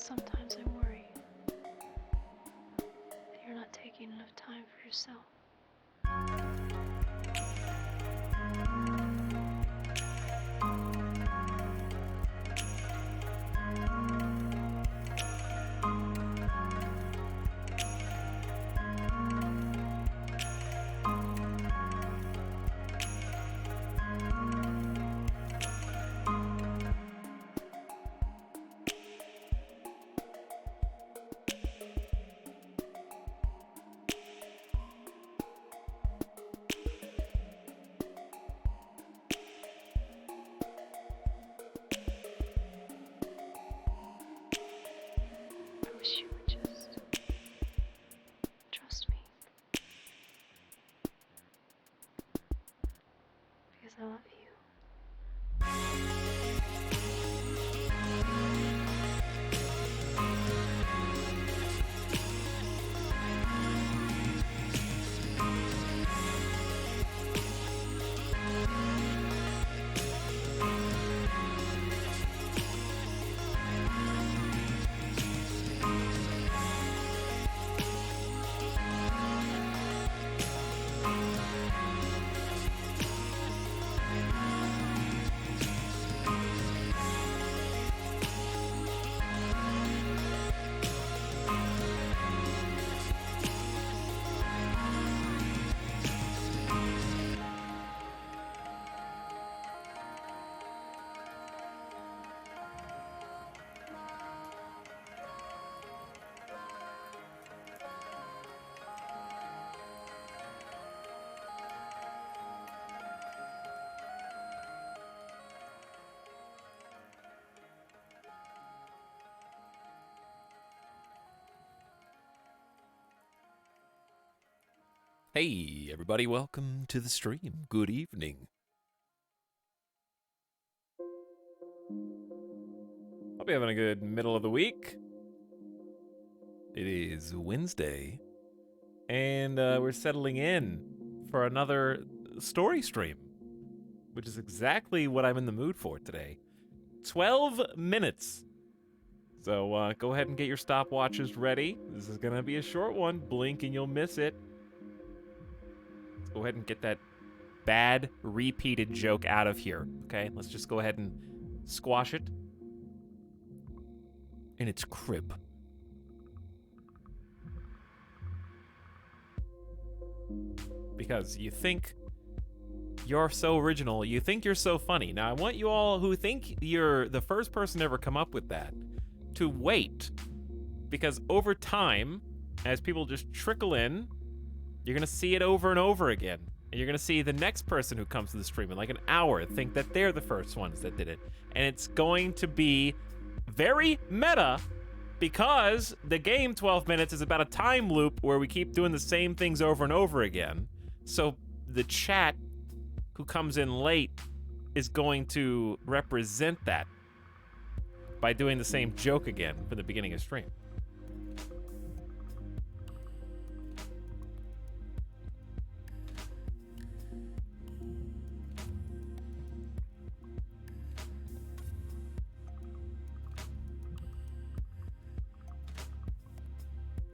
sometimes I worry that you're not taking enough time for yourself. I wish you would just trust me. Because I love you. Hey, everybody, welcome to the stream. Good evening. Hope you're having a good middle of the week. It is Wednesday, and we're settling in for another story stream, which is exactly what I'm in the mood for today. 12 minutes. So go ahead and get your stopwatches ready. This is going to be a short one. Blink and you'll miss it. Let's go ahead and get that bad repeated joke out of here, okay? Let's just go ahead and squash it in its crib. Because you think you're so original, you think you're so funny. Now, I want you all who think you're the first person to ever come up with that to wait. Because over time, as people just trickle in, you're going to see it over and over again. And you're going to see the next person who comes to the stream in like an hour think that they're the first ones that did it. And it's going to be very meta because the game 12 minutes is about a time loop where we keep doing the same things over and over again. So the chat who comes in late is going to represent that by doing the same joke again from the beginning of stream.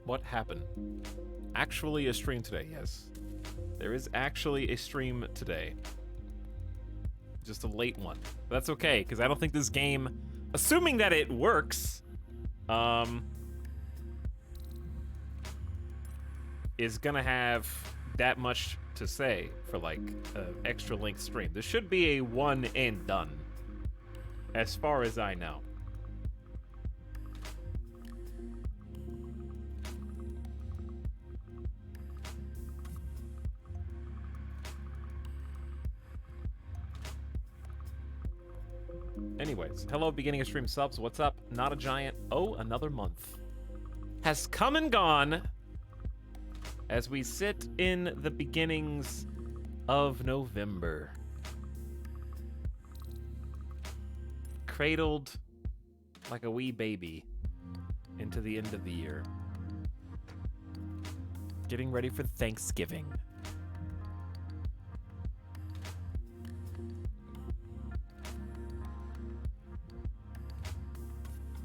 What happened? Actually a stream today, yes. There is actually a stream today. Just a late one. But that's okay, because I don't think this game, assuming that it works, is gonna have that much to say for like an extra length stream. This should be a one and done, as far as I know. Anyways, hello, beginning of stream subs. What's up? Not a giant. Oh, another month has come and gone as we sit in the beginnings of November. Cradled like a wee baby into the end of the year. Getting ready for Thanksgiving.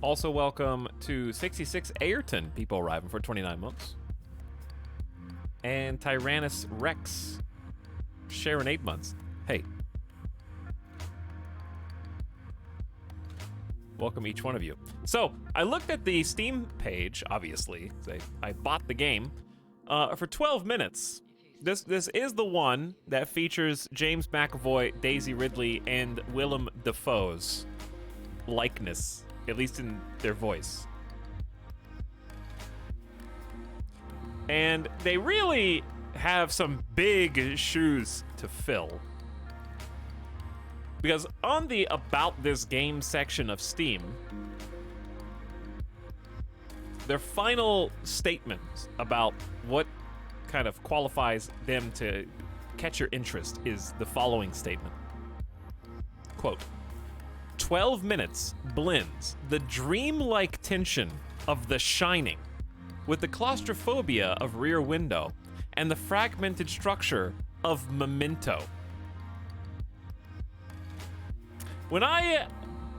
Also, welcome to 66 Ayrton, people arriving for 29 months. And Tyrannus Rex, sharing 8 months. Hey. Welcome each one of you. So, I looked at the Steam page, obviously. I bought the game for 12 minutes. This is the one that features James McAvoy, Daisy Ridley, and Willem Dafoe's likeness, at least in their voice. And they really have some big shoes to fill. Because on the About This Game section of Steam, their final statement about what kind of qualifies them to catch your interest is the following statement. Quote, 12 minutes blends the dreamlike tension of The Shining with the claustrophobia of Rear Window and the fragmented structure of Memento. When I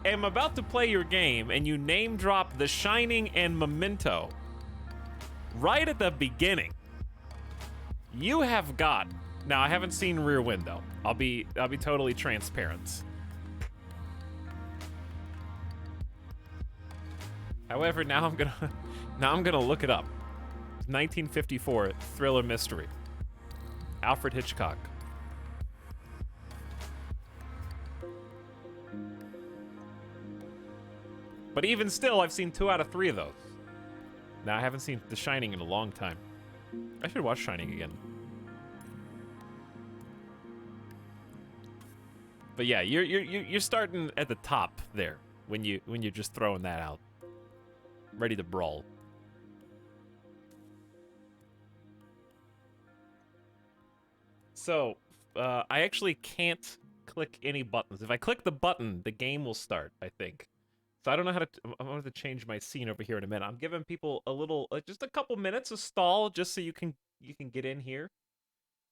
am about to play your game and you name drop The Shining and Memento right at the beginning, you have got. Now, I haven't seen Rear Window. I'll be totally transparent. However, now I'm gonna look it up. 1954 thriller mystery. Alfred Hitchcock. But even still, I've seen 2 out of 3 of those. Now, I haven't seen The Shining in a long time. I should watch Shining again. But yeah, you're starting at the top there when you're just throwing that out, ready to brawl. So, I actually can't click any buttons. If I click the button, the game will start, I think. So I don't know how to. I'm going to change my scene over here in a minute. I'm giving people a little, just a couple minutes of stall, just so you can get in here,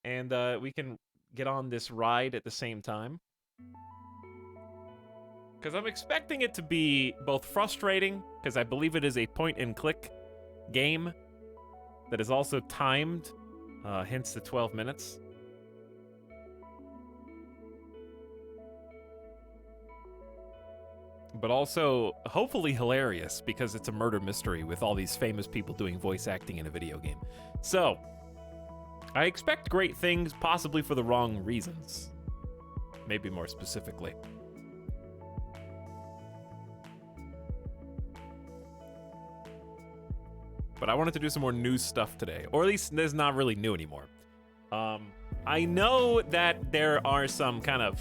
and we can get on this ride at the same time. Because I'm expecting it to be both frustrating, because I believe it is a point-and-click game that is also timed, hence the 12 minutes. But also, hopefully hilarious, because it's a murder mystery with all these famous people doing voice acting in a video game. So, I expect great things, possibly for the wrong reasons. Maybe more specifically. But I wanted to do some more new stuff today. Or at least there's not really new anymore. I know that there are some kind of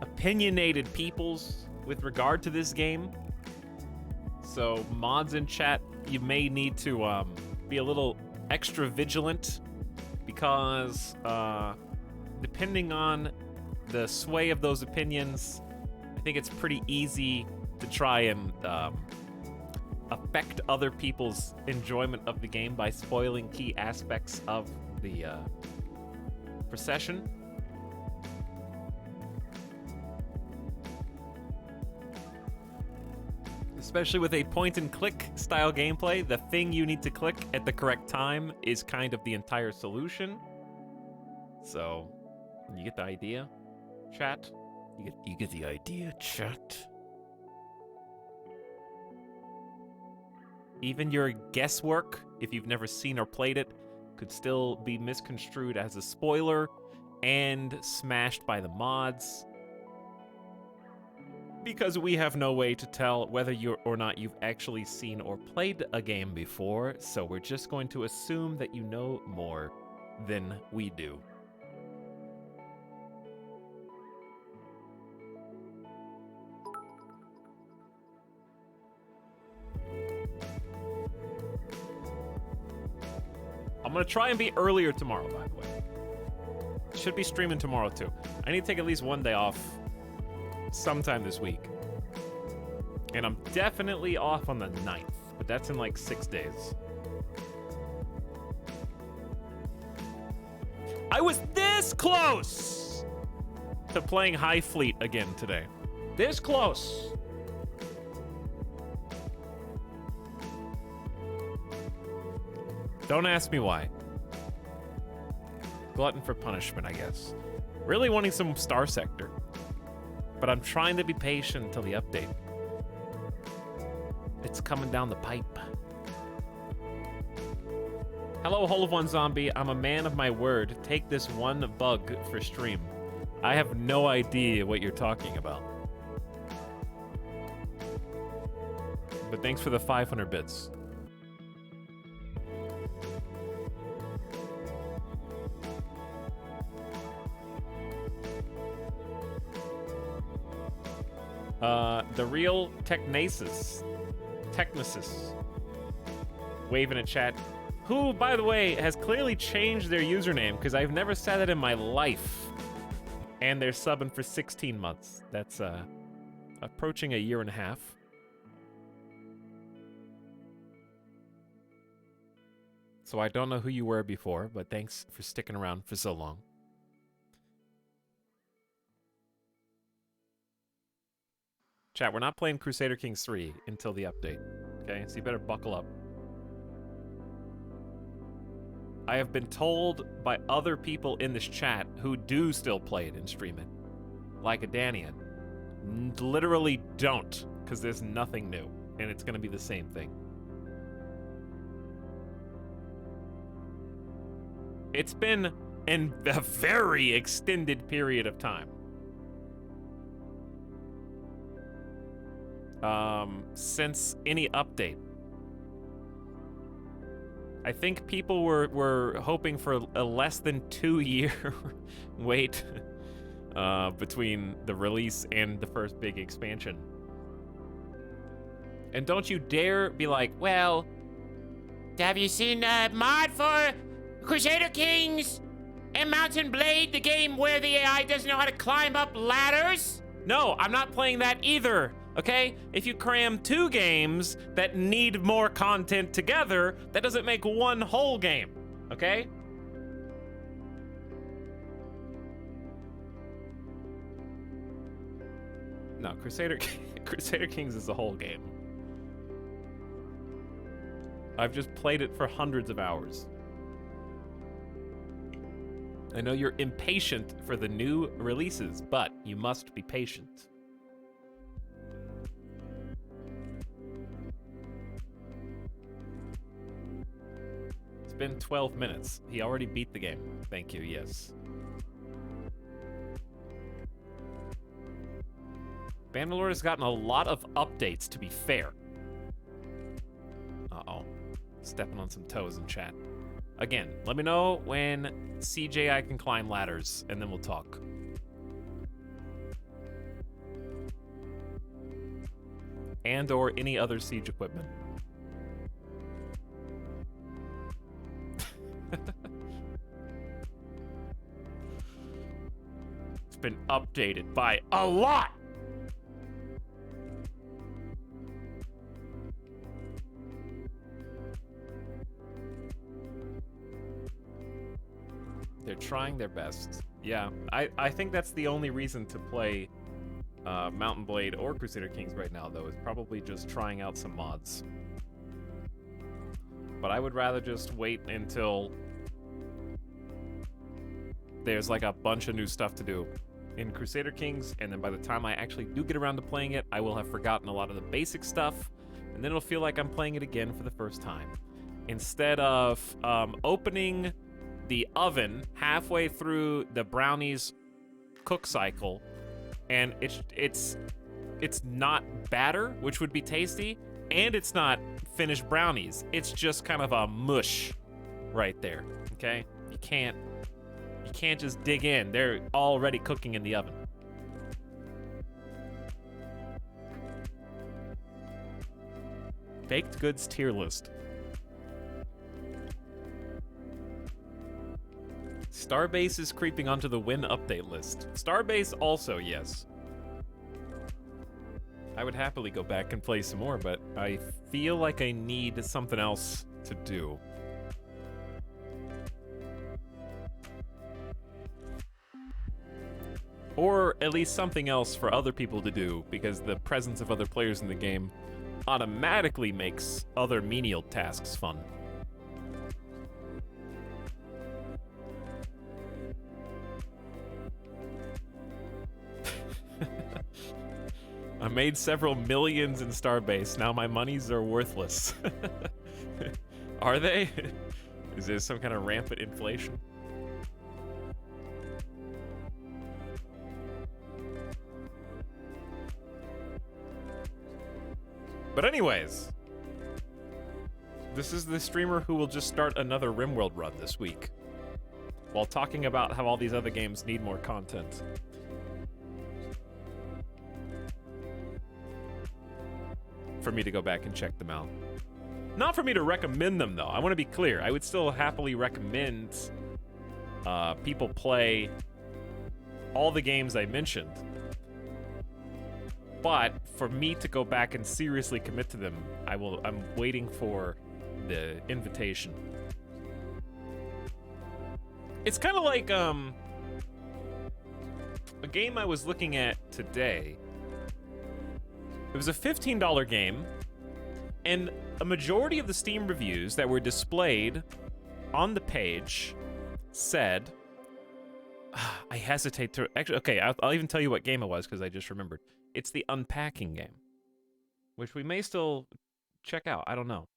opinionated peoples with regard to this game. So mods in chat, you may need to be a little extra vigilant, because depending on the sway of those opinions, I think it's pretty easy to try and affect other people's enjoyment of the game by spoiling key aspects of the procession. Especially with a point-and-click style gameplay, the thing you need to click at the correct time is kind of the entire solution. So, you get the idea, chat? You get the idea, chat? Even your guesswork, if you've never seen or played it, could still be misconstrued as a spoiler and smashed by the mods. Because we have no way to tell whether or not you've actually seen or played a game before, so we're just going to assume that you know more than we do. I'm gonna try and be earlier tomorrow, by the way. Should be streaming tomorrow, too. I need to take at least one day off sometime this week. And I'm definitely off on the 9th, but that's in like 6 days. I was this close to playing High Fleet again today. This close. Don't ask me why. Glutton for punishment, I guess. Really wanting some Star Sector. But I'm trying to be patient until the update. It's coming down the pipe. Hello, Hole of One Zombie. I'm a man of my word. Take this one bug for stream. I have no idea what you're talking about. But thanks for the 500 bits. The real Technesis. Waving a chat. Who, by the way, has clearly changed their username because I've never said it in my life. And they're subbing for 16 months. That's approaching a year and a half. So I don't know who you were before, but thanks for sticking around for so long. Chat, we're not playing Crusader Kings 3 until the update. Okay, so you better buckle up. I have been told by other people in this chat who do still play it and stream it, like a Danian, literally don't, because there's nothing new, and it's going to be the same thing. It's been in a very extended period of time. Since any update. I think people were hoping for a less than 2-year wait between the release and the first big expansion. And don't you dare be like, well, have you seen mod for Crusader Kings and Mountain Blade, the game where the AI doesn't know how to climb up ladders? No, I'm not playing that either. Okay? If you cram 2 games that need more content together, that doesn't make one whole game. Okay? No, Crusader Kings is a whole game. I've just played it for hundreds of hours. I know you're impatient for the new releases, but you must be patient. It's been 12 minutes. He already beat the game. Thank you, yes. Bannerlord has gotten a lot of updates, to be fair. Uh-oh. Stepping on some toes in chat. Again, let me know when CJI can climb ladders, and then we'll talk. And or any other siege equipment. It's been updated by a lot! They're trying their best. Yeah, I think that's the only reason to play Mountain Blade or Crusader Kings right now, though, is probably just trying out some mods. But I would rather just wait until there's like a bunch of new stuff to do in Crusader Kings, and then by the time I actually do get around to playing it, I will have forgotten a lot of the basic stuff, and then it'll feel like I'm playing it again for the first time. Instead of opening the oven halfway through the brownies cook cycle, and it's not batter, which would be tasty, and it's not finished brownies. It's just kind of a mush right there. Okay, you can't just dig in. They're already cooking in the oven. Baked goods tier list. Starbase is creeping onto the win update list. Starbase also, yes. I would happily go back and play some more, but I feel like I need something else to do. Or at least something else for other people to do, because the presence of other players in the game automatically makes other menial tasks fun. I made several millions in Starbase. Now my monies are worthless. Are they? Is there some kind of rampant inflation? But anyways, this is the streamer who will just start another RimWorld run this week, while talking about how all these other games need more content. For me to go back and check them out. Not for me to recommend them, though. I want to be clear. I would still happily recommend people play all the games I mentioned. But for me to go back and seriously commit to them, I'm waiting for the invitation. It's kind of like a game I was looking at today. It was a $15 game, and a majority of the Steam reviews that were displayed on the page said, I hesitate to actually. Okay, I'll even tell you what game it was because I just remembered. It's the Unpacking game, which we may still check out. I don't know.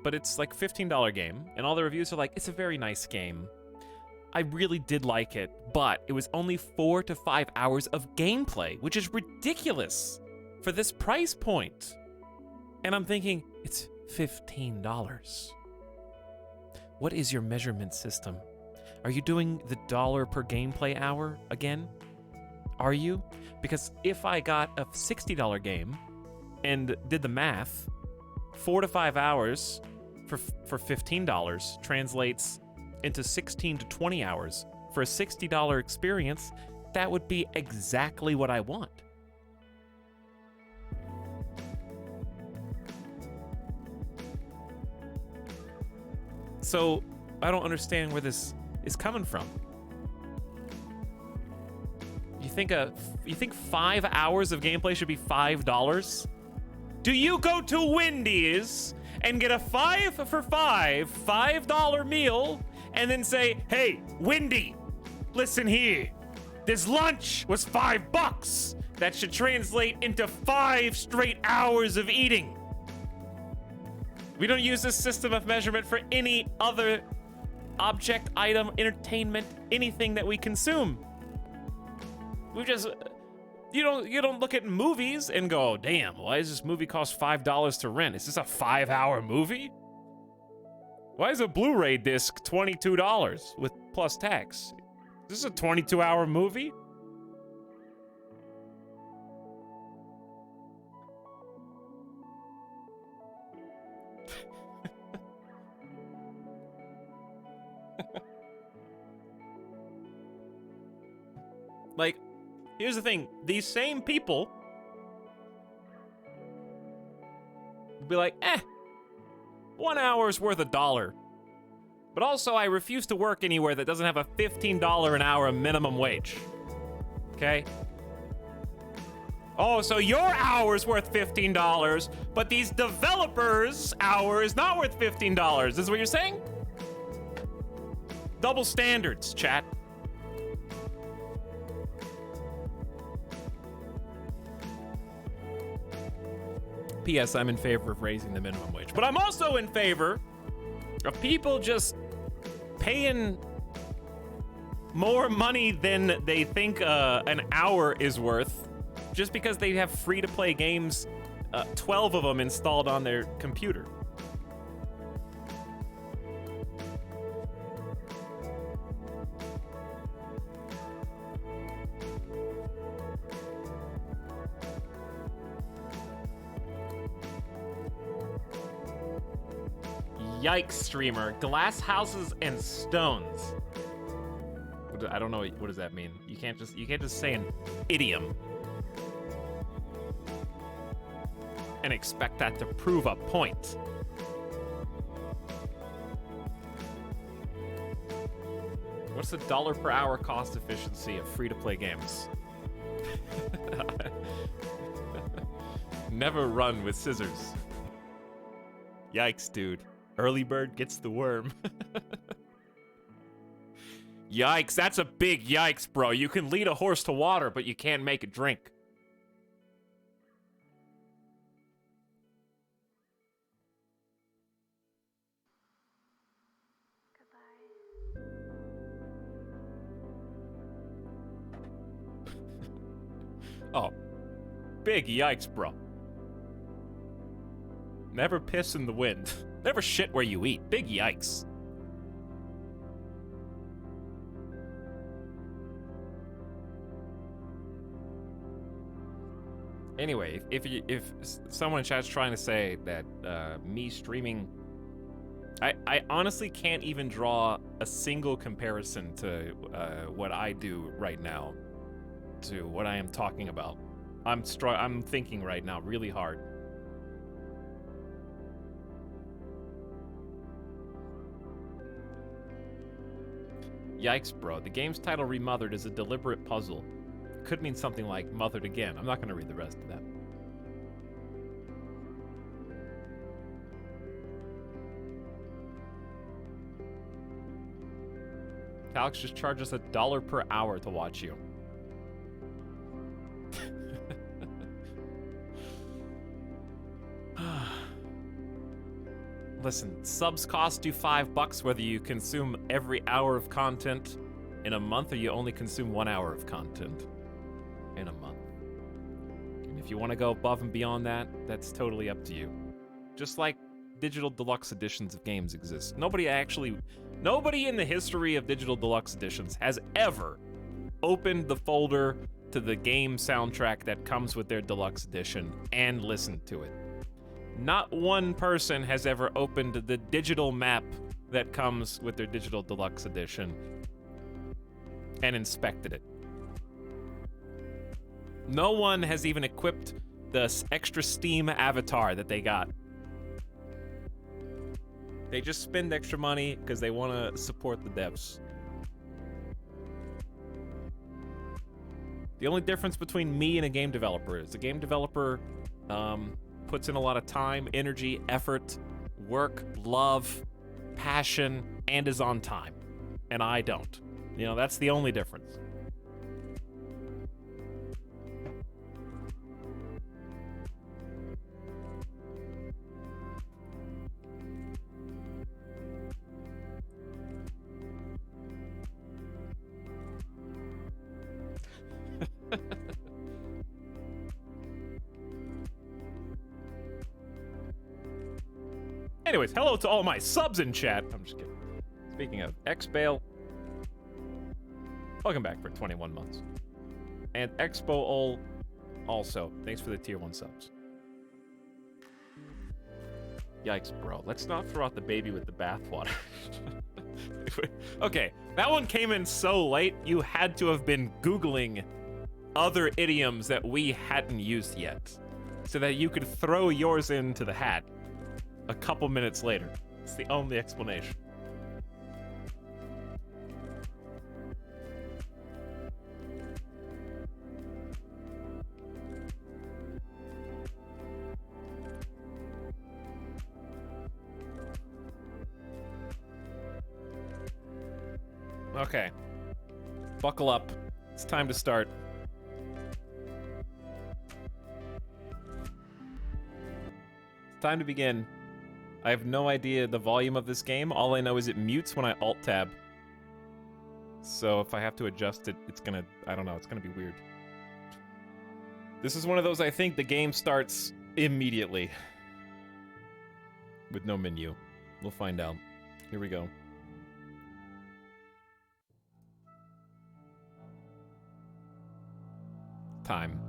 But it's like $15 game, and all the reviews are like, it's a very nice game. I really did like it, but it was only 4 to 5 hours of gameplay, which is ridiculous for this price point. And I'm thinking, it's $15. What is your measurement system? Are you doing the dollar per gameplay hour again? Are you? Because if I got a $60 game and did the math, 4 to 5 hours for $15 translates into 16 to 20 hours. For a $60 experience, that would be exactly what I want. So, I don't understand where this is coming from. You think 5 hours of gameplay should be $5? Do you go to Wendy's and get a 5 for $5 meal and then say, hey, Wendy, listen here. This lunch was $5. That should translate into 5 straight hours of eating. We don't use this system of measurement for any other object, item, entertainment, anything that we consume. We just, you don't look at movies and go, damn, why does this movie cost $5 to rent? Is this a 5-hour movie? Why is a Blu-ray disc $22 with plus tax? Is this a 22-hour movie? Like, here's the thing. These same people will be like, 1 hour's worth $1. But also, I refuse to work anywhere that doesn't have a $15 an hour minimum wage. Okay? Oh, so your hour's worth $15, but these developers' hour is not worth $15. This is what you're saying? Double standards, chat. P.S. I'm in favor of raising the minimum wage. But I'm also in favor of people just paying more money than they think an hour is worth just because they have free-to-play games, 12 of them installed on their computer. Yikes, streamer. Glass houses and stones. I don't know, what does that mean? You can't just say an idiom and expect that to prove a point. What's the $ per hour cost efficiency of free-to-play games? Never run with scissors. Yikes, dude. Early bird gets the worm. Yikes, that's a big yikes, bro. You can lead a horse to water, but you can't make it drink. Oh, big yikes, bro. Never piss in the wind. Never shit where you eat. Big yikes. Anyway, if someone in chat's trying to say that me streaming, I honestly can't even draw a single comparison to what I do right now to what I am talking about. I'm thinking right now really hard. Yikes, bro. The game's title, Remothered, is a deliberate puzzle. Could mean something like Mothered Again. I'm not going to read the rest of that. Alex just charges $1 per hour to watch you. Listen, subs cost you $5 whether you consume every hour of content in a month or you only consume 1 hour of content in a month. And if you want to go above and beyond that, that's totally up to you. Just like digital deluxe editions of games exist. Nobody in the history of digital deluxe editions has ever opened the folder to the game soundtrack that comes with their deluxe edition and listened to it. Not one person has ever opened the digital map that comes with their digital deluxe edition and inspected it. No one has even equipped the extra Steam avatar that they got. They just spend extra money because they want to support the devs. The only difference between me and a game developer is a game developer puts in a lot of time, energy, effort, work, love, passion, and is on time. And I don't. You know, that's the only difference. Anyways, hello to all my subs in chat. I'm just kidding. Speaking of X-Bail, welcome back for 21 months. And Expo also, thanks for the tier 1 subs. Yikes, bro. Let's not throw out the baby with the bathwater. Okay, that one came in so late, you had to have been Googling other idioms that we hadn't used yet, so that you could throw yours into the hat a couple minutes later. It's the only explanation. Okay. Buckle up. It's time to start. It's time to begin. I have no idea the volume of this game. All I know is it mutes when I Alt-Tab. So if I have to adjust it, it's gonna... I don't know, it's gonna be weird. This is one of those, I think the game starts immediately. With no menu. We'll find out. Here we go. Time.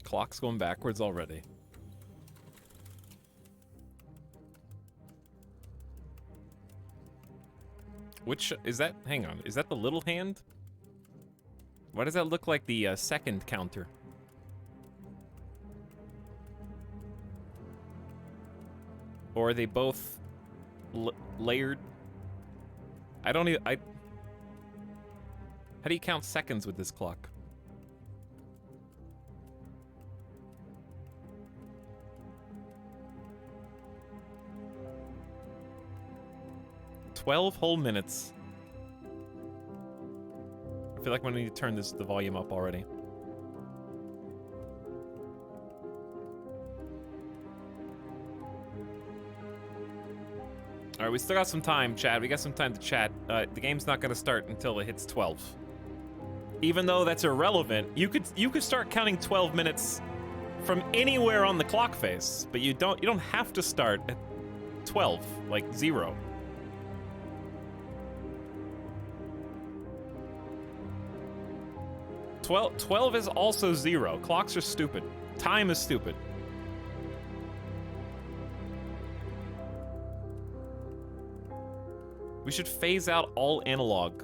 Clock's going backwards already. Which, is that, hang on, is that the little hand? Why does that look like the second counter? Or are they both layered? I don't even, how do you count seconds with this clock? "12 whole minutes. I feel like I'm gonna need to turn the volume up already. All right, we still got some time, Chad. We got some time to chat. The game's not going to start until it hits 12. Even though that's irrelevant, you could start counting 12 minutes from anywhere on the clock face, but you don't have to start at 12, like 0. Twelve is also 0. Clocks are stupid. Time is stupid. We should phase out all analog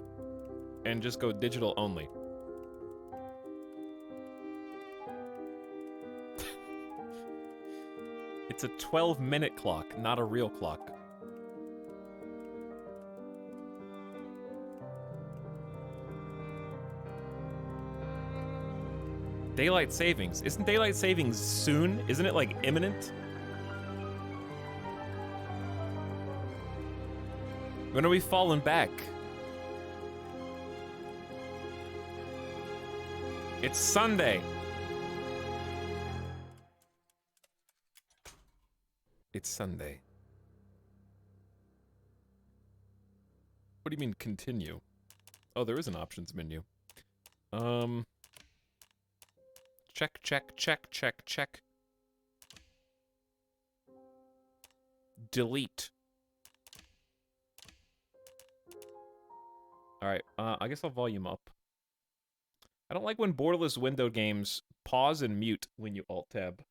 and just go digital only. It's a 12-minute clock, not a real clock. Daylight savings. Isn't daylight savings soon? Isn't it like imminent? When are we falling back? It's Sunday. It's Sunday. What do you mean continue? Oh, there is an options menu. Check, check, check, check, check. Delete. Alright, I guess I'll volume up. I don't like when borderless window games pause and mute when you alt-tab.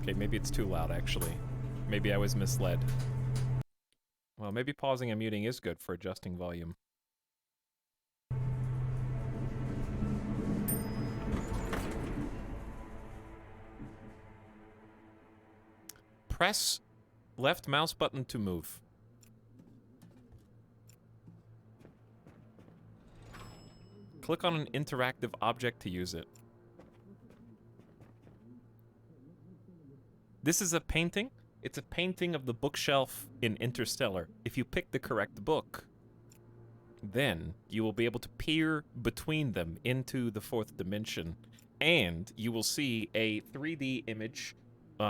Okay, maybe it's too loud, actually. Maybe I was misled. Well, maybe pausing and muting is good for adjusting volume. Press left mouse button to move. Click on an interactive object to use it. This is a painting. It's a painting of the bookshelf in Interstellar. If you pick the correct book, then you will be able to peer between them into the fourth dimension, and you will see a 3D image.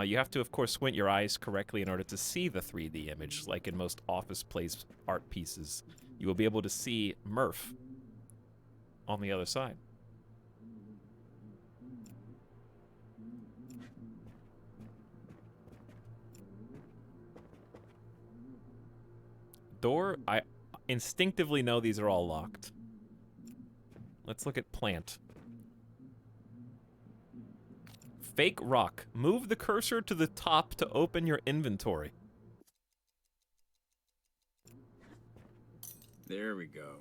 You have to, of course, squint your eyes correctly in order to see the 3D image, like in most office place art pieces. You will be able to see Murph on the other side. Door, I instinctively know these are all locked. Let's look at plant. Fake rock. Move the cursor to the top to open your inventory. There we go.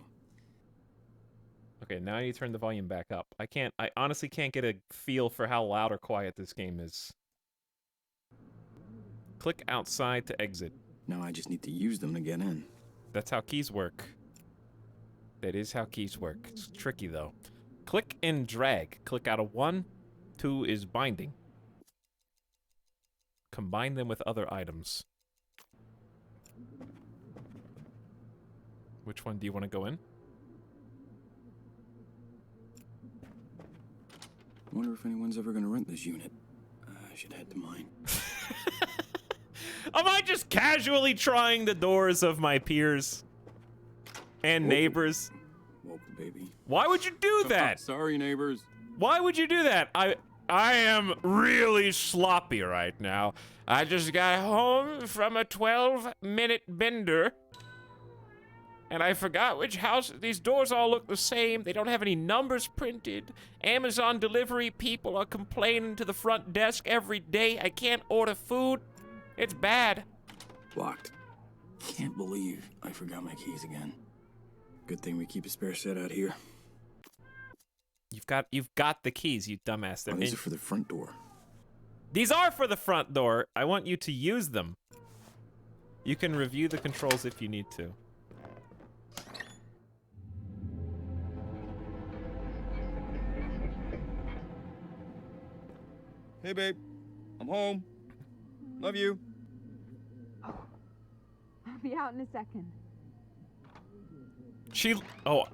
Okay, now you turn the volume back up. I honestly can't get a feel for how loud or quiet this game is. Click outside to exit. Now I just need to use them to get in. That's how keys work. That is how keys work. It's tricky, though. Click and drag. Click out of 1. 2 is binding. Combine them with other items. Which one do you want to go in? I wonder if anyone's ever going to rent this unit. I should head to mine. Am I just casually trying the doors of my peers and neighbors? Woke the baby. Why would you do that? Sorry, neighbors. Why would you do that? I am really sloppy right now. I just got home from a 12-minute bender, and I forgot which house. These doors all look the same. They don't have any numbers printed. Amazon delivery people are complaining to the front desk every day. I can't order food. It's bad. Locked. Can't believe I forgot my keys again. Good thing we keep a spare set out here. You've got the keys, you dumbass. Oh, these are for the front door. These are for the front door. I want you to use them. You can review the controls if you need to. Hey, babe. I'm home. Love you. Oh, I'll be out in a second. Oh.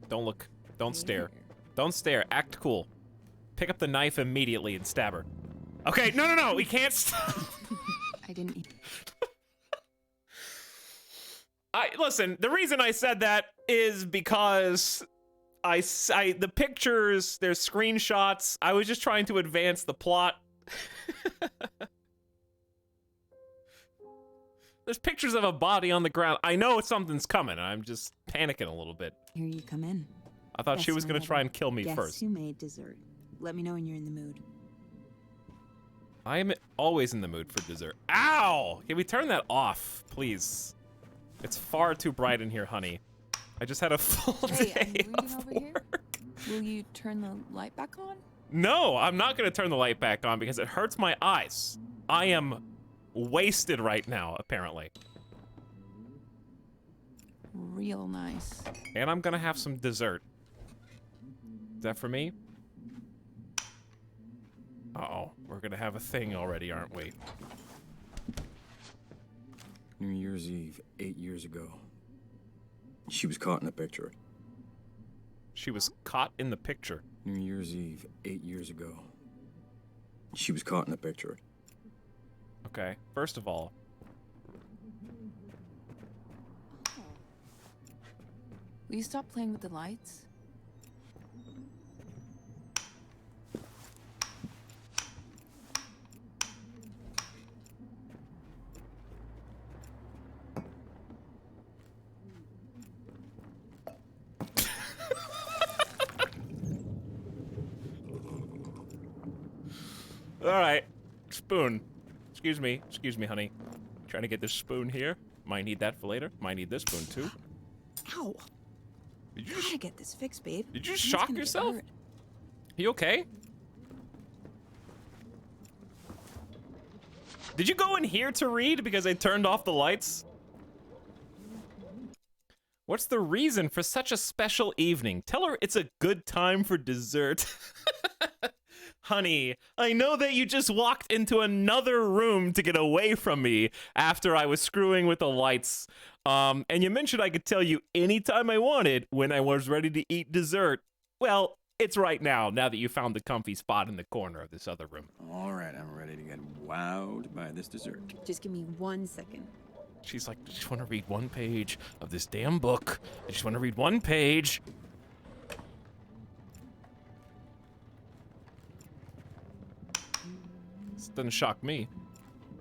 Don't look. Don't stare. Don't stare. Act cool. Pick up the knife immediately and stab her. Okay, no, we can't stop. I didn't eat. Listen, the reason I said that is because the pictures, there's screenshots. I was just trying to advance the plot. There's pictures of a body on the ground. I know something's coming. I'm just panicking a little bit. Here you come in. I thought she Yes, was my going to lover. try and kill me Guess first. who made dessert? Let me know when you're in the mood. I am always in the mood for dessert. Ow! Can we turn that off, please? It's far too bright in here, honey. I just had a full Hey, I'm day reading of over here. work. Will you turn the light back on? No, I'm not going to turn the light back on because it hurts my eyes. I am wasted right now, apparently. Real nice. And I'm going to have some dessert. Is that for me? Uh-oh, we're going to have a thing already, aren't we? New Year's Eve, 8 years ago. She was caught in a picture. She was caught in the picture. New Year's Eve, 8 years ago. She was caught in a picture. Okay, first of all, Will you stop playing with the lights? all right, spoon. Excuse me, honey. Trying to get this spoon here. Might need that for later. Might need this spoon too. Ow! Did you Gotta get this fixed, babe. Did you Someone's shock gonna get yourself? hurt. You okay? Did you go in here to read because I turned off the lights? What's the reason for such a special evening? Tell her it's a good time for dessert. Honey, I know that you just walked into another room to get away from me after I was screwing with the lights. And you mentioned I could tell you anytime I wanted when I was ready to eat dessert. Well, it's right now that you found the comfy spot in the corner of this other room. All right, I'm ready to get wowed by this dessert. Just give me 1 second. She's like, I just want to read one page of this damn book. I just want to read one page. This doesn't shock me.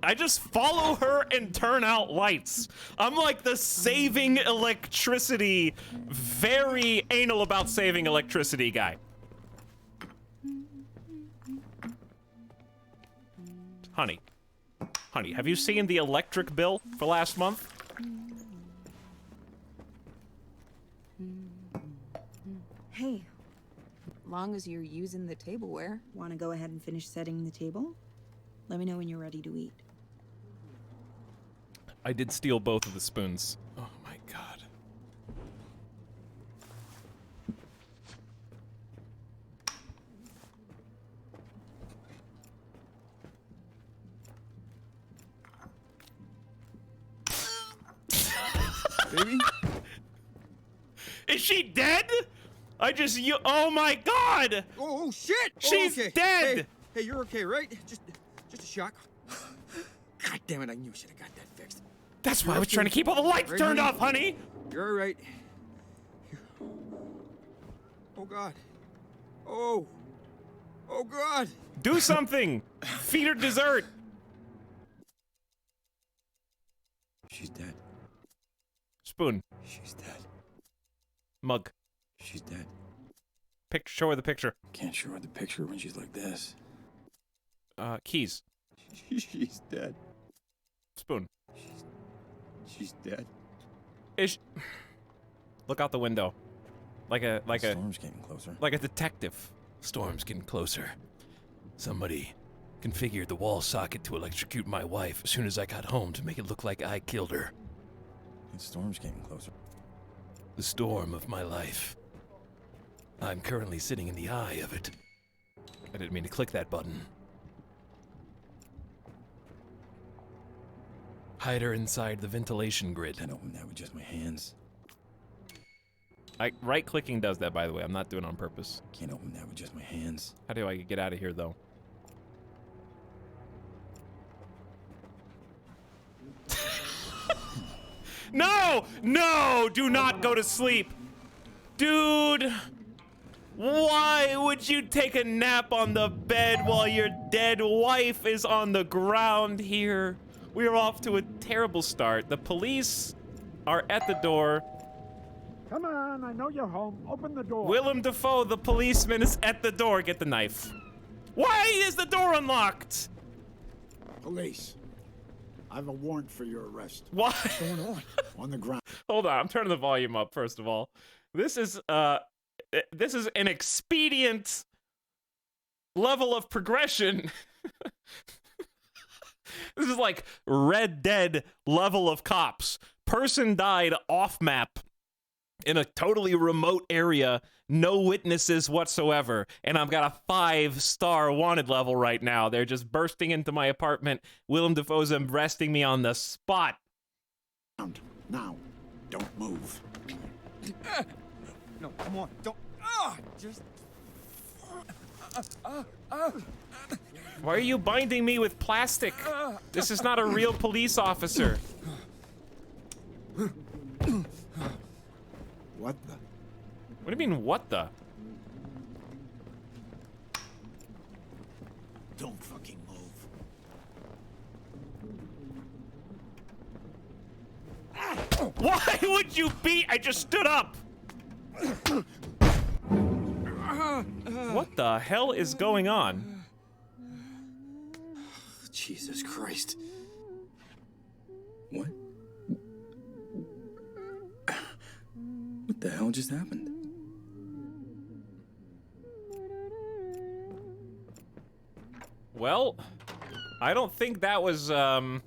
I just follow her and turn out lights. I'm like the saving electricity, very anal about saving electricity guy. Honey, have you seen the electric bill for last month? Hey, Long as you're using the tableware. wanna go ahead and finish setting the table? Let me know when you're ready to eat. I did steal both of the spoons. Oh my god. Baby? Is she dead? Oh my god! Oh, shit! She's dead! Hey, you're okay, right? Just a shock. God damn it, I knew I should have got that fixed. That's why I was trying to keep all the lights Right, turned honey? off, honey! You're all right. Oh, God. Oh. Oh, God. Do something! Feed her dessert! She's dead. Spoon. She's dead. Mug. She's dead. Show her the picture. Can't show her the picture when she's like this. Keys. She's dead. Spoon. She's dead. Look out the window. Like a Storm's getting closer. like a detective. Storm's getting closer. Somebody configured the wall socket to electrocute my wife as soon as I got home to make it look like I killed her. The storm's getting closer. The storm of my life. I'm currently sitting in the eye of it. I didn't mean to click that button. Hide her inside the ventilation grid. Can't open that with just my hands. Right-clicking does that, by the way. I'm not doing it on purpose. Can't open that with just my hands. How do I get out of here, though? No! No! Do not go to sleep! Dude! Why would you take a nap on the bed while your dead wife is on the ground here? We are off to a terrible start. The police are at the door. Come on, I know you're home. Open the door. Willem Dafoe, the policeman, is at the door. Get the knife. Why is the door unlocked? Police. I have a warrant for your arrest. Why? What's going on? On the ground. Hold on, I'm turning the volume up, first of all. This is an expedient level of progression. This is like Red Dead level of cops. Person died off map in a totally remote area, no witnesses whatsoever, and I've got a 5-star wanted level right now. They're just bursting into my apartment. Willem Dafoe's arresting me on the spot. Now, don't move. No, come on, don't. Just. Why are you binding me with plastic? This is not a real police officer. What the? What do you mean, what the? Don't fucking move. Why would you beat? I just stood up. What the hell is going on? Jesus Christ. What? What the hell just happened? Well, I don't think that was, Whoa!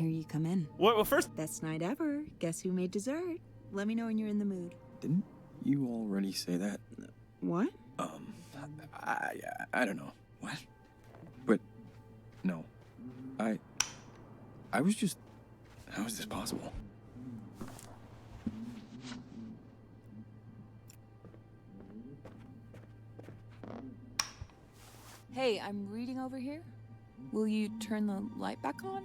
Here you come in. What? Well, first, Best night ever. Guess who made dessert? Let me know when you're in the mood. Didn't you already say that? What? I don't know. What? But, no. I was just, how is this possible? Hey, I'm reading over here. Will you turn the light back on?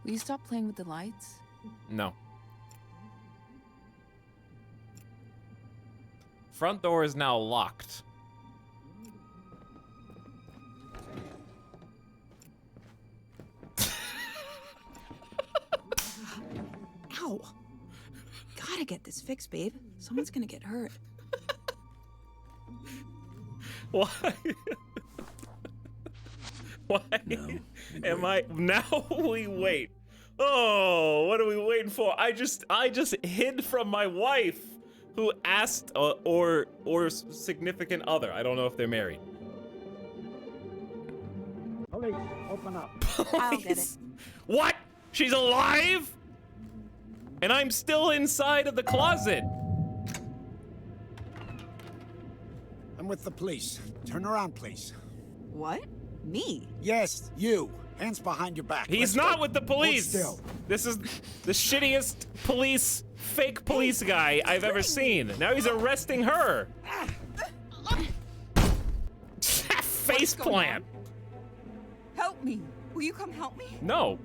Will you stop playing with the lights? no. Front door is now locked. Ow! Gotta get this fixed, babe. Someone's gonna get hurt. Why? Why No, am I now? We wait. Oh, what are we waiting for? I just hid from my wife, who asked or significant other. I don't know if they're married. Police, open up. I'll get it. What? She's alive? And I'm still inside of the closet. I'm with the police. Turn around, please. What? Me? Yes, you. Hands behind your back. He's Let's not go. with the police. Hold still. This is the shittiest fake police guy I've ever seen. Now he's arresting her. Face plant. Help me. Will you come help me? No.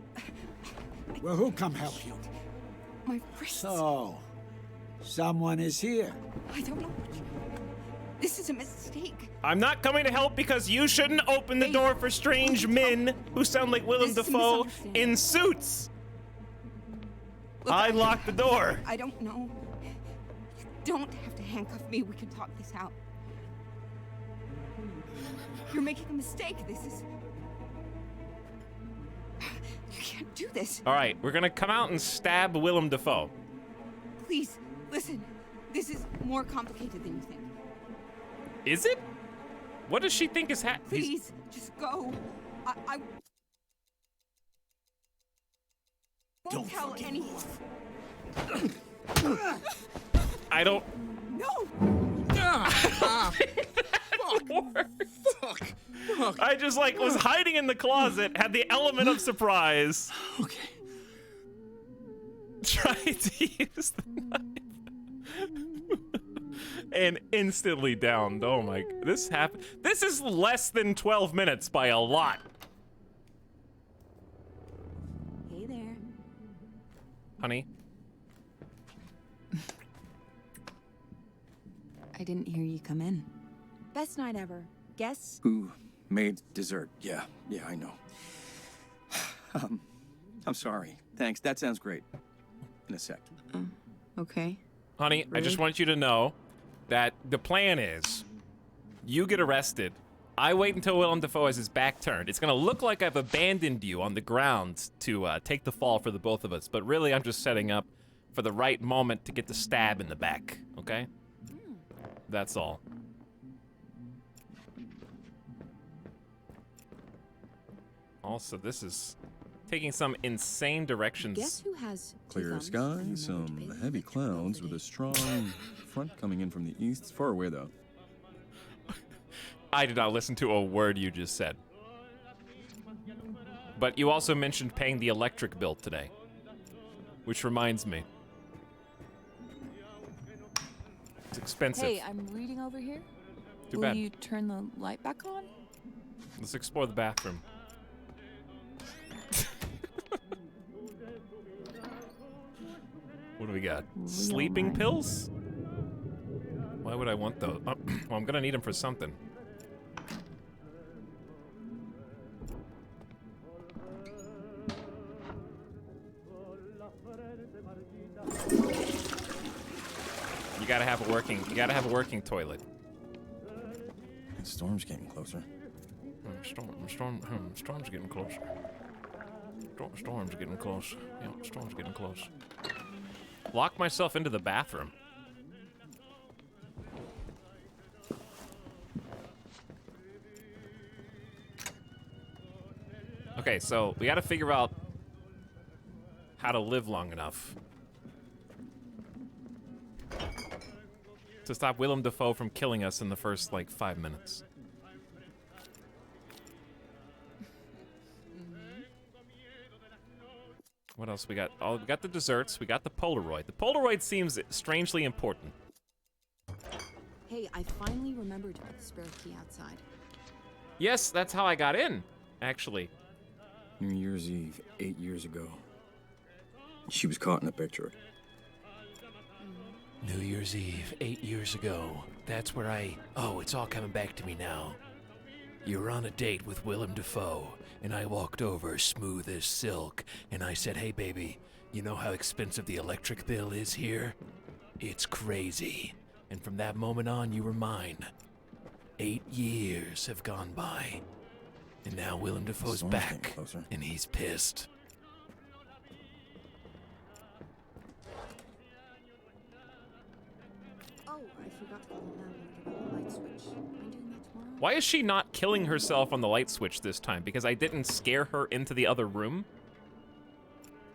Well, who'll come help you? My wrists. So, someone is here. I don't know what you... This is a mistake. I'm not coming to help because you shouldn't open the door for strange men who sound like Willem This is a Dafoe misunderstanding. in suits. Look, I locked the door. I don't know. You don't have to handcuff me. We can talk this out. You're making a mistake. This is... You can't do this. All right, we're gonna come out and stab Willem Dafoe. Please, listen. This is more complicated than you think. Is it? What does she think is happening? Please, just go. I won't Don't tell fucking anyone. I don't. No! Fuck. Fuck. I just like was hiding in the closet, had the element of surprise. Okay. Tried to use the knife. And instantly downed. Oh my, this happened. This is less than 12 minutes by a lot. Hey there. Honey, I didn't hear you come in. Best night ever. Guess? Who made dessert? Yeah, I know. I'm sorry. Thanks. That sounds great. In a sec. Okay. honey, I just want you to know that the plan is you get arrested. I wait until Willem Dafoe has his back turned. It's gonna look like I've abandoned you on the ground to take the fall for the both of us, but really I'm just setting up for the right moment to get the stab in the back, okay? That's all. Also, this is taking some insane directions. Guess who has Clear thumbs sky, and some remembered to pay the heavy electric bill clouds today? with a strong front coming in from the east. It's far away, though. I did not listen to a word you just said. But you also mentioned paying the electric bill today. Which reminds me. It's expensive. Hey, I'm reading over here. Too Will bad. you turn the light back on? Let's explore the bathroom. What do we got? Sleeping pills? Why would I want those? Well, I'm gonna need them for something. You gotta have a working toilet. The storm's getting closer. Storm's getting closer. Storm's getting close. Yeah, storm's getting close. Lock myself into the bathroom. Okay, so we gotta figure out how to live long enough to stop Willem Dafoe from killing us in the first, like, 5 minutes. What else we got? Oh, we got the desserts. We got the Polaroid. The Polaroid seems strangely important. Hey, I finally remembered to put the spare key outside. Yes, that's how I got in, actually. New Year's Eve, 8 years ago. She was caught in the picture. New Year's Eve, 8 years ago. That's where Oh, it's all coming back to me now. You were on a date with Willem Dafoe, and I walked over smooth as silk, and I said, "Hey, baby, you know how expensive the electric bill is here? It's crazy." And from that moment on, you were mine. 8 years have gone by. And now Willem Dafoe's Storm's getting back, closer. and he's pissed. Oh, I forgot to call the landlord about the light switch. I'm doing that tomorrow. Why is she not killing herself on the light switch this time? Because I didn't scare her into the other room?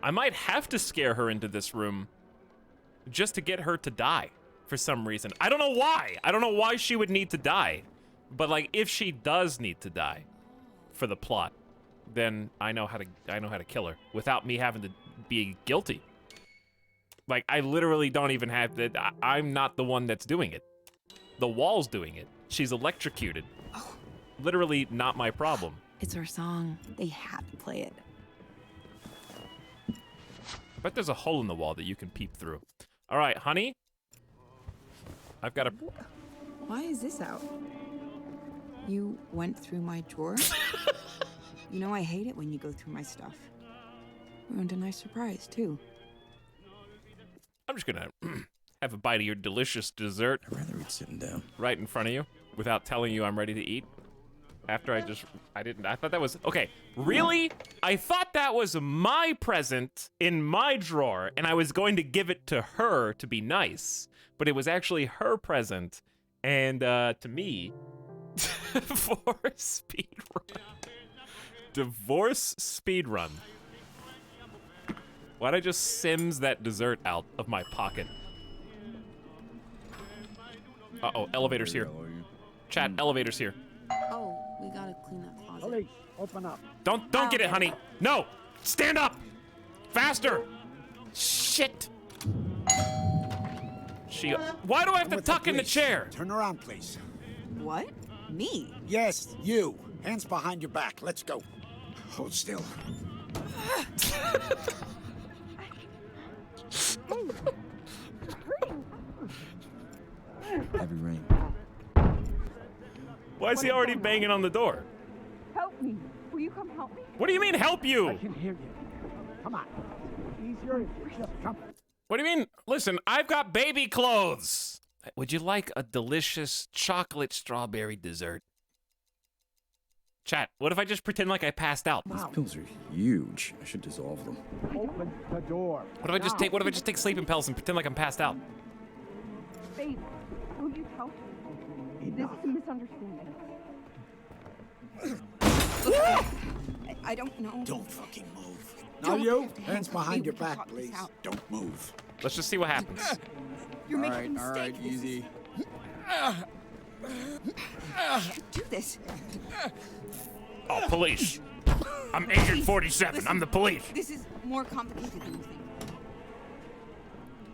I might have to scare her into this room just to get her to die for some reason. I don't know why. I don't know why she would need to die. But like, if she does need to die for the plot, then I know how to kill her without me having to be guilty. Like, I literally don't even have to. I'm not the one that's doing it. The wall's doing it. She's electrocuted. Literally not my problem. It's our song. They had to play it. But there's a hole in the wall that you can peep through. All right, honey. I've got a... Why is this out? You went through my drawer? You know I hate it when you go through my stuff. Ruined a nice surprise, too. I'm just gonna have a bite of your delicious dessert I'd rather eat sitting down. right in front of you without telling you I'm ready to eat. After I thought that was, okay, really? I thought that was my present in my drawer, and I was going to give it to her to be nice, but it was actually her present, and to me, for speedrun. Divorce speedrun. Why'd I just Sims that dessert out of my pocket? Uh-oh, elevator's here. Are you? Chat, elevator's here. Oh, we gotta clean that closet. Police, open up. Don't get it, honey. No! Stand up! Faster! Shit! Why do I have to With tuck in the police. chair? Turn around, please. What? Me? Yes, you. Hands behind your back. Let's go. Hold still. Heavy rain. Why is he already banging on the door? Help me. Will you come help me? What do you mean, help you? I can hear you. Come on. Easier. Just come. What do you mean? Listen, I've got baby clothes. Would you like a delicious chocolate strawberry dessert? Chat, what if I just pretend like I passed out? These pills are huge. I should dissolve them. Open the door. What if I just take sleeping pills and pretend like I'm passed out? Babe, will you help me? This is a misunderstanding. I don't know. Don't fucking move. Don't Now you. have to Hands handcuff me. behind your We can back, talk this please. out. Don't move. Let's just see what happens. You're making a all mistake. right, easy. Do this. Oh, police. I'm Agent 47. I'm the police. This is more complicated than you think.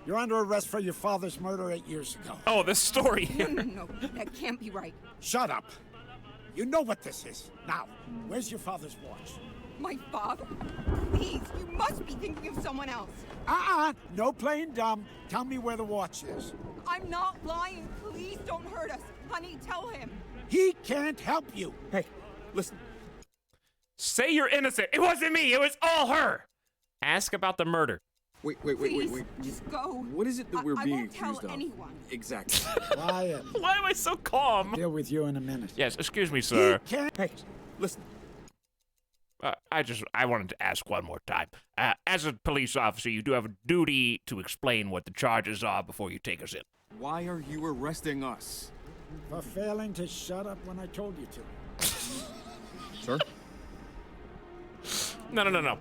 You're under arrest for your father's murder 8 years ago. Oh, this story. No, that can't be right. Shut up. You know what this is. Now, where's your father's watch? My father? Please, you must be thinking of someone else. No playing dumb. Tell me where the watch is. I'm not lying. Please don't hurt us. Honey, tell him. He can't help you. Hey, listen. Say you're innocent. It wasn't me. It was all her. Ask about the murder. Wait. Please, just go. What is it that we're I being won't tell accused of? anyone. Exactly. Quiet. Why am I so calm? Deal with you in a minute. Yes, excuse me, He sir. can't. Hey, listen. I wanted to ask one more time. As a police officer, you do have a duty to explain what the charges are before you take us in. Why are you arresting us? For failing to shut up when I told you to. Sir? No.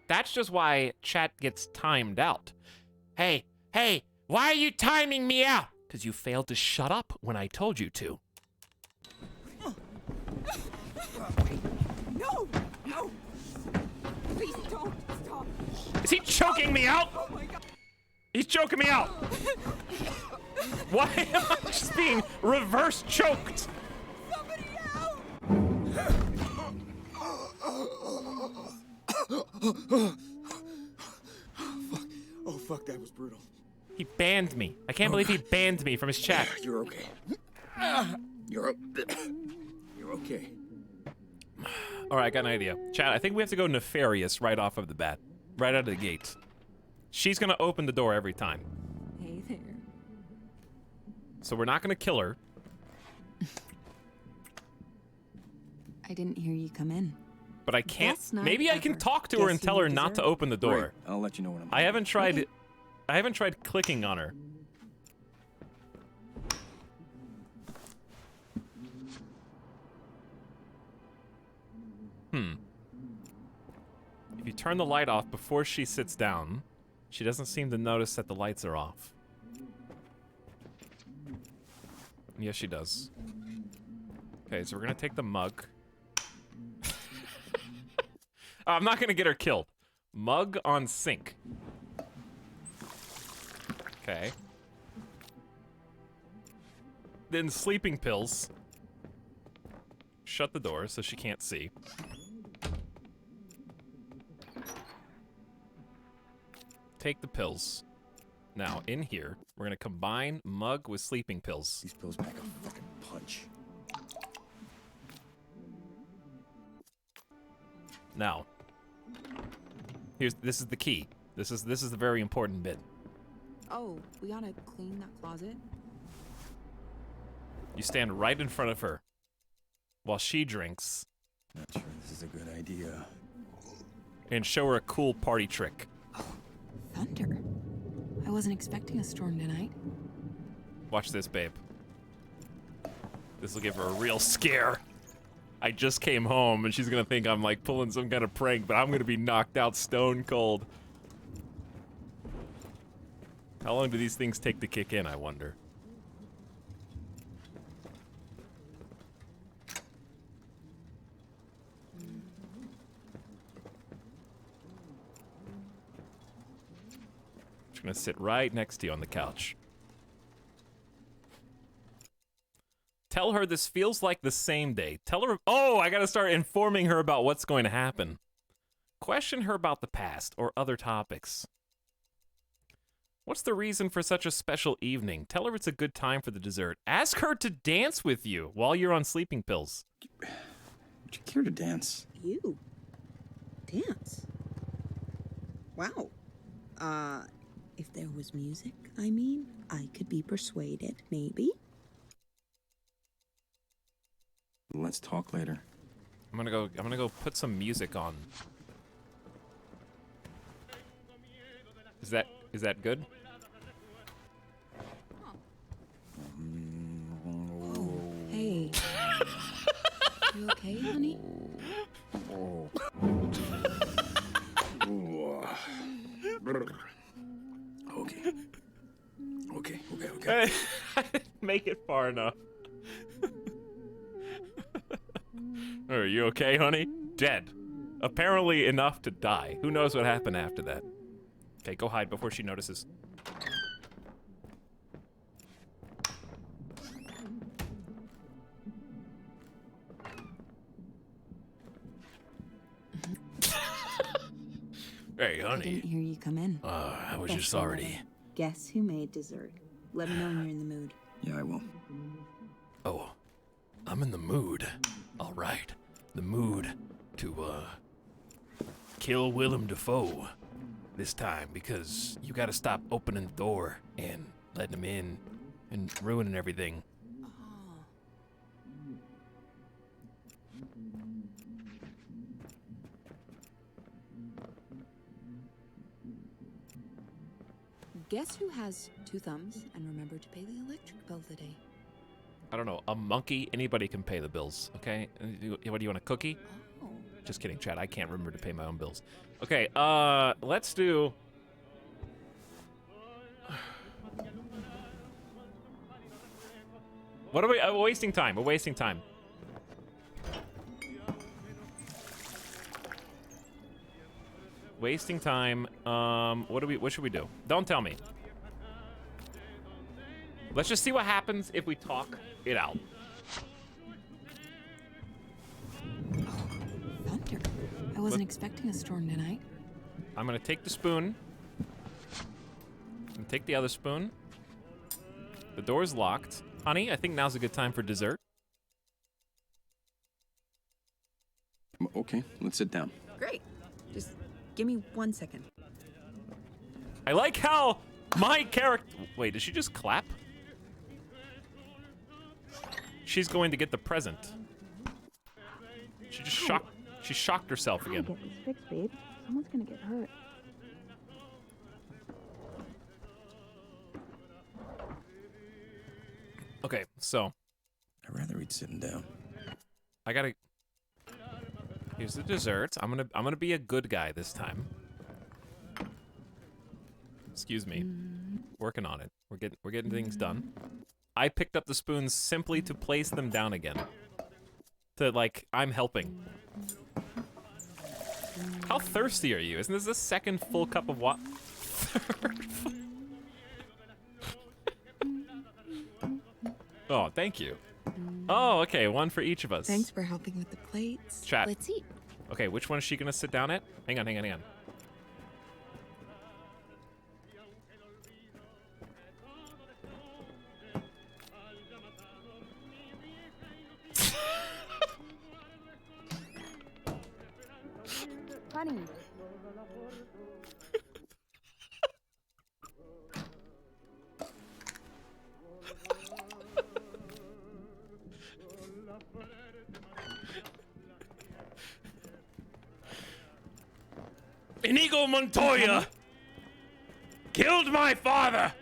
That's just why chat gets timed out. Hey, why are you timing me out? Because you failed to shut up when I told you to. No. Please don't stop. Is he choking me out? Oh my God. He's choking me out. Why am I just being reverse choked? Somebody help. Oh, fuck, that was brutal. He banned me. I can't believe he banned me from his chat. You're okay. You're okay. All right, I got an idea. Chat, I think we have to go nefarious right off of the bat. Right out of the gate. She's gonna open the door every time. Hey there. So we're not gonna kill her. I didn't hear you come in. But I can't. That's not Maybe I can ever. talk to her Guess and who tell you her not to deserve. open the door. Great. I'll let you know when I'm I haven't tried. Okay. I haven't tried clicking on her. If you turn the light off before she sits down, she doesn't seem to notice that the lights are off. Yes, she does. Okay, so we're gonna take the mug. I'm not gonna get her killed. Mug on sink. Okay. Then sleeping pills. Shut the door so she can't see. Take the pills. Now, in here, we're gonna combine mug with sleeping pills. These pills pack a fucking punch. Now, this is the key. This is the very important bit. Oh, we gotta clean that closet? You stand right in front of her while she drinks Not sure this is a good idea. and show her a cool party trick. Thunder. I wasn't expecting a storm tonight. Watch this, babe. This will give her a real scare. I just came home and she's gonna think I'm like pulling some kind of prank, but I'm gonna be knocked out stone cold. How long do these things take to kick in, I wonder? Just gonna sit right next to you on the couch. Tell her this feels like the same day. Tell her, oh, I gotta start informing her about what's going to happen. Question her about the past or other topics. What's the reason for such a special evening? Tell her it's a good time for the dessert. Ask her to dance with you while you're on sleeping pills. Would you care to dance? You? Dance? Wow. If there was music, I mean, I could be persuaded, maybe. Let's talk later. I'm gonna go put some music on. Is that good? Oh, hey. You okay, honey? Okay. I didn't make it far enough. Are you okay, honey? Dead. Apparently enough to die. Who knows what happened after that? Okay, go hide before she notices. Hey, I honey. didn't hear you come in. I was Guess just who already. made it? Guess who made dessert? Let me know when you're in the mood. Yeah, I will. Oh, I'm in the mood. All right, the mood to kill Willem Dafoe this time because you got to stop opening the door and letting him in and ruining everything. Guess who has 2 thumbs and remember to pay the electric bill today? I don't know, a monkey, anybody can pay the bills, okay? What do you want, a cookie? Oh. Just kidding, Chad, I can't remember to pay my own bills. Okay, let's do... What are we, we're wasting time, we're wasting time. Wasting time, what should we do? Don't tell me. Let's just see what happens if we talk it out. Thunder. I wasn't expecting a storm tonight. I'm gonna take the spoon. And take the other spoon. The door's locked. Honey, I think now's a good time for dessert. Okay, let's sit down. Great. Just give me 1 second. I like how my character... Wait, did she just clap? She's going to get the present. She just shocked... She shocked herself again. Get this fixed, babe. Someone's gonna get hurt. Okay, so... I'd rather eat sitting down. I gotta... Here's the dessert. I'm gonna be a good guy this time. Excuse me. Working on it. We're getting things done. I picked up the spoons simply to place them down again. To, like, I'm helping. How thirsty are you? Isn't this the second full cup of water? Oh, thank you. Oh, okay, one for each of us. Thanks for helping with the plates. Chat. Let's eat. Okay, which one is she gonna sit down at? Hang on. Honey. Inigo Montoya killed my father.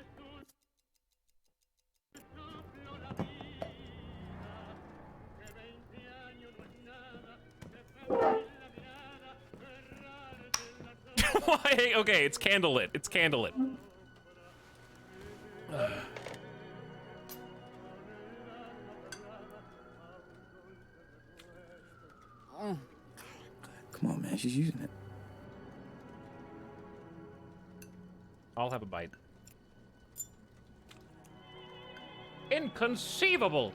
Why? Okay, it's candlelit. It's candlelit. Come on, man. She's using it. I'll have a bite. Inconceivable!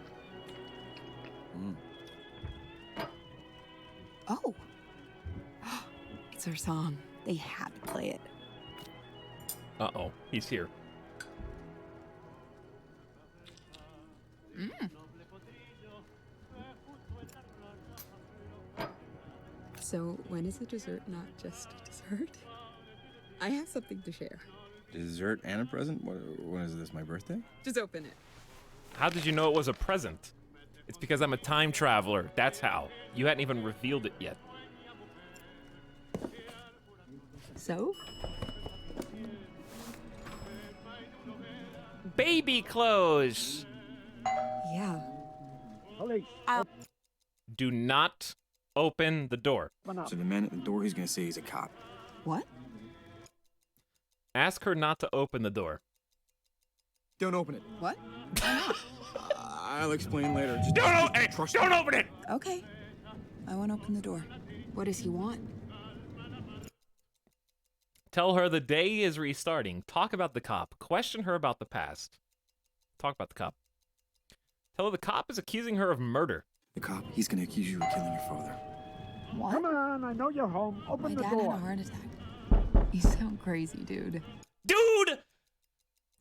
Oh. It's our song. They had to play it. Uh-oh, he's here. So, when is a dessert not just a dessert? I have something to share. Dessert and a present? When is this, my birthday? Just open it. How did you know it was a present? It's because I'm a time traveler. That's how. You hadn't even revealed it yet. So? Baby clothes! Yeah. Police. Do not open the door. So the man at the door, he's gonna say he's a cop. What? Ask her not to open the door. Don't open it. What? I'll explain later. Just Don't open it! Okay. I won't open the door. What does he want? Tell her the day is restarting. Talk about the cop. Question her about the past. Talk about the cop. Tell her the cop is accusing her of murder. The cop, he's gonna accuse you of killing your father. What? Come on, I know you're home. My Open the dad had a door. heart attack. You sound crazy, dude. Dude!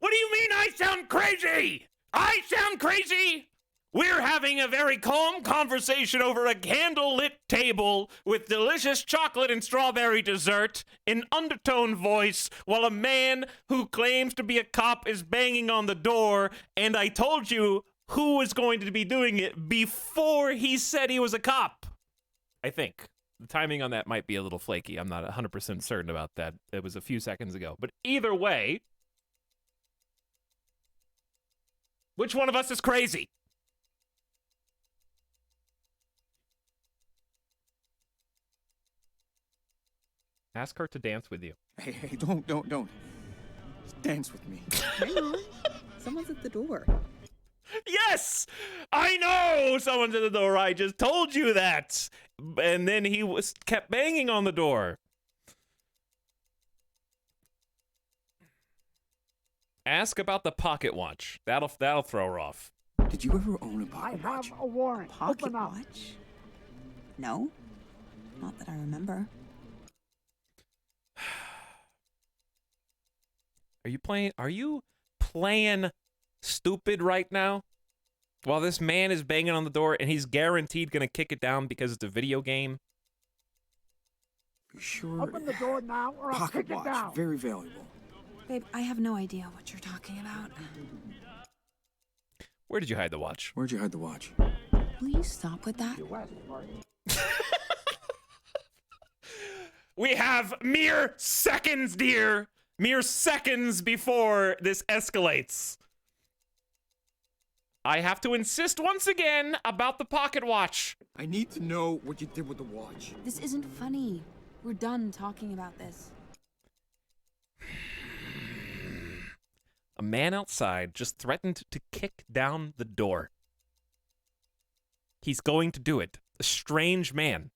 What do you mean I sound crazy? I sound crazy? We're having a very calm conversation over a candle-lit table with delicious chocolate and strawberry dessert in undertone voice while a man who claims to be a cop is banging on the door, and I told you who was going to be doing it before he said he was a cop. I think. The timing on that might be a little flaky. I'm not 100% certain about that. It was a few seconds ago. But either way, which one of us is crazy? Ask her to dance with you. Hey, don't. Just dance with me. Hang on. Someone's at the door. Yes! I know someone's at the door. I just told you that. And then he kept banging on the door. Ask about the pocket watch. That'll throw her off. Did you ever own a I pocket have watch? a warrant. Pocket Open up. watch? No. Not that I remember. Are you playing stupid right now? While this man is banging on the door and he's guaranteed gonna kick it down because it's a video game? You sure? Open the door now or I'll Pocket kick it watch, down. very valuable. Babe, I have no idea what you're talking about. Where did you hide the watch? Where'd you hide the watch? Will you stop with that? You asked for it. We have mere seconds, dear. Mere seconds before this escalates. I have to insist once again about the pocket watch. I need to know what you did with the watch. This isn't funny. We're done talking about this. A man outside just threatened to kick down the door. He's going to do it. A strange man.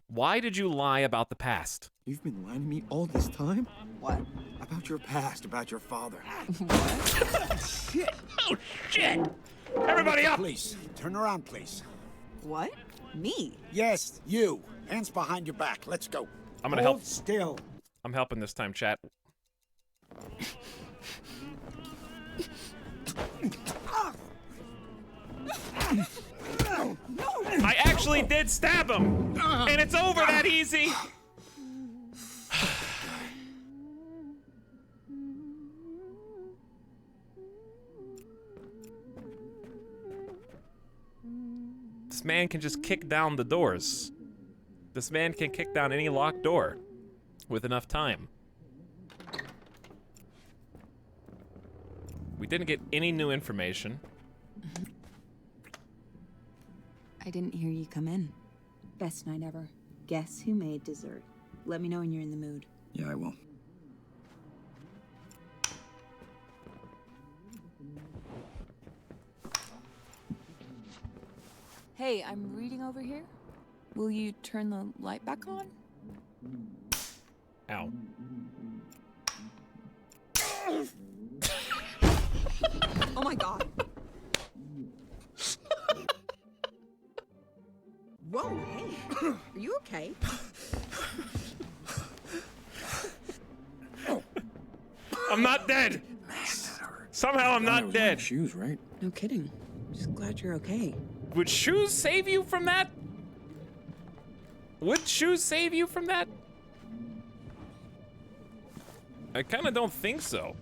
Why did you lie about the past? You've been lying to me all this time? What? About your past, about your father. Shit. Oh, shit! Everybody up! Please, turn around, please. What? Me? Yes, you. Hands behind your back. Let's go. I'm gonna Hold help. still. I'm helping this time, chat. I actually did stab him! And it's over that easy! This man can just kick down the doors. This man can kick down any locked door with enough time. We didn't get any new information. I didn't hear you come in. Best night ever. Guess who made dessert? Let me know when you're in the mood. Yeah, I will. Hey, I'm reading over here. Will you turn the light back on? Ow. my god. Whoa, hey. Are you okay? I'm not dead. Somehow I'm not dead. Shoes, right? No kidding. Just glad you're okay. Would shoes save you from that? Would shoes save you from that? I kind of don't think so.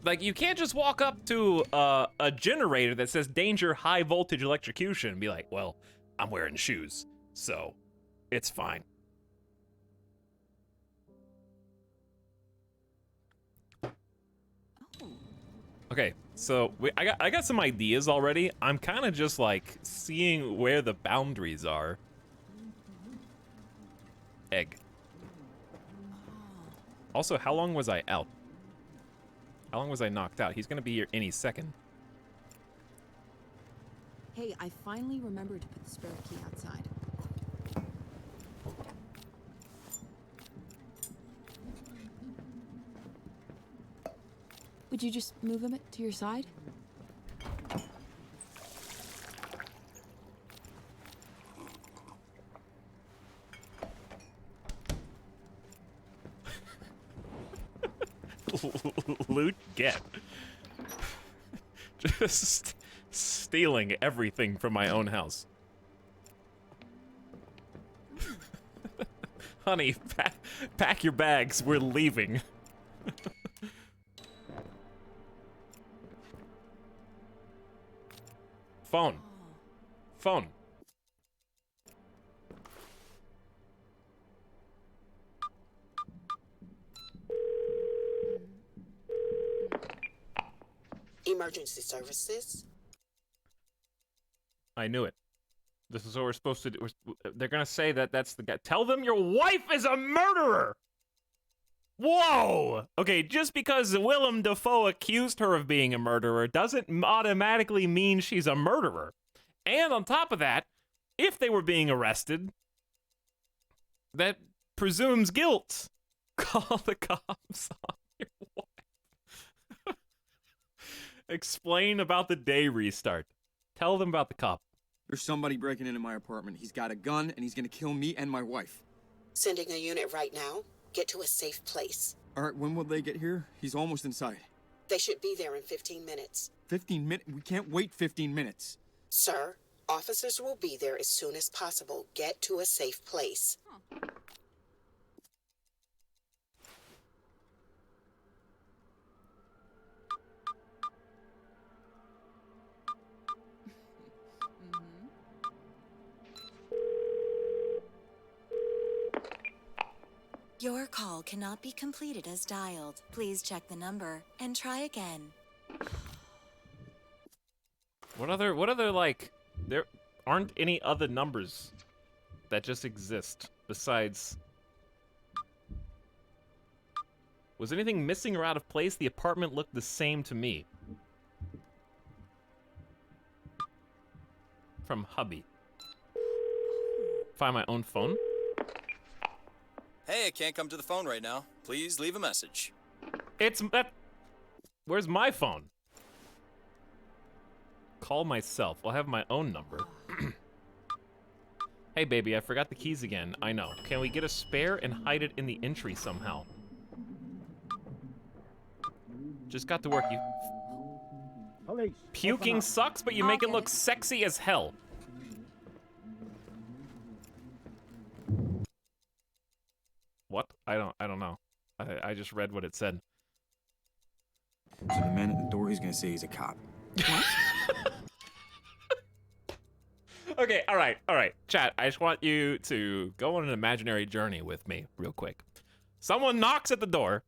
Like, you can't just walk up to a generator that says danger, high voltage electrocution and be like, well, I'm wearing shoes, so it's fine. Okay, so I got some ideas already. I'm kind of just like seeing where the boundaries are. Egg. Also, how long was I out? How long was I knocked out? He's gonna be here any second. Hey, I finally remembered to put the spare key outside. Would you just move him to your side? Loot get. Just stealing everything from my own house. Honey, pack your bags. We're leaving. Phone. Phone. Emergency services. I knew it. This is what we're supposed to do. They're gonna say that that's the guy. Tell them your wife is a murderer! Whoa! Okay, just because Willem Dafoe accused her of being a murderer doesn't automatically mean she's a murderer. And on top of that, if they were being arrested, that presumes guilt. Call the cops on your wife. Explain about the day restart. Tell them about the cop. There's somebody breaking into my apartment. He's got a gun, and he's gonna kill me and my wife. Sending a unit right now. Get to a safe place. All right, when will they get here? He's almost inside. They should be there in 15 minutes. 15 minutes? We can't wait 15 minutes. Sir, officers will be there as soon as possible. Get to a safe place. Your call cannot be completed as dialed. Please check the number and try again. What other like, there aren't any other numbers that just exist besides. Was anything missing or out of place? The apartment looked the same to me. From hubby. Find my own phone? Hey, I can't come to the phone right now. Please leave a message. It's that. Where's my phone? Call myself. I'll have my own number. Hey, baby, I forgot the keys again. I know. Can we get a spare and hide it in the entry somehow? Just got to work. You. Police. Puking sucks, but you make it look sexy as hell. What? I don't know. I just read what it said. So the man at the door, he's gonna say he's a cop. Okay, all right. Chat, I just want you to go on an imaginary journey with me real quick. Someone knocks at the door,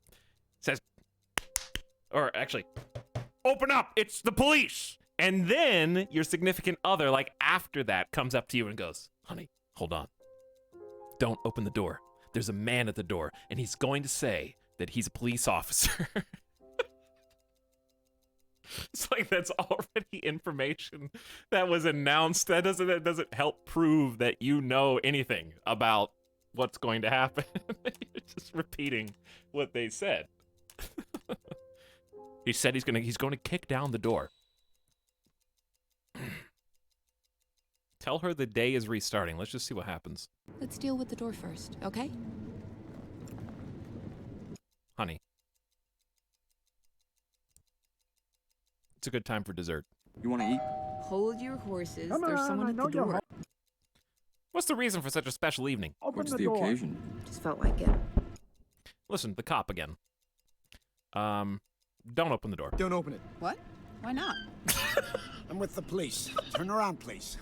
says, or actually, open up, it's the police. And then your significant other, like after that, comes up to you and goes, honey, hold on. Don't open the door. There's a man at the door, and he's going to say that he's a police officer. It's like that's already information that was announced. That doesn't help prove that you know anything about what's going to happen. You're just repeating what they said. He said he's going to kick down the door. Tell her the day is restarting. Let's just see what happens. Let's deal with the door first, okay? Honey. It's a good time for dessert. You want to eat? Hold your horses. Come There's on, someone I at know the you're door. What's the reason for such a special evening? Open What's the the door. occasion? Just felt like it. Listen, the cop again. Don't open the door. Don't open it. What? Why not? I'm with the police. Turn around, please.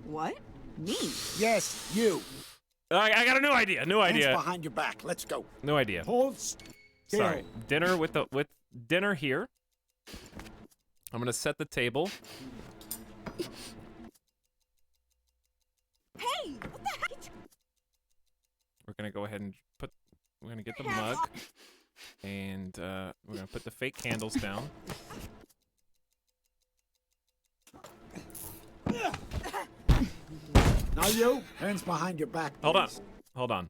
What? Me? Yes, you. I got a new idea. New Hands idea. behind your back. Let's go. New idea. Hold still. Sorry. Dinner with dinner here. I'm gonna set the table. Hey! What the heck? We're gonna go ahead and we're gonna get the mug, and we're gonna put the fake candles down. Now you. Hands behind your back. Hold on. please. Hold on.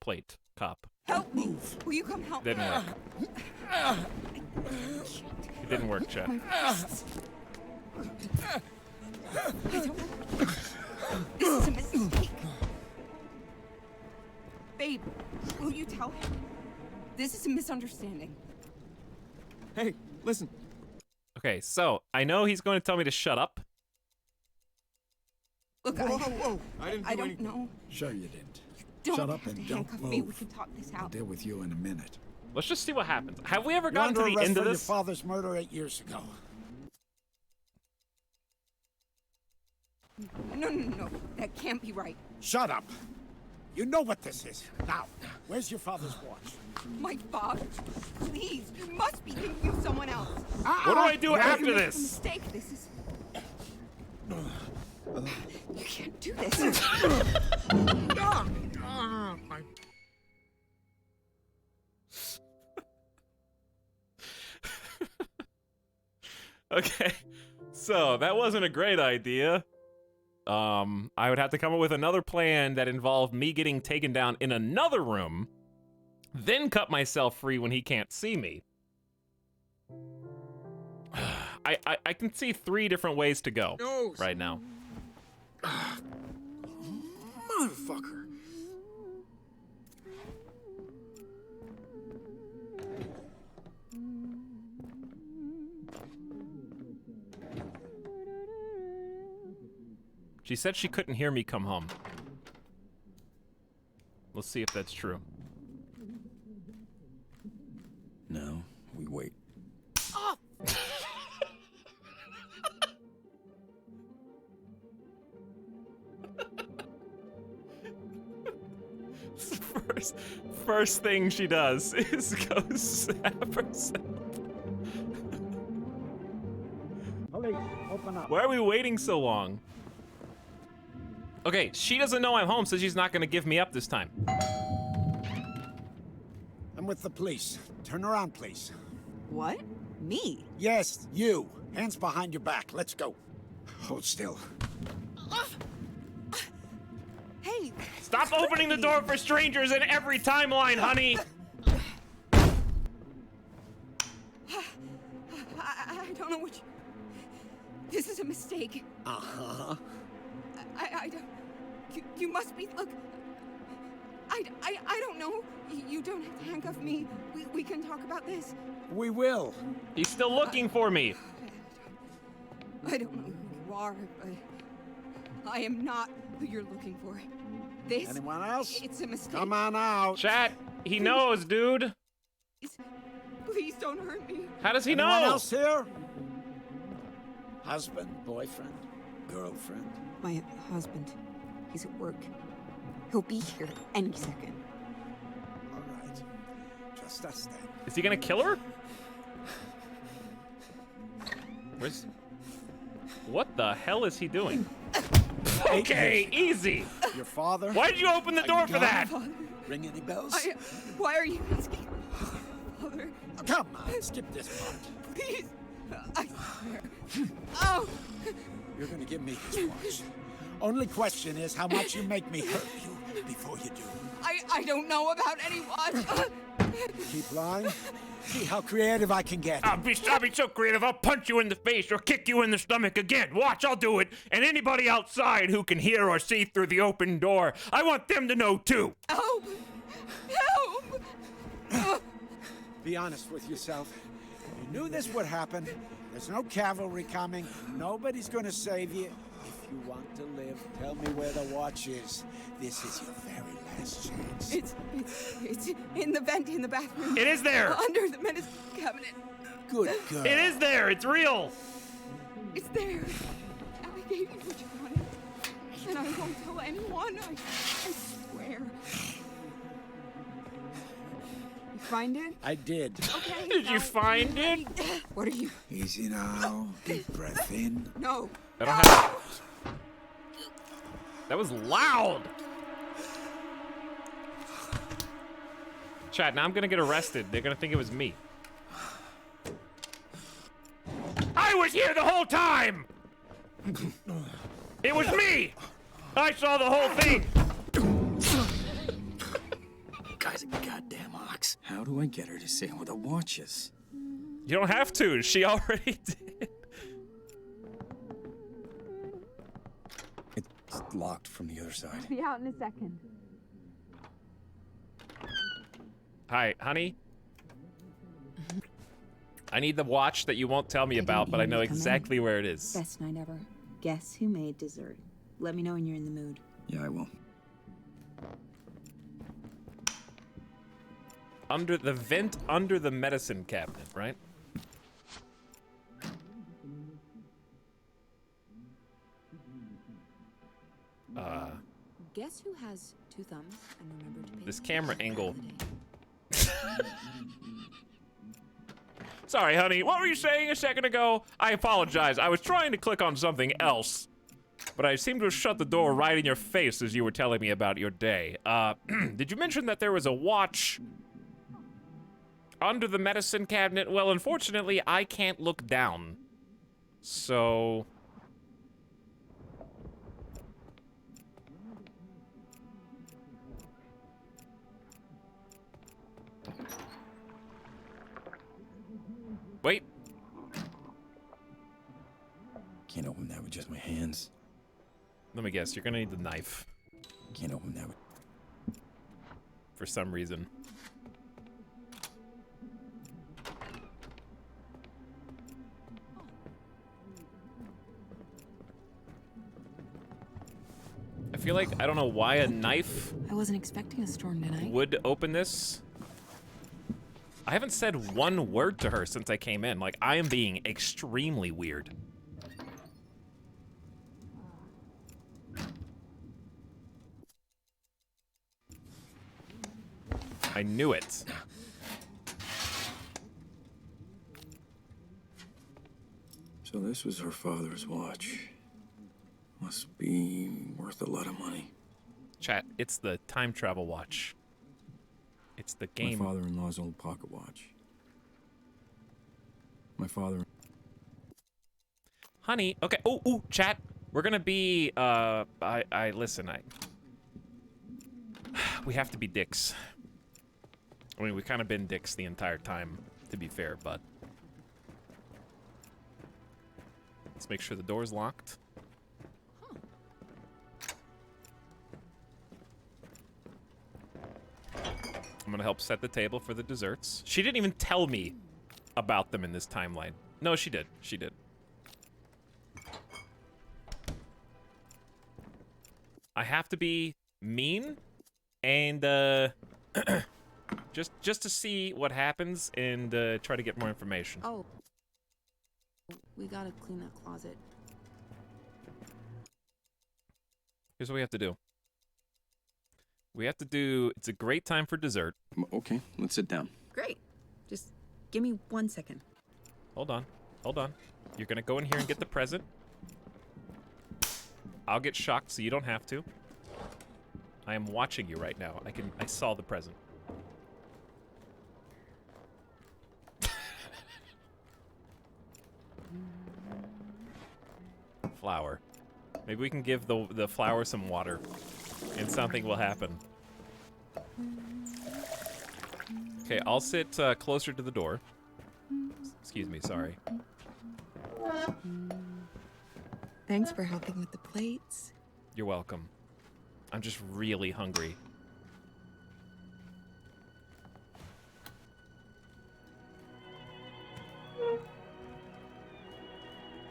Plate. Cop. Help me! Will you come help Didn't me? work. It didn't work, Chet. This is a mistake. Babe, will you tell him? This is a misunderstanding. Hey, listen. Okay, so I know he's going to tell me to shut up. Look, Whoa. I don't anything. know. Sure you didn't. Don't Shut up have and to don't handcuff me. We move. can talk this I'll out. deal with you in a minute. Let's just see what happens. Have we ever You're gotten to under the arrest end of for your this? father's murder 8 years ago. No. That can't be right. Shut up. You know what this is. Now, where's your father's watch? My father, please, you must be thinking of someone else. What do I do after You made a this? mistake. This is. You can't do this. Okay, so that wasn't a great idea. I would have to come up with another plan that involved me getting taken down in another room, then cut myself free when he can't see me. I can see 3 different ways to go right now. Motherfucker. She said she couldn't hear me come home. Let's see if that's true. No, we wait. First thing she does is go stab herself. Police, open up. Why are we waiting so long? Okay, she doesn't know I'm home, so she's not gonna give me up this time. I'm with the police. Turn around, please. What? Me? Yes, you. Hands behind your back. Let's go. Hold still. Hey! Stop opening the door for strangers in every timeline, honey! I don't know what you... This is a mistake. Uh-huh. I don't... You must be... Look... I don't know. You don't have to handcuff me. We can talk about this. We will. He's still looking for me. I don't know who you are, but... I am not who you're looking for. This... Anyone else? It's a mistake. Come on out. Chat, he knows, dude. Please don't hurt me. How does he Anyone know? else here? Husband, boyfriend, girlfriend. My husband. He's at work. He'll be here any second. All right. Just us then. Is he gonna kill her? Where's... What the hell is he doing? Okay, easy. Your father? Why did you open the door for that? Father, Ring any bells? why are you asking? Father, Come on, skip this part. please. I swear. Oh! You're gonna give me this watch. Only question is how much you make me hurt you before you do. I don't know about any watch. Keep lying. See how creative I can get. I'll be so creative, I'll punch you in the face or kick you in the stomach again. Watch, I'll do it. And anybody outside who can hear or see through the open door, I want them to know too. Help! Help! Be honest with yourself. You knew this would happen. There's no cavalry coming. Nobody's gonna save you. If you want to live, tell me where the watch is. This is your very last chance. It's in the vent in the bathroom. It is there! Under the medicine cabinet. Good girl. It is there, it's real! It's there. I gave you what you wanted. And I won't tell anyone. I swear. You find it? I did. Okay. Did you find it? What are you? Easy now. Deep breath in. No. I don't have. That was loud. Chat, now I'm gonna get arrested. They're gonna think it was me. I was here the whole time! It was me! I saw the whole thing! Guy's a goddamn ox. How do I get her to say where the watch is? You don't have to. She already did. It's locked from the other side. Be out in a second. Hi, honey. I need the watch that you won't tell me about, but I know exactly where it is. Best night ever. Guess who made dessert? Let me know when you're in the mood. Yeah, I will. Under the vent under the medicine cabinet, right? Guess who has 2 thumbs and remembered to pay This camera angle. the day? Sorry, honey. What were you saying a second ago? I apologize. I was trying to click on something else, but I seemed to have shut the door right in your face as you were telling me about your day. Did you mention that there was a watch under the medicine cabinet? Well, unfortunately, I can't look down. So... Wait. Can't open that with just my hands. Let me guess. You're gonna need the knife. Can't open that with... For some reason. I feel like I don't know why a knife I wasn't expecting a storm tonight. would open this. I haven't said one word to her since I came in. Like, I am being extremely weird. I knew it. So this was her father's watch. Must be worth a lot of money. Chat, it's the time travel watch. It's the game. My father-in-law's old pocket watch. My father... Honey, okay. Oh, chat. We're gonna be, listen, we have to be dicks. I mean, we've kind of been dicks the entire time, to be fair, but... Let's make sure the door's locked. I'm gonna help set the table for the desserts. She didn't even tell me about them in this timeline. No, she did. She did. I have to be mean and just to see what happens and try to get more information. Oh. We gotta clean that closet. Here's what we have to do. We have to do, it's a great time for dessert. Okay, let's sit down. Great. Just give me 1 second. Hold on. Hold on. You're gonna go in here and get the present. I'll get shocked so you don't have to. I am watching you right now. I saw the present. Flower. Maybe we can give the flower some water and something will happen. Okay, I'll sit closer to the door. Excuse me, sorry. Thanks for helping with the plates. You're welcome. I'm just really hungry.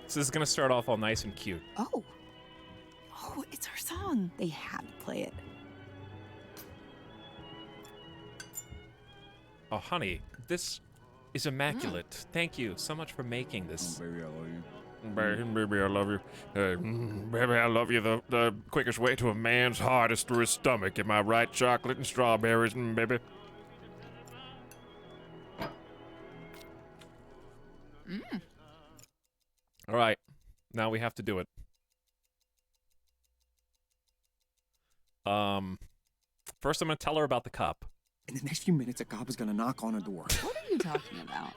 So this is gonna start off all nice and cute. Oh, it's our song. They had to play it. Oh, honey, this is immaculate. Thank you so much for making this. Baby, I love you. Baby, I love you. Baby, I love you. The quickest way to a man's heart is through his stomach. Am I right? Chocolate and strawberries, baby. All right, now we have to do it. First I'm gonna tell her about the cup. In the next few minutes, a cop is gonna knock on her door. What are you talking about?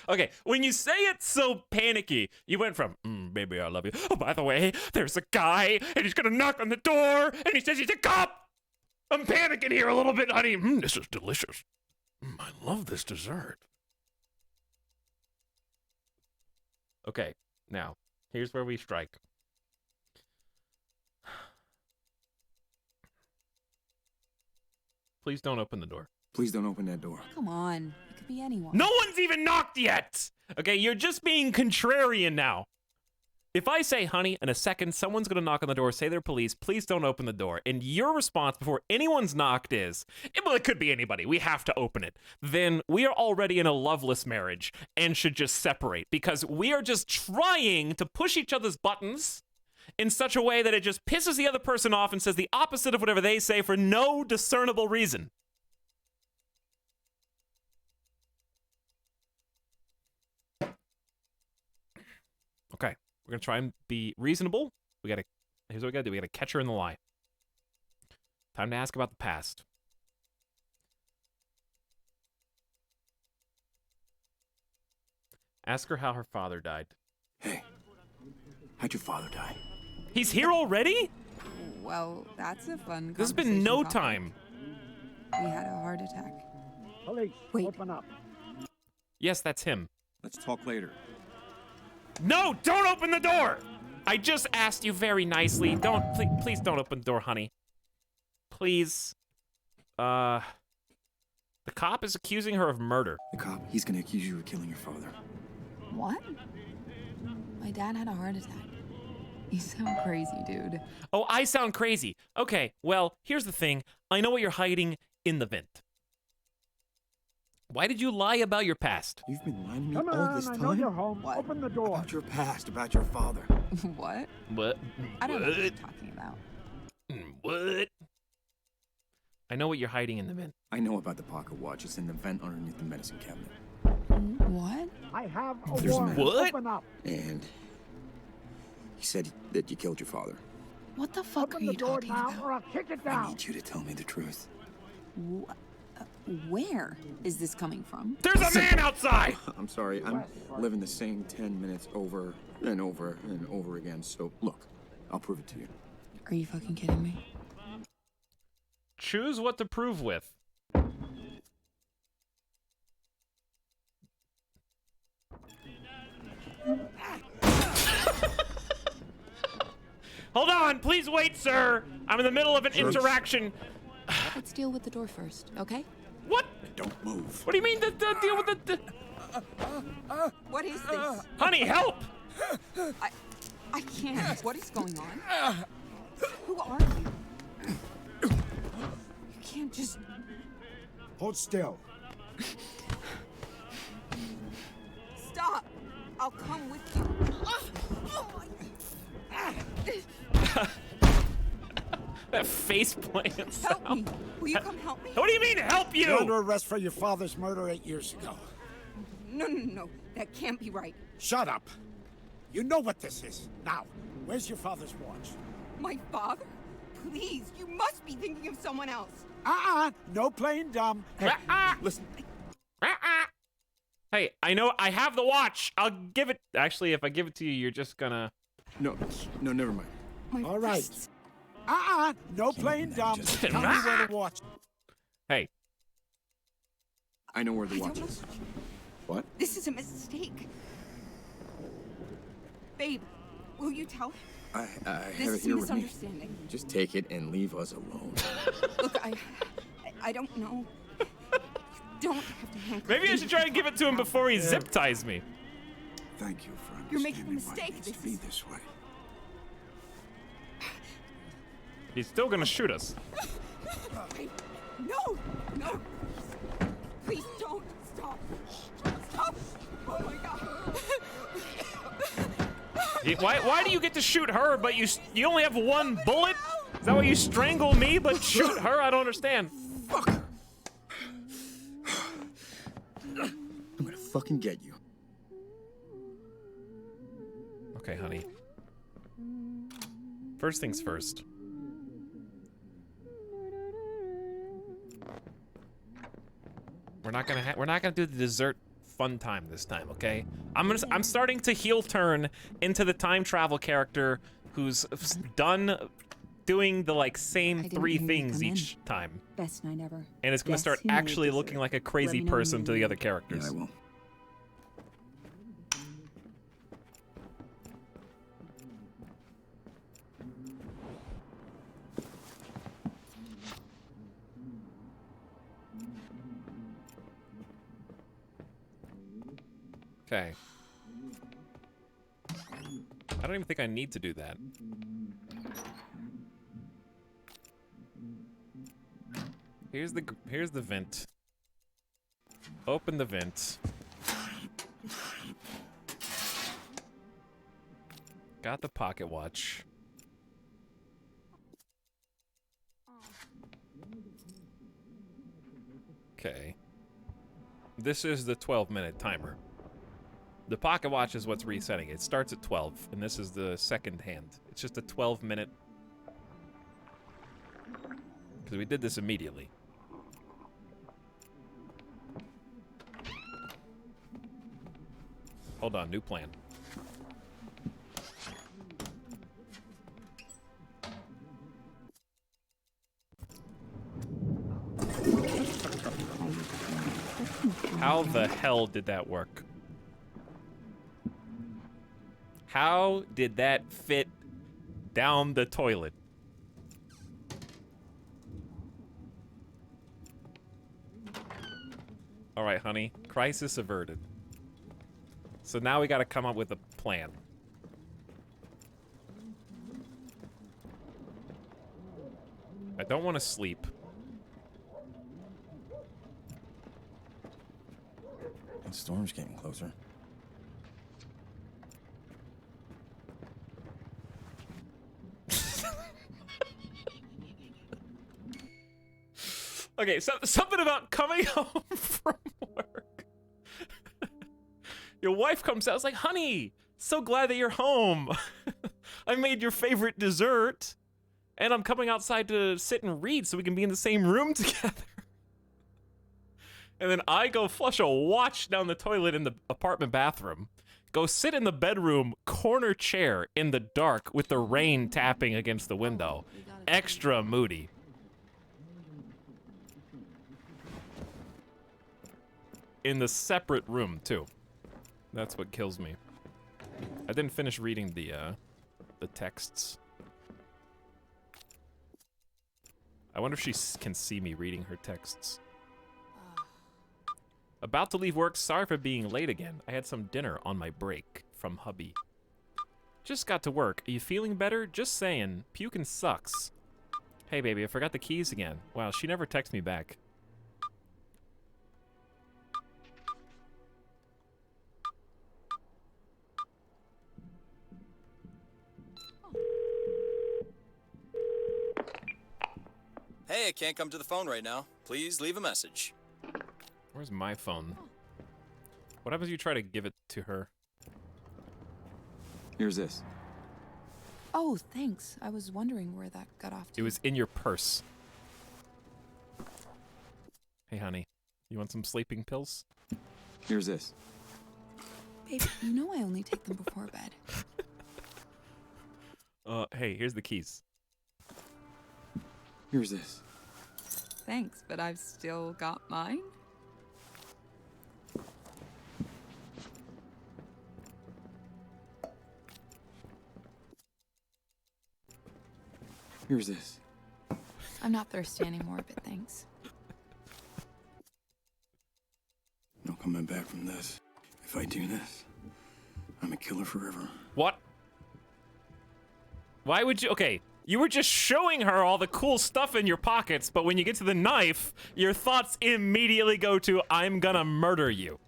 Okay, when you say it so panicky, you went from, baby, I love you. Oh, by the way, there's a guy, and he's gonna knock on the door, and he says he's a cop. I'm panicking here a little bit, honey. This is delicious. I love this dessert. Okay, now, here's where we strike. Please don't open the door. Please don't open that door. Come on. It could be anyone. No one's even knocked yet! Okay, you're just being contrarian now. If I say, honey, in a second, someone's gonna knock on the door, say they're police, please don't open the door, and your response before anyone's knocked is, well, it could be anybody, we have to open it, then we are already in a loveless marriage and should just separate, because we are just trying to push each other's buttons in such a way that it just pisses the other person off and says the opposite of whatever they say for no discernible reason. Okay, we're gonna try and be reasonable. Here's what we gotta do. We gotta catch her in the lie. Time to ask about the past. Ask her how her father died. Hey, how'd your father die? He's here already? Well, that's a fun This has been no topic. time. He had a heart attack. Police, Wait. open up. Yes, that's him. Let's talk later. No, don't open the door! I just asked you very nicely. Please don't open the door, honey. Please. The cop is accusing her of murder. The cop, he's gonna accuse you of killing your father. What? My dad had a heart attack. You sound crazy, dude. Oh, I sound crazy. Okay, well, here's the thing. I know what you're hiding in the vent. Why did you lie about your past? You've been lying to me Come all on, this I time? know you're home. What? Open the door. About your past, about your father. What? What? I don't know what you're talking about. What? I know what you're hiding in the vent. I know about the pocket watch. It's in the vent underneath the medicine cabinet. What? I have a There's a warrant. man. What? Open up. And he said that you killed your father. What the fuck Open are the you door talking now, about? or I'll kick it I down. need you to tell me the truth. Where is this coming from? There's a man outside! I'm sorry. I'm living the same 10 minutes over and over and over again. So, look, I'll prove it to you. Are you fucking kidding me? Choose what to prove with. Hold on, please wait, sir. I'm in the middle of an interaction. Let's deal with the door first, okay? What? Don't move. What do you mean the deal with the... What is this? Honey, help! I can't. What is going on? Who are you? You can't just... Hold still. Stop! I'll come with you. Oh my... That face plant sound. Help me! Will you come help me? What do you mean, help you? You're under arrest for your father's murder 8 years ago. No. That can't be right. Shut up. You know what this is. Now, where's your father's watch? My father? Please, you must be thinking of someone else. No playing dumb. Hey, listen. Hey, I know I have the watch. I'll give it. Actually, if I give it to you, you're just gonna. No, never mind. My All right. wrists. No playing dumb. Just Tell me where the watch. Hey, I know where the I watch don't is. know. What? This is a mistake. Babe, will you tell him? I have This it is a here with me. misunderstanding. Just take it and leave us alone. Look, I don't know. You don't have to handcuff Maybe I me should try and give it to him before he zip ties me. Thank you for You're making a understanding why mistake. it needs to be this way. He's still gonna shoot us. Wait, no, no. Please don't. Stop. Stop. Oh my God. Why do you get to shoot her, but you only have one bullet? Is that why you strangle me, but shoot her? I don't understand. Fuck. I'm gonna fucking get you. Okay, honey. First things first. We're not gonna do the dessert fun time this time, okay? I'm starting to heel turn into the time travel character who's done doing the like same 3 things each time. Best night ever. And it's gonna Guess start who made actually dessert? looking like a Let crazy me know when person you're to the other ready. characters. Yeah, I will. Okay. I don't even think I need to do that. Here's the vent. Open the vent. Got the pocket watch. Okay. This is the 12-minute timer. The pocket watch is what's resetting. It starts at 12, and this is the second hand. It's just a 12-minute. Because we did this immediately. Hold on, new plan. How the hell did that work? How did that fit down the toilet? All right, honey. Crisis averted. So now we got to come up with a plan. I don't want to sleep. The storm's getting closer. Okay, so something about coming home from work. Your wife comes out, it's like, honey, so glad that you're home. I made your favorite dessert, and I'm coming outside to sit and read so we can be in the same room together. And then I go flush a watch down the toilet in the apartment bathroom, go sit in the bedroom corner chair in the dark with the rain tapping against the window. Extra moody. In the separate room, too. That's what kills me. I didn't finish reading the texts. I wonder if she can see me reading her texts. About to leave work. Sorry for being late again. I had some dinner on my break from hubby. Just got to work. Are you feeling better? Just saying. Puking sucks. Hey, baby, I forgot the keys again. Wow, she never texts me back. Hey, I can't come to the phone right now. Please leave a message. Where's my phone? What happens if you try to give it to her? Here's this. Oh, thanks. I was wondering where that got off to. It was in your purse. Hey, honey. You want some sleeping pills? Here's this. Babe, you know I only take them before bed. Hey, here's the keys. Here's this. Thanks, but I've still got mine. Here's this. I'm not thirsty anymore, but thanks. No coming back from this. If I do this, I'm a killer forever. What? Why would you? Okay, you were just showing her all the cool stuff in your pockets, but when you get to the knife, your thoughts immediately go to, I'm gonna murder you.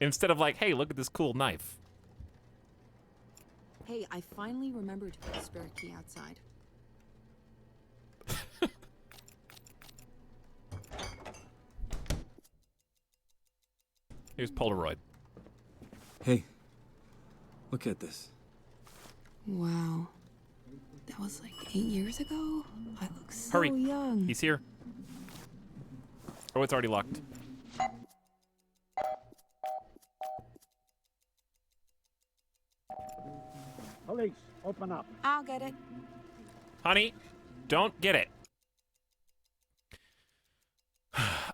Instead of like, hey, look at this cool knife. Hey, I finally remembered to put the spare key outside. Here's Polaroid. Hey, look at this. Wow. That was like 8 years ago? I look so Hurry. young. He's here. Oh, it's already locked. Police, open up. I'll get it. Honey, don't get it.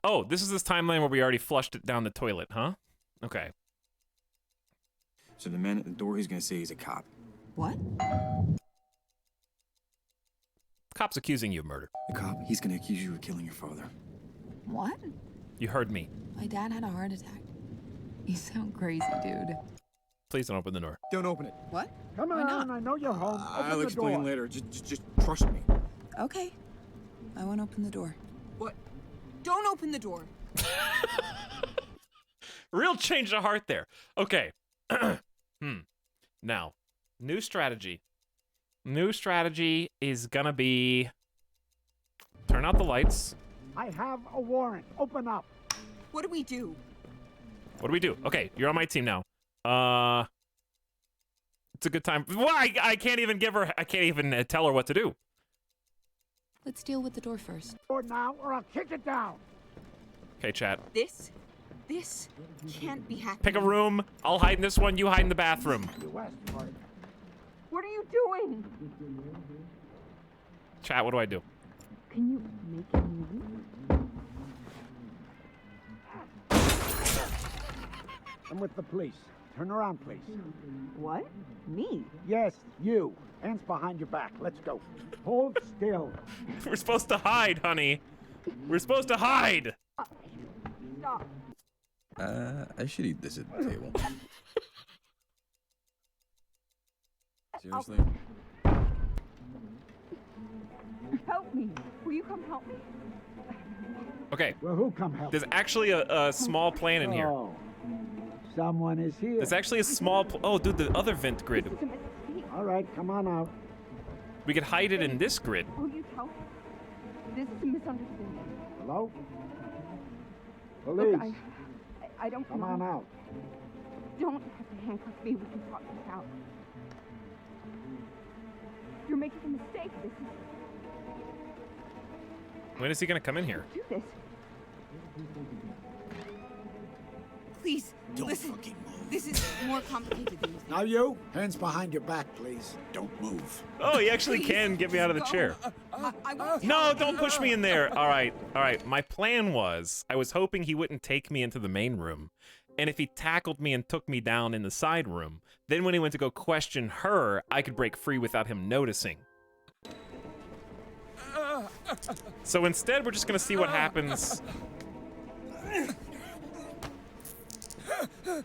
Oh, this is this timeline where we already flushed it down the toilet, huh? Okay. So the man at the door, he's gonna say he's a cop. What? Cop's accusing you of murder. The cop, he's gonna accuse you of killing your father. What? You heard me. My dad had a heart attack. You sound crazy, dude. Please don't open the door. Don't open it. What? Come Why on, not? I know you're home. Open I'll the explain door. later. Just trust me. Okay. I won't open the door. What? Don't open the door. Real change of heart there. Okay. Now, new strategy. New strategy is gonna be turn out the lights. I have a warrant. Open up. What do we do? What do we do? Okay, you're on my team now. It's a good time. Why? I can't even give her. I can't even tell her what to do. Let's deal with the door first. Or now, or I'll kick it down. Okay, chat. This can't be happening. Pick a room. I'll hide in this one. You hide in the bathroom. The west part. What are you doing? Chat. What do I do? Can you make it move? I'm with the police. Turn around, please. What? Me? Yes, you. Hands behind your back. Let's go. Hold still. We're supposed to hide, honey. We're supposed to hide. Stop. I should eat this at the table. Seriously? Help me. Will you come help me? Okay. Well, who come help? There's actually a small plan in here. Oh, someone is here. There's actually a small. Oh, dude, the other vent grid. All right, come on out. We could hide it in this grid. Will you tell me? This is a misunderstanding. Hello? Police. Look, I don't Come know. on out. Don't have to handcuff me. We can talk this out. You're making a mistake. This is... When is he gonna come in here? Do this. Please, Don't listen. fucking move. This is more complicated than you think. Now you, hands behind your back, please. Don't move. Oh, he actually Please, can get me out of the go. chair. I won't No, tell don't push me in there. All right. My plan was, I was hoping he wouldn't take me into the main room. And if he tackled me and took me down in the side room, then when he went to go question her, I could break free without him noticing. So instead, we're just gonna see what happens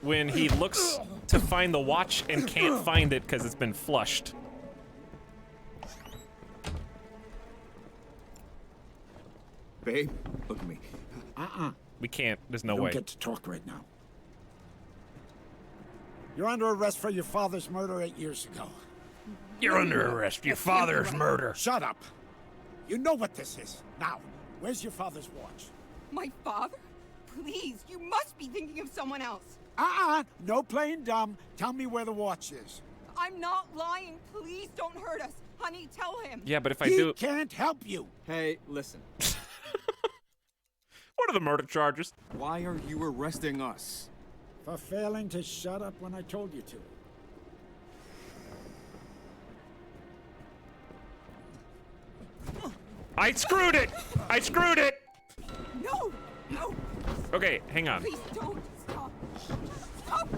when he looks to find the watch and can't find it because it's been flushed. Babe, look at me. We can't. There's no You don't way. get to talk right now. You're under arrest for your father's murder 8 years ago. You're under arrest. Your father's murder. Shut up. You know what this is. Now, where's your father's watch? My father? Please, you must be thinking of someone else. No playing dumb. Tell me where the watch is. I'm not lying. Please don't hurt us. Honey, tell him. Yeah, but if I He do, can't help you. Hey, listen. what are the murder charges? Why are you arresting us? For failing to shut up when I told you to. I screwed it! I screwed it! No! No! Okay, hang on. Please don't! Stop! Stop!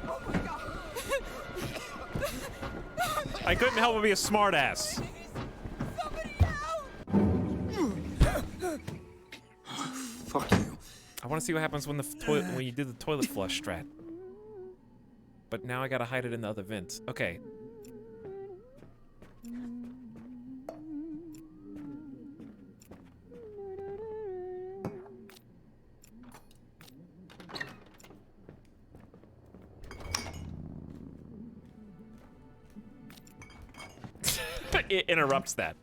Oh my god! I couldn't help but be a smartass. Somebody help! Fuck you. I want to see what happens when when you do the toilet flush strat. But now I gotta hide it in the other vent. Okay. It interrupts that.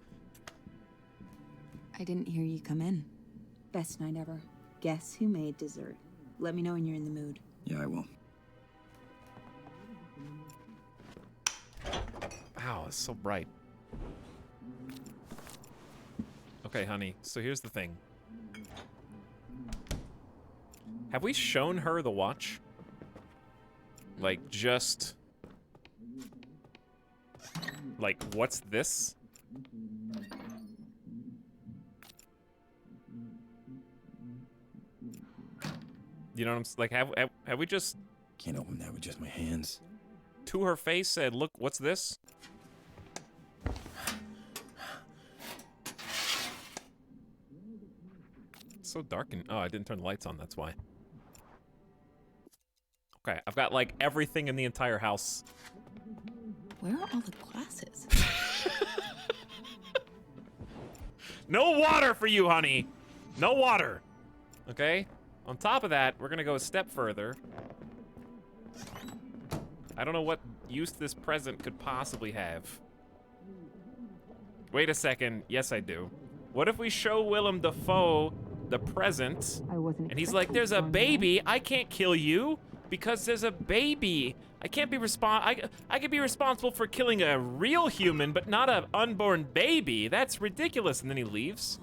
I didn't hear you come in. Best night ever. Guess who made dessert? Let me know when you're in the mood. Yeah, I will. Wow, it's so bright. Okay, honey, so here's the thing. Have we shown her the watch? Like, just... Like, what's this? You know what I'm like? Have we just? Can't open that with just my hands. To her face said, "Look, what's this?" It's so dark and oh, I didn't turn the lights on. That's why. Okay, I've got like everything in the entire house. Where are all the glasses? No water for you, honey. No water. Okay? On top of that, we're gonna go a step further. I don't know what use this present could possibly have. Wait a second. Yes, I do. What if we show Willem Dafoe the present, and he's like, there's a baby. I can't kill you because there's a baby. I can't be I could be responsible for killing a real human, but not an unborn baby. That's ridiculous. And then he leaves.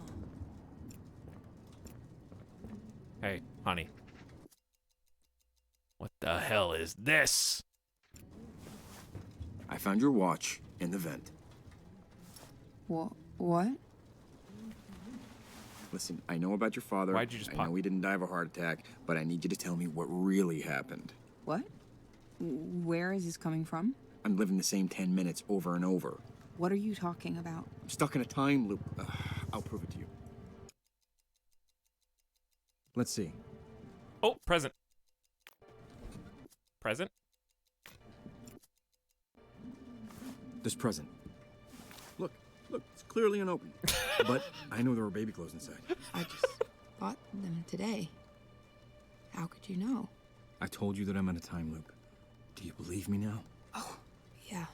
Hey, honey. What the hell is this? I found your watch in the vent. What? Listen, I know about your father. Why'd you just I pop? know he didn't die of a heart attack, but I need you to tell me what really happened. What? Where is this coming from? I'm living the same 10 minutes over and over. What are you talking about? I'm stuck in a time loop. I'll prove it to you. Let's see. Oh, present. Present? This present. Look, it's clearly unopened. But I know there were baby clothes inside. I just bought them today. How could you know? I told you that I'm in a time loop. Do you believe me now? Oh, yeah.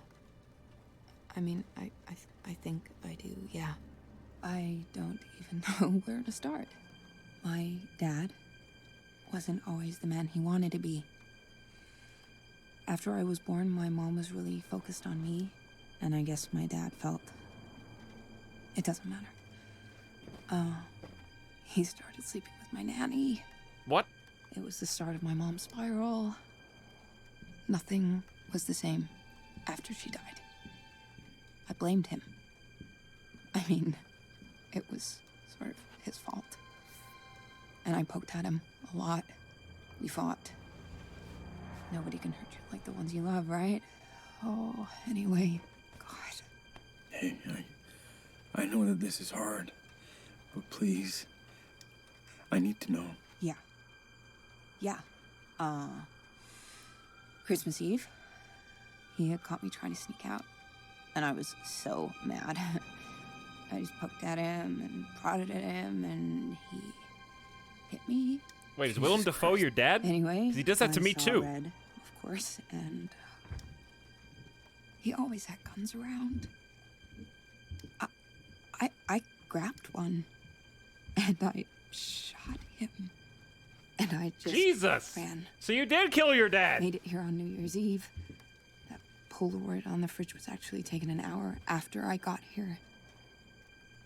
I mean, I think I do, yeah. I don't even know where to start. My dad wasn't always the man he wanted to be. After I was born, my mom was really focused on me, and I guess my dad felt... It doesn't matter. He started sleeping with my nanny. What? It was the start of my mom's spiral. Nothing was the same after she died. I blamed him. I mean, it was sort of his fault. And I poked at him a lot. We fought. Nobody can hurt you like the ones you love, right? Oh, anyway, God. Hey, I know that this is hard, but please, I need to know. Yeah. Christmas Eve, he had caught me trying to sneak out, and I was so mad. I just poked at him and prodded at him, and he hit me. Wait, is Willem Dafoe your dad? Anyway, 'cause he does that to me I saw too. red, of course, and he always had guns around. I grabbed one, and I shot him, and I just Jesus! ran. So you did kill your dad? Made it here on New Year's Eve. That Polaroid on the fridge was actually taken an hour after I got here.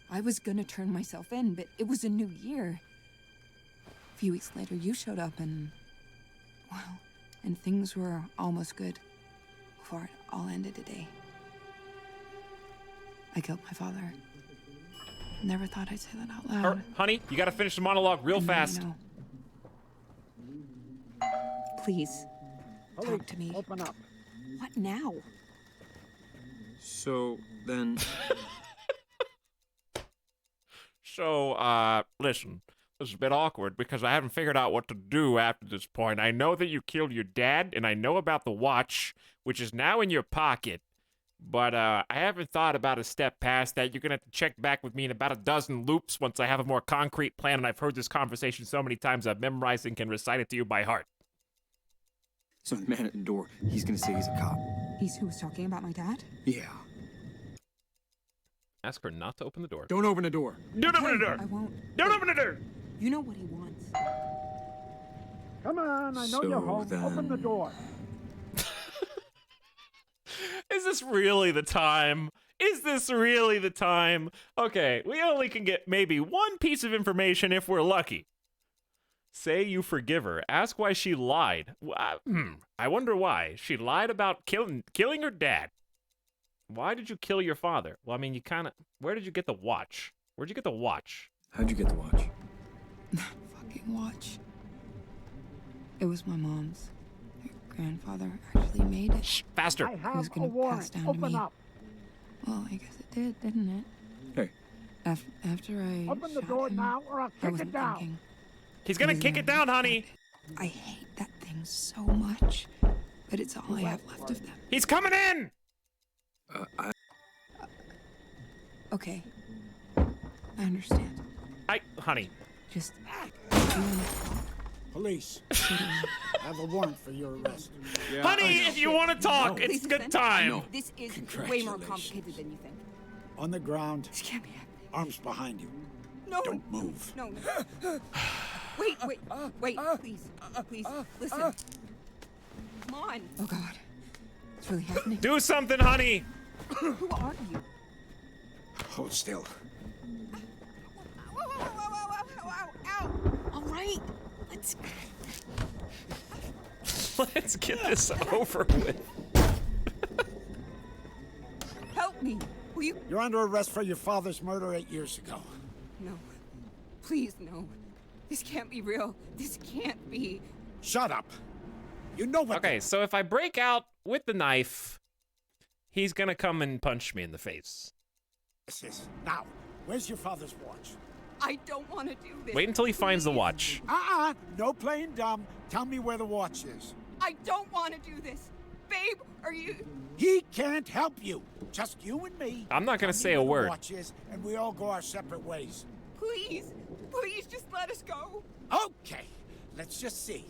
I was gonna turn myself in, but it was a new year. A few weeks later, you showed up and... well, and things were almost good before it all ended today. I killed my father. Never thought I'd say that out loud. Honey, you gotta finish the monologue real And now you fast. know. Please, talk to me. Open up. What now? So, then... So, listen. It's a bit awkward because I haven't figured out what to do after this point. I know that you killed your dad, and I know about the watch, which is now in your pocket. But I haven't thought about a step past that. You're gonna have to check back with me in about a dozen loops once I have a more concrete plan, and I've heard this conversation so many times I've memorized and can recite it to you by heart. So the man at the door, he's gonna say he's a cop. He's who was talking about my dad? Yeah. Ask her not to open the door. Don't open the door. Don't open the door! I won't. Don't open the door! You know what he wants. Come on, I know you're home. Open the door. Is this really the time? Is this really the time? Okay, we only can get maybe one piece of information if we're lucky. Say you forgive her. Ask why she lied. I wonder why. She lied about killing her dad. Why did you kill your father? Well, I mean, you kind of... Where did you get the watch? Where'd you get the watch? How'd you get the watch? That fucking watch. It was my mom's. Her grandfather actually made it. Shh, faster. I It have was a gonna pass warrant. down to Open me. up. Well, I guess it did, didn't it? Hey. After I Open the shot door him, now or I'll I kick it wasn't down. thinking. He's gonna was kick there it down, honey. I hate that thing so much, but it's all I have left of them. He's coming in! Okay. I understand. Honey. Just... Police. I have a warrant for your arrest. Yeah, Honey, if you want to talk, it's Please good listen. time. This is way more complicated than you think. On the ground, This can't be happening. arms behind you. No. Don't move. No. Wait, please, listen. Come on. Oh God. It's really happening. Do something, honey. Who are you? Hold still. Ow. All right. Let's... Let's get this over with. Help me. Will you? You're under arrest for your father's murder 8 years ago. No. Please, no. This can't be real. This can't be. Shut up. You know what... Okay, so if I break out with the knife, he's gonna come and punch me in the face. this is. Now, where's your father's watch? I don't want to do this. Wait until he finds the Please. watch. No playing dumb. Tell me where the watch is. I don't want to do this. Babe, are you... He can't help you. Just you and me. I'm not gonna Tell me say a where word. the watch is, and we all go our separate ways. Please just let us go. Okay, let's just see.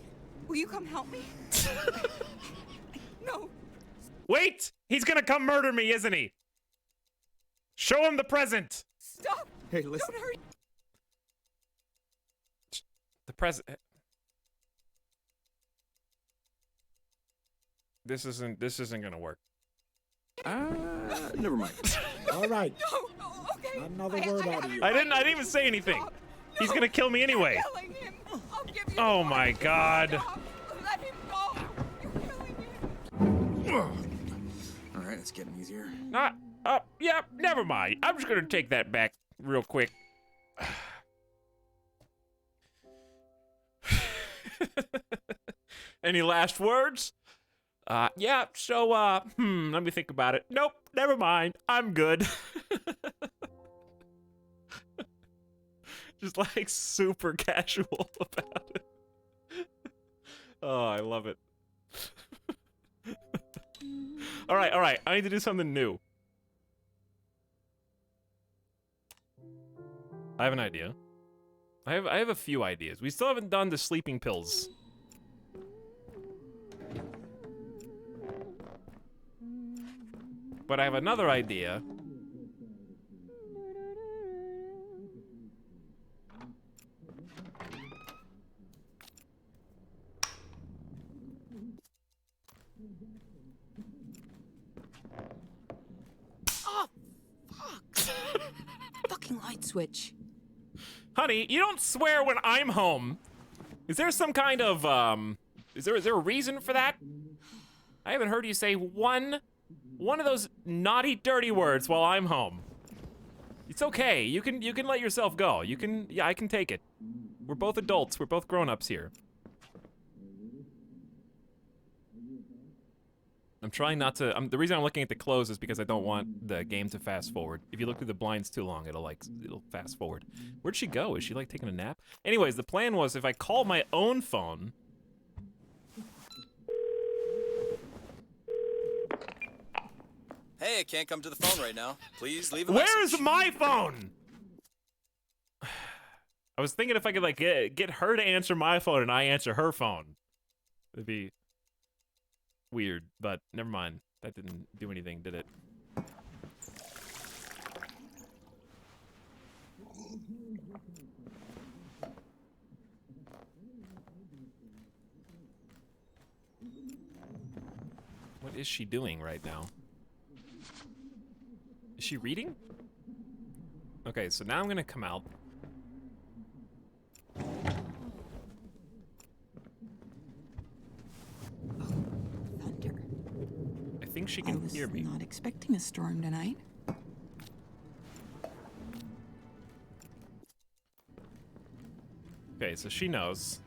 Will you come help me? No. Wait! He's gonna come murder me, isn't he? Show him the present! Stop. Hey, listen. Don't hurt. The present. This isn't gonna work. Never mind. All right. No, okay. Not another word out of you. I didn't even say anything. Stop. He's No. gonna kill me anyway. You're killing him. I'll give you Oh the my warrant. God. Stop. Let him go. You're killing him. All right, it's getting easier. Yeah, never mind. I'm just gonna take that back real quick. Any last words? Yeah, so, let me think about it. Nope, never mind. I'm good. Just like super casual about it. Oh, I love it. All right. I need to do something new. I have an idea. I have a few ideas. We still haven't done the sleeping pills. But I have another idea. Oh, fuck. Fucking light switch. Honey, you don't swear when I'm home. Is there some kind of, is there a reason for that? I haven't heard you say one of those naughty, dirty words while I'm home. It's okay. You can let yourself go. Yeah, I can take it. We're both adults. We're both grown-ups here. I'm trying not to. The reason I'm looking at the close is because I don't want the game to fast forward. If you look through the blinds too long, it'll fast forward. Where'd she go? Is she like taking a nap? Anyways, the plan was if I call my own phone. Hey, I can't come to the phone right now. Please leave a message. Where's my phone? I was thinking if I could like get her to answer my phone and I answer her phone. It'd be weird, but never mind. That didn't do anything, did it? What is she doing right now? Is she reading? Okay, so now I'm gonna come out. Thunder. I think she can hear me. I was not expecting a storm tonight. Okay, so she knows.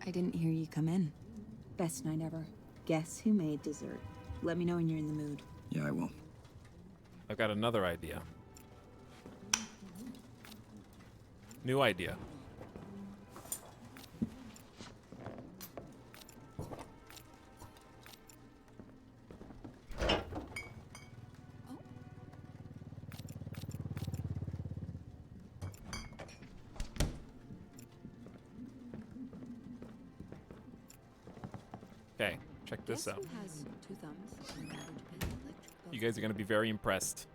I didn't hear you come in. Best night ever. Guess who made dessert? Let me know when you're in the mood. Yeah, I will. I've got another idea. New idea. Okay, check this out. Has two thumbs? You guys are gonna be very impressed.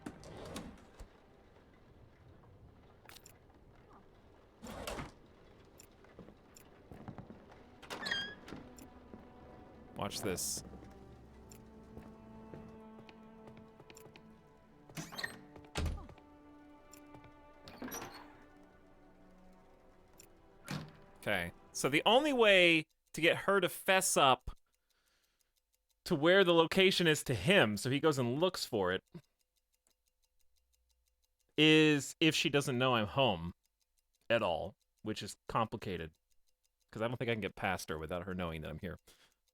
Watch this. Okay, so the only way to get her to fess up to where the location is to him, so he goes and looks for it, is if she doesn't know I'm home at all, which is complicated, because I don't think I can get past her without her knowing that I'm here.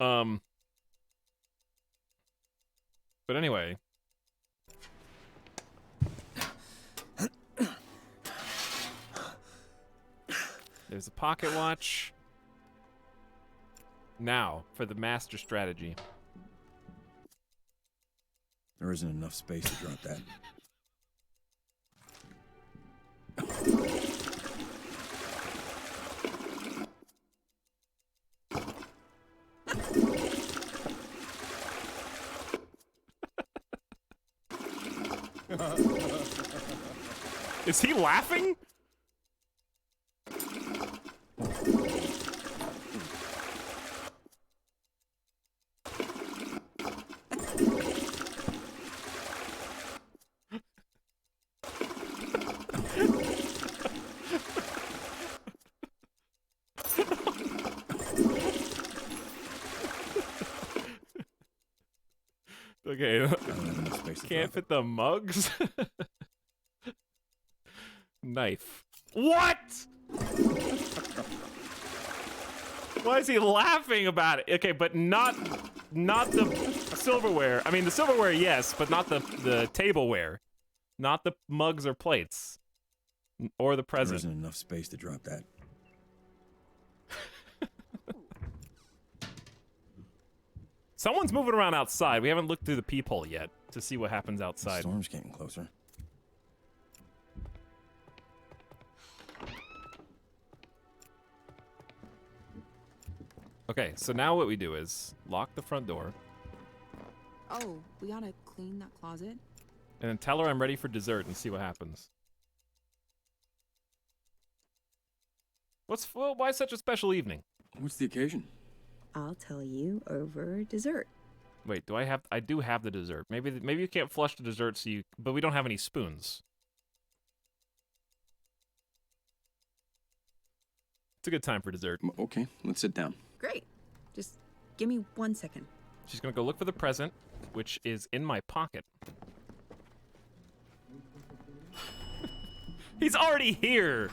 But anyway. There's a pocket watch. Now, for the master strategy. There isn't enough space to drop that. Is he laughing? Okay, can't fit the mugs. Knife. What? Why is he laughing about it? Okay, but not the silverware. I mean, the silverware, yes, but not the tableware. Not the mugs or plates. Or the present. There isn't enough space to drop that. Someone's moving around outside. We haven't looked through the peephole yet to see what happens outside. The storm's getting closer. Okay, so now what we do is lock the front door. Oh, we gotta clean that closet. And then tell her I'm ready for dessert and see what happens. Why such a special evening? What's the occasion? I'll tell you over dessert. Wait, I do have the dessert. Maybe you can't flush the dessert, but we don't have any spoons. It's a good time for dessert. Okay, let's sit down. Great. Just give me 1 second. She's gonna go look for the present, which is in my pocket. He's already here!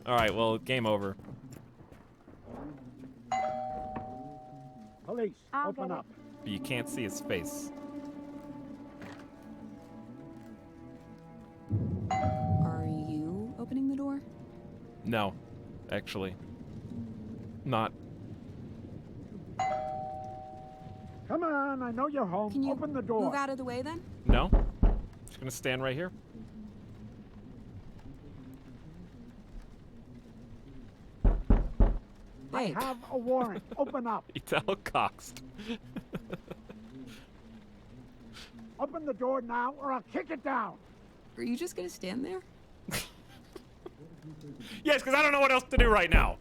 Alright, well, game over. Police, open up. But you can't see his face. Are you opening the door? No, actually. Not. Come on, I know you're home. Can you open the door. move out of the way then? No. Just gonna stand right here. I have a warrant. Open up. Etalyx. Open the door now, or I'll kick it down. Are you just gonna stand there? Yes, because I don't know what else to do right now.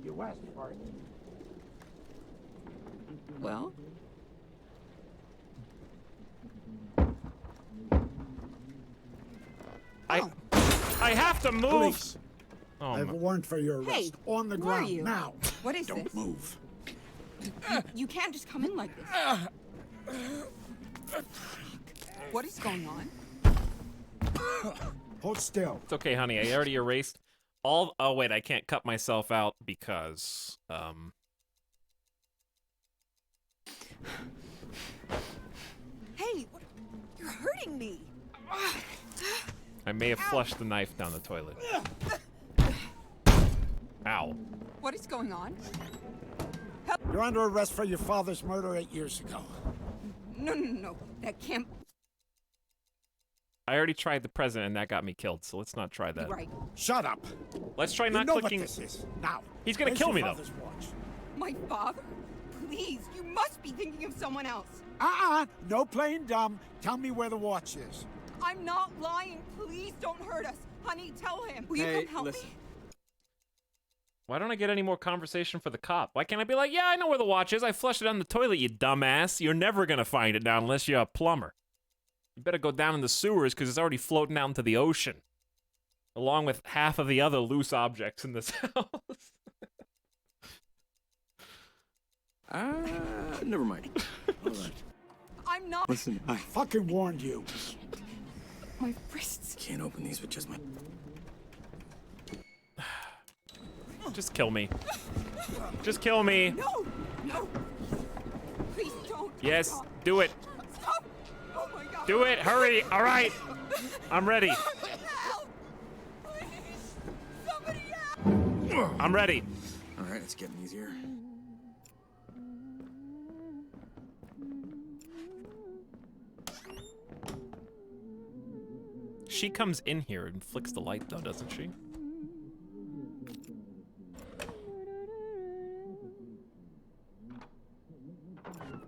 You asked for it. Well, I have to move. Police. Oh, I have a warrant for your arrest. Hey, on the who are ground you? now. What is Don't this? move. You can't just come in like this. What is going on? Hold still. It's okay, honey. I already erased all. Oh wait, I can't cut myself out because Hey, you're hurting me. I may have flushed the knife down the toilet. Ow. What is going on? You're under arrest for your father's murder 8 years ago. No. That can't I already tried the president and that got me killed, so let's not try be that. right. Shut up. Let's try You not know clicking. what this is. Now. He's gonna Where's kill your me though. father's watch? My father? Please, you must be thinking of someone else. No playing dumb. Tell me where the watch is. I'm not lying. Please don't hurt us. Honey, tell him. Will you Hey, come help listen. me? Why don't I get any more conversation for the cop? Why can't I be like, yeah, I know where the watch is. I flushed it down the toilet, you dumbass. You're never gonna find it now unless you're a plumber. You better go down in the sewers because it's already floating out into the ocean. Along with half of the other loose objects in this house. Never mind. All right. I'm not. Listen, I Fucking warned you. My wrists. Can't open these with just my... Just kill me. Just kill me. No. Please don't. Yes, Stop. do it. Stop. Oh my God. Do it, hurry. All right. I'm ready. Help. Please. Somebody help. I'm ready. All right, it's getting easier. She comes in here and flicks the light though, doesn't she?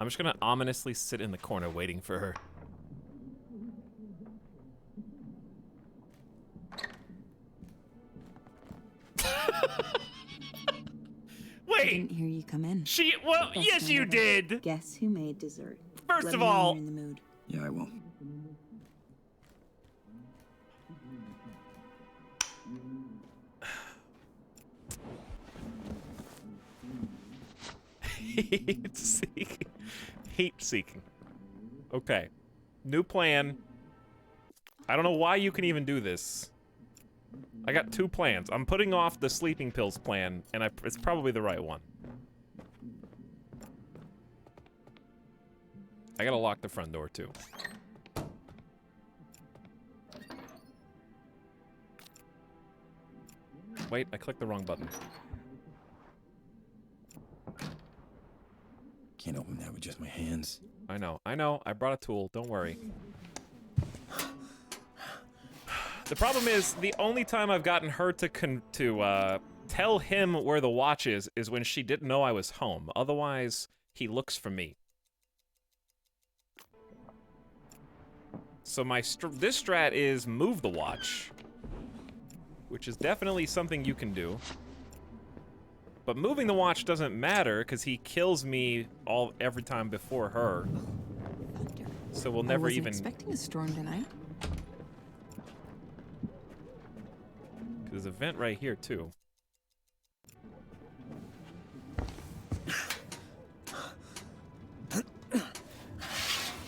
I'm just gonna ominously sit in the corner waiting for her. I Wait! didn't hear you come in. Well, That's yes not you about- did! Guess who made dessert? First Let of me know when all- you're in the mood. Yeah, I will. Hate seeking. Hate seeking. Okay. New plan. I don't know why you can even do this. I got 2 plans. I'm putting off the sleeping pills plan, and it's probably the right one. I gotta lock the front door, too. Wait, I clicked the wrong button. Can't open that with just my hands. I know. I brought a tool. Don't worry. The problem is, the only time I've gotten her to tell him where the watch is when she didn't know I was home. Otherwise, he looks for me. So this strat is move the watch, which is definitely something you can do. But moving the watch doesn't matter because he kills me every time before her. Thunder. So we'll I never wasn't even. expecting a storm tonight. There's a vent right here too.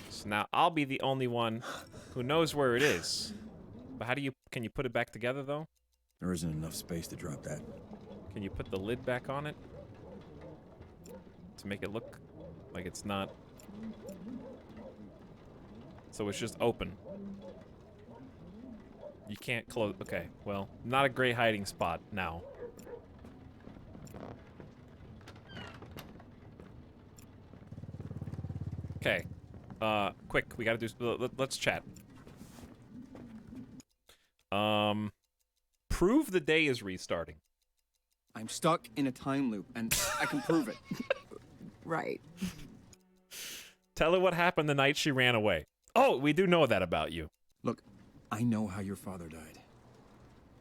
So now I'll be the only one who knows where it is. But can you put it back together though? There isn't enough space to drop that. Can you put the lid back on it? to make it look like it's not. So it's just open. You can't close. Okay, well, not a great hiding spot now. Okay. Quick, we gotta do. Let's chat. Prove the day is restarting. I'm stuck in a time loop, and I can prove it. Right. Tell her what happened the night she ran away. Oh, we do know that about you. Look, I know how your father died.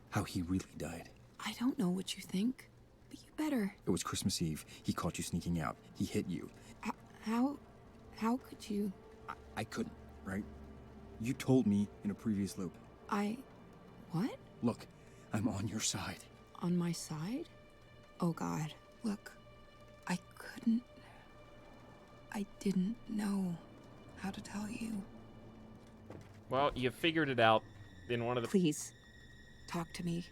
How he really died. I don't know what you think, but you better. It was Christmas Eve. He caught you sneaking out. He hit you. How could you? I couldn't, right? You told me in a previous loop. What? Look, I'm on your side. On my side? Oh God, look, I didn't know how to tell you. Well, you figured it out in one of the... Please, talk to me.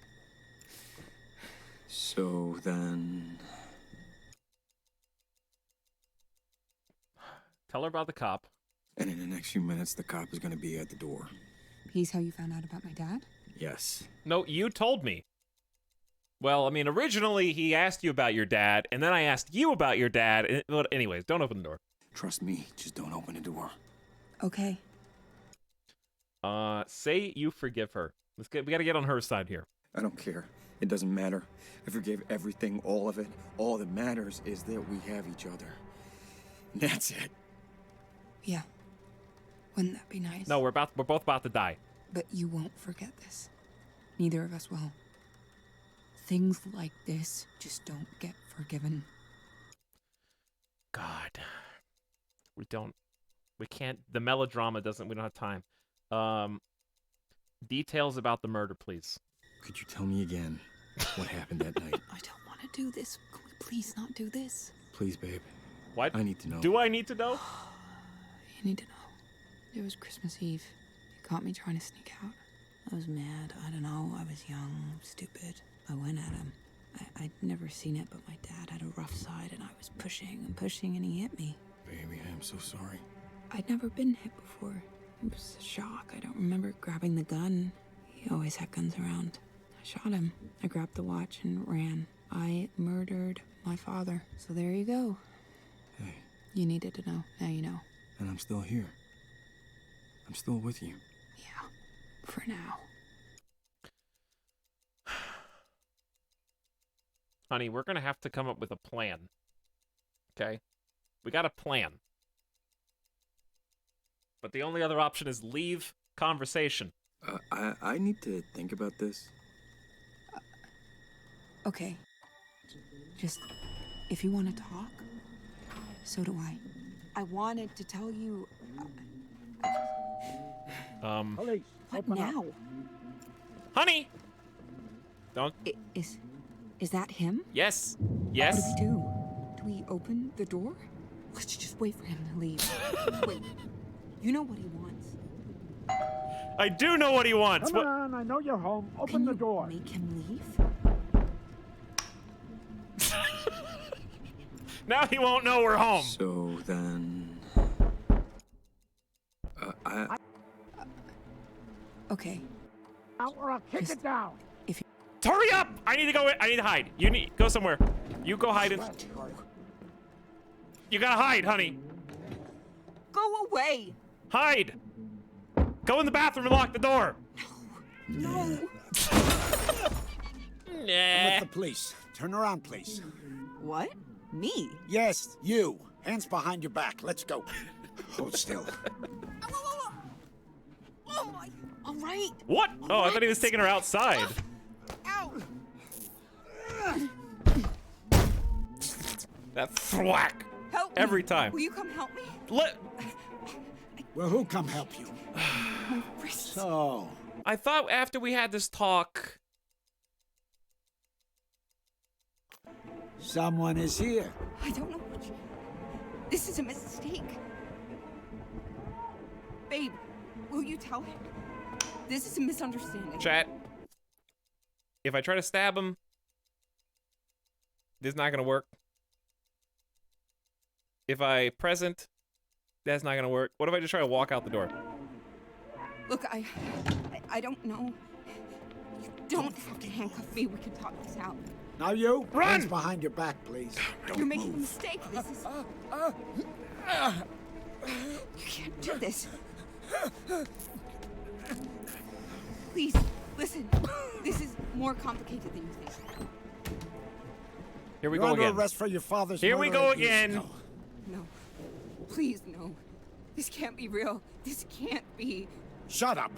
So then... Tell her about the cop. And in the next few minutes, the cop is going to be at the door. He's how you found out about my dad? Yes. No, you told me. Well, I mean, originally he asked you about your dad, and then I asked you about your dad. But anyways, don't open the door. Trust me, just don't open the door. Okay. Say you forgive her. We gotta get on her side here. I don't care. It doesn't matter. I forgave everything, all of it. All that matters is that we have each other. That's it. Yeah. Wouldn't that be nice? No, we're both about to die. But you won't forget this. Neither of us will. Things like this just don't get forgiven. God. We can't, the melodrama doesn't, we don't have time. Details about the murder, please. Could you tell me again what happened that night? I don't want to do this. Can we please not do this? Please, babe. What? I need to know. Do I need to know? You need to know. It was Christmas Eve. He caught me trying to sneak out. I was mad. I don't know. I was young, stupid. I went at him. I'd never seen it, but my dad had a rough side, and I was pushing and pushing, and he hit me. Baby, I'm so sorry. I'd never been hit before. It was a shock. I don't remember grabbing the gun. He always had guns around. I shot him. I grabbed the watch and ran. I murdered my father. So there you go. Hey. You needed to know. Now you know. And I'm still here. I'm still with you. Yeah. For now. Honey, we're gonna have to come up with a plan. Okay? We got a plan. But the only other option is leave conversation. I need to think about this. Okay. Just, if you want to talk, so do I. I wanted to tell you... Police, What now? Honey! Don't... Is that him? Yes. Yes. What do we do? Do we open the door? Let's just wait for him to leave. Wait. You know what he wants. I do know what he wants. Come on, I know you're home. Open the door. Make him leave? Now he won't know we're home. So then... Okay. Out or I'll kick it down. Hurry up! I need to go. I need to hide. You need go somewhere. You go hide it. You gotta hide, honey. Go away. Hide. Go in the bathroom and lock the door. No. I'm with the police. Turn around, please. What? Me? Yes, you. Hands behind your back. Let's go. Hold still. Oh my. All right. What? Oh, I thought he was taking her outside. Ow. That thwack. Help me. Every time. Will you come help me? Well, who come help you? My wrist. So... I thought after we had this talk... Someone is here. I don't know what you... This is a mistake. Babe, will you tell him? This is a misunderstanding. Chat. If I try to stab him, this is not gonna work. If I present, that's not gonna work. What if I just try to walk out the door? Look, I don't know. You don't have to handcuff me. We can talk this out. Now you, run! hands behind your back, please. You're making a mistake. This is... You can't do this. Please, listen. This is more complicated than you think. Here we You're go under again. arrest for your father's Here we murder go 8 years again. ago. No. Please, no. This can't be real. This can't be. Shut up.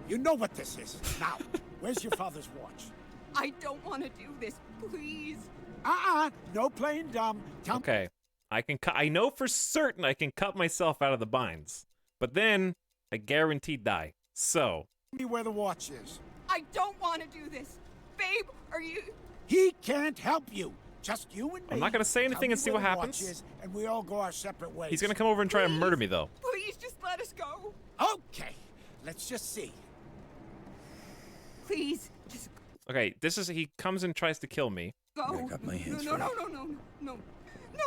You know what this is. Now, where's your father's watch? I don't want to do this. Please. No playing dumb. Tell Okay. I know for certain I can cut myself out of the binds. But then, I guaranteed die. So. me where the watch is. I don't want to do this. Babe, are you... He can't help you. Just you and me. I'm not gonna say anything Tell and me see where what the watch happens. is, and we all go our separate ways. He's gonna come over and try to murder me, though. Please, just let us go. Okay. Let's just see. Please, just Okay, this is he comes and tries to kill me. go. I got my hands no, full. no,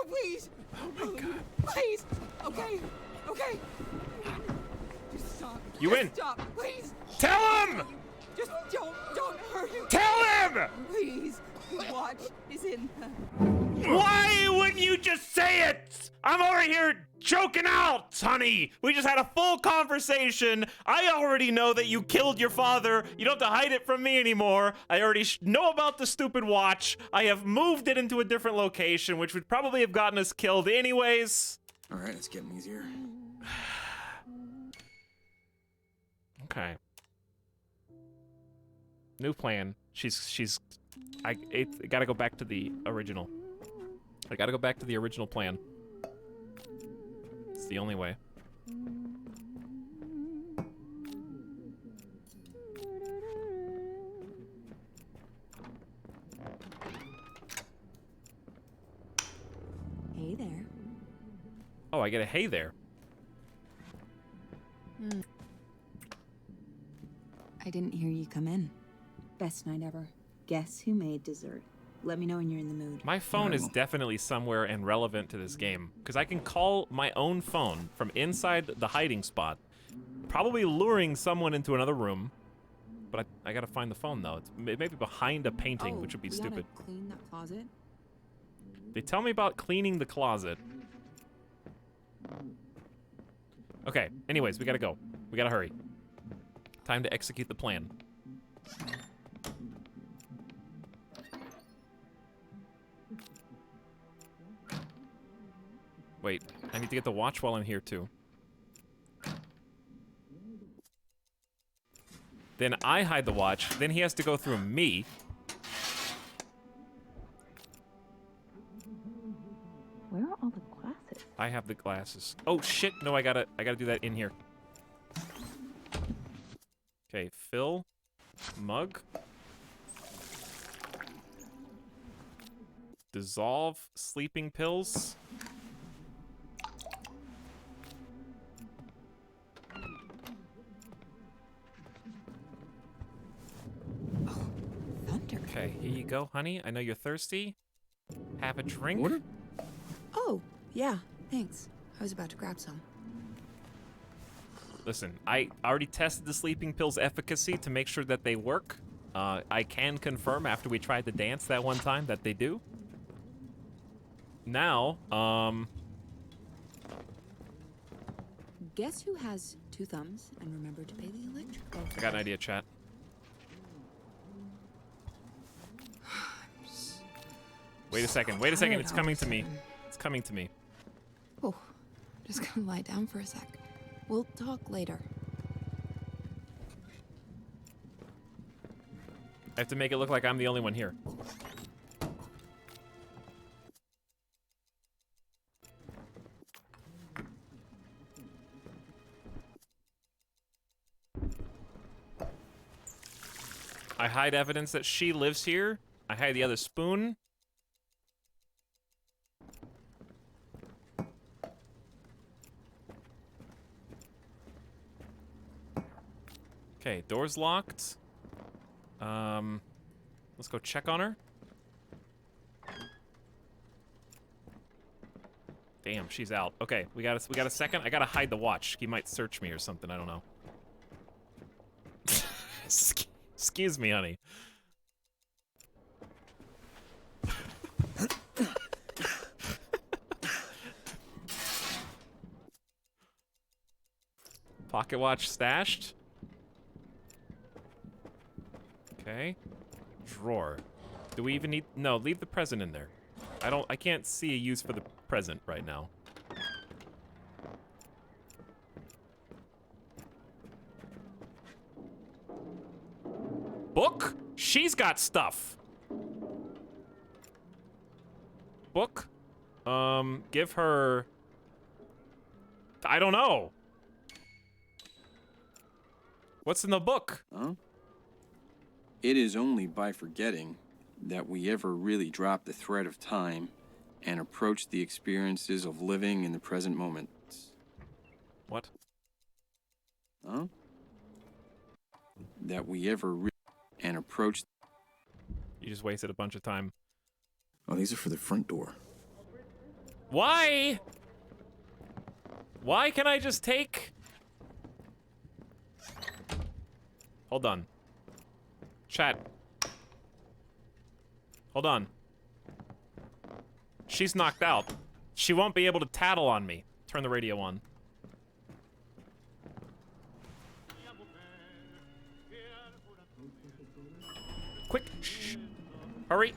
please. Oh, my God. Please. Okay. Just stop. You Just win. Stop, please. Tell him! Just don't hurt him. Tell him! Please. The watch is in the... Why wouldn't you just say it? I'm over here joking out, honey. We just had a full conversation. I already know that you killed your father. You don't have to hide it from me anymore. I already know about the stupid watch. I have moved it into a different location, which would probably have gotten us killed anyways. All right, it's getting easier. Okay. New plan. I gotta go back to the original. I gotta go back to the original plan. It's the only way. Hey there. Oh, I get a hey there. I didn't hear you come in. Best night ever. Guess who made dessert? Let me know when you're in the mood. My phone is definitely somewhere and relevant to this game, because I can call my own phone from inside the hiding spot, probably luring someone into another room. But I gotta find the phone, though. It may be behind a painting, which would be stupid. Gotta clean that closet. They tell me about cleaning the closet. Okay, anyways, we gotta go. We gotta hurry. Time to execute the plan. Wait, I need to get the watch while I'm here, too. Then I hide the watch, then he has to go through me. Where are all the glasses? I have the glasses. Oh shit, no, I gotta do that in here. Okay, fill. Mug. Dissolve sleeping pills. Thunder. Okay, here you go, honey. I know you're thirsty. Have a drink. Water? Oh, yeah, thanks. I was about to grab some. Listen, I already tested the sleeping pills' efficacy to make sure that they work. I can confirm after we tried the dance that one time that they do. Now, Guess who has 2 thumbs and remember to pay the electric bill? I got an idea, chat. Wait a second, wait a second, it's coming to me. It's coming to me. Oh, just gonna lie down for a sec. We'll talk later. I have to make it look like I'm the only one here. I hide evidence that she lives here. I hide the other spoon. Okay, door's locked. Let's go check on her. Damn, she's out. Okay, we got a second. I gotta hide the watch. He might search me or something. I don't know. Excuse me, honey. Pocket watch stashed. Okay. Drawer. Do we even need... No, leave the present in there. I can't see a use for the present right now. Book? She's got stuff. Book? Give her... I don't know. What's in the book? Huh? It is only by forgetting that we ever really drop the thread of time and approach the experiences of living in the present moment. What? Huh? That we ever and approach... You just wasted a bunch of time. Oh, these are for the front door. Why? Why can I just take... Hold on. Chat. Hold on. She's knocked out. She won't be able to tattle on me. Turn the radio on. Quick. Shh. Hurry.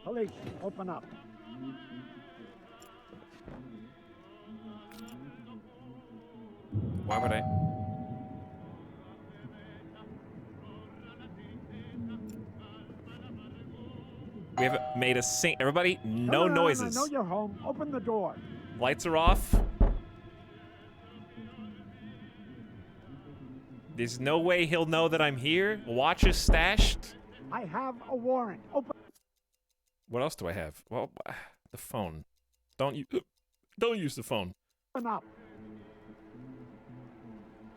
Police, open up. Why would I? We haven't made a sing. Everybody, no noises. I know you're home. Open the door. Lights are off. There's no way he'll know that I'm here. Watch is stashed. I have a warrant. Open. What else do I have? Well, the phone. Don't use the phone. Open up.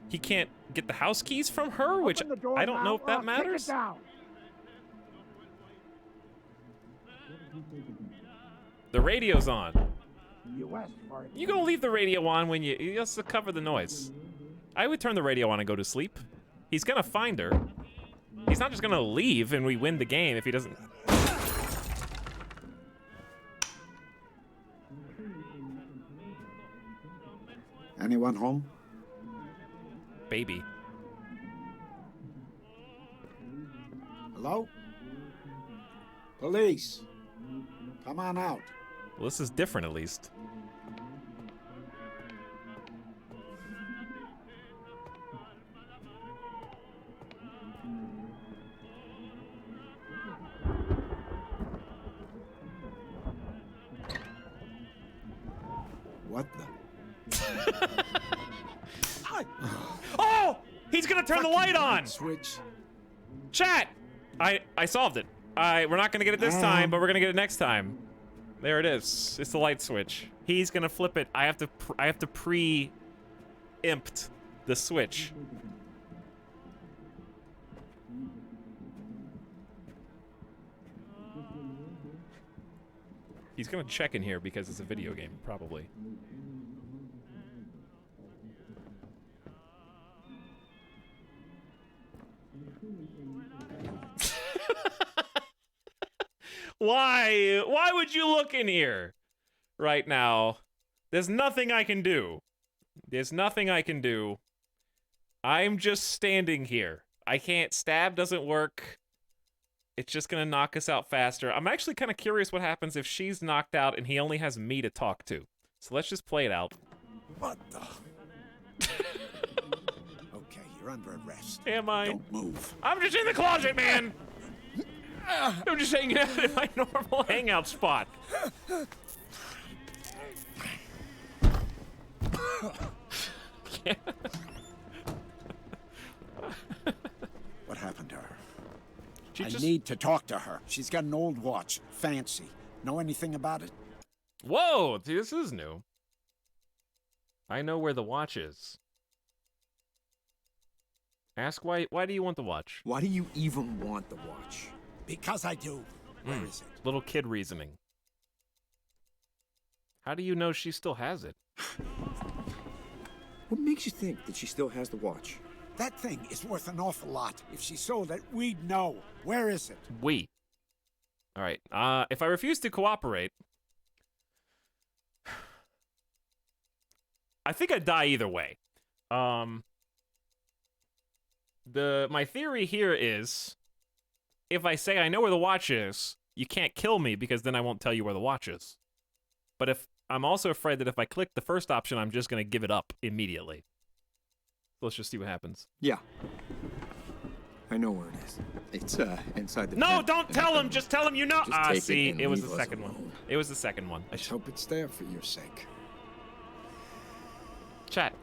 He can't get the house keys from her, which I don't know if that matters. The radio's on. You gonna leave the radio on when you just to cover the noise. I would turn the radio on and go to sleep. He's gonna find her. He's not just gonna leave and we win the game if he doesn't. Anyone home? Baby. Hello? Police. Come on out. Well, this is different at least. What the? Oh! He's gonna turn the light on! Switch. Chat! I solved it. We're not gonna get it this time, but we're gonna get it next time. There it is. It's the light switch. He's gonna flip it. I have to pre-impt the switch. He's gonna check in here because it's a video game, probably. Why? Why would you look in here right now? There's nothing I can do. There's nothing I can do. I'm just standing here. I can't. Stab doesn't work. It's just gonna knock us out faster. I'm actually kind of curious what happens if she's knocked out and he only has me to talk to. So let's just play it out. What the? Okay, you're under arrest. Am I? Don't move. I'm just in the closet, man! I'm just hanging out in my normal hangout spot. What happened to her? She I just... need to talk to her. She's got an old watch. Fancy. Know anything about it? Whoa, this is new. I know where the watch is. Ask why do you want the watch? Why do you even want the watch? Because I do. Where is it? Little kid reasoning. How do you know she still has it? What makes you think that she still has the watch? That thing is worth an awful lot. If she sold it, we'd know. Where is it? We. All right. If I refuse to cooperate, I think I'd die either way. My theory here is, if I say I know where the watch is, you can't kill me because then I won't tell you where the watch is. But if I'm also afraid that if I click the first option, I'm just gonna give it up immediately. Let's just see what happens. Yeah. I know where it is. It's inside the No, tent. don't tell him. Just tell him you know. Just take See, and it was leave the us second one. alone. It was the second one. Let's hope it's there for your sake. Chat.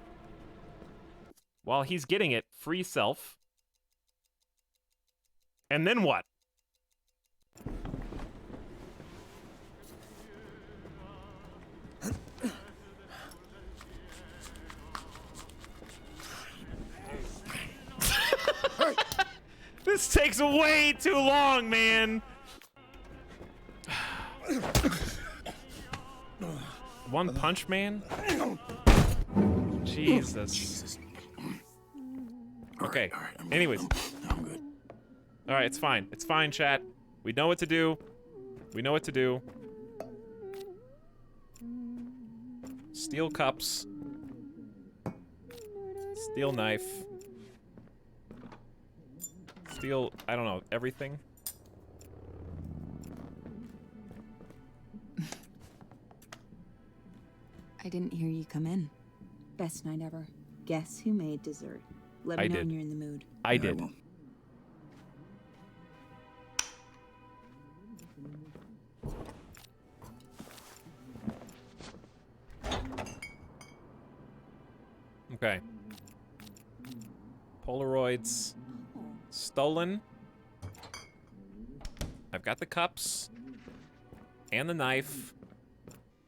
While he's getting it, free self. And then what? This takes way too long, man. One Punch Man? Jesus. Okay. Anyways. I'm good. All right, it's fine. It's fine, chat. We know what to do. We know what to do. Steel cups. Steel knife. Steel, I don't know, everything. I didn't hear you come in. Best night ever. Guess who made dessert? Let me I know did. when you're in the mood. I did. Okay. Polaroids. Stolen. I've got the cups. And the knife.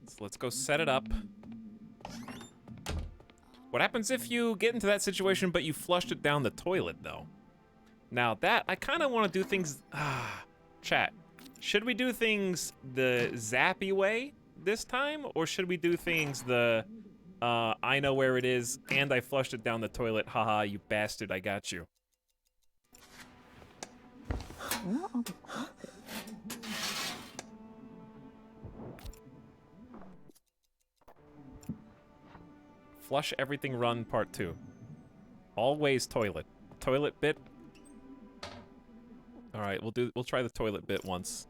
So let's go set it up. What happens if you get into that situation but you flushed it down the toilet, though? Now that, I kind of want to do things... chat. Should we do things the zappy way this time? Or should we do things the... I know where it is, and I flushed it down the toilet. Haha, you bastard, I got you. Where are all the carpet? Flush everything run part 2. Always toilet. Toilet bit. Alright, we'll try the toilet bit once.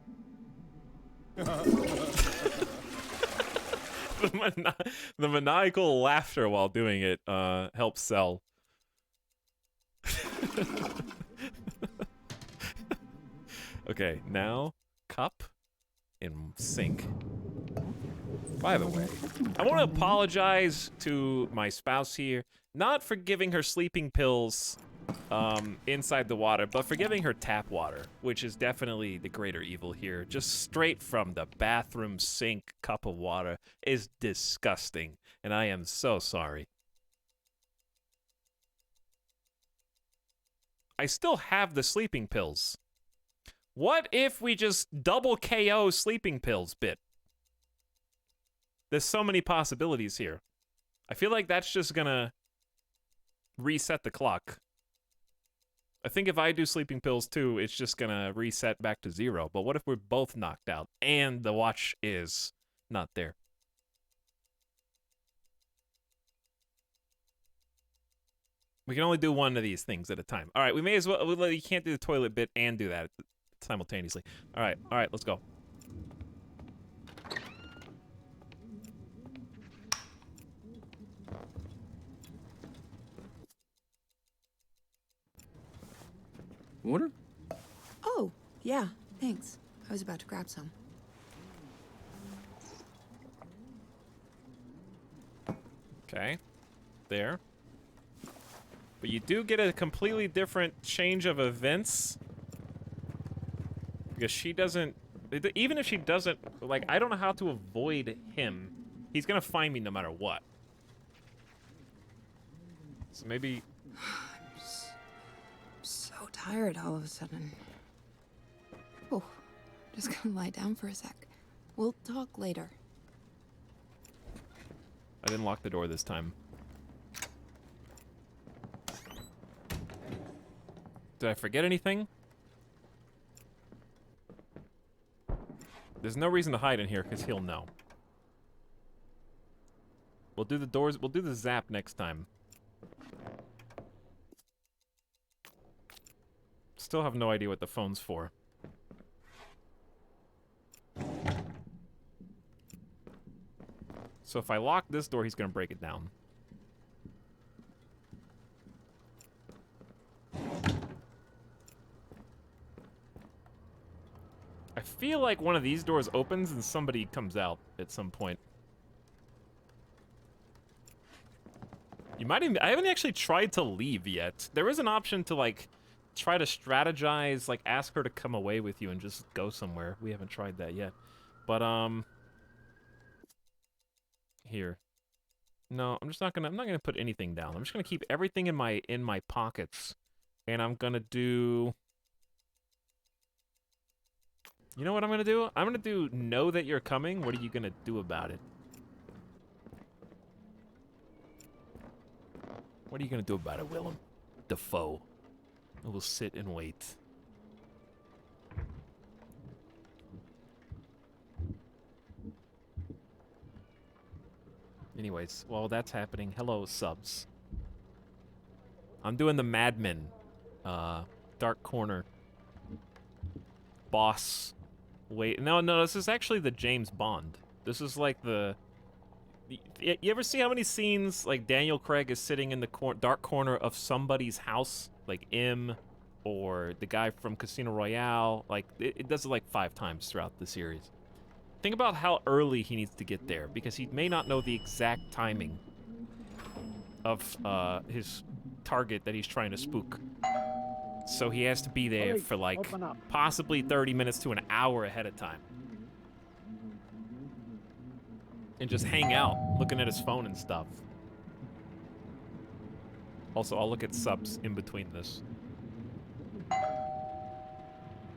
The maniacal laughter while doing it helps sell. Okay, now cup in sink. By the way, I want to apologize to my spouse here, not for giving her sleeping pills inside the water, but for giving her tap water, which is definitely the greater evil here. Just straight from the bathroom sink cup of water is disgusting, and I am so sorry. I still have the sleeping pills. What if we just double KO sleeping pills bit? There's so many possibilities here. I feel like that's just gonna reset the clock. I think if I do sleeping pills too, it's just gonna reset back to 0. But what if we're both knocked out and the watch is not there? We can only do one of these things at a time. All right, we may as well. You can't do the toilet bit and do that simultaneously. All right, let's go. Water? Oh, yeah, thanks. I was about to grab some. Okay, there. But you do get a completely different change of events. Because she doesn't... Even if she doesn't... Like, I don't know how to avoid him. He's gonna find me no matter what. So maybe... So tired all of a sudden. Oh, just gonna lie down for a sec. We'll talk later. I didn't lock the door this time. Did I forget anything? There's no reason to hide in here because he'll know. We'll do the doors. We'll do the zap next time. Still have no idea what the phone's for. So if I lock this door, he's gonna break it down. I feel like one of these doors opens and somebody comes out at some point. You might even... I haven't actually tried to leave yet. There is an option to, like, try to strategize, like, ask her to come away with you and just go somewhere. We haven't tried that yet. But, here. No, I'm just not gonna... I'm not gonna put anything down. I'm just gonna keep everything in my pockets. And I'm gonna do... You know what I'm gonna do? I'm gonna do know that you're coming. What are you gonna do about it? What are you gonna do about it, Willem Dafoe? I will sit and wait. Anyways, while that's happening, hello, subs. I'm doing the Mad Men, Dark Corner, boss. Wait, no, this is actually the James Bond. This is like the... You ever see how many scenes, like, Daniel Craig is sitting in the dark corner of somebody's house? Like, M, or the guy from Casino Royale. Like, it does it like 5 times throughout the series. Think about how early he needs to get there, because he may not know the exact timing of his target that he's trying to spook. So he has to be there for, like, possibly 30 minutes to an hour ahead of time. And just hang out, looking at his phone and stuff. Also, I'll look at subs in between this.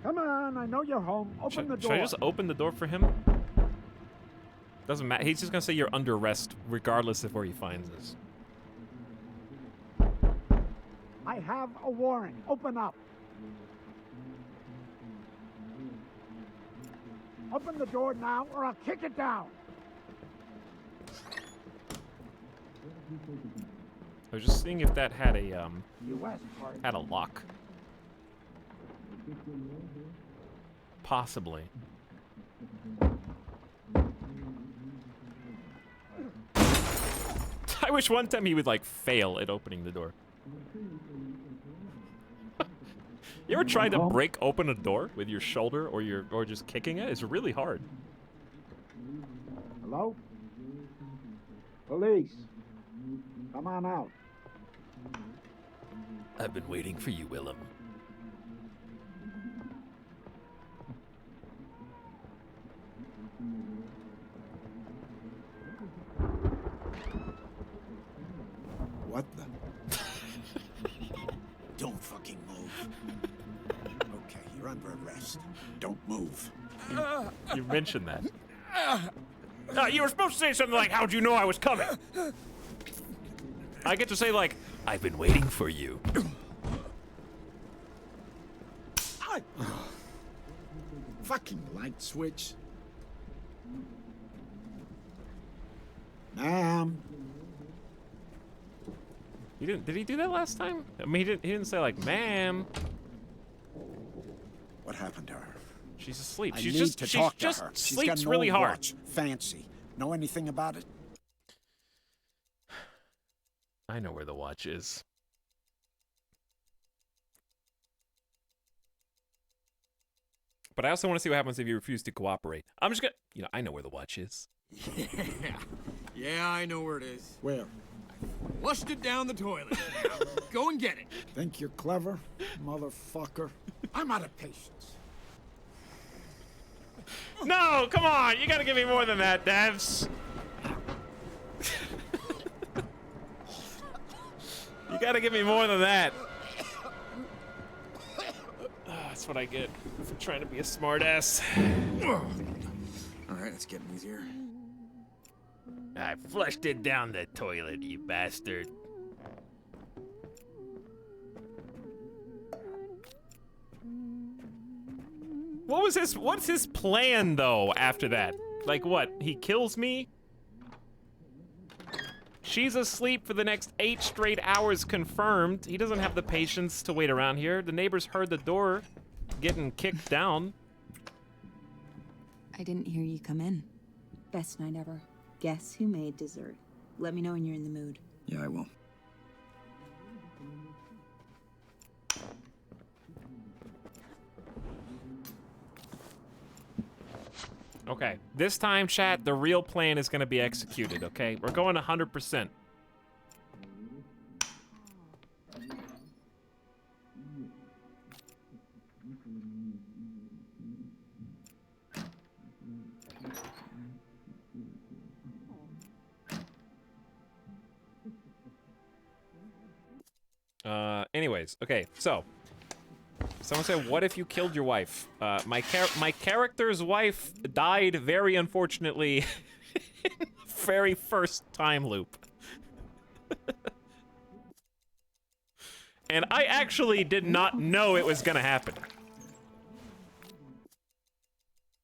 Come on, I know you're home. Open the door. Should I just open the door for him? Doesn't matter. He's just gonna say you're under arrest, regardless of where he finds us. I have a warrant. Open up. Open the door now, or I'll kick it down. I was just seeing if that had a lock. Possibly. I wish one time he would, like, fail at opening the door. You ever tried to break open a door with your shoulder or just kicking it? It's really hard. Hello? Police. Come on out. I've been waiting for you, Willem. What the? Don't fucking move. Okay, you're under arrest. Don't move. You mentioned that. You were supposed to say something like, "How'd you know I was coming?" I get to say, like, I've been waiting for you. Fucking light switch. Ma'am. He didn't. Did he do that last time? I mean, he didn't say, like, "Ma'am." What happened to her? She's asleep. I She's need just to she's talk just to her. sleeps She's got an really old hard. watch. Fancy. Know anything about it? I know where the watch is. But I also want to see what happens if you refuse to cooperate. I'm just gonna, I know where the watch is. Yeah, I know where it is. Where? Flushed it down the toilet. Go and get it. Think you're clever, motherfucker? I'm out of patience. No, come on! You gotta give me more than that, Devs. You gotta give me more than that. It's That's what I get for trying to be a smartass. Alright, it's getting easier. I flushed it down the toilet, you bastard. What's his plan, though, after that? Like, what? He kills me? She's asleep for the next 8 straight hours confirmed. He doesn't have the patience to wait around here. The neighbors heard the door getting kicked down. I didn't hear you come in. Best night ever. Guess who made dessert? Let me know when you're in the mood. Yeah, I will. Okay, this time, chat, the real plan is gonna be executed, okay? We're going 100%. Anyways, okay, so someone said, "What if you killed your wife?" My character's wife died very unfortunately in the very first time loop. And I actually did not know it was gonna happen.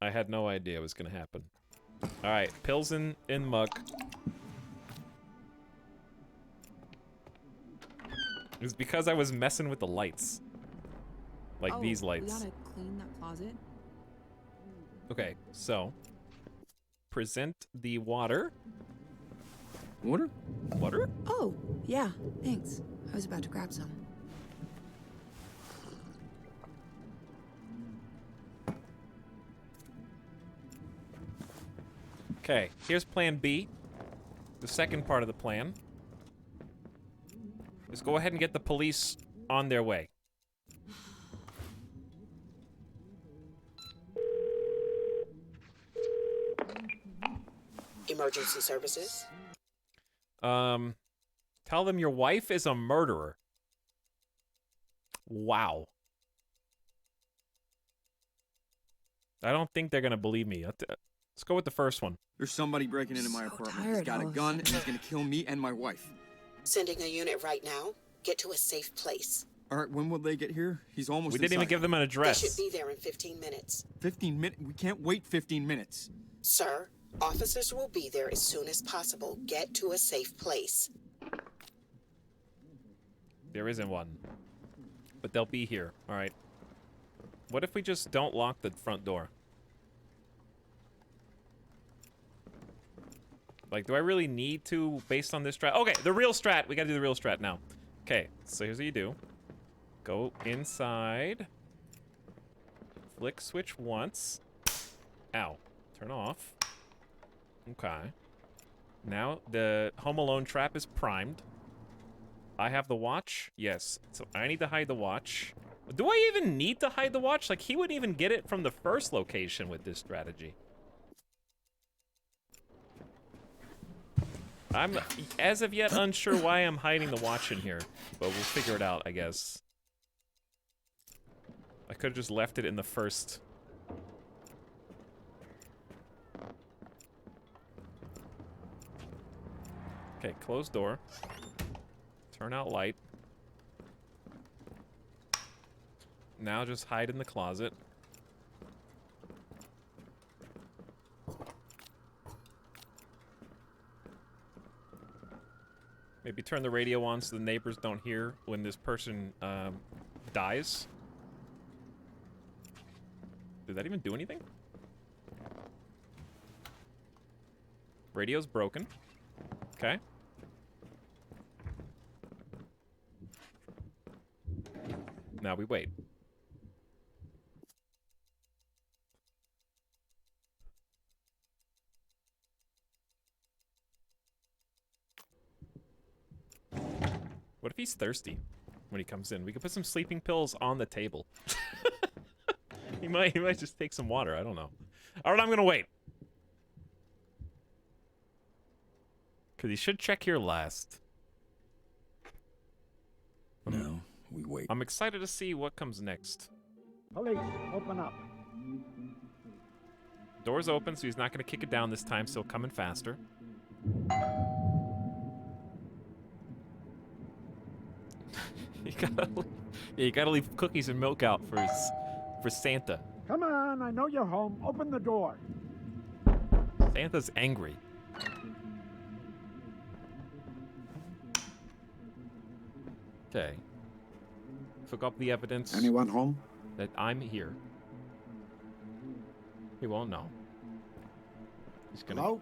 I had no idea it was gonna happen. Alright, pills in muck. It was because I was messing with the lights. Like these lights. We gotta clean that closet. Okay, so present the water. Water? Water? Oh, yeah, thanks. I was about to grab some. Okay, here's plan B. The second part of the plan is go ahead and get the police on their way. Emergency services. Tell them your wife is a murderer. Wow. I don't think they're gonna believe me. Let's go with the first one. There's somebody breaking into my apartment. He's got a gun and he's gonna kill me and my wife. Sending a unit right now. Get to a safe place. All right, when will they get here? He's almost We didn't even inside. give them an address. They should be there in 15 minutes. 15 minutes? We can't wait 15 minutes. Sir, officers will be there as soon as possible. Get to a safe place. There isn't one. But they'll be here. All right. What if we just don't lock the front door? Like, do I really need to, based on this strat? Okay, the real strat. We gotta do the real strat now. Okay, so here's what you do. Go inside. Flick switch once. Ow. Turn off. Okay. Now, the Home Alone trap is primed. I have the watch. Yes. So I need to hide the watch. Do I even need to hide the watch? Like, he wouldn't even get it from the first location with this strategy. I'm, as of yet, unsure why I'm hiding the watch in here. But we'll figure it out, I guess. I could have just left it in the first... Okay, close door. Turn out light. Now just hide in the closet. Maybe turn the radio on so the neighbors don't hear when this person dies. Did that even do anything? Radio's broken. Okay. Now we wait. What if he's thirsty when he comes in? We could put some sleeping pills on the table. he might just take some water. I don't know. All right, I'm gonna wait. Because he should check here last. No, we wait. I'm excited to see what comes next. Police, open up. Door's open, so he's not going to kick it down this time, so coming faster. you gotta leave cookies and milk out for Santa. Come on, I know you're home. Open the door. Santa's angry. Okay. Took up the evidence. Anyone home? That I'm here. He won't know. He's gonna Hello?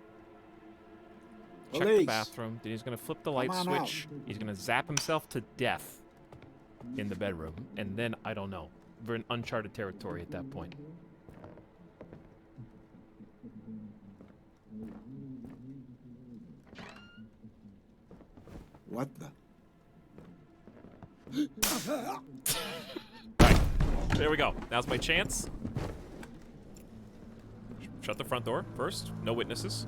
check the Police. bathroom. Then he's gonna flip the light on switch. He's gonna zap himself to death in the bedroom. And then, I don't know. We're in uncharted territory at that point. What the? Right. There we go. Now's my chance. Shut the front door first. No witnesses.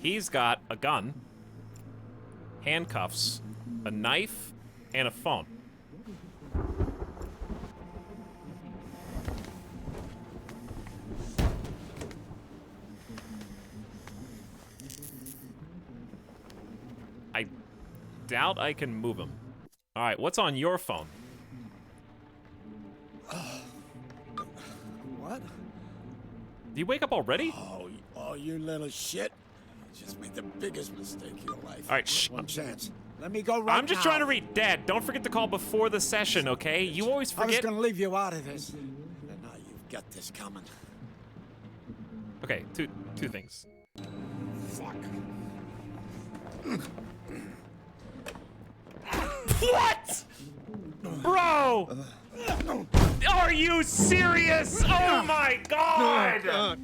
He's got a gun, handcuffs, a knife, and a phone. I doubt I can move him. All right, what's on your phone? What? Did you wake up already? Oh, you little shit. You just made the biggest mistake of your life. All right, shh. One chance. Let me go right I'm just now. trying to read. Dad, don't forget to call before the session, okay? You always I was forget. gonna leave you out of this. And now you've got this coming. Okay, two things. Fuck. What? Bro! Are you serious? Oh my god!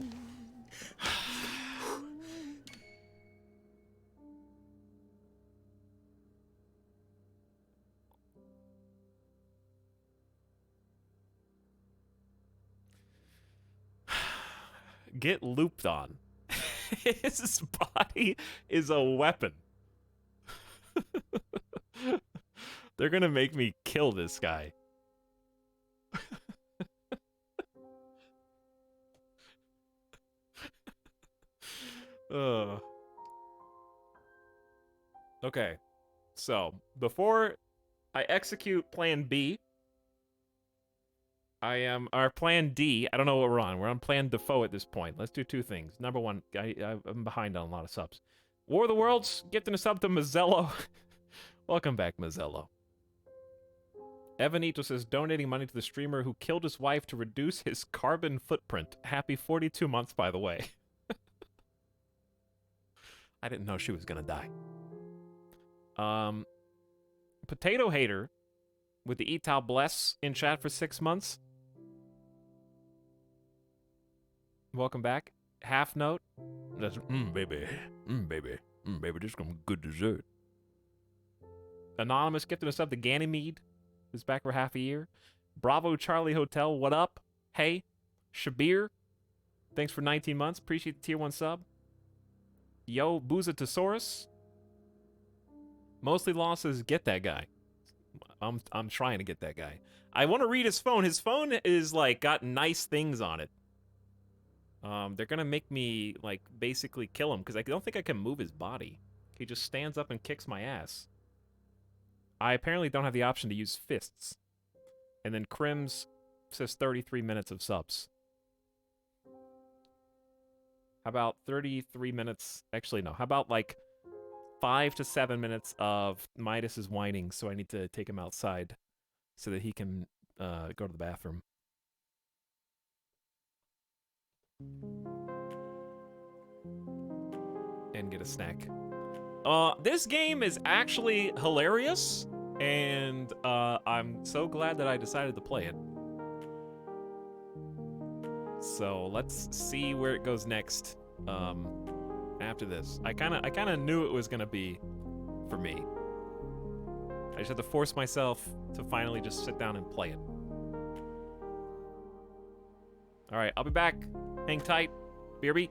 Get looped on. His body is a weapon. They're gonna make me kill this guy. Okay, so before I execute plan B, our plan D. I don't know what we're on. We're on plan Defoe at this point. Let's do two things. Number one, I'm behind on a lot of subs. War of the Worlds, gifting a sub to Mazzello. Welcome back, Mazzello. Evanito says, donating money to the streamer who killed his wife to reduce his carbon footprint. Happy 42 months, by the way. I didn't know she was gonna die. Potato Hater with the Etal Bless in chat for 6 months. Welcome back. Half note. That's baby. Baby. Baby, this is some good dessert. Anonymous gifting us up the Ganymede, who's back for half a year. Bravo Charlie Hotel, what up? Hey. Shabir, thanks for 19 months. Appreciate the tier 1 sub. Yo, Boozatosaurus. Mostly losses, get that guy. I'm trying to get that guy. I want to read his phone. His phone is like got nice things on it. They're gonna make me like basically kill him because I don't think I can move his body. He just stands up and kicks my ass. I apparently don't have the option to use fists. And then Crims says 33 minutes of subs. How about 33 minutes? Actually, no. How about like 5 to 7 minutes of Midas is whining, so I need to take him outside so that he can go to the bathroom. And get a snack. This game is actually hilarious, and I'm so glad that I decided to play it. So let's see where it goes next. After this, I kind of knew it was gonna be for me. I just had to force myself to finally just sit down and play it. All right, I'll be back. Hang tight. BRB.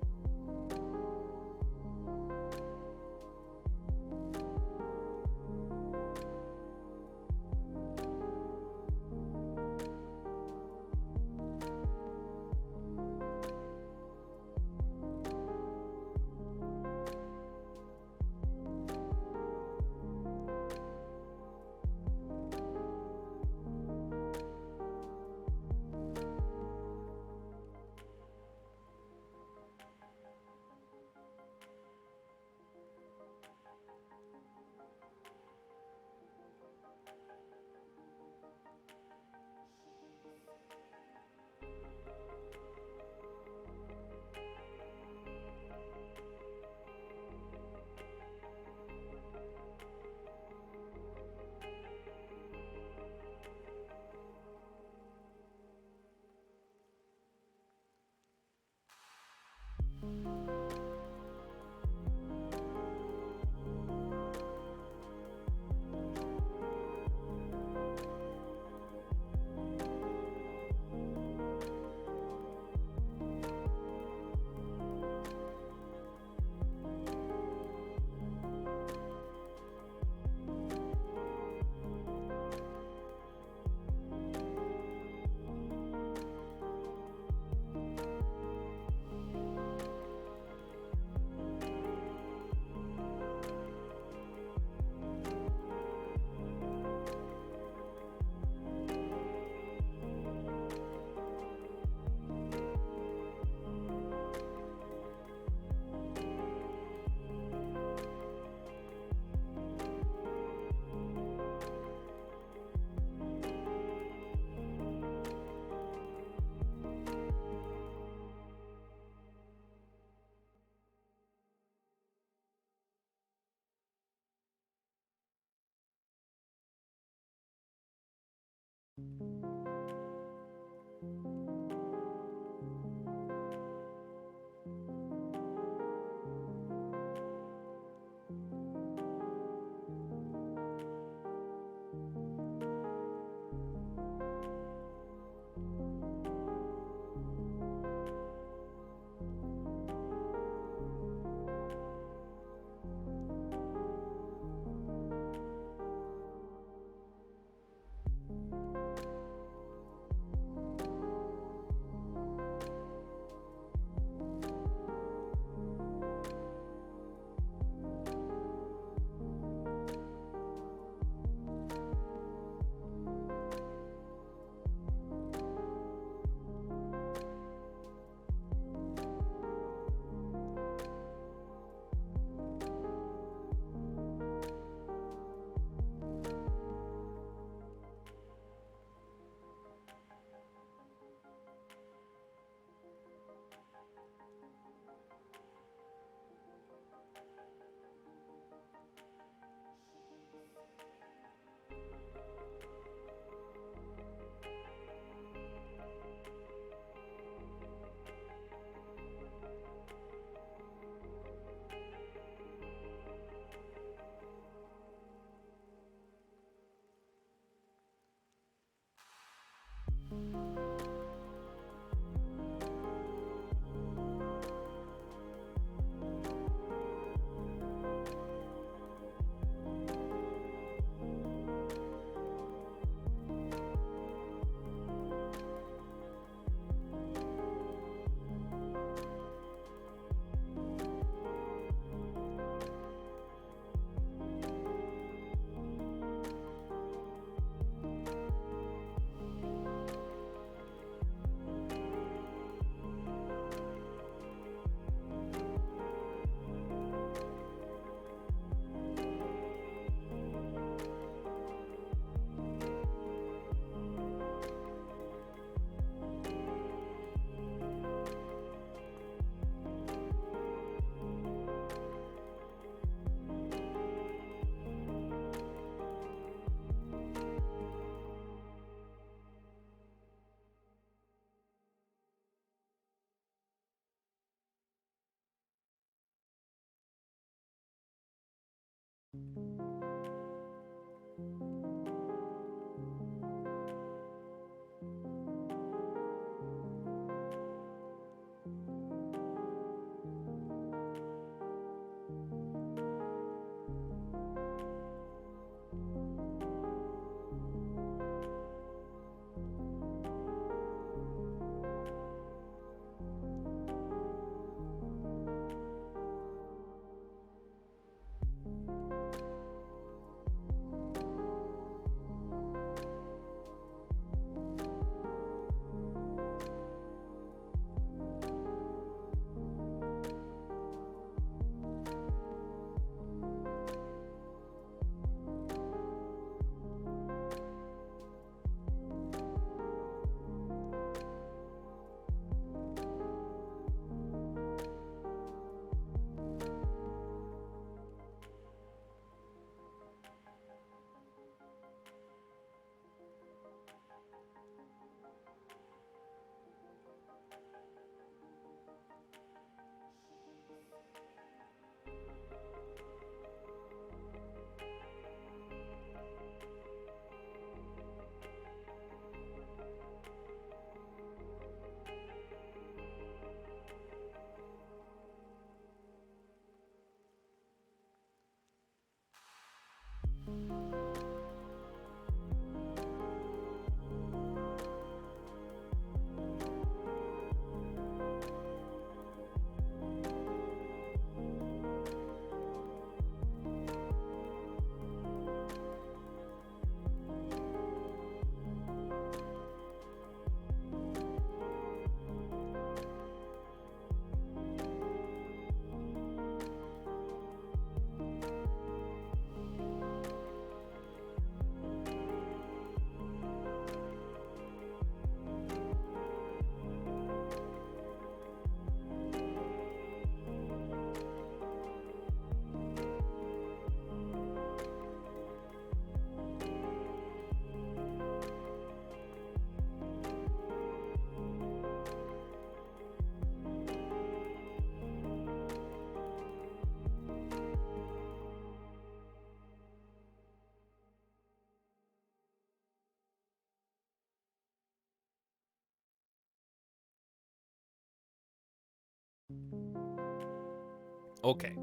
Okay.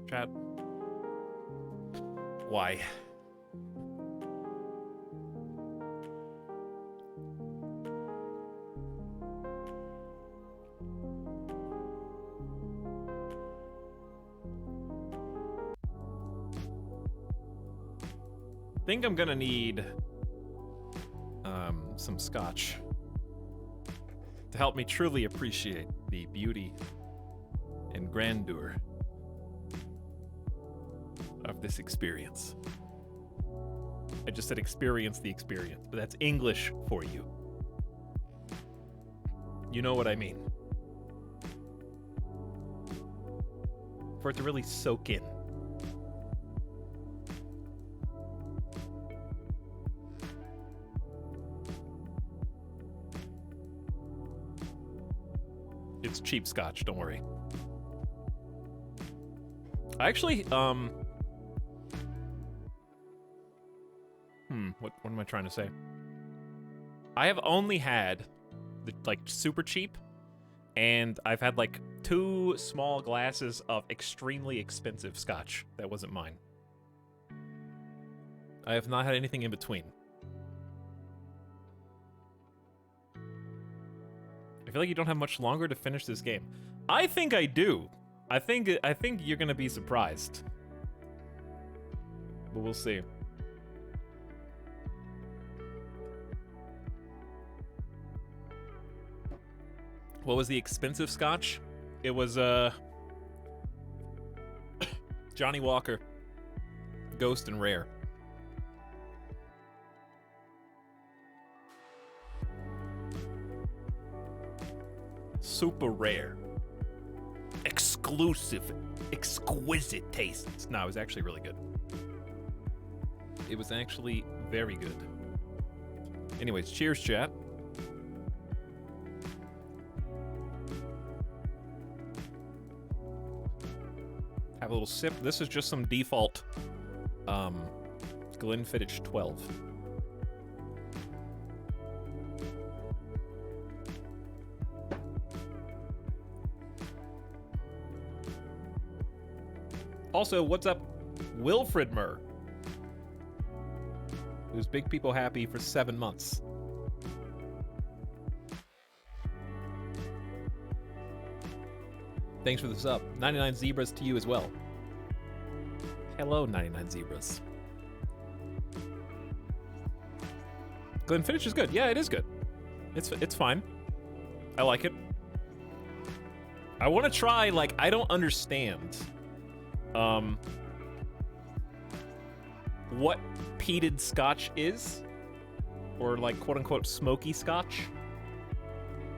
Chat. Why? Think I'm gonna need some scotch to help me truly appreciate the beauty and grandeur of this experience. I just said experience the experience, but that's English for you. You know what I mean. For it to really soak in. It's cheap scotch, don't worry. Actually, what am I trying to say? I have only had the, like, super cheap, and I've had, like, 2 small glasses of extremely expensive scotch that wasn't mine. I have not had anything in between. I feel like you don't have much longer to finish this game. I think I do. I think you're gonna be surprised. But we'll see. What was the expensive scotch? It was Johnny Walker, Ghost and Rare. Super rare. Exclusive. Exquisite tastes. No, it was actually really good. It was actually very good. Anyways, cheers, chat. Have a little sip. This is just some default Glenfiddich 12. Also, what's up, Wilfred Murr? Who's Big People Happy for 7 months. Thanks for the sub. 99 Zebras to you as well. Hello, 99 Zebras. Glenfiddich is good. Yeah, it is good. It's fine. I like it. I want to try, like, I don't understand what peated scotch is, or like quote-unquote smoky scotch,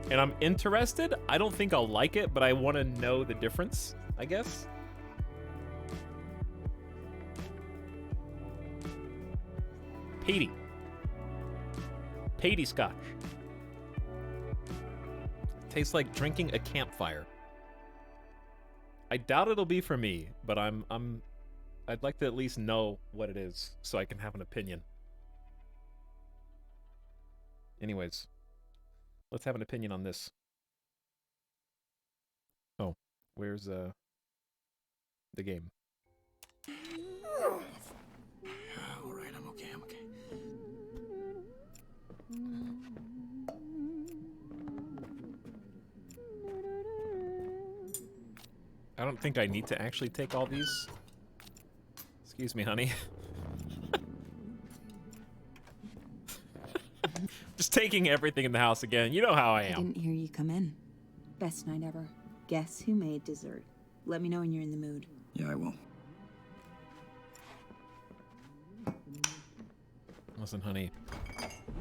and I'm interested. I don't think I'll like it, but I want to know the difference, I guess. Peaty scotch. Tastes like drinking a campfire. I doubt it'll be for me, but I'd like to at least know what it is so I can have an opinion. Anyways, let's have an opinion on this. Oh, where's the game? All right, I'm okay. I don't think I need to actually take all these. Excuse me, honey. Just taking everything in the house again. You know how I am. I didn't hear you come in. Best night ever. Guess who made dessert? Let me know when you're in the mood. Yeah, I will. Listen, honey.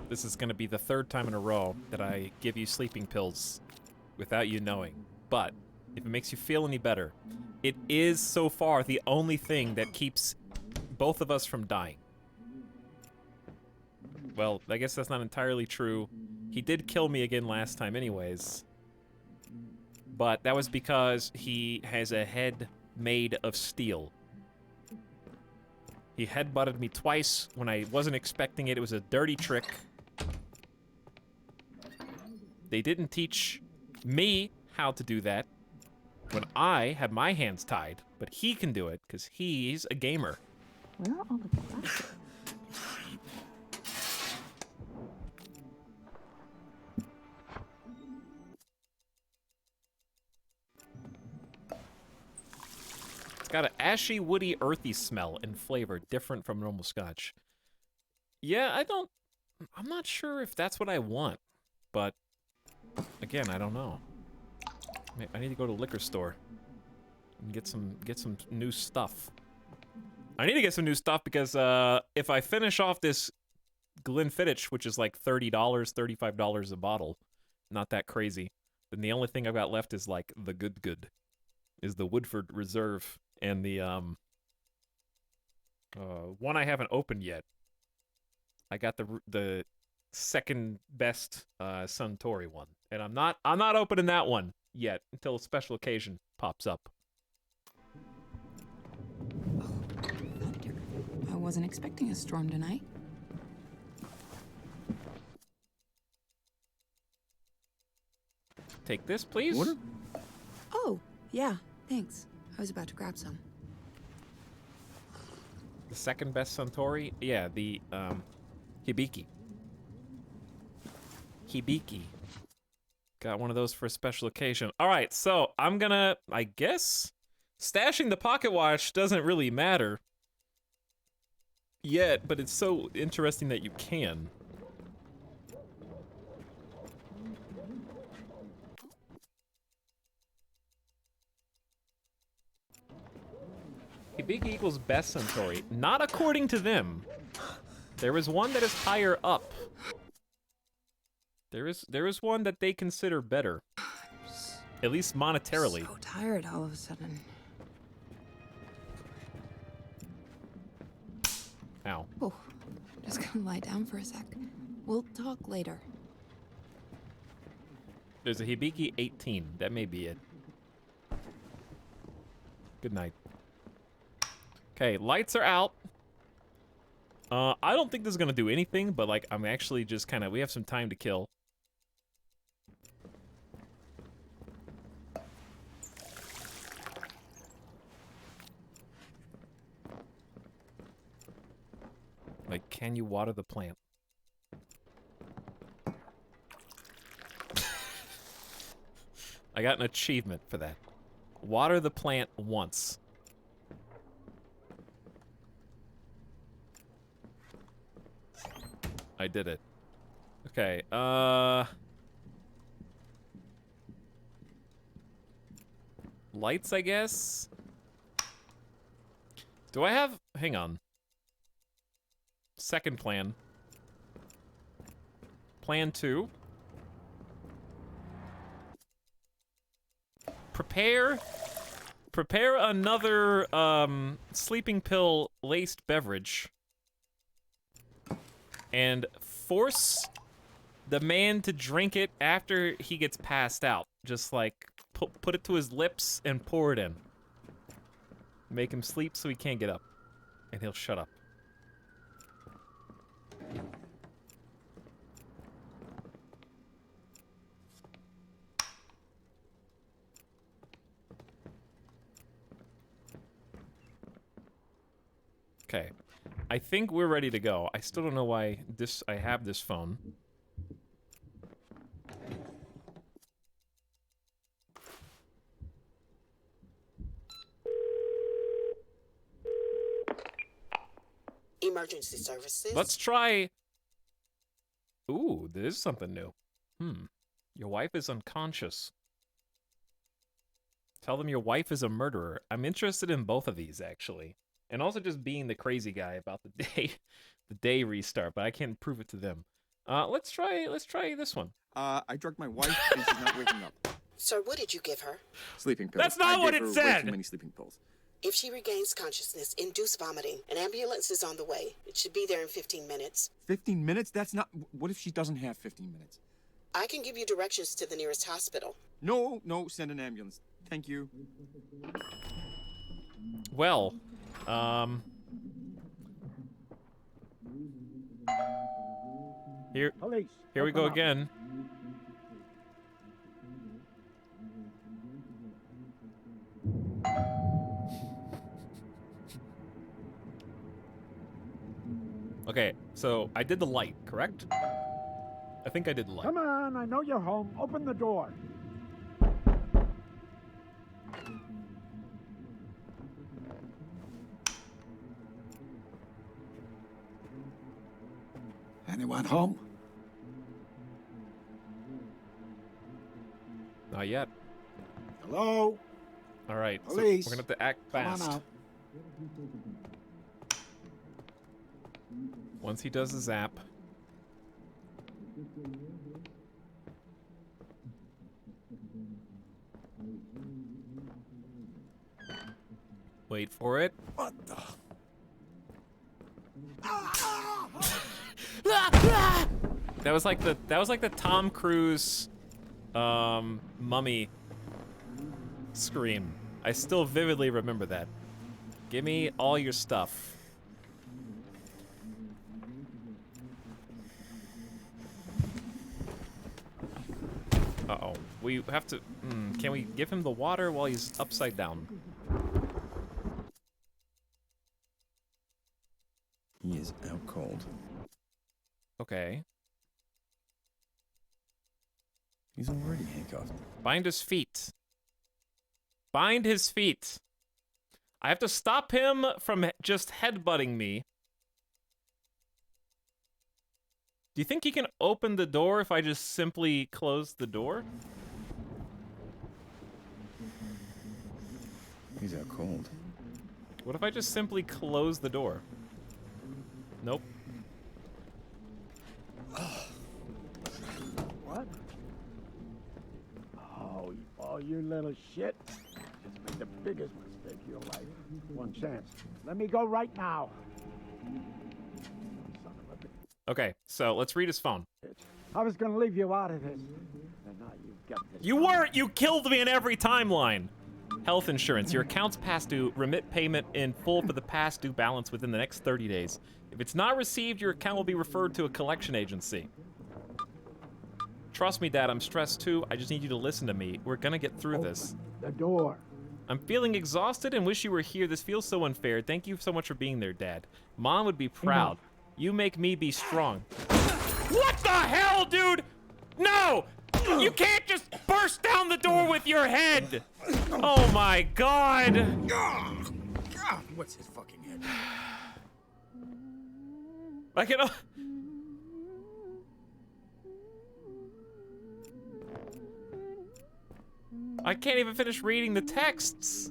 This is gonna be the 3rd time in a row that I give you sleeping pills without you knowing. But if it makes you feel any better, it is so far the only thing that keeps both of us from dying. Well, I guess that's not entirely true. He did kill me again last time anyways. But that was because he has a head made of steel. He headbutted me twice when I wasn't expecting it. It was a dirty trick. They didn't teach me how to do that when I have my hands tied, but he can do it because he's a gamer. Where are all the glasses? It's got an ashy, woody, earthy smell and flavor, different from normal scotch. Yeah, I'm not sure if that's what I want, but again, I don't know. I need to go to the liquor store and get some new stuff. I need to get some new stuff because if I finish off this Glenfiddich, which is like $30, $35 a bottle, not that crazy, then the only thing I've got left is like the good, is the Woodford Reserve and the one I haven't opened yet. I got the second best Suntory one, and I'm not opening that one yet until a special occasion pops up. Thunder. I wasn't expecting a storm tonight. Take this, please. Water? Oh, yeah, thanks. I was about to grab some. The second best Suntory? Yeah, the Hibiki. Hibiki. Got one of those for a special occasion. All right, so I'm gonna, I guess, stashing the pocket watch doesn't really matter yet, but it's so interesting that you can. Hibiki equals best Suntory. Not according to them. There is one that is higher up. There is one that they consider better. At least monetarily. So tired all of a sudden. Ow. Oh, just gonna lie down for a sec. We'll talk later. There's a Hibiki 18. That may be it. Good night. Okay, lights are out. I don't think this is gonna do anything, but like I'm actually just kind of, we have some time to kill. Like, can you water the plant? I got an achievement for that. Water the plant once. I did it. Okay, lights, I guess? Do I have... Hang on. Second plan. Plan 2. Prepare another, sleeping pill laced beverage. And force the man to drink it after he gets passed out. Just like put it to his lips and pour it in. Make him sleep so he can't get up. And he'll shut up. Okay. I think we're ready to go. I still don't know why I have this phone. Emergency services. Let's try... Ooh, this is something new. Your wife is unconscious. Tell them your wife is a murderer. I'm interested in both of these, actually. And also just being the crazy guy about the day restart, but I can't prove it to them. Let's try this one. I drugged my wife and she's not waking up. Sir, what did you give her? Sleeping pills. That's not what it Way said! too many sleeping pills. If she regains consciousness, induce vomiting. An ambulance is on the way. It should be there in 15 minutes. 15 minutes? That's not... What if she doesn't have 15 minutes? I can give you directions to the nearest hospital. No, send an ambulance. Thank you. Well, here we go again. Okay, so I did the light, correct? I think I did the light. Come on, I know you're home. Open the door. Anyone home? Not yet. Hello? All right, so we're Police. gonna have to act Come on fast. out. Once he does the zap. Wait for it. What the? That was like the Tom Cruise mummy scream. I still vividly remember that. Give me all your stuff. Uh-oh. We have to... can we give him the water while he's upside down? He is out cold. Okay. He's already handcuffed. Bind his feet. Bind his feet. I have to stop him from just headbutting me. Do you think he can open the door if I just simply close the door? He's out cold. What if I just simply close the door? Nope. What? Oh, you little shit. Just made the biggest mistake of your life. One chance. Let me go right now. Son of a bitch. Okay, so let's read his phone. I was gonna leave you out of this. And now you've got this. You weren't! You killed me in every timeline! Health insurance. Your account's past due. Remit payment in full for the past due balance within the next 30 days. If it's not received, your account will be referred to a collection agency. Trust me, Dad, I'm stressed too. I just need you to listen to me. We're gonna get through this. The door. I'm feeling exhausted and wish you were here. This feels so unfair. Thank you so much for being there, Dad. Mom would be proud. You make me be strong. What the hell, dude? No! You can't just burst down the door with your head! Oh my god! God, what's his fucking head? I can... I can't even finish reading the texts.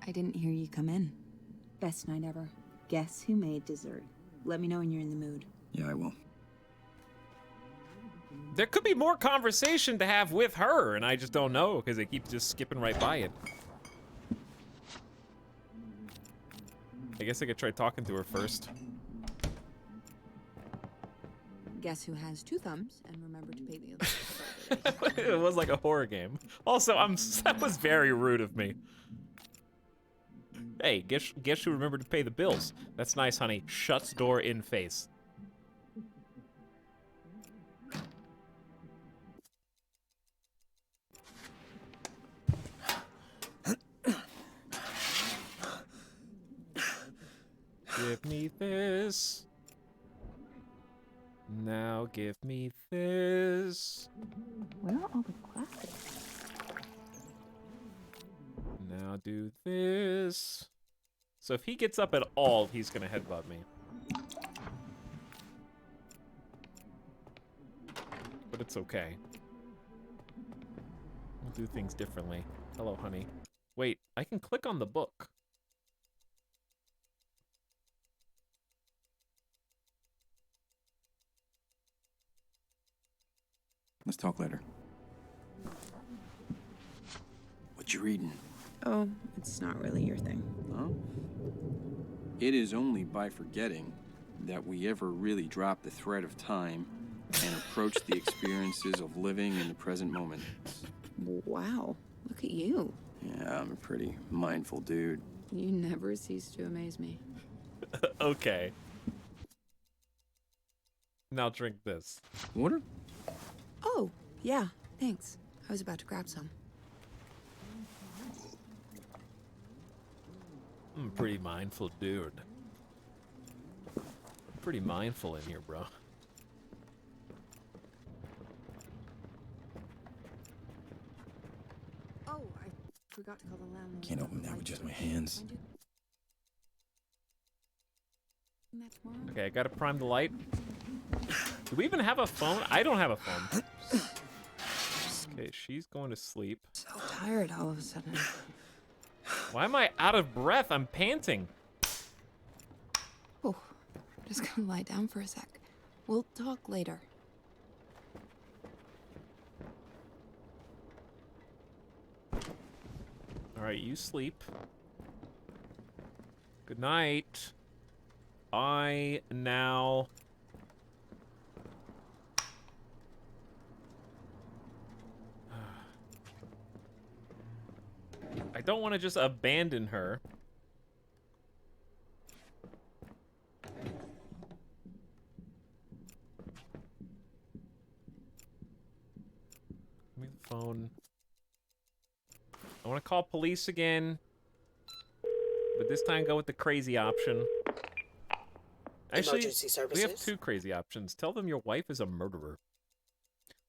I didn't hear you come in. Best night ever. Guess who made dessert? Let me know when you're in the mood. Yeah, I will. There could be more conversation to have with her, and I just don't know, because they keep just skipping right by it. I guess I could try talking to her first. Guess who has 2 thumbs and remember to pay the other. It was like a horror game. Also, that was very rude of me. Hey, guess who remembered to pay the bills? That's nice, honey. Shuts door in face. Give me this. Now give me this. Where are all the glasses? Now do this. So if he gets up at all, he's gonna headbutt me. But it's okay. We'll do things differently. Hello, honey. Wait, I can click on the book. Let's talk later. What you reading? Oh, it's not really your thing. Huh? It is only by forgetting that we ever really drop the thread of time and approach the experiences of living in the present moment. Wow, look at you. Yeah, I'm a pretty mindful dude. You never cease to amaze me. Okay. Now drink this. Water? Oh, yeah, thanks. I was about to grab some. I'm a pretty mindful dude. Pretty mindful in here, bro. Oh, I forgot to call the landlord. Can't open that with just my hands. Okay, I gotta prime the light. Do we even have a phone? I don't have a phone. Okay, she's going to sleep. So tired all of a sudden. Why am I out of breath? I'm panting. Oh, just gonna lie down for a sec. We'll talk later. All right, you sleep. Good night. I now... I don't want to just abandon her. Give me the phone. I want to call police again. But this time go with the crazy option. Actually, Emergency services. we have two crazy options. Tell them your wife is a murderer.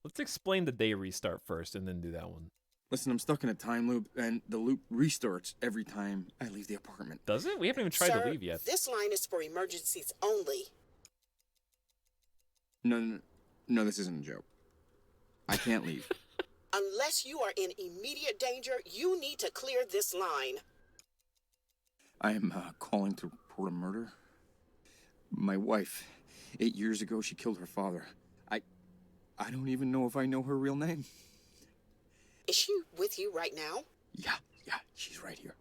Let's explain the day restart first and then do that one. Listen, I'm stuck in a time loop, and the loop restarts every time I leave the apartment. Does it? We haven't even tried to leave yet. This line is for emergencies only. No, this isn't a joke. I can't leave. Unless you are in immediate danger, you need to clear this line. I am calling to report a murder. My wife, 8 years ago, she killed her father. I don't even know if I know her real name. Is she with you right now? Yeah, she's right here.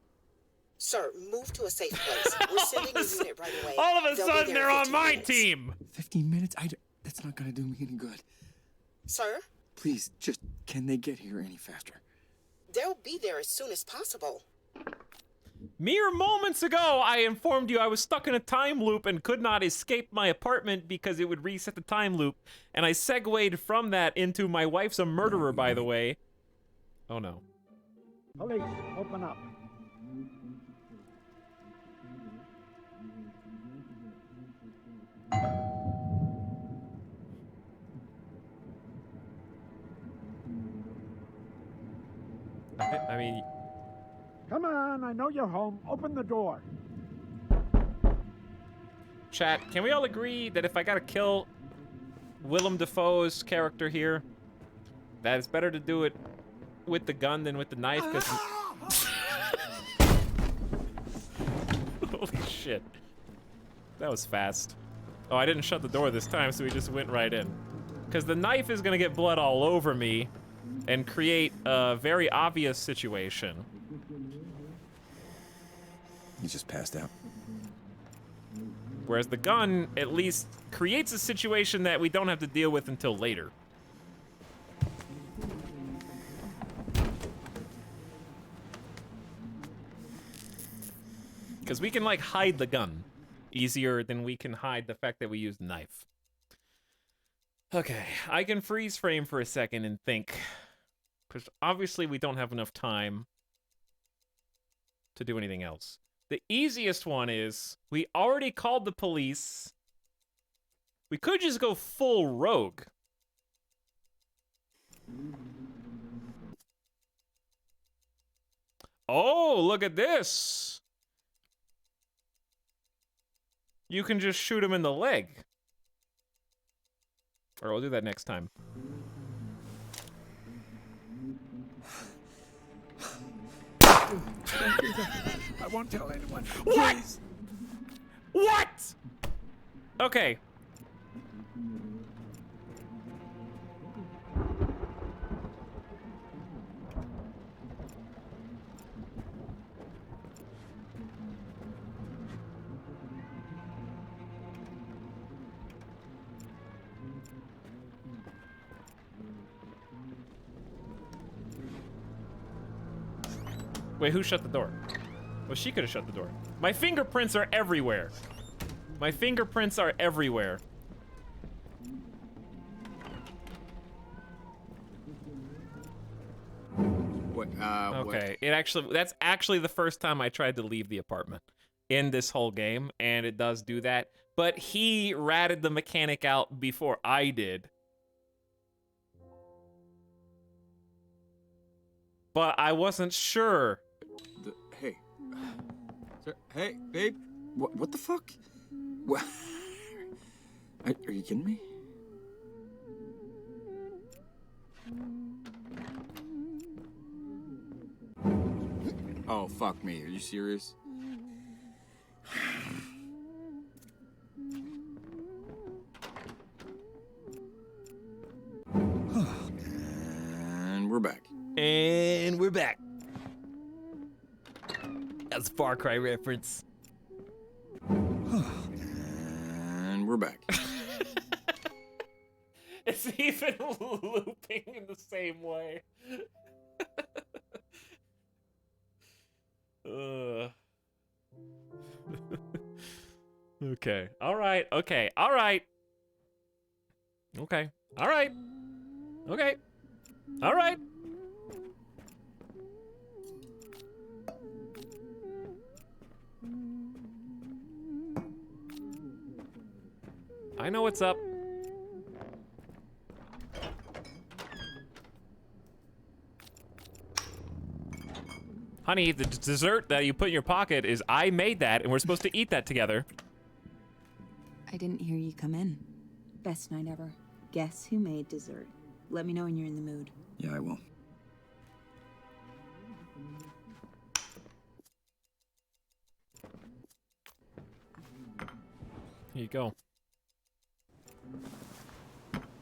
Sir, move to a safe place. We're sending a unit right away. All of a They'll be sudden, there they're in on 15 my minutes. team. 15 minutes? That's not gonna do me any good. Sir, Please, just, can they get here any faster? they'll be there as soon as possible. Mere moments ago, I informed you I was stuck in a time loop and could not escape my apartment because it would reset the time loop. And I segued from that into my wife's a murderer, by the way. Oh no. Police, open up. I mean... Come on, I know you're home. Open the door. Chat, can we all agree that if I gotta kill Willem Dafoe's character here, that it's better to do it with the gun than with the knife? Because holy shit, that was fast. Oh, I didn't shut the door this time, so we just went right in. Because the knife is gonna get blood all over me and create a very obvious situation. He just passed out. Whereas the gun at least creates a situation that we don't have to deal with until later. Because we can, like, hide the gun easier than we can hide the fact that we used the knife. Okay, I can freeze frame for a second and think. Because obviously we don't have enough time to do anything else. The easiest one is, we already called the police. We could just go full rogue. Oh, look at this. You can just shoot him in the leg. Or we'll do that next time. I won't tell anyone. What? What? Okay. Wait, who shut the door? Well, she could have shut the door. My fingerprints are everywhere. My fingerprints are everywhere. What, Okay, that's actually the first time I tried to leave the apartment in this whole game, and it does do that. But he ratted the mechanic out before I did. But I wasn't sure. Hey. Hey, babe. What the fuck? What? Are you kidding me? Oh, fuck me. Are you serious? And we're back. And we're back. That's a Far Cry reference. And we're back. It's even looping in the same way. Okay. All right. Okay. All right. Okay. All right. Okay. All right. I know what's up. Honey, the dessert that you put in your pocket is I made that, and we're supposed to eat that together. I didn't hear you come in. Best night ever. Guess who made dessert? Let me know when you're in the mood. Yeah, I will. Here you go.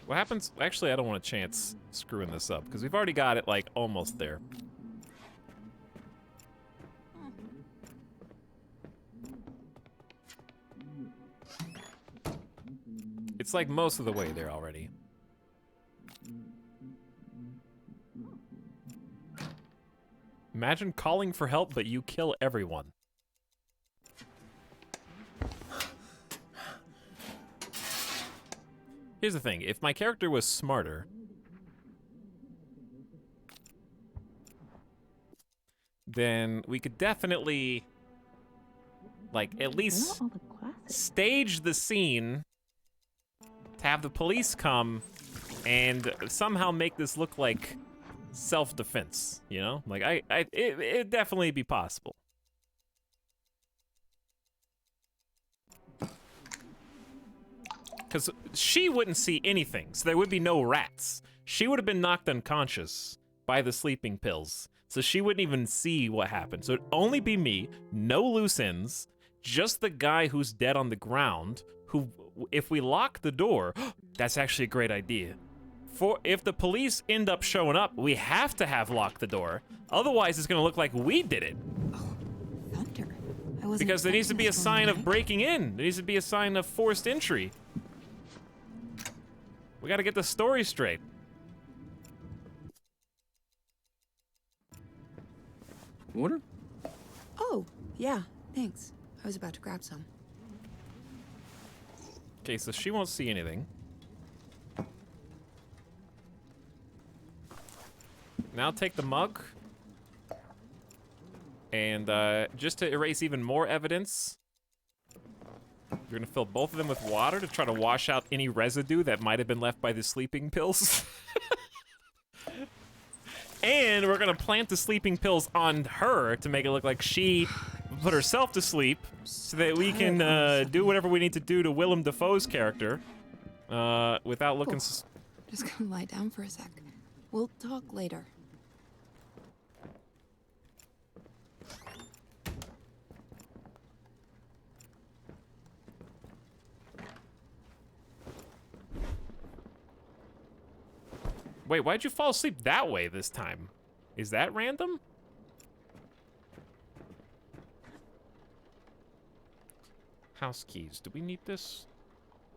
What happens? Actually, I don't want a chance screwing this up, because we've already got it, like, almost there. It's like most of the way there already. Imagine calling for help, but you kill everyone. Here's the thing, if my character was smarter, then we could definitely, like, at least stage the scene to have the police come and somehow make this look like self-defense, you know? Like, it'd definitely be possible. Because she wouldn't see anything, so there would be no rats. She would have been knocked unconscious by the sleeping pills, so she wouldn't even see what happened. So it'd only be me, no loose ends, just the guy who's dead on the ground, who, if we lock the door, that's actually a great idea. If the police end up showing up, we have to have locked the door. Otherwise, it's gonna look like we did it. Thunder. I wasn't Because there needs to be a expecting this sign one, of breaking in. There needs to be a sign of forced entry. We gotta get the story straight. Water? Oh, yeah, thanks. I was about to grab some. Okay, so she won't see anything. Now take the mug. And just to erase even more evidence, you're gonna fill both of them with water to try to wash out any residue that might have been left by the sleeping pills. And we're gonna plant the sleeping pills on her to make it look like she put herself to sleep so that we can do whatever we need to do to Willem Dafoe's character without looking... Just gonna lie down for a sec. We'll talk later. Wait, why'd you fall asleep that way this time? Is that random? House keys. Do we need this?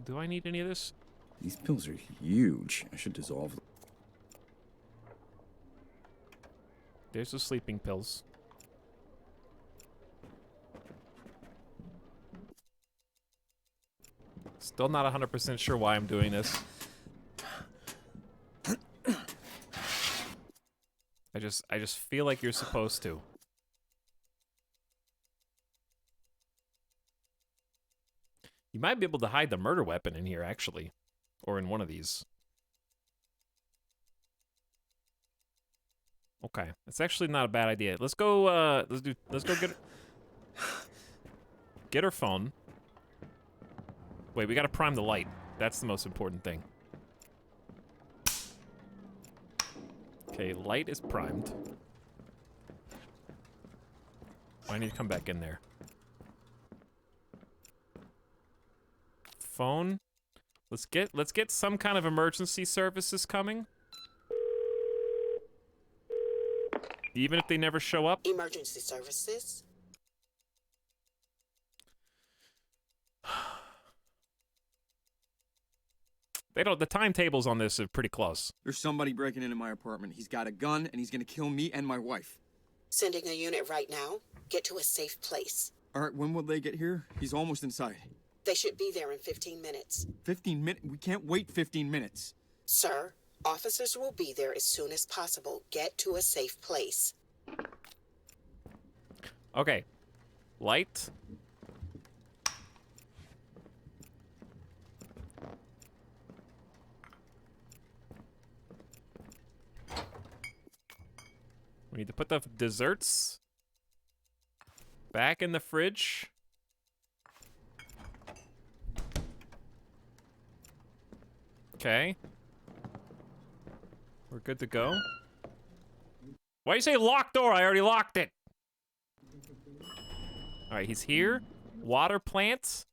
Do I need any of this? These pills are huge. I should dissolve them. There's the sleeping pills. Still not 100% sure why I'm doing this. just feel like you're supposed to. You might be able to hide the murder weapon in here, actually. Or in one of these. Okay. It's actually not a bad idea. Let's go, let's go get her phone. Wait, we gotta prime the light. That's the most important thing. Okay, light is primed. I need to come back in there. Phone. Let's get some kind of emergency services coming. Even if they never show up. Emergency services. They don't. The timetables on this are pretty close. There's somebody breaking into my apartment. He's got a gun and he's gonna kill me and my wife. Sending a unit right now. Get to a safe place. All right, when will they get here? He's almost inside. They should be there in 15 minutes. 15 minutes? We can't wait 15 minutes. Sir, officers will be there as soon as possible. Get to a safe place. Okay. Light. We need to put the desserts back in the fridge. Okay. We're good to go. Why do you say locked door? I already locked it. All right, he's here. Water plants.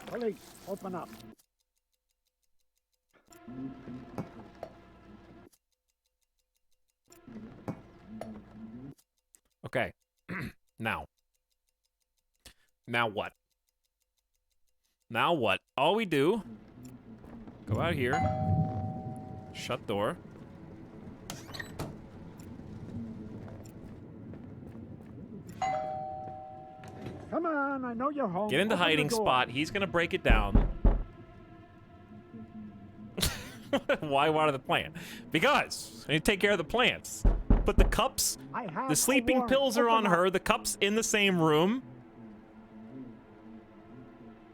Police, open up. Okay. Now. Now what? Now what? All we do, go out here, shut door. Come on, I know you're home. Get into Open the hiding door. spot. He's gonna break it down. Why water the plant? Because I need to take care of the plants. Put the cups, I have the sleeping a warrant. pills are on Open up. her, the cups in the same room.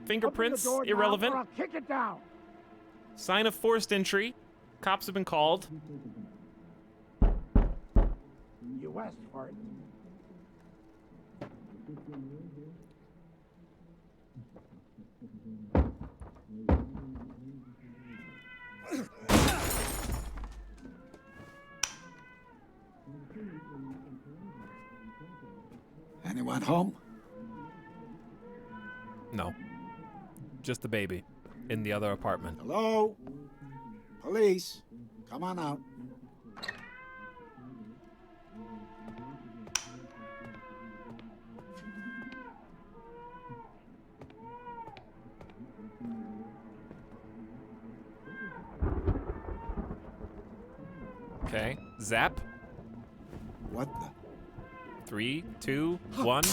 Fingerprints, Open the door now, irrelevant. or I'll kick it down. Sign of forced entry. Cops have been called. You asked for it. Anyone home? No. Just the baby in the other apartment. Hello? Police, come on out. Okay. Zap. What the? 3, 2, 1.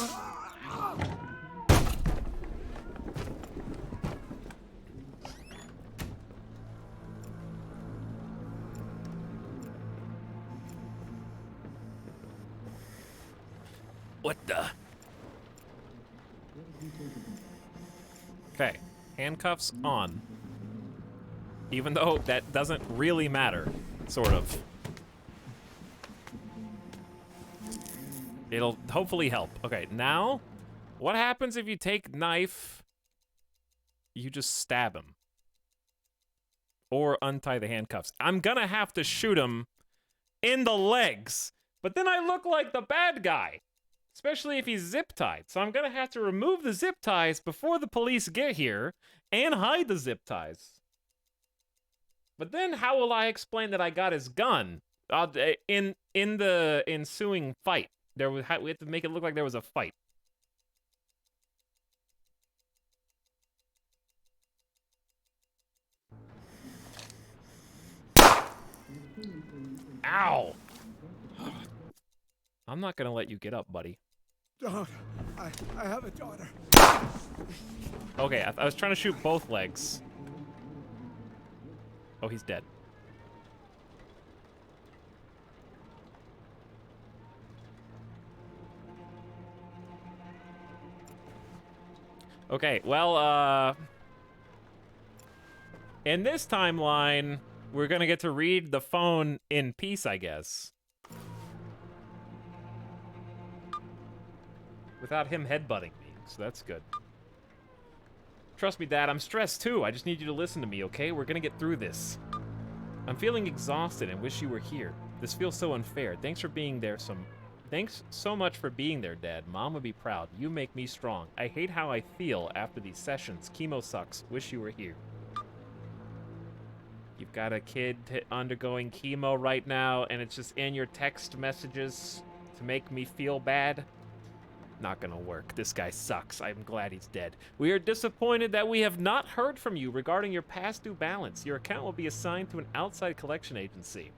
What the? Okay. Handcuffs on. Even though that doesn't really matter. Sort of. It'll hopefully help. Okay, now, what happens if you take knife, you just stab him? Or untie the handcuffs. I'm gonna have to shoot him in the legs, but then I look like the bad guy, especially if he's zip-tied. So I'm gonna have to remove the zip ties before the police get here and hide the zip ties. But then how will I explain that I got his gun in the ensuing fight? We have to make it look like there was a fight. Ow! I'm not gonna let you get up, buddy. Don't. I have a daughter. Okay, I was trying to shoot both legs. Oh, he's dead. Okay, well, in this timeline, we're gonna get to read the phone in peace, I guess. Without him headbutting me, so that's good. Trust me, Dad, I'm stressed too. I just need you to listen to me, okay? We're gonna get through this. I'm feeling exhausted and wish you were here. This feels so unfair. Thanks so much for being there, Dad. Mom would be proud. You make me strong. I hate how I feel after these sessions. Chemo sucks. Wish you were here. You've got a kid undergoing chemo right now, and it's just in your text messages to make me feel bad? Not gonna work. This guy sucks. I'm glad he's dead. We are disappointed that we have not heard from you regarding your past due balance. Your account will be assigned to an outside collection agency.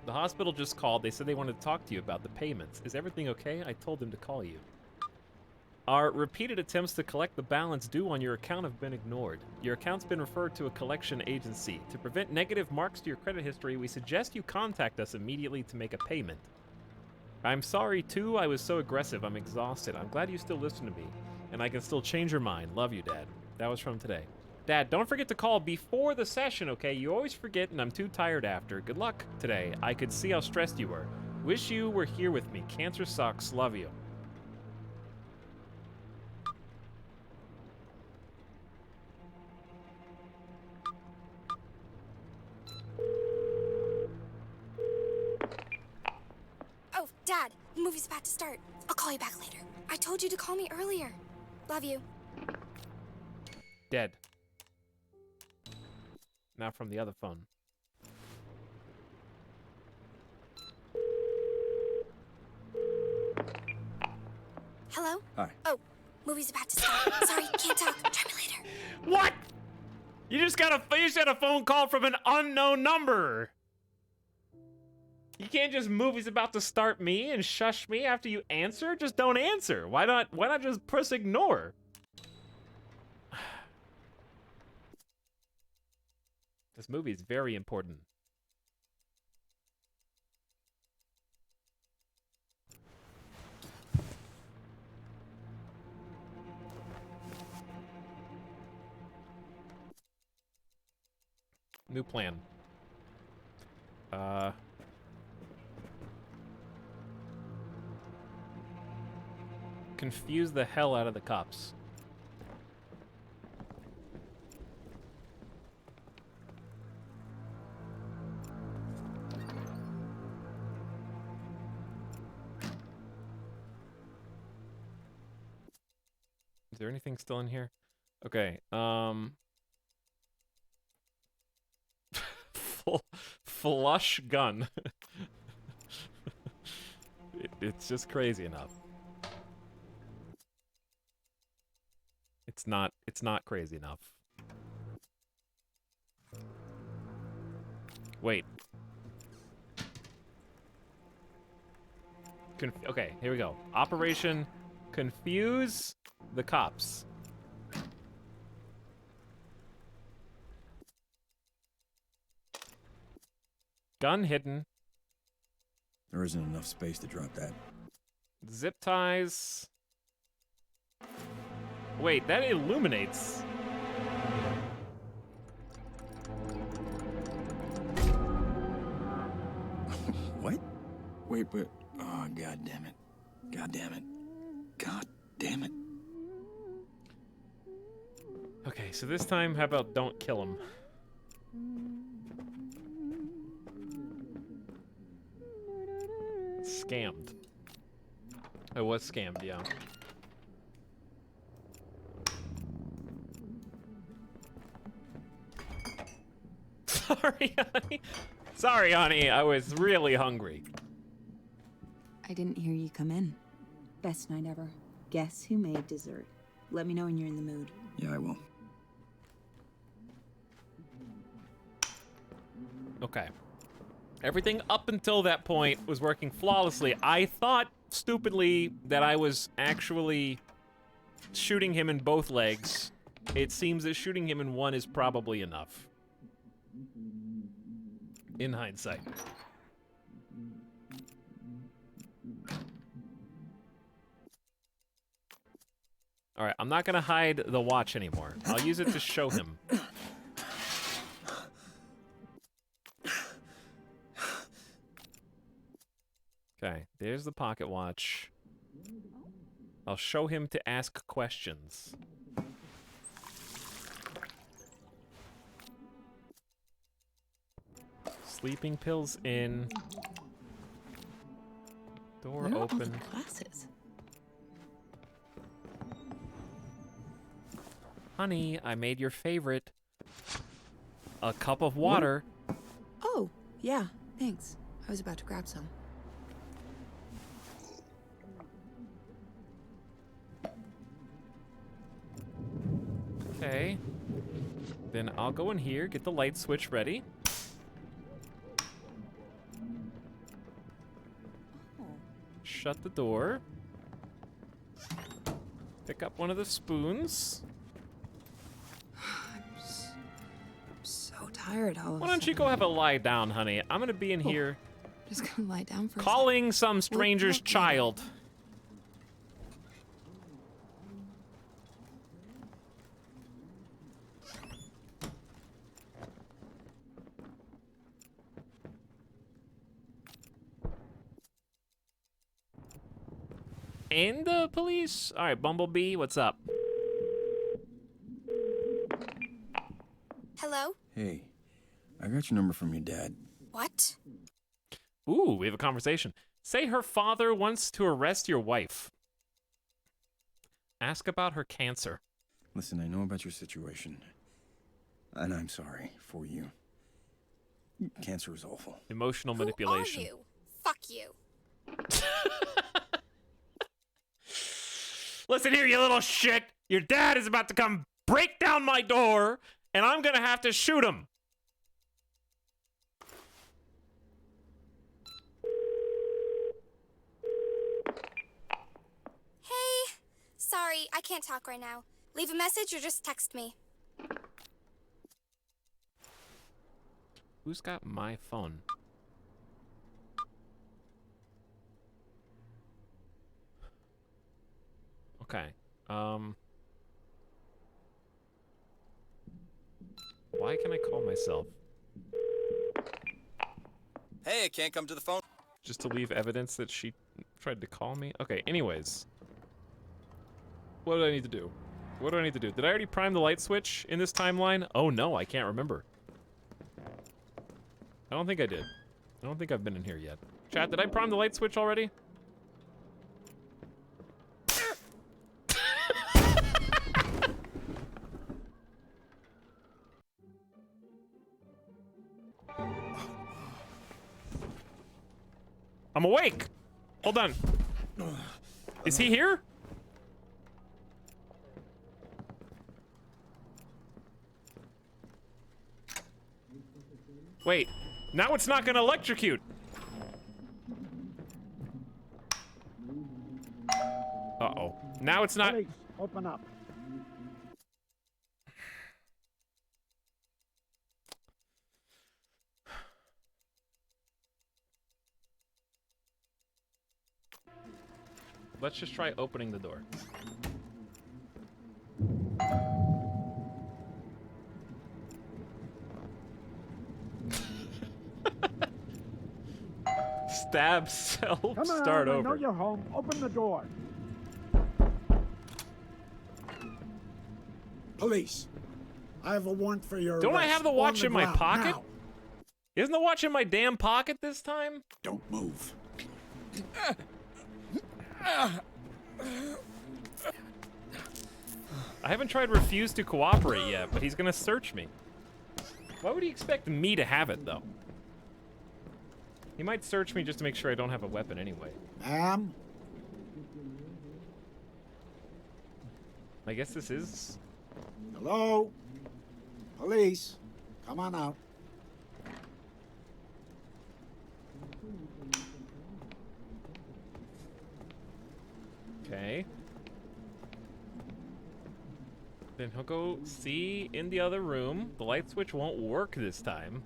The hospital just called. They said they wanted to talk to you about the payments. Is everything okay? I told them to call you. Our repeated attempts to collect the balance due on your account have been ignored. Your account's been referred to a collection agency. To prevent negative marks to your credit history, we suggest you contact us immediately to make a payment. I'm sorry, too. I was so aggressive. I'm exhausted. I'm glad you still listen to me, and I can still change your mind. Love you, Dad. That was from today. Dad, don't forget to call before the session, okay? You always forget, and I'm too tired after. Good luck today. I could see how stressed you were. Wish you were here with me. Cancer sucks. Love you. Oh, Dad, the movie's about to start. I'll call you back later. I told you to call me earlier. Love you. Dead. Now from the other phone. Hello? Hi. Oh, movie's about to start. Sorry, can't talk. Try me later. What? You just got a phone call from an unknown number. You can't just movie's about to start me and shush me after you answer. Just don't answer. Why not just press ignore? This movie is very important. New plan. Confuse the hell out of the cops. Is there anything still in here? Okay, flush gun. It's just crazy enough. It's not crazy enough. Wait. Okay, here we go. Operation Confuse the Cops. Gun hidden. There isn't enough space to drop that. Zip ties. Wait, that illuminates. What? Wait, but... Oh, God damn it. God damn it. God damn it. Okay, so this time, how about don't kill him? Scammed. I was scammed, yeah. Sorry, honey. Sorry, honey. I was really hungry. I didn't hear you come in. Best night ever. Guess who made dessert? Let me know when you're in the mood. Yeah, I will. Okay. Everything up until that point was working flawlessly. I thought stupidly that I was actually shooting him in both legs, it seems that shooting him in one is probably enough. In hindsight. Alright, I'm not gonna hide the watch anymore. I'll use it to show him. Okay, there's the pocket watch. I'll show him to ask questions. Sleeping pills in. Door Where are all open. the glasses? Honey, I made your favorite. A cup of water. Oh, yeah, thanks. I was about to grab some. Okay. Then I'll go in here, get the light switch ready. Shut the door. Pick up one of the spoons. I'm so tired all of Why a don't you go have a lie down, honey? I'm gonna be in here Just gonna lie down for a calling some stranger's Look, look, child. And the police? Alright, Bumblebee, what's up? Hello? Hey, I got your number from your dad. What? Ooh, we have a conversation. Say her father wants to arrest your wife. Ask about her cancer. Listen, I know about your situation. And I'm sorry for you. Cancer is awful. Emotional Who manipulation. are you? Fuck you. Listen here, you little shit. Your dad is about to come break down my door, and I'm gonna have to shoot him. Hey. Sorry, I can't talk right now. Leave a message or just text me. Who's got my phone? Okay. Why can I call myself? Hey, I can't come to the phone. Just to leave evidence that she tried to call me? Okay, anyways. What do I need to do? What do I need to do? Did I already prime the light switch in this timeline? Oh no, I can't remember. I don't think I did. I don't think I've been in here yet. Chat, did I prime the light switch already? I'm awake! Hold on. Is he here? Wait, now it's not gonna electrocute. Uh-oh. Now it's not. Police, open up. Let's just try opening the door. Stab self, Come on, start I over. know you're home. Open the door. Police, I have a warrant for your Don't I arrest. have the On watch the in my ground, pocket? now. Isn't the watch in my damn pocket this time? Don't move. I haven't tried refuse to cooperate yet, but he's gonna search me. Why would he expect me to have it, though? He might search me just to make sure I don't have a weapon anyway. Ma'am? I guess this is... Hello? Police, come on out. Okay. Then he'll go see in the other room. The light switch won't work this time.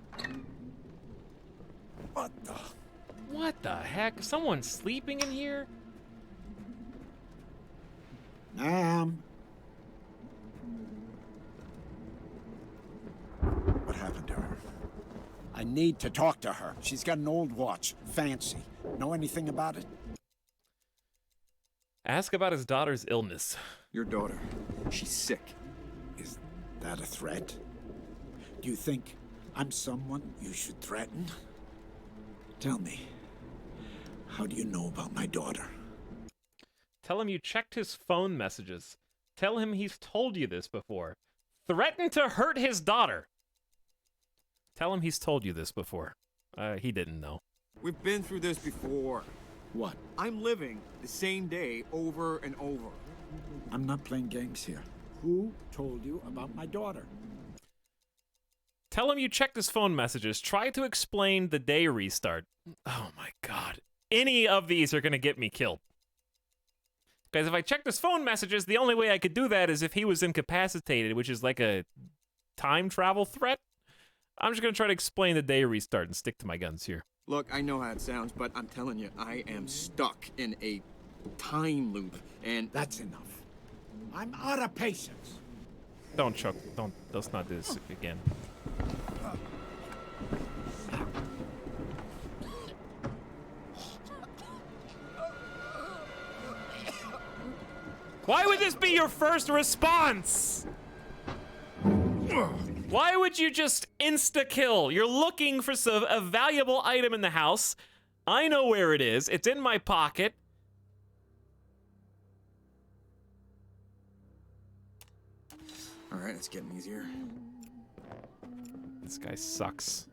What the? What the heck? Is someone sleeping in here? Ma'am. What happened to her? I need to talk to her. She's got an old watch. Fancy. Know anything about it? Ask about his daughter's illness. Your daughter, she's sick. Is that a threat? Do you think I'm someone you should threaten? Tell me, how do you know about my daughter? Tell him you checked his phone messages. Tell him he's told you this before. Threaten to hurt his daughter. Tell him he's told you this before. He didn't know. We've been through this before. What? I'm living the same day over and over. I'm not playing games here. Who told you about my daughter? Tell him you checked his phone messages. Try to explain the day restart. Oh my god. Any of these are gonna get me killed. Because if I checked his phone messages, the only way I could do that is if he was incapacitated, which is like a time travel threat. I'm just gonna try to explain the day restart and stick to my guns here. Look, I know how it sounds, but I'm telling you, I am stuck in a time loop, and... That's enough. I'm out of patience. Don't choke. Let's not do this again. Why would this be your first response? Why would you just insta-kill? You're looking for a valuable item in the house. I know where it is. It's in my pocket. All right, it's getting easier. This guy sucks.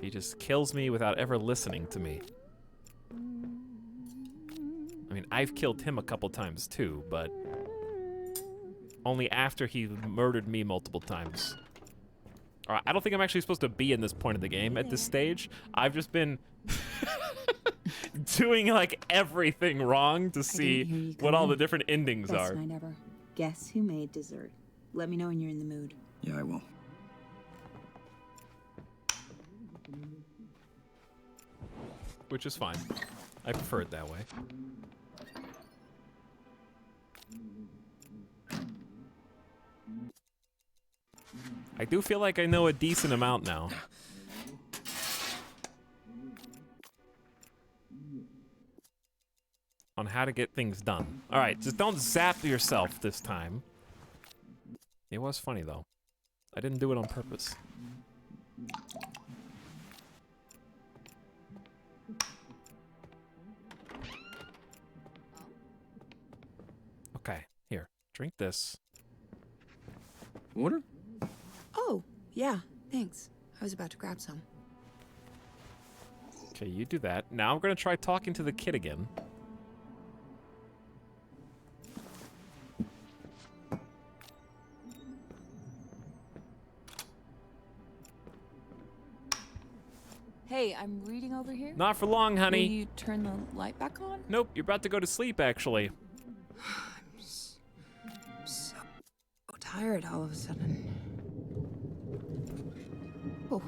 He just kills me without ever listening to me. I mean, I've killed him a couple times too, but only after he murdered me multiple times. All right, I don't think I'm actually supposed to be in this point of the game at this stage. I've just been doing like everything wrong to see what all the different endings Best are. night ever. Guess who made dessert? Let me know when you're in the mood. Yeah, I will. Which is fine. I prefer it that way. I do feel like I know a decent amount now. On how to get things done. Alright, just don't zap yourself this time. It was funny though. I didn't do it on purpose. Okay, here. Drink this. Water? Oh, yeah, thanks. I was about to grab some. Okay, you do that. Now I'm gonna try talking to the kid again. Hey, I'm reading over here. Not for long, honey. Will you turn the light back on? Nope, you're about to go to sleep, actually. I'm so tired all of a sudden. Oh,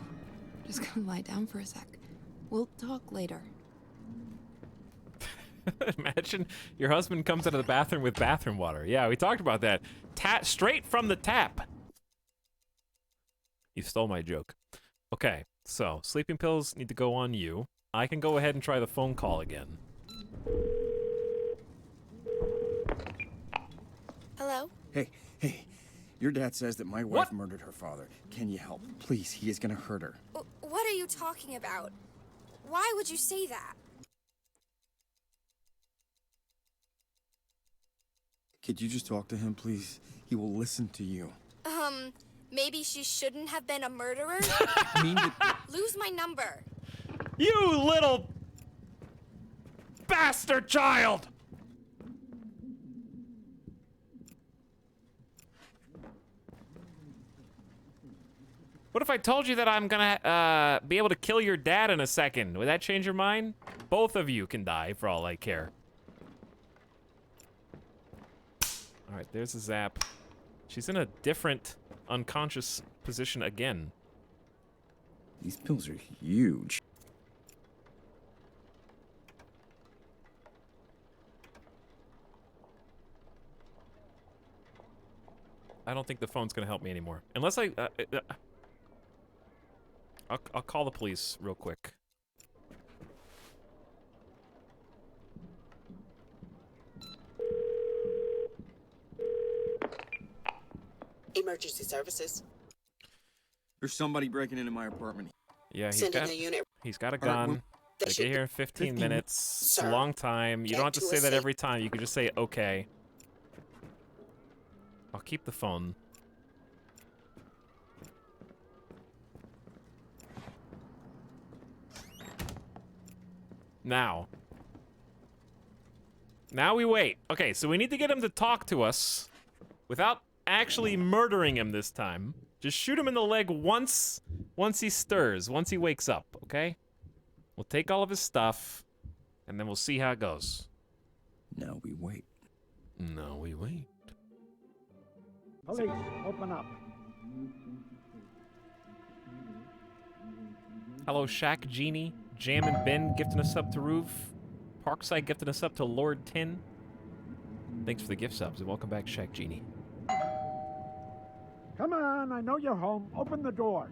just gonna lie down for a sec. We'll talk later. Imagine your husband comes out of the bathroom with bathroom water. Yeah, we talked about that. Straight from the tap. You stole my joke. Okay, so sleeping pills need to go on you. I can go ahead and try the phone call again. Hello? Hey, your dad says that my wife murdered her father. Can you help? Please, he is gonna hurt her. What are you talking about? Why would you say that? Could you just talk to him, please? He will listen to you. Maybe she shouldn't have been a murderer? I mean, Lose my number. You little bastard child! What if I told you that I'm gonna be able to kill your dad in a second? Would that change your mind? Both of you can die for all I care. All right, there's a zap. She's in a different unconscious position again. These pills are huge. I don't think the phone's gonna help me anymore. Unless I'll call the police real quick. Emergency services. There's somebody breaking into my apartment. Yeah, Sending a unit. he's got a All right, gun. well, They They should get here in 15 minutes. It's a Sir, long time. You don't have get to to say a that safe- every time. You can just say okay. I'll keep the phone. Now we wait. Okay, so we need to get him to talk to us without actually murdering him this time. Just shoot him in the leg once he stirs, once he wakes up, okay? We'll take all of his stuff, and then we'll see how it goes. Now we wait. No, we wait. Police, open up. Hello, Shaq Genie. Jam and Ben gifting us up to Roof. Parkside gifting us up to Lord Tin. Thanks for the gift subs, and welcome back, Shaq Genie. Come on, I know you're home. Open the door.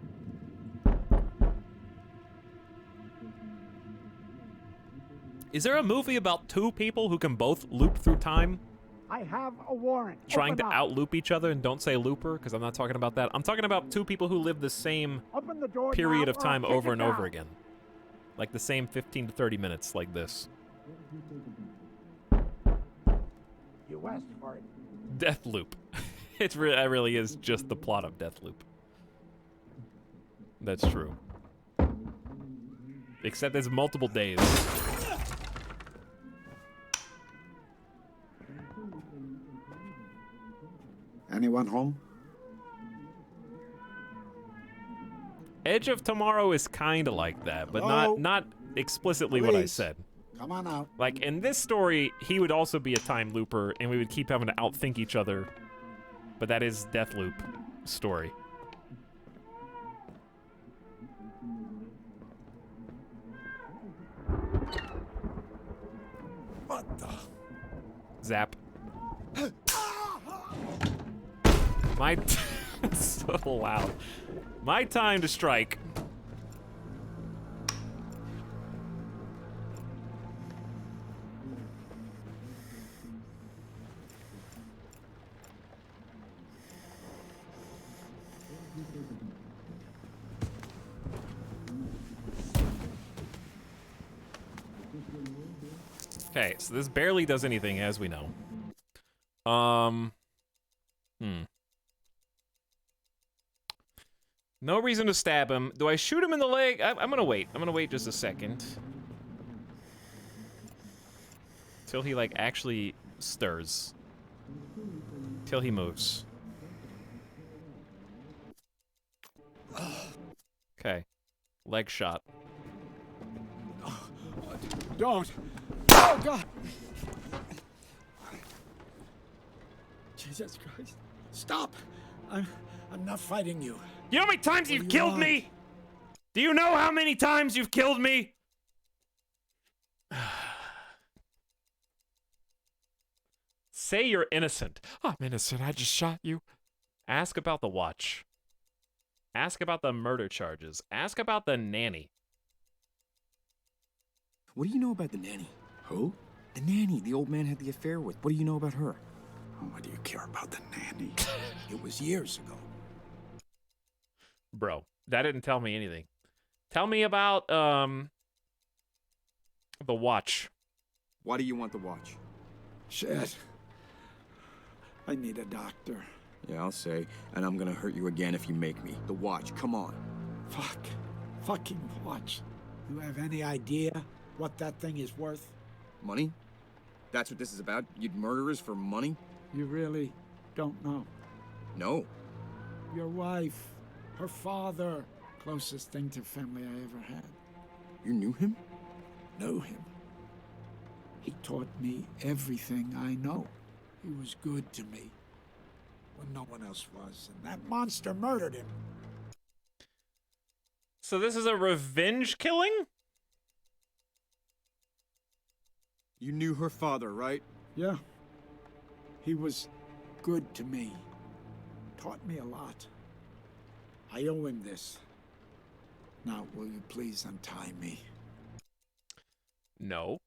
Is there a movie about two people who can both loop through time? I have a warrant. Trying Open to up. out-loop each other, and don't say looper, because I'm not talking about that. I'm talking about two people who live the same Open the door period now, of or time I'll kick over it and over down. again. Like the same 15 to 30 minutes, like this. You asked for it. Deathloop. It really is just the plot of Deathloop. That's true. Except there's multiple days. Anyone home? Edge of Tomorrow is kind of like that, but Hello? not explicitly what I Please. said. Come on out. Like, in this story, he would also be a time looper, and we would keep having to outthink each other. But that is Deathloop story. What the? Zap. My... so loud. My time to strike. Okay, so this barely does anything, as we know. No reason to stab him. Do I shoot him in the leg? I'm gonna wait. I'm gonna wait just a second. Till he, like, actually stirs. Till he moves. Okay. Leg shot. Don't. Oh, God. Jesus Christ. Stop. I'm not fighting you. You know how many times What you've do you killed want? me? Do you know how many times you've killed me? Say you're innocent. I'm innocent. I just shot you. Ask about the watch. Ask about the murder charges. Ask about the nanny. What do you know about the nanny? Who? The nanny the old man had the affair with. What do you know about her? Why do you care about the nanny? It was years ago. Bro, that didn't tell me anything. Tell me about, the watch. Why do you want the watch? Shit. I need a doctor. Yeah, I'll say, and I'm gonna hurt you again if you make me. The watch, come on. Fuck. Fucking watch. You have any idea what that thing is worth? Money? That's what this is about? You'd murderers for money? You really don't know. No. Your wife, her father, closest thing to family I ever had. You knew him? Knew him. He taught me everything I know. He was good to me when no one else was, and that monster murdered him. So this is a revenge killing? You knew her father, right? Yeah. He was good to me. Taught me a lot. I owe him this. Now, will you please untie me? No.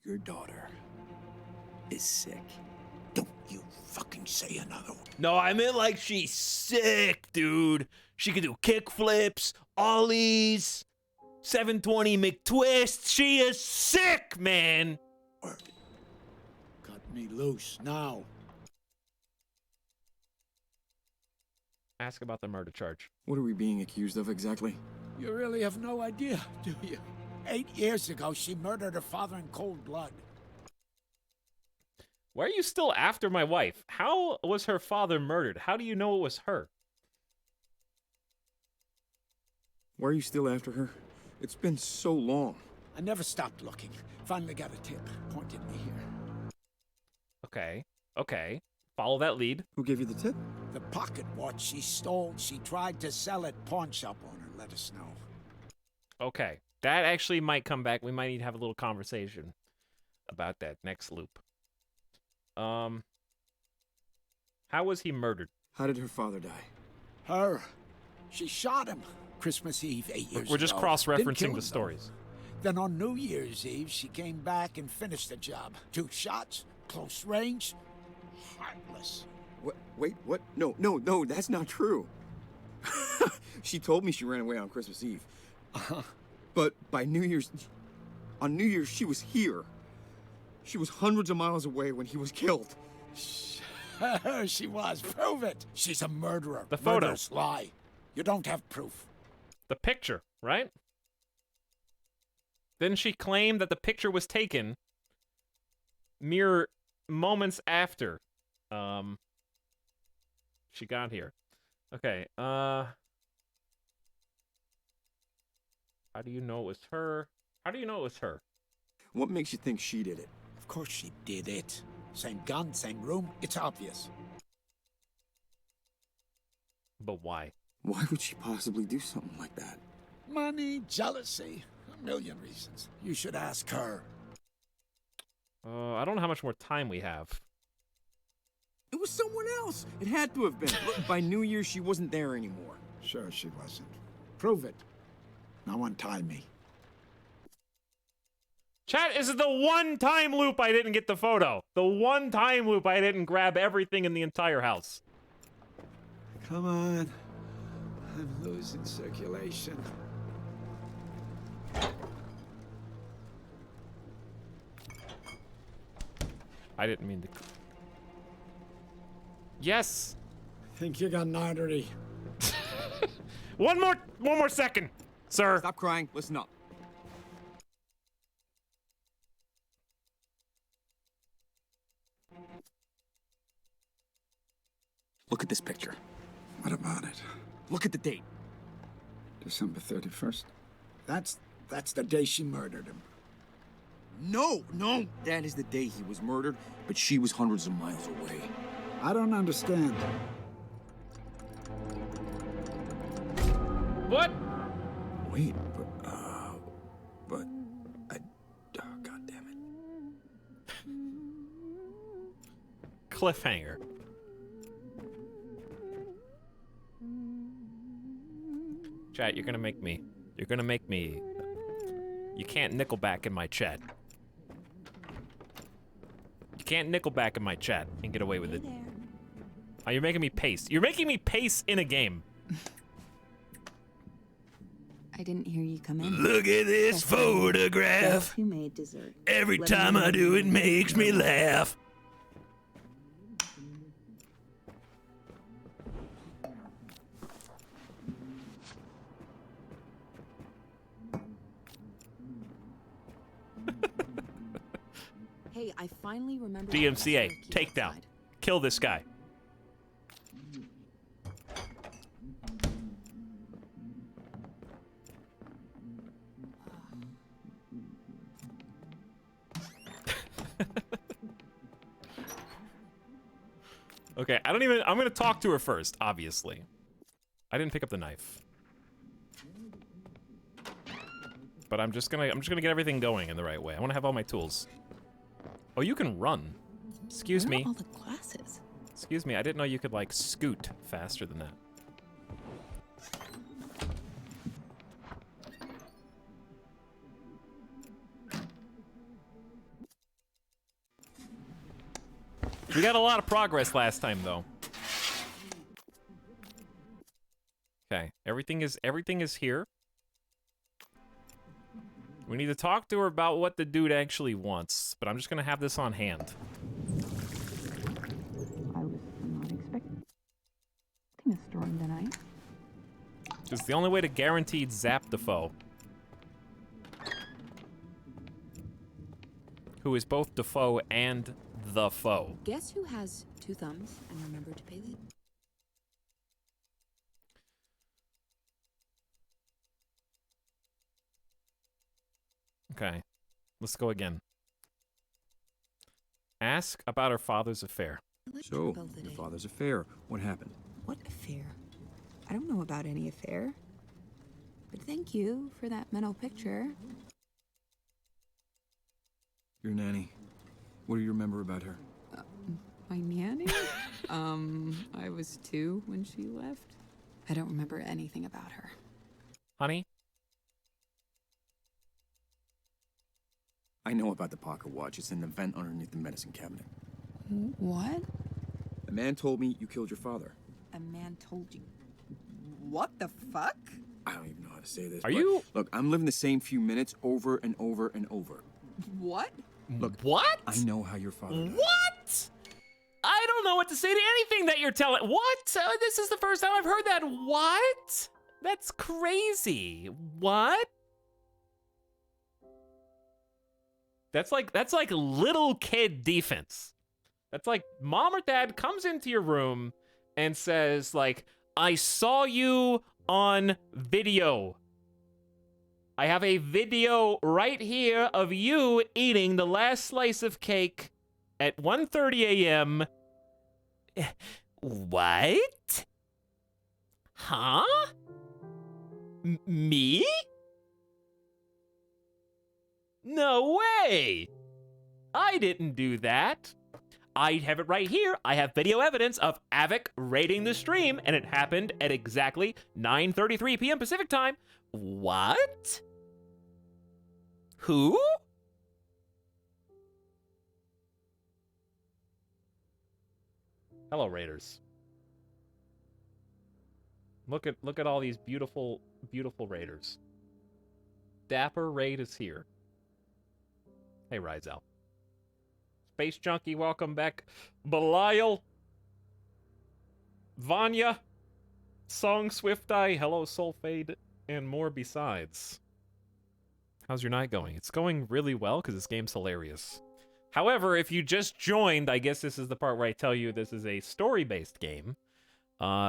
Your daughter is sick. Don't you fucking say another one. No, I meant like she's sick, dude. She can do kickflips, ollies, 720 McTwists. She is sick, man. Cut me loose now. Ask about the murder charge. What are we being accused of exactly? You really have no idea, do you? 8 years ago, she murdered her father in cold blood. Why are you still after my wife? How was her father murdered? How do you know it was her? Why are you still after her? It's been so long. I never stopped looking. Finally got a tip. Pointed me here. Okay. Okay. Follow that lead. Who gave you the tip? The pocket watch she stole. She tried to sell it. Pawn shop owner let us know. Okay. That actually might come back. We might need to have a little conversation about that next loop. How was he murdered? How did her father die? Her. She shot him. Christmas Eve 8 years ago. We're just Didn't cross-referencing kill the him, stories. Then on New Year's Eve, she came back and finished the job. 2 shots, close range, heartless. Wait, what? No, that's not true. She told me she ran away on Christmas Eve. But by New Year's... On New Year's, she was here. She was hundreds of miles away when he was killed. She was. Prove it. She's a murderer. The photo. Murderers lie. You don't have proof. The picture, right? Then she claimed that the picture was taken mere moments after she got here. Okay, how do you know it was her? How do you know it was her? What makes you think she did it? Of course she did it. Same gun, same room. It's obvious. But why? Why would she possibly do something like that? Money, jealousy, a million reasons. You should ask her. I don't know how much more time we have. It was someone else. It had to have been. Look, by New Year's, she wasn't there anymore. Sure she wasn't. Prove it. Now untie me. Chat, this is the one time loop I didn't get the photo. The one time loop I didn't grab everything in the entire house. Come on. I'm losing circulation. I didn't mean to... Yes! Think you got an artery. One more second, sir. Stop crying. Listen up. Look at this picture. What about it? Look at the date. December 31st. That's the day she murdered him. No. That is the day he was murdered, but she was hundreds of miles away. I don't understand. What? Wait, but God damn it. Cliffhanger. Chat, you're gonna make me. You can't Nickelback in my chat. You can't Nickelback in my chat and get away with it. Oh, you're making me pace. You're making me pace in a game. I didn't hear you come in. Look at this photograph. Guess who made dessert? Every Let me time know I when do, you're it in the makes me laugh. Hey, I finally remembered. DMCA, takedown. Kill this guy. Okay, I'm gonna talk to her first, obviously. I didn't pick up the knife. But I'm just gonna get everything going in the right way. I wanna have all my tools. Oh, you can run. Excuse me. All the glasses. Excuse me, I didn't know you could, like, scoot faster than that. We got a lot of progress last time, though. Okay, everything is here. We need to talk to her about what the dude actually wants, but I'm just gonna have this on hand. I was not expecting a storm tonight. It's the only way to guaranteed zap the foe. Who is both the foe and the foe. Guess who has 2 thumbs and remember to pay the... Okay, let's go again. Ask about her father's affair. So, your father's affair. What happened? What affair? I don't know about any affair. But thank you for that mental picture. Your nanny. What do you remember about her? My nanny? I was 2 when she left. I don't remember anything about her. Honey? I know about the pocket watch. It's in the vent underneath the medicine cabinet. What? A man told me you killed your father. A man told you. What the fuck? I don't even know how to say this. Are you? Look, I'm living the same few minutes over and over and over. What? Look, what? I know how your father died. What? I don't know what to say to anything that you're telling. What? This is the first time I've heard that. What? That's crazy. What? That's like little kid defense. That's like mom or dad comes into your room and says, like, I saw you on video. I have a video right here of you eating the last slice of cake at 1:30 a.m. What? Huh? Me? No way! I didn't do that. I have it right here. I have video evidence of Avic raiding the stream, and it happened at exactly 9:33 p.m. Pacific time. What? Who? Hello, Raiders. Look at all these beautiful, beautiful Raiders. Dapper Raid is here. Hey, Rizal. Space Junkie, welcome back. Belial. Vanya. Song Swift Eye, hello Soulfade, and more besides. How's your night going? It's going really well because this game's hilarious. However, if you just joined, I guess this is the part where I tell you this is a story-based game,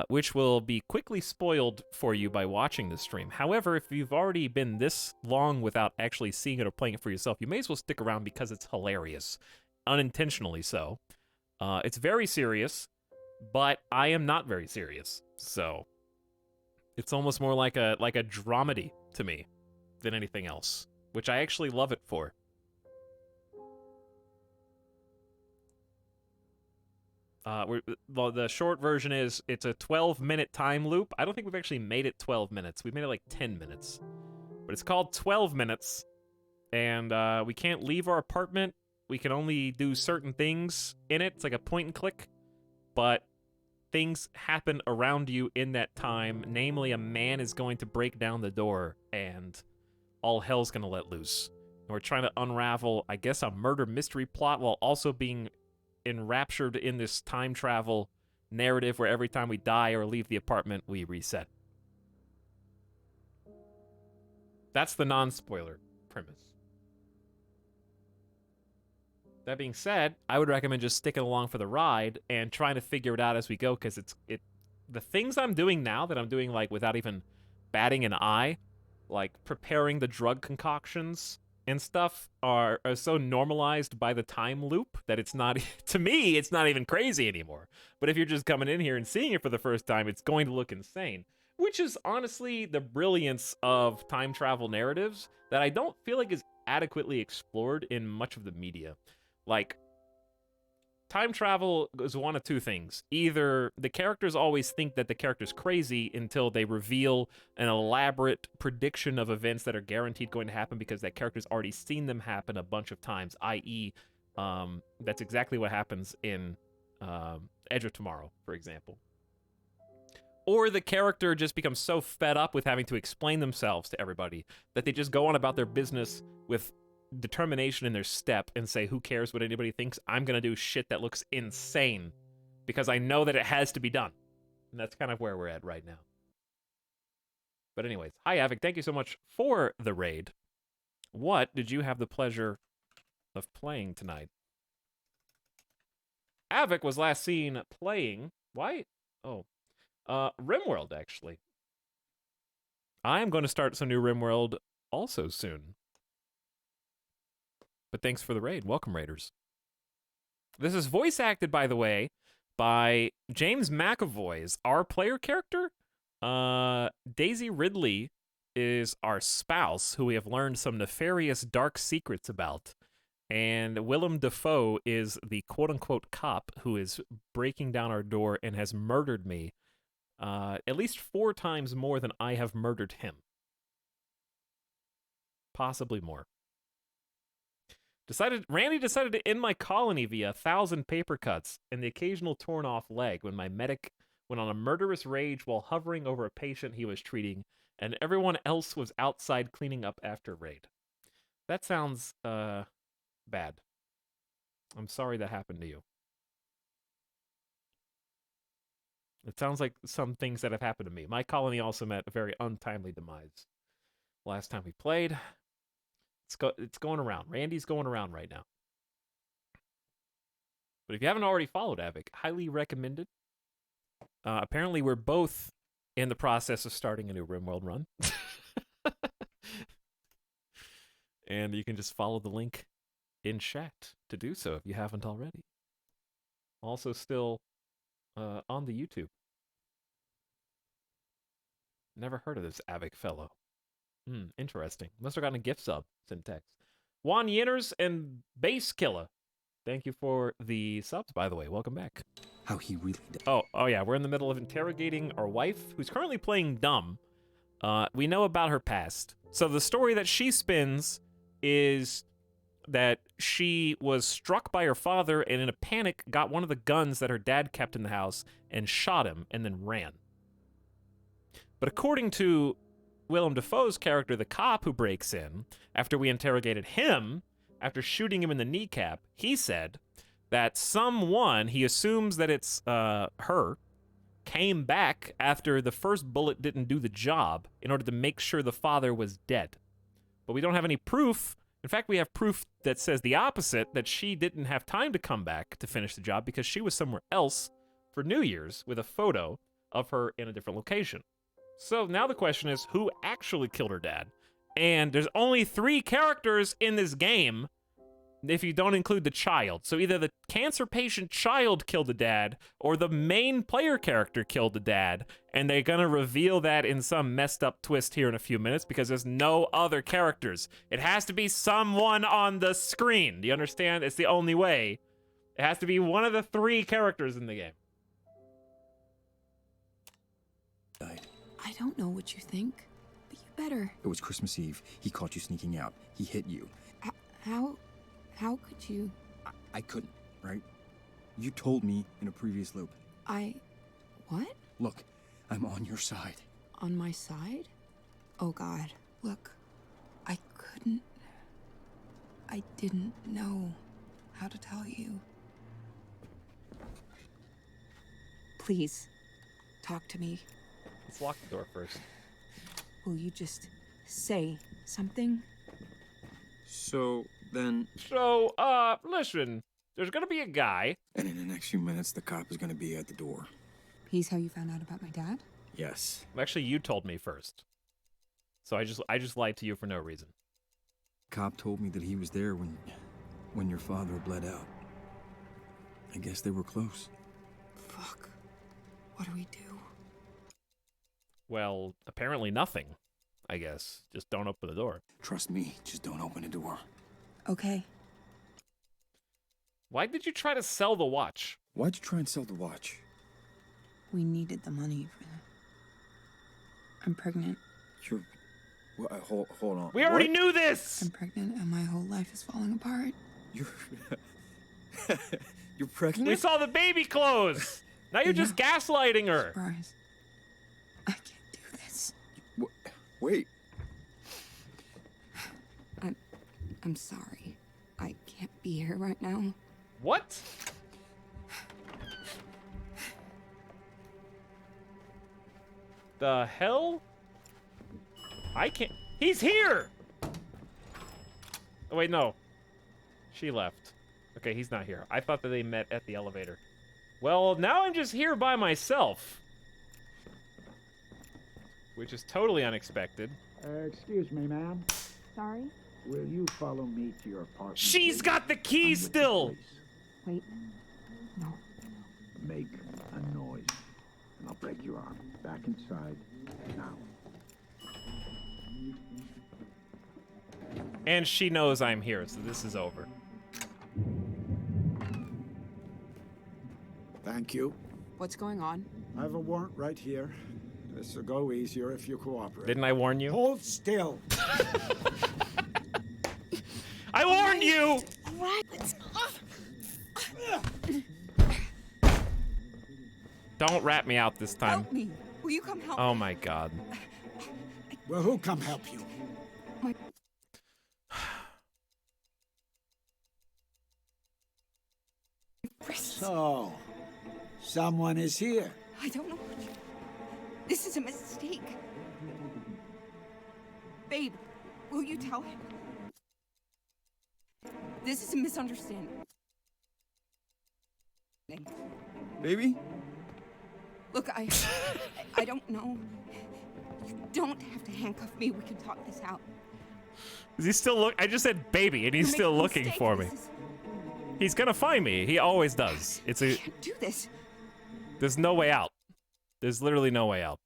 which will be quickly spoiled for you by watching the stream. However, if you've already been this long without actually seeing it or playing it for yourself, you may as well stick around because it's hilarious. Unintentionally so. It's very serious, but I am not very serious. So, it's almost more like a dramedy to me than anything else, which I actually love it for. The short version is it's a 12-minute time loop. I don't think we've actually made it 12 minutes. We've made it like 10 minutes. But it's called 12 minutes. And we can't leave our apartment. We can only do certain things in it. It's like a point and click. But things happen around you in that time. Namely, a man is going to break down the door and all hell's going to let loose. And we're trying to unravel, I guess, a murder mystery plot while also being enraptured in this time travel narrative where every time we die or leave the apartment, we reset. That's the non-spoiler premise. That being said, I would recommend just sticking along for the ride and trying to figure it out as we go, because the things I'm doing now that I'm doing like without even batting an eye, like preparing the drug concoctions and stuff are so normalized by the time loop that it's not, to me, it's not even crazy anymore. But if you're just coming in here and seeing it for the first time, it's going to look insane. Which is honestly the brilliance of time travel narratives that I don't feel like is adequately explored in much of the media. Like, time travel is one of two things. Either the characters always think that the character's crazy until they reveal an elaborate prediction of events that are guaranteed going to happen because that character's already seen them happen a bunch of times, i.e., that's exactly what happens in Edge of Tomorrow, for example. Or the character just becomes so fed up with having to explain themselves to everybody that they just go on about their business with determination in their step and say, who cares what anybody thinks? I'm going to do shit that looks insane because I know that it has to be done. And that's kind of where we're at right now. But anyways, hi, Avic. Thank you so much for the raid. What did you have the pleasure of playing tonight? Avic was last seen playing... Why? Oh. RimWorld, actually. I am going to start some new RimWorld also soon. But thanks for the raid. Welcome, Raiders. This is voice acted, by the way, by James McAvoy's our player character. Daisy Ridley is our spouse, who we have learned some nefarious dark secrets about. And Willem Dafoe is the quote-unquote cop who is breaking down our door and has murdered me at least 4 times more than I have murdered him. Possibly more. Randy decided to end my colony via 1,000 paper cuts and the occasional torn off leg when my medic went on a murderous rage while hovering over a patient he was treating, and everyone else was outside cleaning up after raid. That sounds bad. I'm sorry that happened to you. It sounds like some things that have happened to me. My colony also met a very untimely demise last time we played. It's going around. Randy's going around right now. But if you haven't already followed Avic, highly recommended. Apparently, we're both in the process of starting a new RimWorld run. And you can just follow the link in chat to do so if you haven't already. Also still on the YouTube. Never heard of this Avic fellow. Interesting. Must have gotten a gift sub sent text. Juan Yinners and Base Killer. Thank you for the subs, by the way. Welcome back. How he really did. Oh yeah. We're in the middle of interrogating our wife, who's currently playing dumb. We know about her past. So the story that she spins is that she was struck by her father and in a panic got one of the guns that her dad kept in the house and shot him and then ran. But according to Willem Dafoe's character, the cop who breaks in, after we interrogated him, after shooting him in the kneecap, he said that someone, he assumes that it's her, came back after the first bullet didn't do the job in order to make sure the father was dead. But we don't have any proof. In fact, we have proof that says the opposite, that she didn't have time to come back to finish the job because she was somewhere else for New Year's with a photo of her in a different location. So now the question is, who actually killed her dad? And there's only 3 characters in this game if you don't include the child. So either the cancer patient child killed the dad or the main player character killed the dad. And they're going to reveal that in some messed up twist here in a few minutes because there's no other characters. It has to be someone on the screen. Do you understand? It's the only way. It has to be one of the 3 characters in the game. I don't know what you think, but you better. It was Christmas Eve. He caught you sneaking out. He hit you. How could you? I couldn't, right? You told me in a previous loop. What? Look, I'm on your side. On my side? Oh God, look, I didn't know how to tell you. Please, talk to me. Let's lock the door first. Will you just say something? So, then... listen. There's gonna be a guy. And in the next few minutes, the cop is gonna be at the door. He's how you found out about my dad? Yes. Actually, you told me first. So I just lied to you for no reason. cop told me that he was there when your father bled out. I guess they were close. Fuck. What do we do? Well, apparently nothing, I guess. Just don't open the door. Trust me, just don't open the door. Okay. Why did you try to sell the watch? Why'd you try and sell the watch? We needed the money for that. I'm pregnant. You're... Hold on. We already knew this! I'm pregnant and my whole life is falling apart. You're... You're pregnant? We saw the baby clothes! Now you're just gaslighting her! Surprise. I can't do this. Wait. I'm sorry. I can't be here right now. What? The hell? I can't... He's here! Oh, wait, no. She left. Okay, he's not here. I thought that they met at the elevator. Well, now I'm just here by myself. Which is totally unexpected. Excuse me, ma'am. Sorry? Will you follow me to your apartment? She's got the key still! Wait. No. Make a noise, and I'll break your arm. Back inside, now. And she knows I'm here, so this is over. Thank you. What's going on? I have a warrant right here. This will go easier if you cooperate. Didn't I warn you? Hold still. I warned you! Alright, let's off. Don't rat me out this time. Help me. Will you come help Oh me? my god. Well, who come help you? So, someone is here. I don't know. This is a mistake. Babe, will you tell him? This is a misunderstanding. Baby? Look, I don't know. You don't have to handcuff me. We can talk this out. Is he still look? I just said baby, and he's You're still making a looking mistake. for me. He's gonna find me. He always does. It's a. Can't do this. There's no way out. There's literally no way out.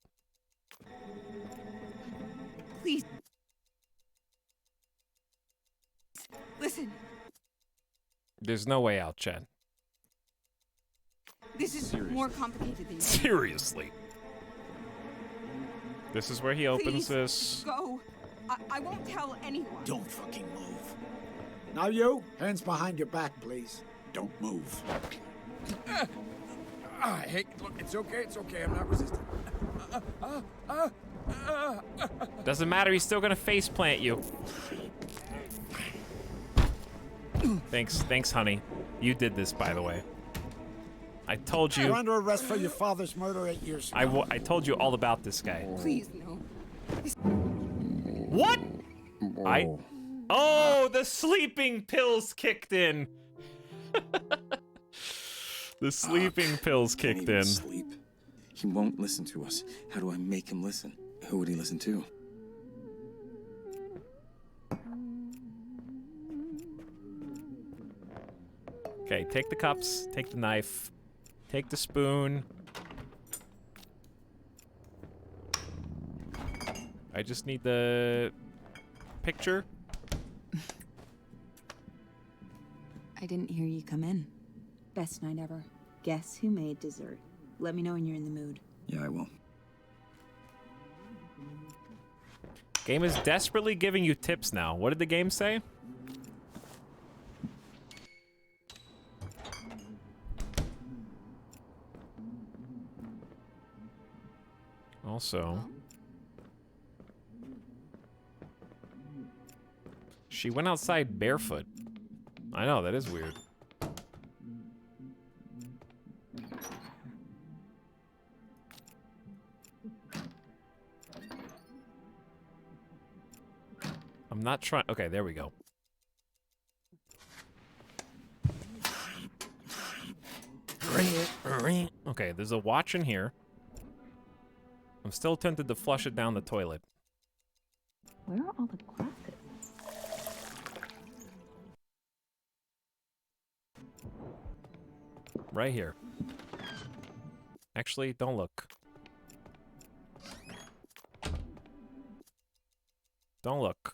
Please. Listen, There's no way out, Chad. this is more complicated than you. Seriously. This is where he opens Please, this. Go. I won't tell anyone. Don't fucking move. Now you, hands behind your back, please. Don't move. Hey, look, it's okay, I'm not resisting. Doesn't matter. He's still gonna face plant you. Thanks, honey. You did this, by the way. I told you. You're under arrest for your father's murder 8 years ago. I told you all about this guy. Please, no. What? Oh, the sleeping pills kicked in. The sleeping pills Can't kicked even in. Sleep. He won't listen to us. How do I make him listen? Who would he listen to? Okay, take the cups, take the knife, take the spoon. I just need the picture. I didn't hear you come in. Best night ever. Guess who made dessert? Let me know when you're in the mood. Yeah, I will. Game is desperately giving you tips now. What did the game say? Also, she went outside barefoot. I know, that is weird. I'm not trying. Okay, there we go. Okay, there's a watch in here. I'm still tempted to flush it down the toilet. Where are all the glasses? right here. Actually, don't look. Don't look.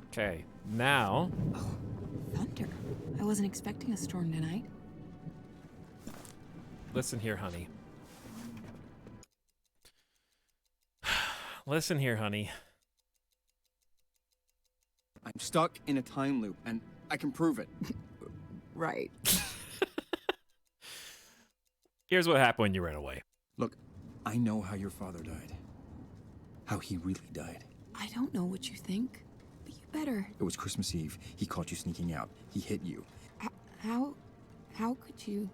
Okay, now... Oh, thunder. I wasn't expecting a storm tonight. Listen here, honey. Listen here, honey. I'm stuck in a time loop, and I can prove it. Right. Here's what happened when you ran away. Look, I know how your father died. How he really died. I don't know what you think, but you better. It was Christmas Eve. He caught you sneaking out. He hit you. How could you?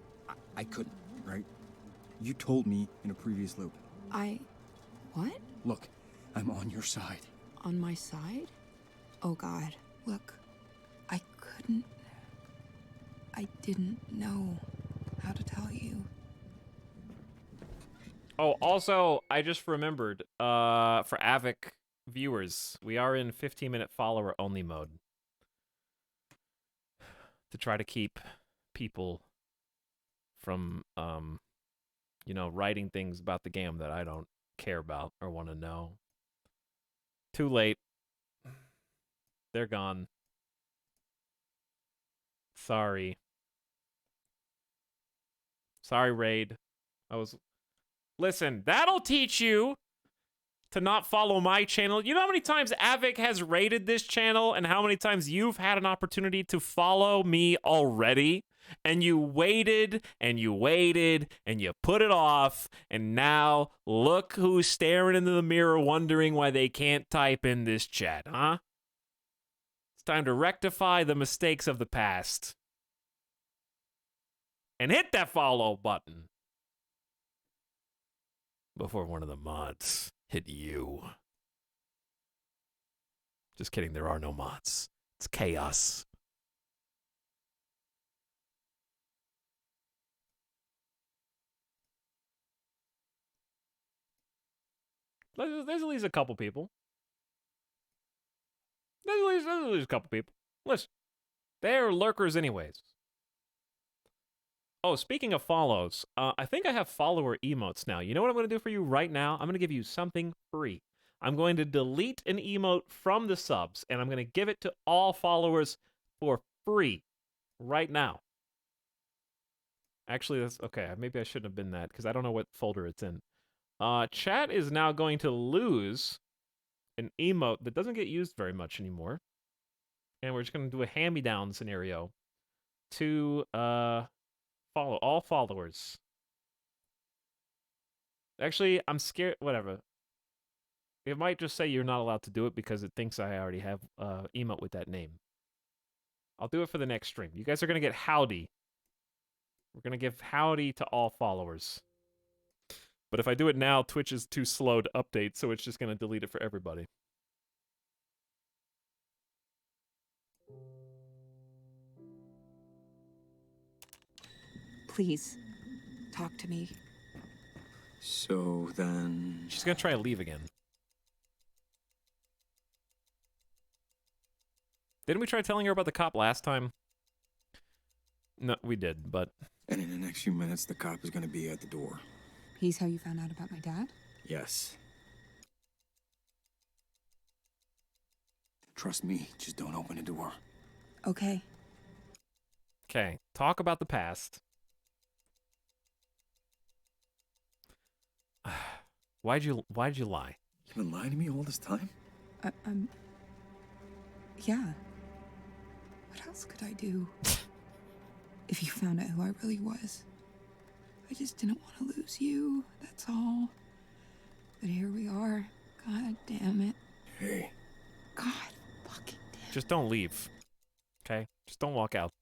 I couldn't, right? You told me in a previous loop. What? Look, I'm on your side. On my side? Oh God, look, I didn't know how to tell you. Oh, also, I just remembered, for AVIC viewers, we are in 15-minute follower-only mode. To try to keep people from, you know, writing things about the game that I don't care about or want to know. Too late. They're gone. Sorry. Sorry, Raid. Listen, that'll teach you to not follow my channel. You know how many times AVIC has raided this channel and how many times you've had an opportunity to follow me already? And you waited, and you waited, and you put it off, and now look who's staring into the mirror wondering why they can't type in this chat, huh? It's time to rectify the mistakes of the past. And hit that follow button before one of the mods hit you. Just kidding, there are no mods. It's chaos. There's at least a couple people. There's at least a couple people. Listen, they're lurkers anyways. Oh, speaking of follows, I think I have follower emotes now. You know what I'm going to do for you right now? I'm going to give you something free. I'm going to delete an emote from the subs, and I'm going to give it to all followers for free right now. Actually, that's okay. Maybe I shouldn't have been that, because I don't know what folder it's in. Chat is now going to lose an emote that doesn't get used very much anymore. And we're just going to do a hand-me-down scenario to follow all followers. Actually, I'm scared. Whatever. It might just say you're not allowed to do it because it thinks I already have emote with that name. I'll do it for the next stream. You guys are going to get howdy. We're going to give howdy to all followers. But if I do it now, Twitch is too slow to update, so it's just going to delete it for everybody. Please, talk to me. So then... She's going to try to leave again. Didn't we try telling her about the cop last time? No, we did, but... And in the next few minutes, the cop is going to be at the door. He's how you found out about my dad? Yes. Trust me, just don't open the door. Okay. Okay, talk about the past. Why'd you lie? You've been lying to me all this time? Yeah. What else could I do? If you found out who I really was. I just didn't want to lose you, that's all. But here we are. God damn it. Hey. God fucking damn it. Just don't leave. Okay? Just don't walk out.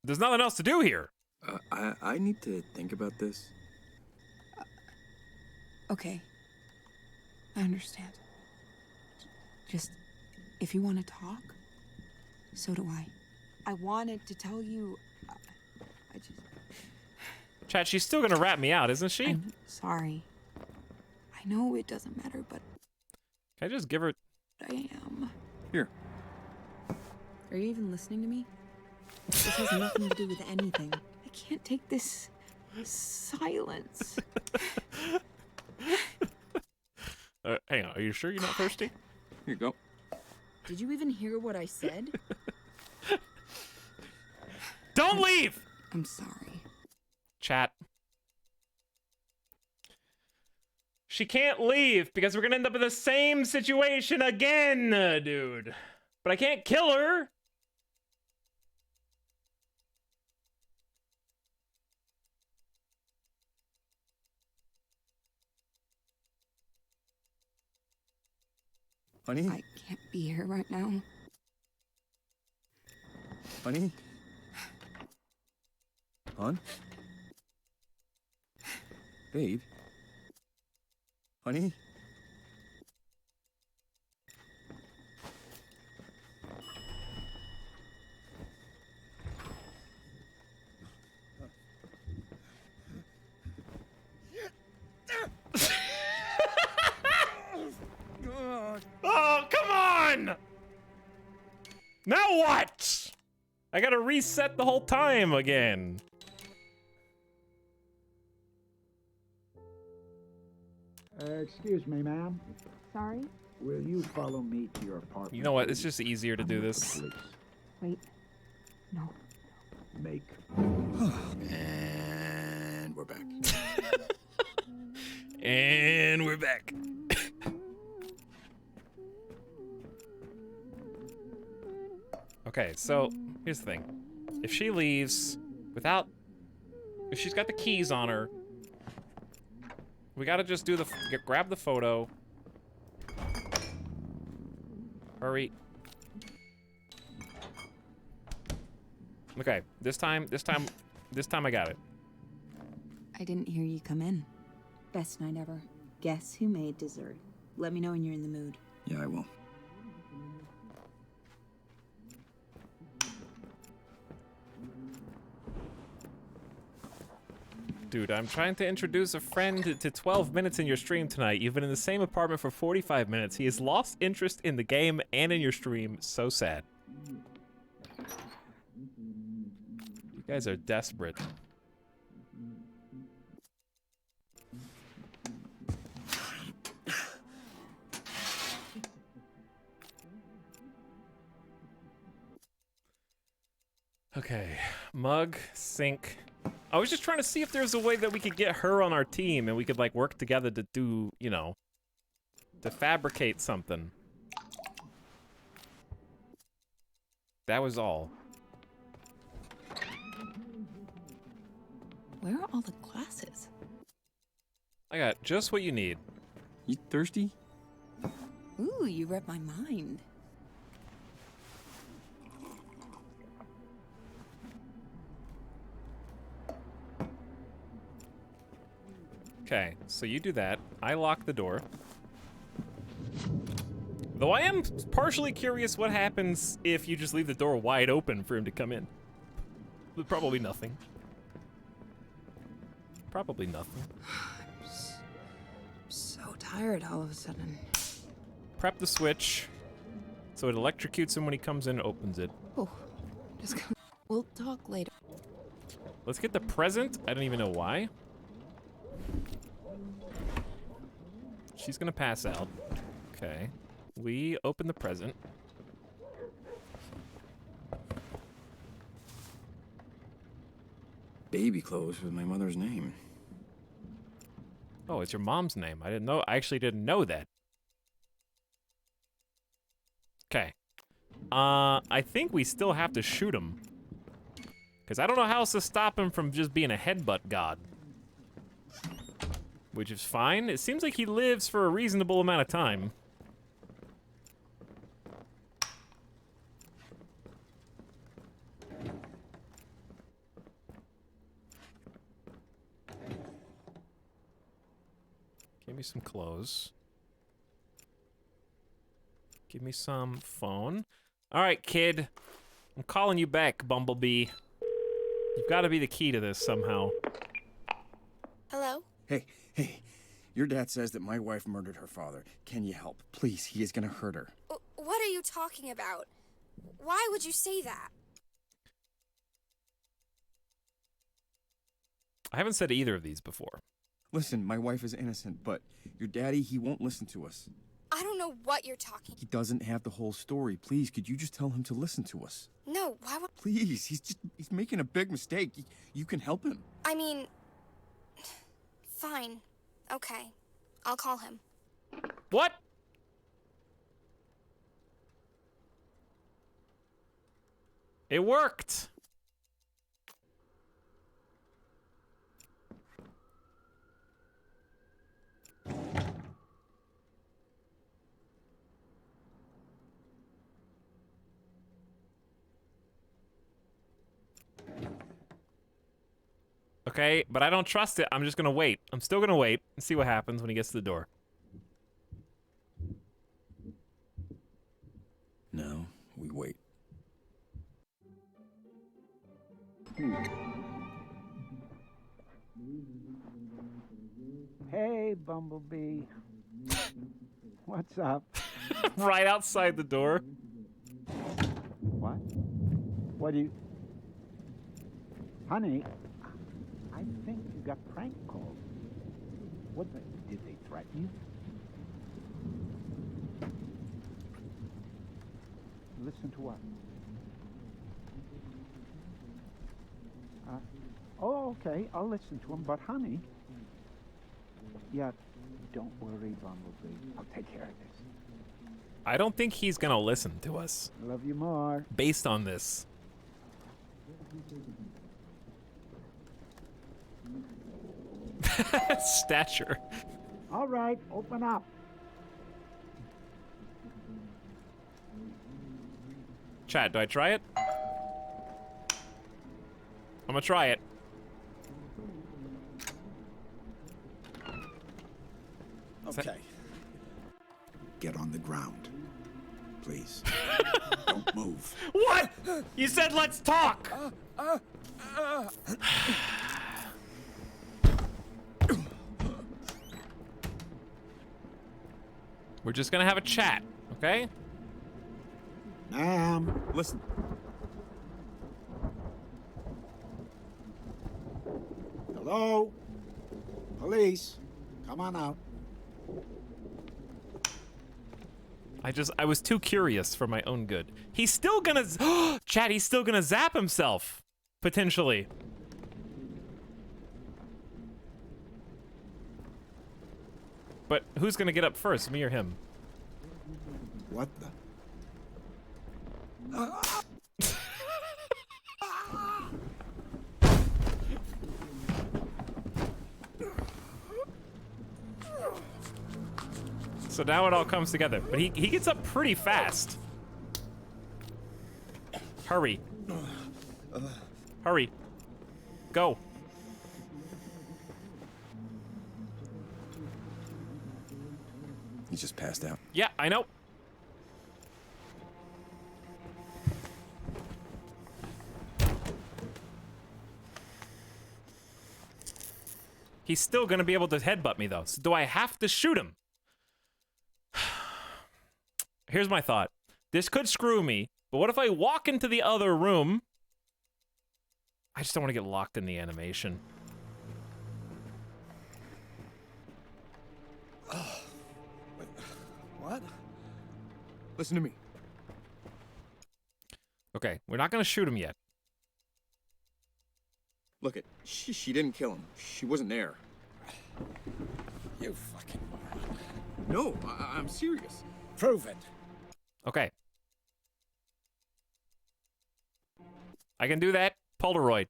There's nothing else to do here. I need to think about this. Okay. I understand. Just, if you want to talk, so do I. I wanted to tell you, I just... Chat, she's still gonna rat me out, isn't she? I'm sorry. I know it doesn't matter, but Can I just give her... I am. Here. Are you even listening to me? This has nothing to do with anything. I can't take this silence. Hang on, are you sure you're not thirsty? Here you go. Did you even hear what I said? Don't leave! I'm sorry. Chat. She can't leave because we're gonna end up in the same situation again, dude. But I can't kill her. Honey? I can't be here right now. Honey? Hon? Babe? Honey? Oh, come on! Now what? I gotta reset the whole time again. Excuse me, ma'am. Sorry? Will you follow me to your apartment? You know what? It's just easier to do this. Please. Wait. No. Make. And we're back. And we're back. Okay, so here's the thing. If she leaves without... If she's got the keys on her, we gotta just do the... grab the photo. Hurry. Okay, this time I got it. I didn't hear you come in. Best night ever. Guess who made dessert? Let me know when you're in the mood. Yeah, I will. Dude, I'm trying to introduce a friend to 12 minutes in your stream tonight. You've been in the same apartment for 45 minutes. He has lost interest in the game and in your stream. So sad. You guys are desperate. Okay, mug, sink. I was just trying to see if there's a way that we could get her on our team and we could like work together to do, you know, to fabricate something. That was all. Where are all the glasses? I got just what you need. You thirsty? Ooh, you read my mind. Okay, so you do that. I lock the door. Though I am partially curious what happens if you just leave the door wide open for him to come in. Probably nothing. Probably nothing. I'm so tired all of a sudden. Prep the switch so it electrocutes him when he comes in and opens it. Oh, just go. We'll talk later. Let's get the present. I don't even know why. She's gonna pass out. Okay. We open the present. Baby clothes with my mother's name. Oh, it's your mom's name. I didn't know. I actually didn't know that. Okay. I think we still have to shoot him. Because I don't know how else to stop him from just being a headbutt god. Which is fine. It seems like he lives for a reasonable amount of time. Give me some clothes. Give me some phone. All right, kid. I'm calling you back, Bumblebee. You've got to be the key to this somehow. Hello? Hey, your dad says that my wife murdered her father. Can you help? Please, he is gonna hurt her. What are you talking about? Why would you say that? I haven't said either of these before. Listen, my wife is innocent, but your daddy, he won't listen to us. I don't know what you're talking. He doesn't have the whole story. Please, could you just tell him to listen to us? No, why would... Please, he's making a big mistake. You can help him. I mean... Fine. Okay. I'll call him. What? It worked. Okay, but I don't trust it. I'm just gonna wait. I'm still gonna wait and see what happens when he gets to the door. No, we wait. Hey, Bumblebee. What's up? Right outside the door. What? What do you... Honey, I think you got prank called. Did they threaten you? Listen to what? Oh, okay, I'll listen to him, but honey... Yeah, don't worry, Bumblebee. I'll take care of this. I don't think he's gonna listen to us. Love you more. Based on this. Stature. All right, open up. Chat, do I try it? I'm gonna try it. Okay. Get on the ground. Please. Don't move. What? You said let's talk! We're just gonna have a chat, okay? Ma'am. Listen. Hello? Police. Come on out. I was too curious for my own good. He's still gonna, chat, he's still gonna zap himself. Potentially. But who's gonna get up first, me or him? What the? So now it all comes together. But he gets up pretty fast. Hurry. Hurry. Go. He just passed out. Yeah, I know. He's still gonna be able to headbutt me though. So do I have to shoot him? Here's my thought. This could screw me, but what if I walk into the other room? I just don't want to get locked in the animation. What? Listen to me. Okay, we're not gonna shoot him yet. Look it, she didn't kill him. She wasn't there. You fucking moron. No, I'm serious. Prove it. Okay. I can do that. Polaroid.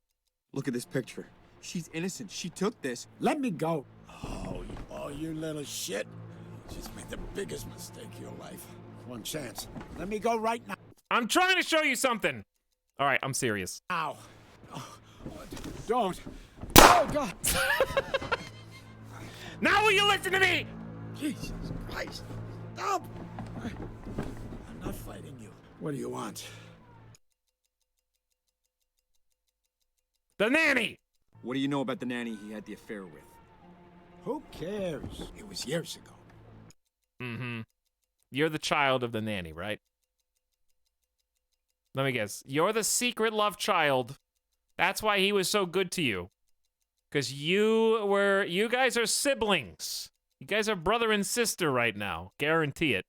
Look at this picture. She's innocent. She took this. Let me go. Oh, you little shit. You just made the biggest mistake of your life. One chance. Let me go right now. I'm trying to show you something. All right, I'm serious. Ow. Oh, don't. Oh, God. Now will you listen to me? Jesus Christ. Stop. I'm not fighting you. What do you want? The nanny. What do you know about the nanny he had the affair with? Who cares? It was years ago. Mm-hmm. You're the child of the nanny, right? Let me guess. You're the secret love child. That's why he was so good to you. Because you guys are siblings. You guys are brother and sister right now. Guarantee it.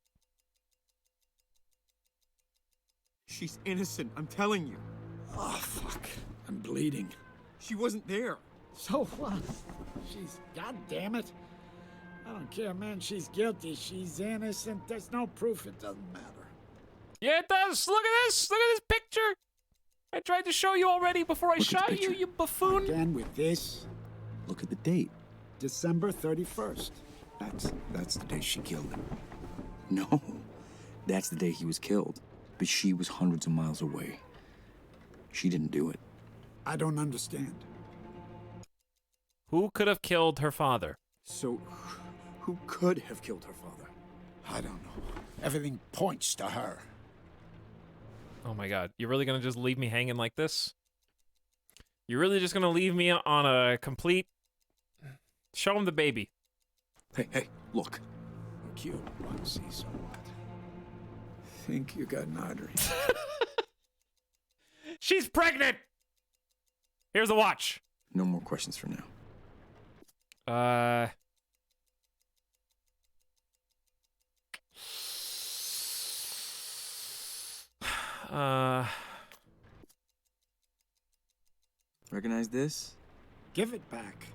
She's innocent, I'm telling you. Oh, fuck. I'm bleeding. She wasn't there. So what? She's... God damn it. I don't care, man. She's guilty. She's innocent. There's no proof. It doesn't matter. Yeah, it does. Look at this. Look at this picture. I tried to show you already before I shot you, you buffoon. Again with this. Look at the date. December 31st. That's the day she killed him. No, that's the day he was killed. But she was hundreds of miles away. She didn't do it. I don't understand. Who could have killed her father? So, who could have killed her father? I don't know. Everything points to her. Oh my god. You're really gonna just leave me hanging like this? You're really just gonna leave me on a complete... Show him the baby. Hey, look. Cute. Want to see so what? Think you got an artery. She's pregnant! Here's the watch. No more questions for now. Recognize this? Give it back.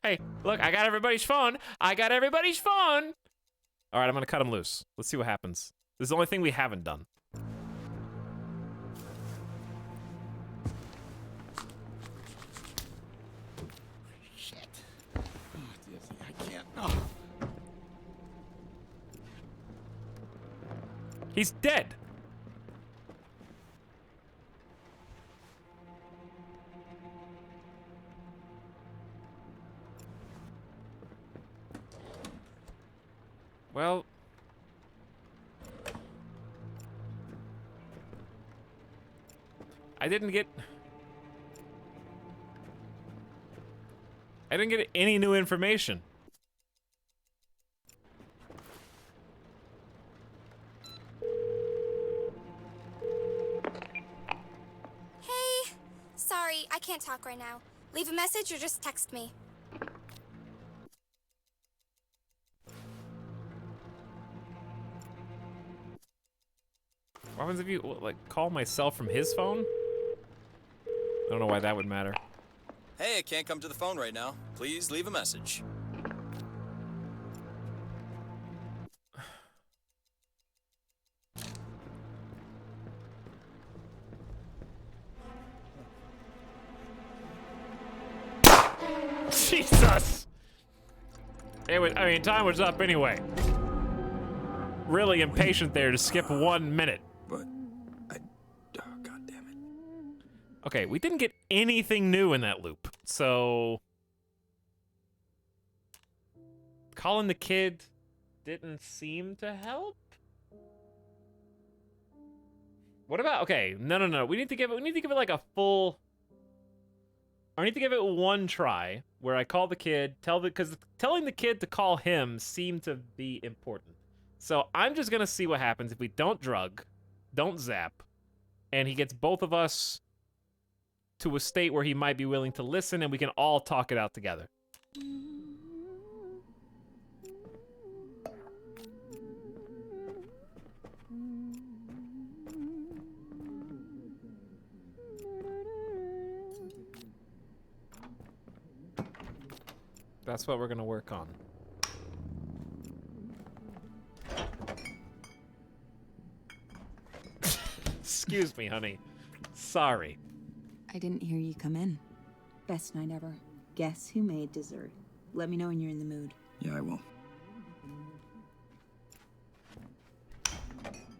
Hey, look, I got everybody's phone. I got everybody's phone. All right, I'm gonna cut him loose. Let's see what happens. This is the only thing we haven't done. Shit. Oh, Dizzy, I can't. Oh. He's dead. Well, I didn't get any new information. Hey! Sorry, I can't talk right now. Leave a message or just text me. What happens if you, like, call myself from his phone? I don't know why that would matter. Hey, I can't come to the phone right now. Please leave a message. Jesus! It was, I mean, time was up anyway. Really impatient there to skip 1 minute. But, God damn it. Okay, we didn't get anything new in that loop, so... Calling the kid didn't seem to help? What about, okay, no. We need to give it like a full... I need to give it one try, where I call the kid, because telling the kid to call him seemed to be important. So I'm just gonna see what happens if we don't don't zap, and he gets both of us to a state where he might be willing to listen and we can all talk it out together. That's what we're gonna work on. Excuse me, honey. Sorry. I didn't hear you come in. Best night ever. Guess who made dessert? Let me know when you're in the mood. Yeah, I will.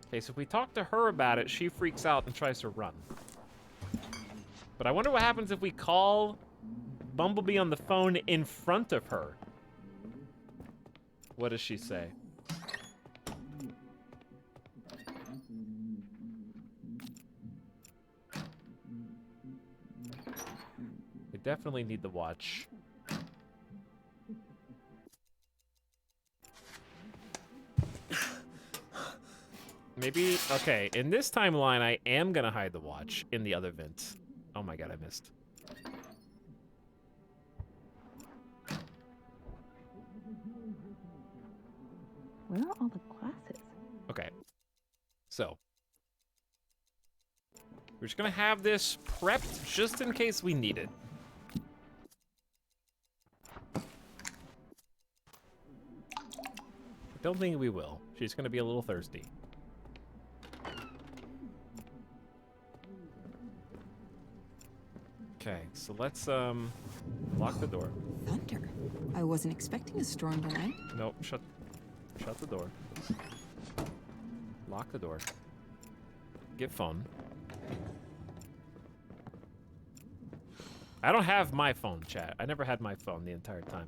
Okay, so if we talk to her about it, she freaks out and tries to run. But I wonder what happens if we call Bumblebee on the phone in front of her. What does she say? definitely need the watch. Maybe, okay, in this timeline, I am gonna hide the watch in the other vent. Oh my god, I missed. Where are all the glasses? Okay. So. We're just gonna have this prepped just in case we need it. I don't think we will. She's gonna be a little thirsty. Okay, so let's lock the door. Thunder. I wasn't expecting a storm tonight. Nope, shut the door. Lock the door. Get phone. I don't have my phone, chat. I never had my phone the entire time.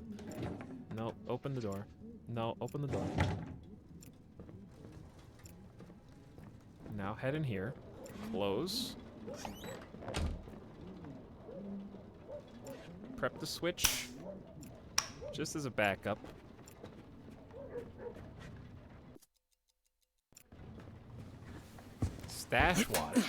No, open the door. No, open the door. Now head in here. Close. Prep the switch. Just as a backup. Stash watch.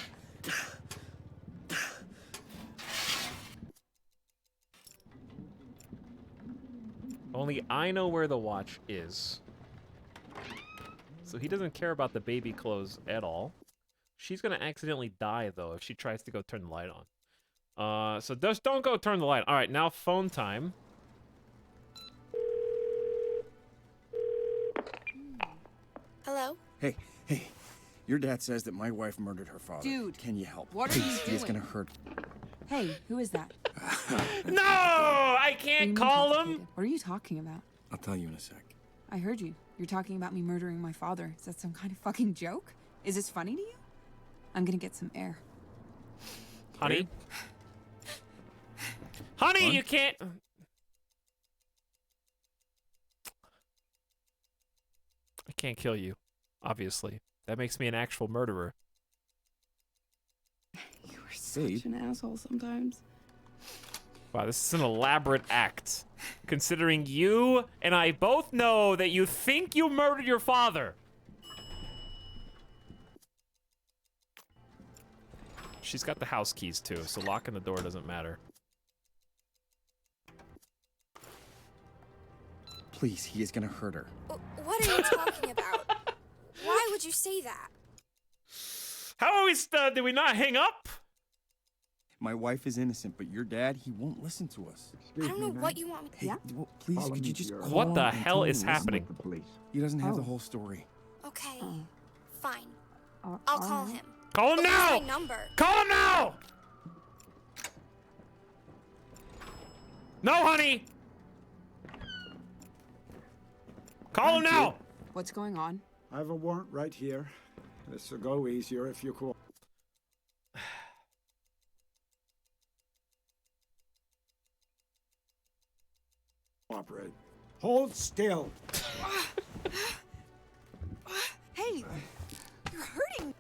Only I know where the watch is. So he doesn't care about the baby clothes at all. She's gonna accidentally die though if she tries to go turn the light on. So just don't go turn the light. All right, now phone time. Hello? Hey, your dad says that my wife murdered her father. Dude, can you help? what are you Please, It's doing? gonna hurt. Hey, who is that? No, I can't call him. What are you talking about? I'll tell you in a sec. I heard you. You're talking about me murdering my father. Is that some kind of fucking joke? Is this funny to you? I'm gonna get some air. Honey? Honey, Huh? you can't... I can't kill you, obviously. That makes me an actual murderer. You are such an asshole sometimes. Wow, this is an elaborate act. Considering you and I both know that you think you murdered your father. She's got the house keys too, so locking the door doesn't matter. Please, he is gonna hurt her. What are you talking about? Why would you say that? How always did we not hang up? My wife is innocent, but your dad, he won't listen to us. I don't know what you want me to Hey, well, please, Follow could me you to just your- call What him the and hell tell is him to listen? happening? The police. He doesn't have the whole story. Okay, fine. I'll call him. Call him But now! where's my number? Call him now! No, honey! Call him now! What's going on? I have a warrant right here. This will go easier if you cooperate. Hold still. Hey, you're hurting.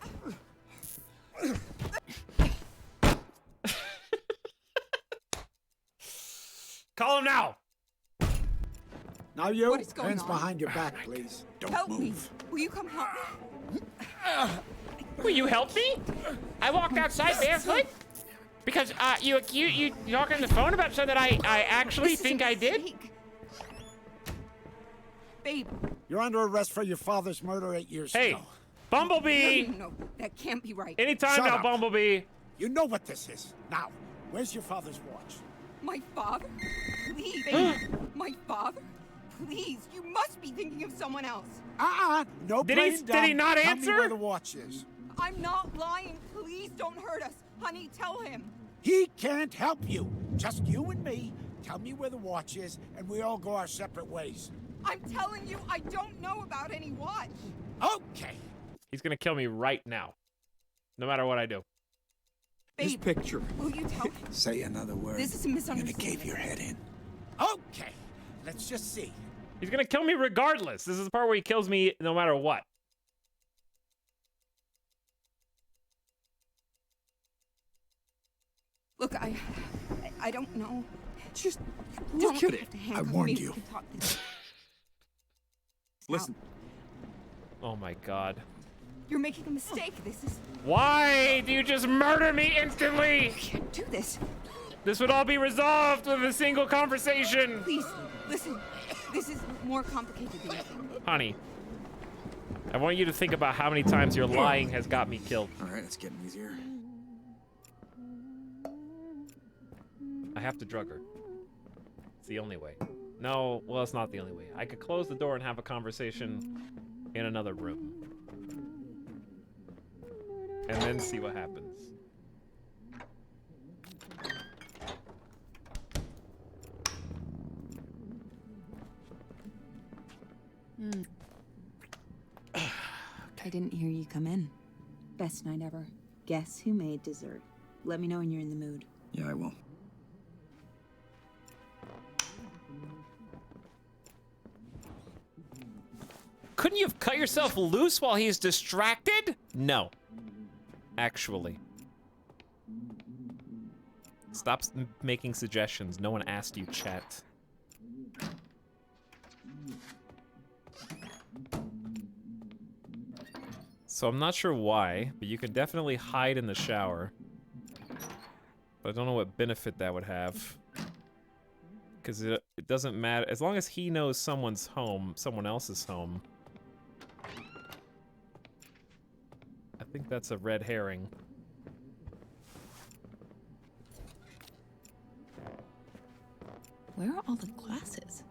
Call him now! Now you, What is going hands on? behind your back, please. Don't Help move. me. Will you come help me? Will you help me? I walked outside barefoot because you talking on the phone about something that I actually This is a think I did. mistake. Babe. You're under arrest for your father's murder 8 years Hey, ago. Bumblebee! No, that can't be right. Anytime Shut now, up. Bumblebee! You know what this is. Now, where's your father's watch? My father? Please, babe. My father? Please, you must be thinking of someone else. No Did he- playing did he dumb. not Tell answer? me where the watch is. I'm not lying. Please don't hurt us. Honey, tell him. He can't help you. Just you and me. Tell me where the watch is, and we all go our separate ways. I'm telling you, I don't know about any watch. Okay. He's gonna kill me right now. No matter what I do. This Babe, picture. will you tell me? Say another word. This is a misunderstanding. I'm gonna cave your head in. Okay. Let's just see. He's gonna kill me regardless. This is the part where he kills me no matter what. Look, I don't know. Just Look don't at it. have to I handcuff warned me. you. We can talk this Listen. Oh my god. You're making a mistake. This is. Why do you just murder me instantly? Can't do this. This would all be resolved with a single conversation. Please, listen. This is more complicated than you think. Honey, I want you to think about how many times your lying has got me killed. All right, it's getting easier. I have to drug her. It's the only way. No, well, it's not the only way. I could close the door and have a conversation in another room. And then see what happens. I didn't hear you come in. Best night ever. Guess who made dessert? Let me know when you're in the mood. Yeah, I will. Couldn't you have cut yourself loose while he's distracted? No. Actually. Stop making suggestions. No one asked you, chat. So I'm not sure why, but you can definitely hide in the shower. But I don't know what benefit that would have. Because it doesn't matter. As long as he knows someone's home, someone else's home. I think that's a red herring. Where are all the glasses?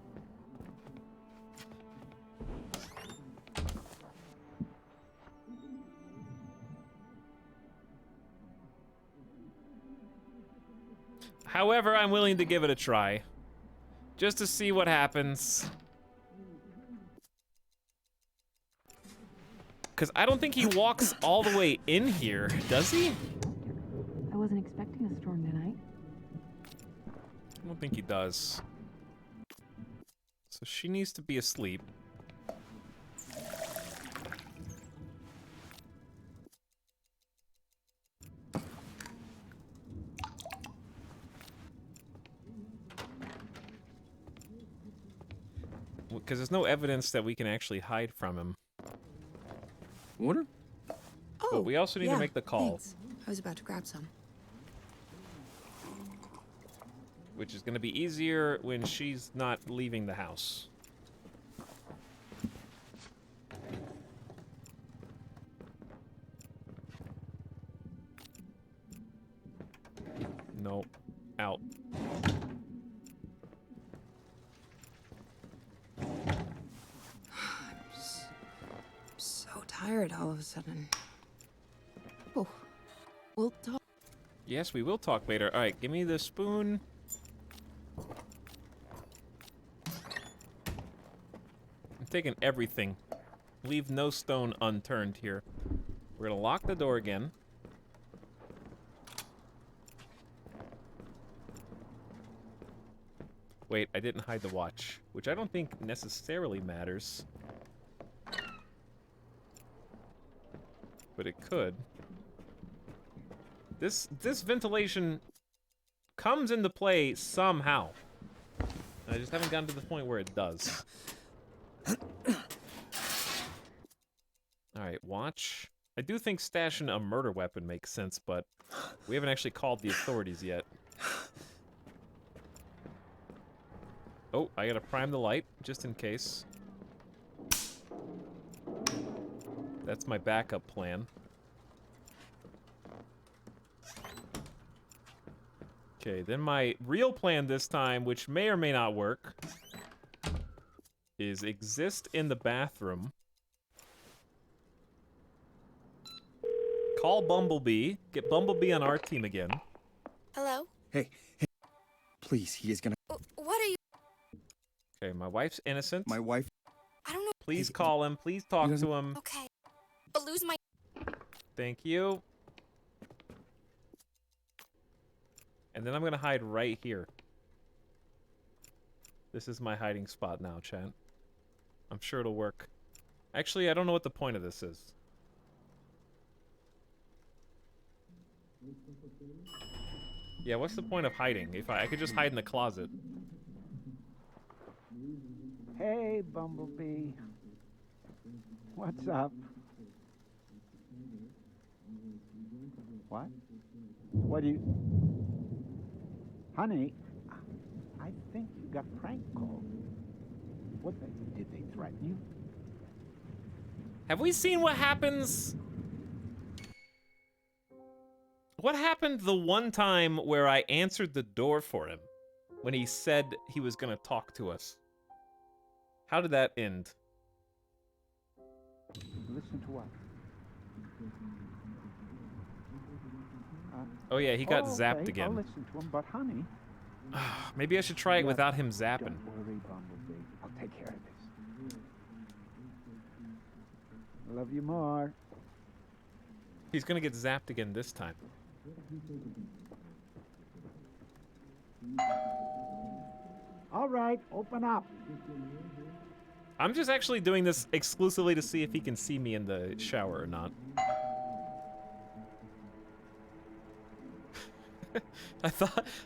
However, I'm willing to give it a try. Just to see what happens. Because I don't think he walks all the way in here, does he? I wasn't expecting a storm tonight. I don't think he does. So she needs to be asleep. Because there's no evidence that we can actually hide from him. Water? But we also need to make the call. Thanks. I was about to grab some. Which is going to be easier when she's not leaving the house. Nope. Out. So tired all of a sudden. Oh, we'll talk. Yes, we will talk later. All right, give me the spoon. I'm taking everything. Leave no stone unturned here. We're gonna lock the door again. Wait, I didn't hide the watch, which I don't think necessarily matters. But it could. This ventilation comes into play somehow. I just haven't gotten to the point where it does. Alright, watch. I do think stashing a murder weapon makes sense, but we haven't actually called the authorities yet. Oh, I gotta prime the light, just in case. That's my backup plan. Okay, then my real plan this time, which may or may not work, is exist in the bathroom. Call Bumblebee. Get Bumblebee on our team again. Hello? Hey, please, he is gonna... What are you? Okay, my wife's innocent. My wife... I don't know. Please call him. Please talk to him. Okay. But lose my. Thank you. And then I'm gonna hide right here. This is my hiding spot now, chat. I'm sure it'll work. Actually, I don't know what the point of this is. Yeah, what's the point of hiding? If I could just hide in the closet. Hey, Bumblebee. What's up? What? What do you... Honey, I think you got prank called. Did they threaten you? Have we seen what happens? What happened the one time where I answered the door for him when he said he was gonna talk to us? How did that end? Listen to what? Oh yeah, he got zapped okay. I'll again. listen to him, but honey... Maybe I should try it without him zapping. Don't worry, Bumblebee. I'll take care of this. I love you more. He's gonna get zapped again this time. All right, open up. I'm just actually doing this exclusively to see if he can see me in the shower or not.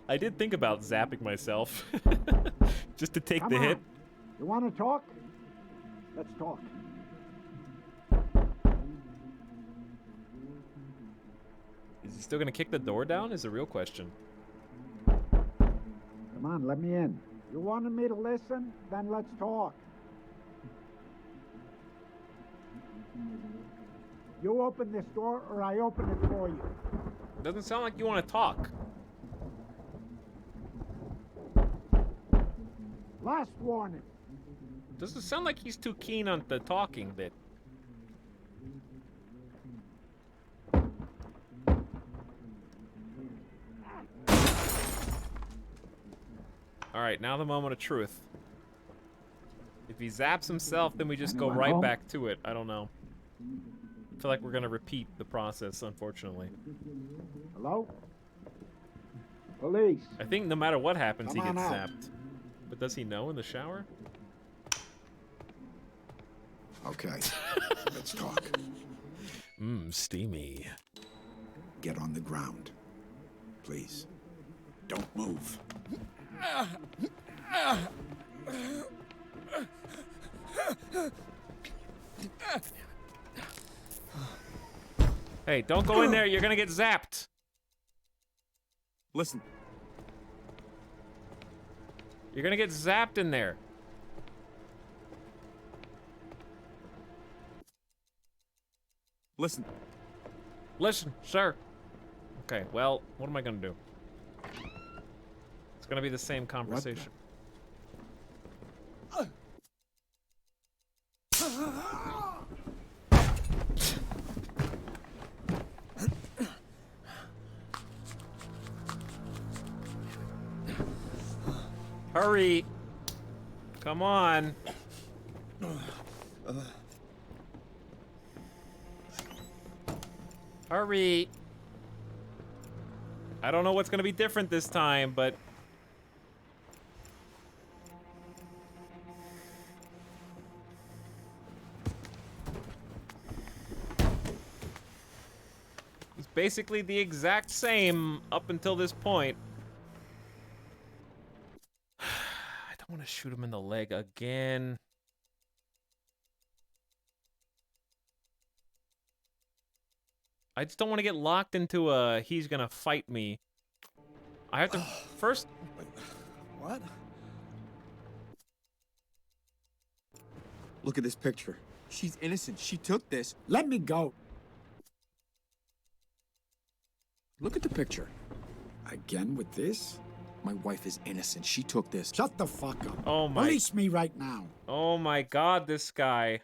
I did think about zapping myself. Just to take the hit. You want to talk? Let's talk. Is he still gonna kick the door down? Is the real question. Come on, let me in. You wanted me to listen? Then let's talk. You open this door or I open it for you. Doesn't sound like you want to talk. Last warning. Doesn't sound like he's too keen on the talking bit. Alright, now the moment of truth. If he zaps himself, then we just go right back to it. I don't know. I feel like we're gonna repeat the process, unfortunately. Hello? Police. I think no matter what happens, he Come gets on out. zapped. But does he know in the shower? Okay, let's talk. Steamy. Get on the ground. Please. Don't move. Hey, don't go in there. You're gonna get zapped. Listen. You're gonna get zapped in there. Listen. Listen, sir. Okay, well, what am I gonna do? It's gonna be the same conversation. Hurry! Come on! Hurry! I don't know what's gonna be different this time, but... it's basically the exact same up until this point. I don't want to shoot him in the leg again. I just don't want to get locked into a he's gonna fight me. I have to first... What? Look at this picture. She's innocent. She took this. Let me go. Look at the picture. Again with this? My wife is innocent. She took this. Shut the fuck up. Oh my... Release me right now. Oh my god, this guy.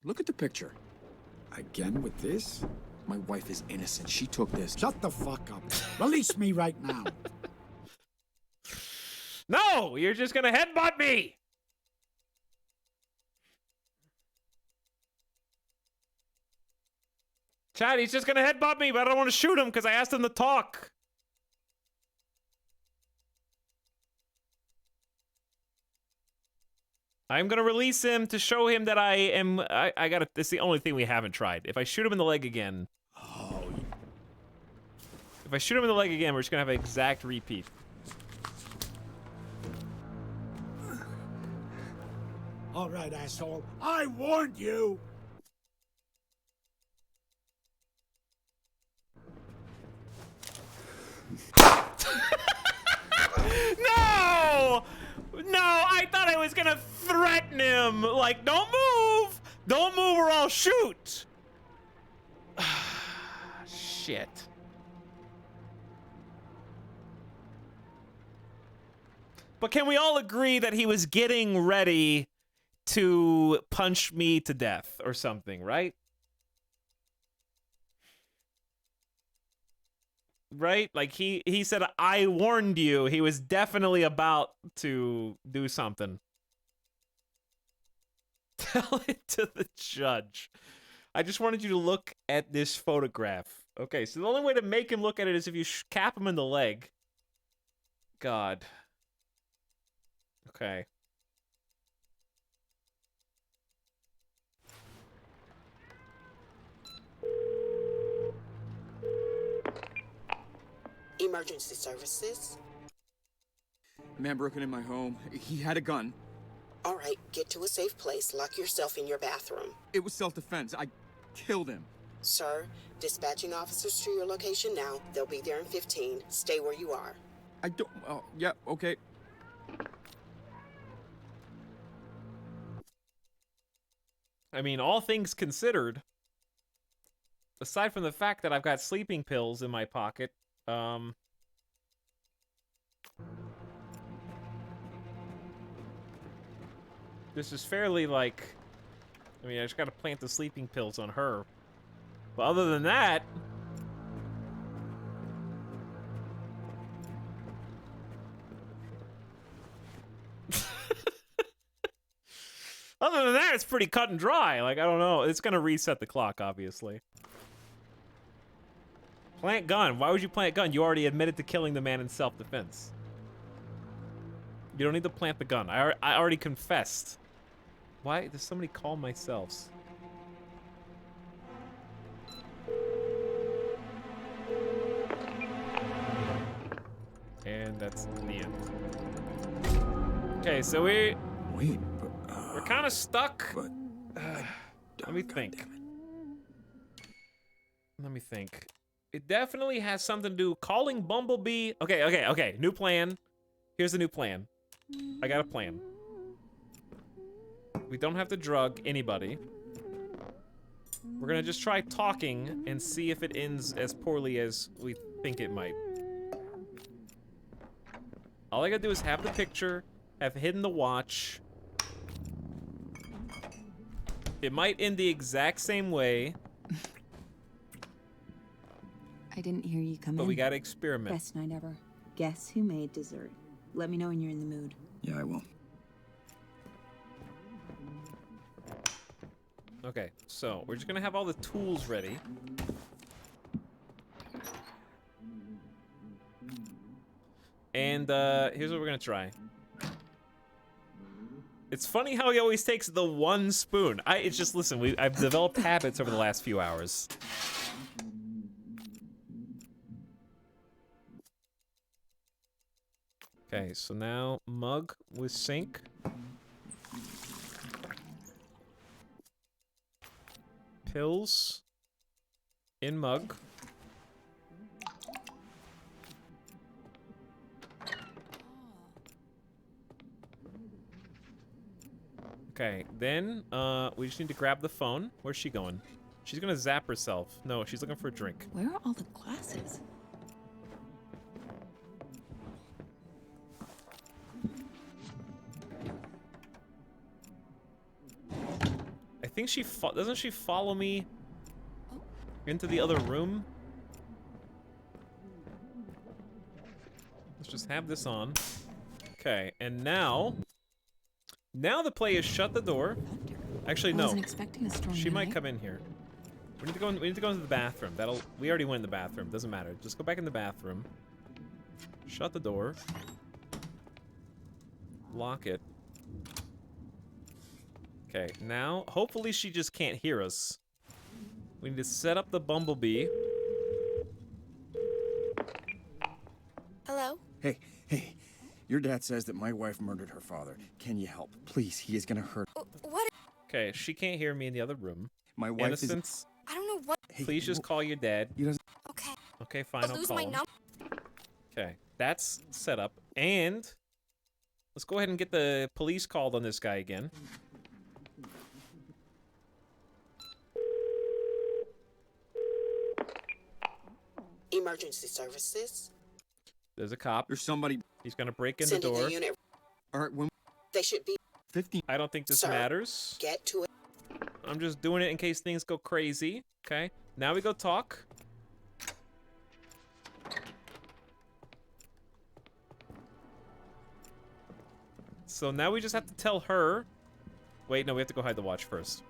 Look at the picture. Again with this? My wife is innocent. She took this. Shut the fuck up. Release me right now. No! You're just gonna headbutt me! Chad, he's just gonna headbutt me, but I don't want to shoot him because I asked him to talk. I'm gonna release him to show him that I am... I gotta... It's the only thing we haven't tried. If I shoot him in the leg again... If I shoot him in the leg again, we're just gonna have an exact repeat. All right, asshole. I warned you. No! No, I thought I was gonna threaten him. Like, don't move! Don't move or I'll shoot! Shit. But can we all agree that he was getting ready to punch me to death or something, right? Right? Like, he said, I warned you. He was definitely about to do something. Tell it to the judge. I just wanted you to look at this photograph. Okay, so the only way to make him look at it is if you cap him in the leg. God. Okay. Emergency services. A man broke into my home. He had a gun. All right, get to a safe place. Lock yourself in your bathroom. It was self-defense. I killed him. Sir, dispatching officers to your location now. They'll be there in 15. Stay where you are. I don't... Oh, yeah, okay. I mean, all things considered, aside from the fact that I've got sleeping pills in my pocket, this is fairly, like, I mean, I just gotta plant the sleeping pills on her. But other than that, other than that, it's pretty cut and dry. Like, I don't know. It's gonna reset the clock, obviously. Plant gun. Why would you plant gun? You already admitted to killing the man in self-defense. You don't need to plant the gun. I already confessed. Why does somebody call my cells? And that's the end. Okay, so we're kind of stuck. Let me think. Let me think. It definitely has something to do. Calling Bumblebee. Okay. New plan. Here's the new plan. I got a plan. We don't have to drug anybody. We're gonna just try talking and see if it ends as poorly as we think it might. All I gotta do is have the picture, have hidden the watch. It might end the exact same way. I didn't hear you come in. But we gotta experiment. Best night ever. Guess who made dessert? Let me know when you're in the mood. Yeah, I will. Okay, so we're just gonna have all the tools ready. And here's what we're gonna try. It's funny how he always takes the one spoon. It's just, listen, I've developed habits over the last few hours. Okay, so now mug with sink. Pills in mug. Okay, then we just need to grab the phone. Where's she going? She's gonna zap herself. No, she's looking for a drink. Where are all the glasses? I think she doesn't she follow me into the other room? Let's just have this on. Okay, and now the play is shut the door. Actually, no. I wasn't expecting a storm She might tonight. come in here. We need to go into the bathroom. We already went in the bathroom. Doesn't matter. Just go back in the bathroom. Shut the door. Lock it. Okay, now, hopefully she just can't hear us. We need to set up the Bumblebee. Hey, your dad says that my wife murdered her father. Can you help? Please, he is gonna hurt. What? Okay, she can't hear me in the other room. My wife Innocence, I don't know what. please just call your dad. He doesn't. Okay. Okay, fine, I'll lose call my him. number. Okay, that's set up. And let's go ahead and get the police called on this guy again. Emergency services. There's a cop. There's somebody. He's gonna break in the Sending door. a unit. All right, when They should be 50. I don't think this Sir, matters. get to it. I'm just doing it in case things go crazy. Okay, now we go talk. So now we just have to tell her. Wait, no, we have to go hide the watch first.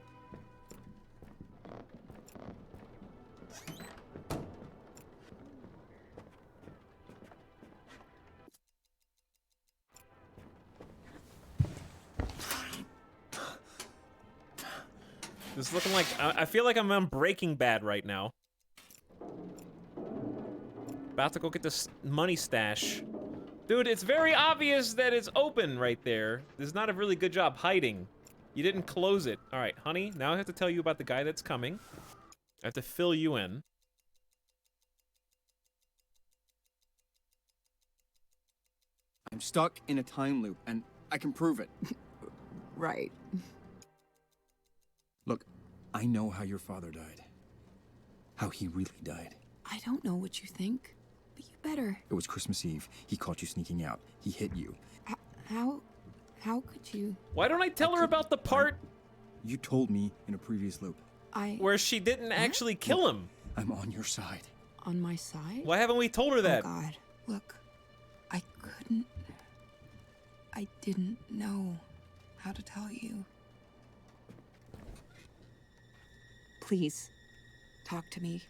This is looking like I feel like I'm on Breaking Bad right now. About to go get this money stash. Dude, it's very obvious that it's open right there. This is not a really good job hiding. You didn't close it. All right, honey, now I have to tell you about the guy that's coming. I have to fill you in. I'm stuck in a time loop, and I can prove it. Right. Look, I know how your father died. How he really died. I don't know what you think, but you better. It was Christmas Eve. He caught you sneaking out. He hit you. How could you? Why don't I tell her about the part You told me in a previous loop. where she didn't actually kill him? I'm on your side. On my side? Why haven't we told her that? Oh God, look, I couldn't. I didn't know how to tell you. Please, talk to me.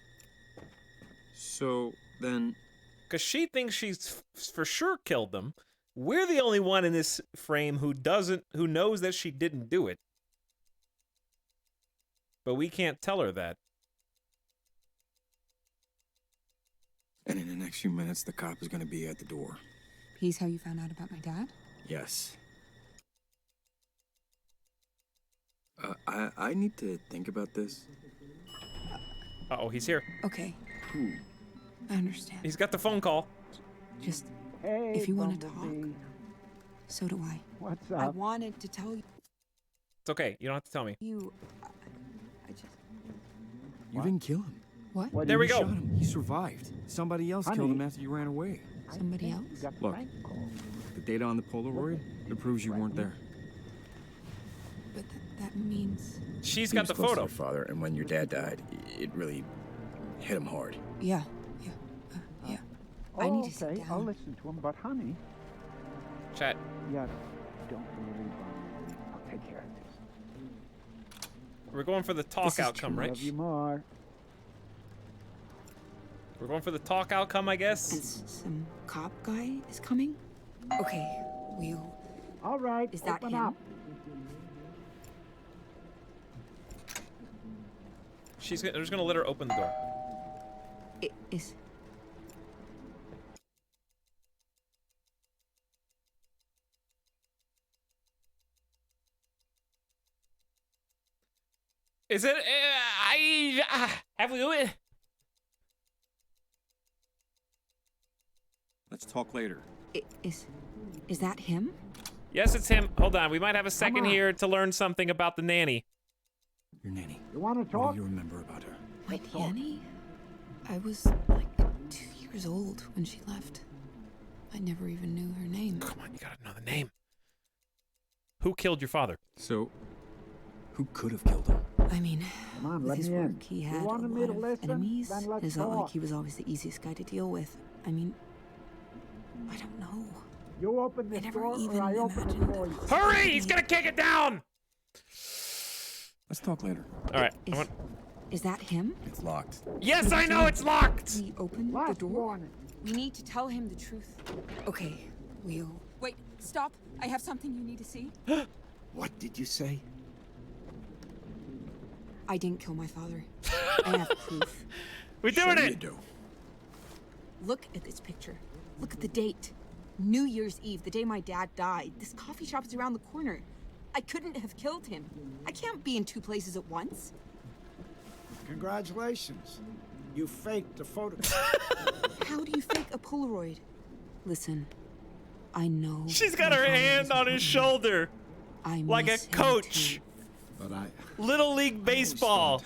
So then, Because she thinks she's for sure killed them. We're the only one in this frame who knows that she didn't do it. But we can't tell her that. And in the next few minutes, the cop is going to be at the door. He's how you found out about my dad? Yes. I need to think about this. Uh-oh, he's here. Okay. Who? I understand. He's got the phone call. Just, Hey, if you want to talk, Bumblebee. so do I. What's I up? wanted to tell you. It's okay. You don't have to tell me. I just. You didn't kill him. What? There we You go. shot him. He survived. Somebody else killed him after you ran away. Somebody else? Look, the data on the Polaroid, it proves you weren't there. But that means. She's He got was the close to photo. your father, and when your dad died, it really hit him hard. Yeah. I need to sit okay, down. I'll listen to him, but honey, Chat. yeah, don't really bother me. I'll take care of this. We're going for the talk outcome, right? Love you more. We're going for the talk outcome, I guess. And some cop guy is coming? Okay, we'll. All right, Is that open him? up. I'm just gonna let her open the door. Is. Is it? Have we do it? let's talk later. Is that him? Yes, it's him. Hold on. We might have a second on. here to learn something about the nanny. Your nanny. You want to What talk? do you remember about her? My nanny? I was like 2 years old when she left. I never even knew her name. Come on, you gotta know the name. Who killed your father? So, who could have killed him? I mean, Come on, with let his me in. work, he You had a wanted me lot to of listen? enemies. Then let's It's not like talk. he was always the easiest guy to deal with. I mean, I don't know. You open I this never door, even or I open it imagined for you. Hurry! He's gonna kick it down! Let's talk later. All right. Is that him? It's locked. Yes, I know it's locked! We opened the Last door? warning. We need to tell him the truth. Okay, we'll... Wait, stop. I have something you need to see. What did you say? I didn't kill my father. I have proof. We're doing Sure it! you do. Look at this picture. Look at the date. New Year's Eve, the day my dad died. This coffee shop's around the corner. I couldn't have killed him. I can't be in two places at once. Congratulations. You faked a photograph. How do you fake a Polaroid? Listen, I know. She's got her hand on his shoulder. I like a miss him coach. too. But Little League Baseball.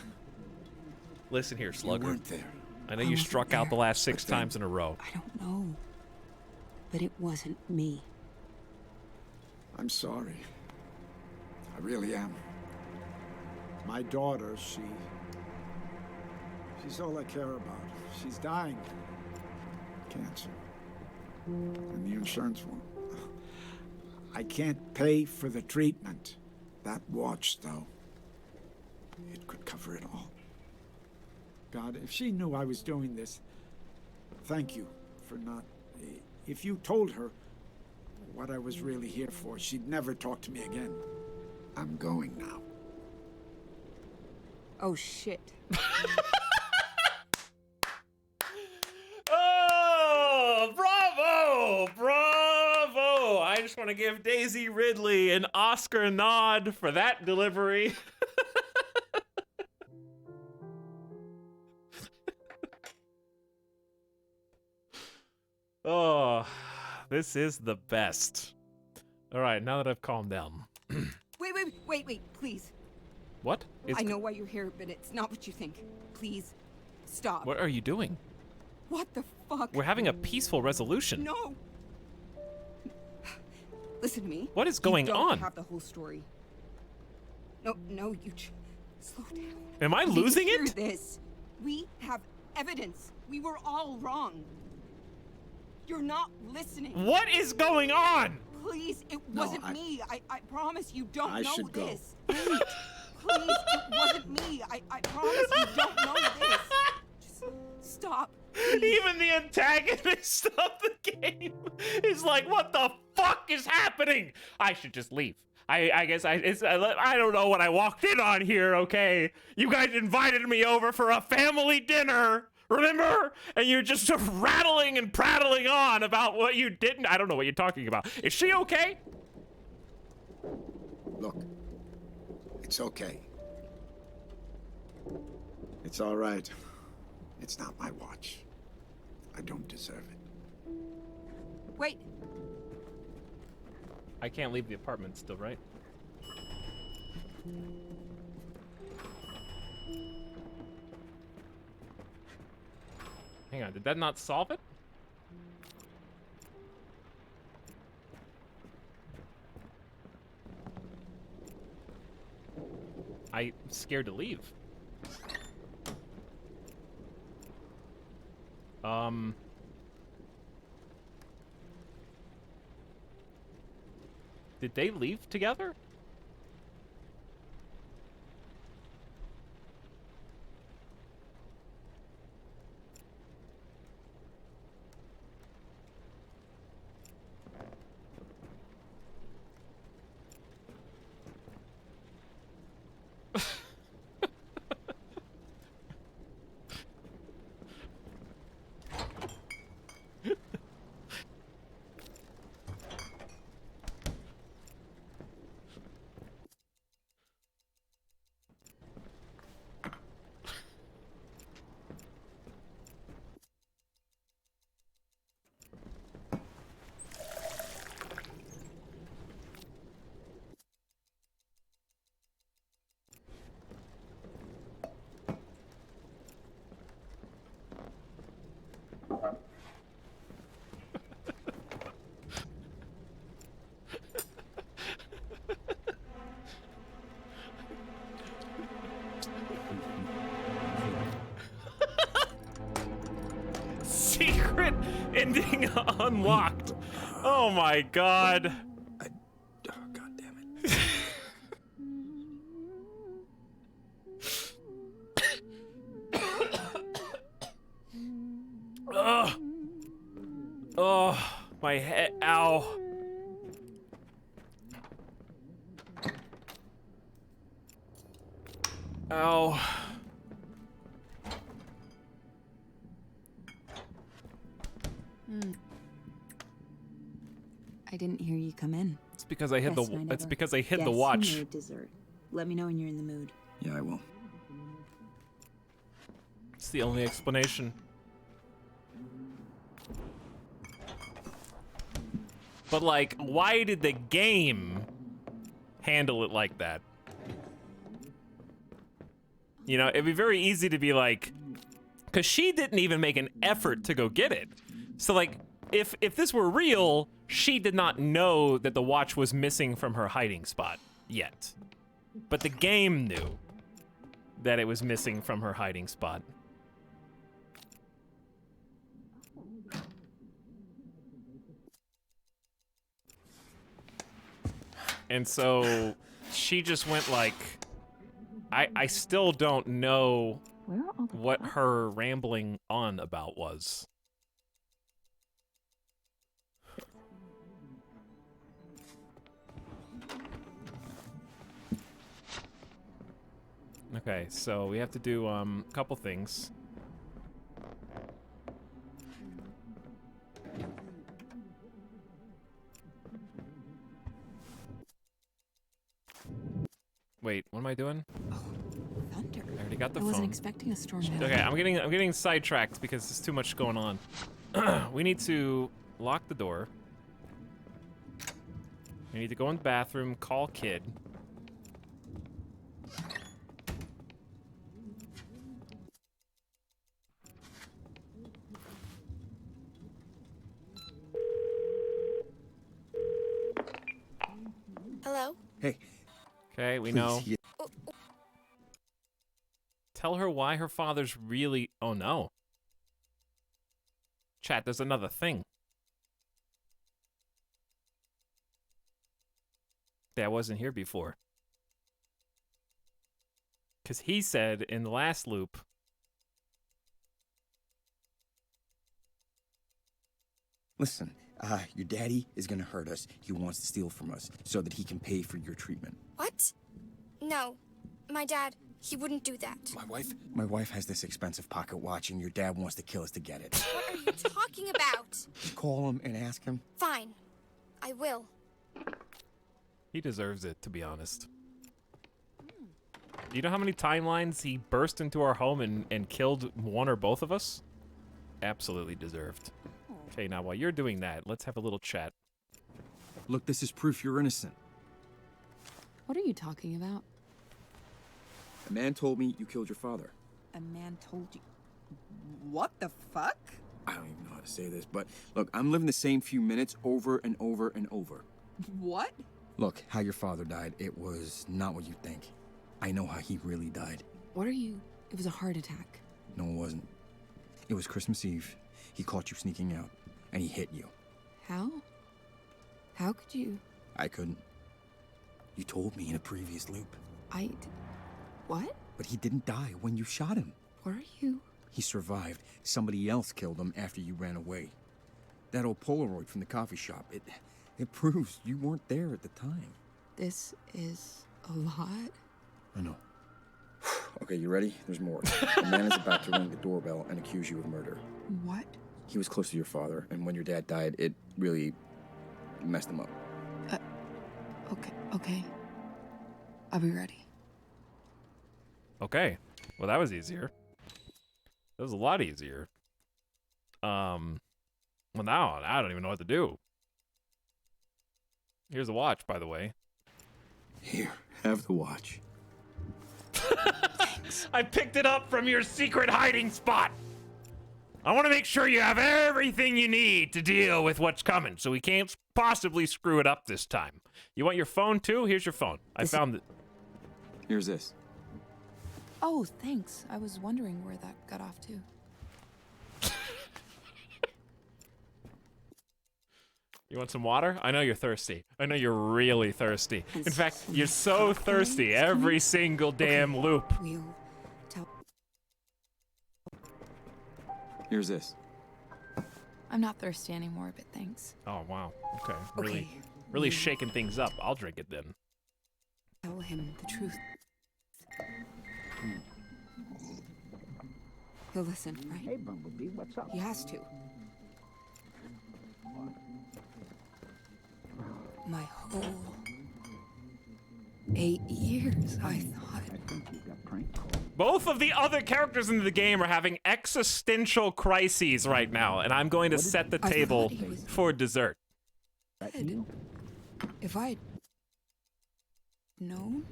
Listen here, Slugger. You weren't there. I know you struck out the last 6 times in a row. I don't know. But it wasn't me. I'm sorry. I really am. My daughter, she's all I care about. She's dying. Cancer. And the insurance won't. I can't pay for the treatment. That watch, though, it could cover it all. God, if she knew I was doing this, thank you for not... If you told her what I was really here for, she'd never talk to me again. I'm going now. Oh, shit. Oh, bravo! Bravo! I just want to give Daisy Ridley an Oscar nod for that delivery. Oh, this is the best. All right, now that I've calmed down. Wait, please. What? I know why you're here, but it's not what you think. Please, stop. What are you doing? What the fuck? We're having a peaceful resolution. No! Listen to me. What is going you don't on? have the whole story. No, you slow down. Am I losing Hear it? This. We have evidence. We were all wrong. You're not listening. What is going on? Please, it wasn't me. I promise you don't know should go. this. Wait. Please, it wasn't me. I promise you don't know this. Just stop. Please. Even the antagonist of the game is like, what the fuck is happening? I should just leave. I guess I don't know what I walked in on here, okay? You guys invited me over for a family dinner, remember? And you're just rattling and prattling on about what you didn't. I don't know what you're talking about. Is she okay? Look, it's okay. It's all right. It's not my watch. I don't deserve it. Wait. I can't leave the apartment still, right? Hang on, did that not solve it? I'm scared to leave. Did they leave together? Secret ending unlocked. Oh my god. God damn it. Ugh. Oh, my head. Ow. Ow. I didn't hear you come in. It's because I hid Best the. night It's ever. because I hid Guess the who watch. made dessert? Let me know when you're in the mood. Yeah, I will. It's the only explanation. But like, why did the game handle it like that? You know, it'd be very easy to be like, because she didn't even make an effort to go get it. So like, if this were real, she did not know that the watch was missing from her hiding spot yet. But the game knew that it was missing from her hiding spot. And so she just went like, I still don't know what her rambling on about was. Okay, so we have to do a couple things. Wait, what am I doing? Thunder. I already got the I phone. wasn't expecting a storm. Okay, I'm getting sidetracked because there's too much going on. We need to lock the door. We need to go in the bathroom, call Kid. Hello? Hey. Okay, we Please, know. yeah. Tell her why her father's really... Oh, no. Chat, there's another thing. That wasn't here before. Because he said in the last loop... Listen, your daddy is gonna hurt us. He wants to steal from us so that he can pay for your treatment. What? No. My dad, he wouldn't do that. My wife? My wife has this expensive pocket watch, and your dad wants to kill us to get it. What are you talking about? Call him and ask him. Fine. I will. He deserves it, to be honest. Do you know how many timelines he burst into our home and killed one or both of us? Absolutely deserved. Okay, now while you're doing that, let's have a little chat. Look, this is proof you're innocent. What are you talking about? A man told me you killed your father. A man told you. What the fuck? I don't even know how to say this, but look, I'm living the same few minutes over and over and over. What? Look, how your father died, it was not what you think. I know how he really died. What are you? It was a heart attack. No, it wasn't. It was Christmas Eve. He caught you sneaking out, and he hit you. How? How could you? I couldn't. You told me in a previous loop. What? But he didn't die when you shot him. What are you? He survived. Somebody else killed him after you ran away. That old Polaroid from the coffee shop, it proves you weren't there at the time. This is a lot. I know. Okay, you ready? There's more. A man is about to ring the doorbell and accuse you of murder. What? He was close to your father, and when your dad died, it really messed him up. Okay. I'll be ready. Okay. Well, that was easier. That was a lot easier. Well, now I don't even know what to do. Here's a watch, by the way. Here, have the watch. I picked it up from your secret hiding spot. I want to make sure you have everything you need to deal with what's coming, so we can't possibly screw it up this time. You want your phone too? Here's your phone. I found it. Here's this. Oh, thanks. I was wondering where that got off to. You want some water? I know you're thirsty. I know you're really thirsty. In fact, you're so thirsty every single damn loop. Here's this. I'm not thirsty anymore, but thanks. Oh, wow. Okay. Really shaking things up. I'll drink it then. Tell him the truth. He'll listen, right? Hey, Bumblebee, what's up? He has to. My whole 8 years, I thought. Both of the other characters in the game are having existential crises right now, and I'm going to set the table for dessert. If I'd known.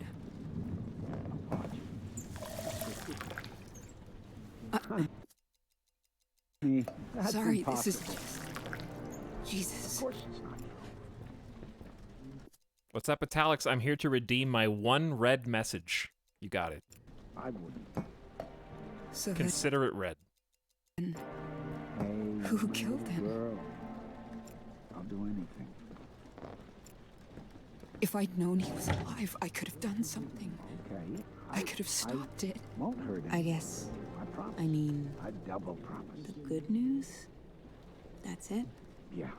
Sorry, this is just. Jesus. What's up, Etalyx? I'm here to redeem my one red message. You got it. I wouldn't. So Consider it red. Who killed him? Girl, I'll do anything. If I'd known he was alive, I could have done something. Okay. I could have stopped it. Won't hurt I guess. I promise. I mean, I double promise. the good news? That's it? Yeah.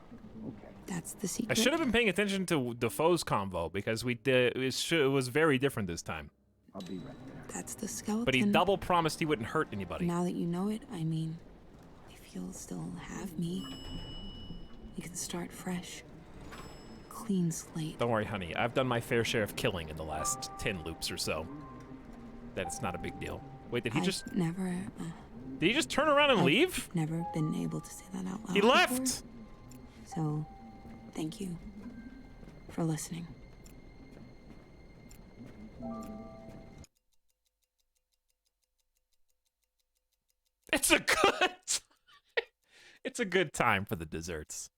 Okay. That's the I secret? should have been paying attention to Defoe's convo because we did. It was very different this time. I'll be right there. That's the skeleton. But he double promised he wouldn't hurt anybody. Now that you know it, I mean, if you'll still have me, you can start fresh. Clean slate. Don't worry, honey. I've done my fair share of killing in the last 10 loops or so. That it's not a big deal. Wait, did he just... Never... Did he just turn around and leave? Never been able to say that out loud He left! before. So, thank you for listening. It's a good... it's a good time for the desserts.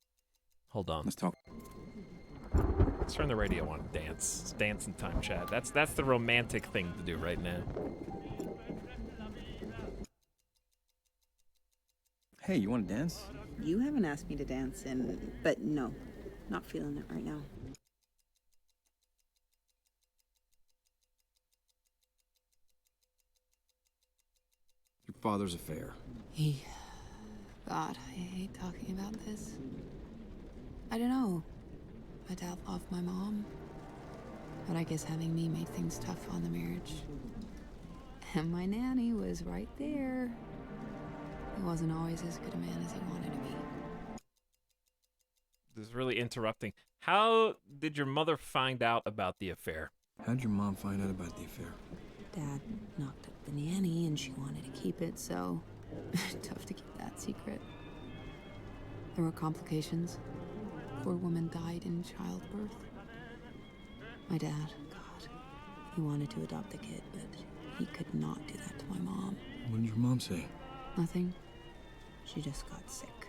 Hold on. Let's talk. Let's turn the radio on. Dance. It's dancing time, Chad. That's the romantic thing to do right now. Hey, you want to dance? You haven't asked me to dance but no, not feeling it right now. Your father's affair. God, I hate talking about this. I don't know. My dad loved my mom. But I guess having me made things tough on the marriage. And my nanny was right there. He wasn't always as good a man as he wanted to be. This is really interrupting. How did your mother find out about the affair? How'd your mom find out about the affair? Dad knocked up the nanny and she wanted to keep it, so Tough to keep that secret. There were complications. Poor woman died in childbirth. my dad, God, he wanted to adopt the kid, but he could not do that to my mom. What did your mom say? Nothing. She just got sick.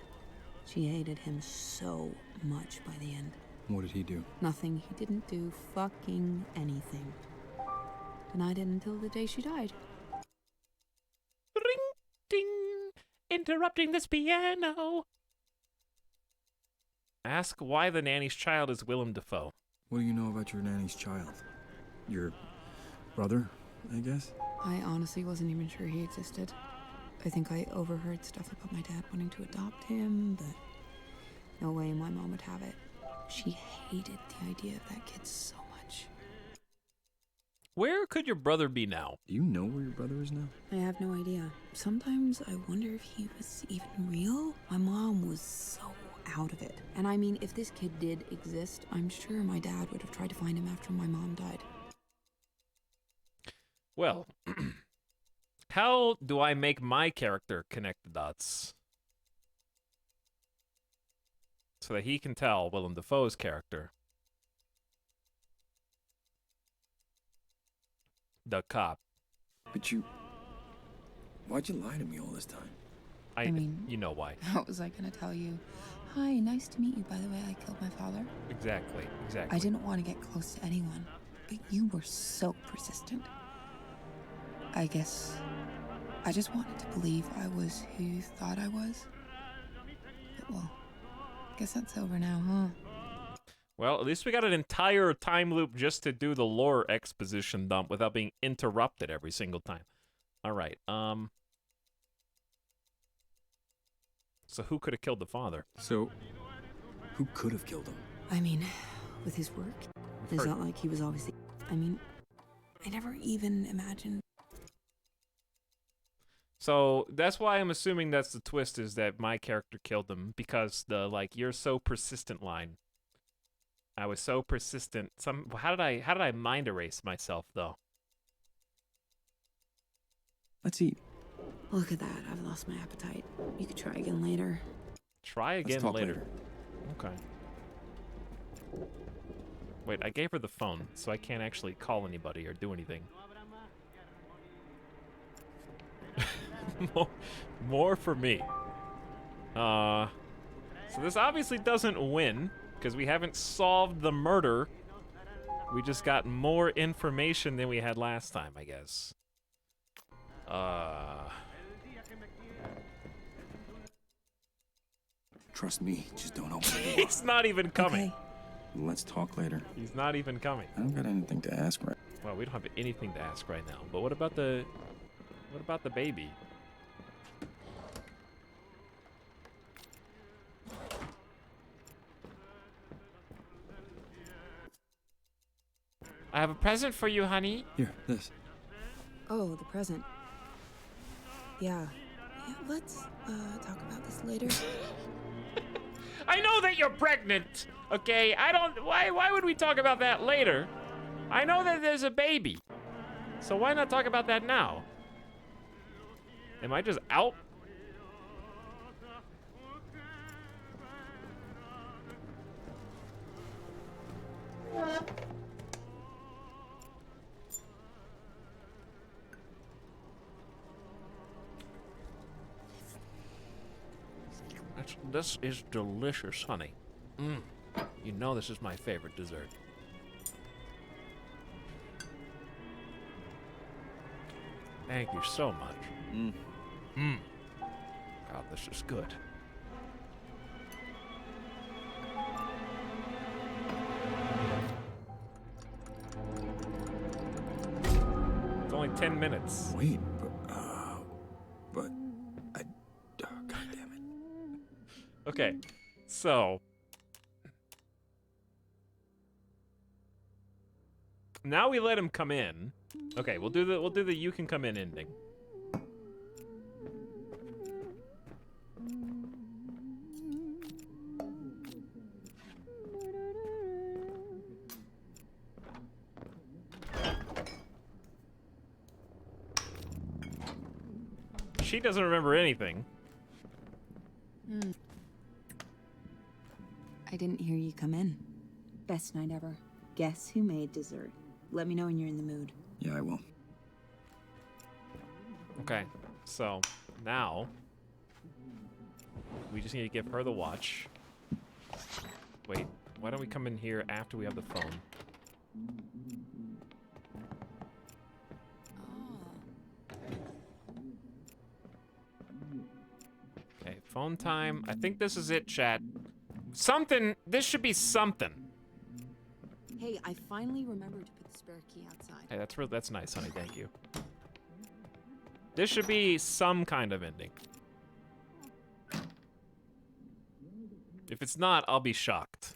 She hated him so much by the end. What did he do? Nothing. He didn't do fucking anything. Denied it until the day she died. Ring, ding, interrupting this piano. Ask why the nanny's child is Willem Dafoe. What do you know about your nanny's child? Your brother, I guess? I honestly wasn't even sure he existed. I think I overheard stuff about my dad wanting to adopt him, but no way my mom would have it. She hated the idea of that kid so much. Where could your brother be now? Do you know where your brother is now? I have no idea. Sometimes I wonder if he was even real. My mom was so out of it. And I mean, if this kid did exist, I'm sure my dad would have tried to find him after my mom died. Well, how do I make my character connect the dots? So that he can tell Willem Dafoe's character, the cop. But why'd you lie to me all this time? I mean, you know why. How was I gonna tell you? Hi, nice to meet you. By the way, I killed my father. Exactly. I didn't want to get close to anyone, but you were so persistent. I guess I just wanted to believe I was who you thought I was. But, well, guess that's over now, huh? Well, at least we got an entire time loop just to do the lore exposition dump without being interrupted every single time. All right. So who could have killed the father? So, who could have killed him? I mean, with his work, it's not like he was always the... I mean, I never even imagined... So that's why I'm assuming that's the twist, is that my character killed him, because the, like, you're so persistent line. I was so persistent. How did I mind erase myself though? Let's eat. Look at that. I've lost my appetite. You could try again later. Try again Let's talk later. Okay. Wait, I gave her the phone, so I can't actually call anybody or do anything. more for me. So this obviously doesn't win, because we haven't solved the murder. We just got more information than we had last time, I guess. Trust me, just don't open the door. He's not even coming. Okay. Let's talk later. He's not even coming. I don't got anything to ask right. Well, we don't have anything to ask right now. But what about the baby? I have a present for you, honey. Here, this. Oh, the present. Yeah. Yeah, let's talk about this later. I know that you're pregnant, okay? Why would we talk about that later? I know that there's a baby. So why not talk about that now? Am I just out? This is delicious, honey. You know this is my favorite dessert. Thank you so much. God, this is good. It's only 10 minutes. Wait, but God damn it. Okay, so now we let him come in. Okay, we'll do the you can come in ending. She doesn't remember anything. I didn't hear you come in. Best night ever. Guess who made dessert? Let me know when you're in the mood. Yeah, I will. Okay, so now we just need to give her the watch. Wait, why don't we come in here after we have the phone? Okay, phone time. I think this is it, chat. Something. This should be something. Hey, I finally remembered to put the spare key outside. Hey, that's nice, honey. Thank you. This should be some kind of ending. If it's not, I'll be shocked.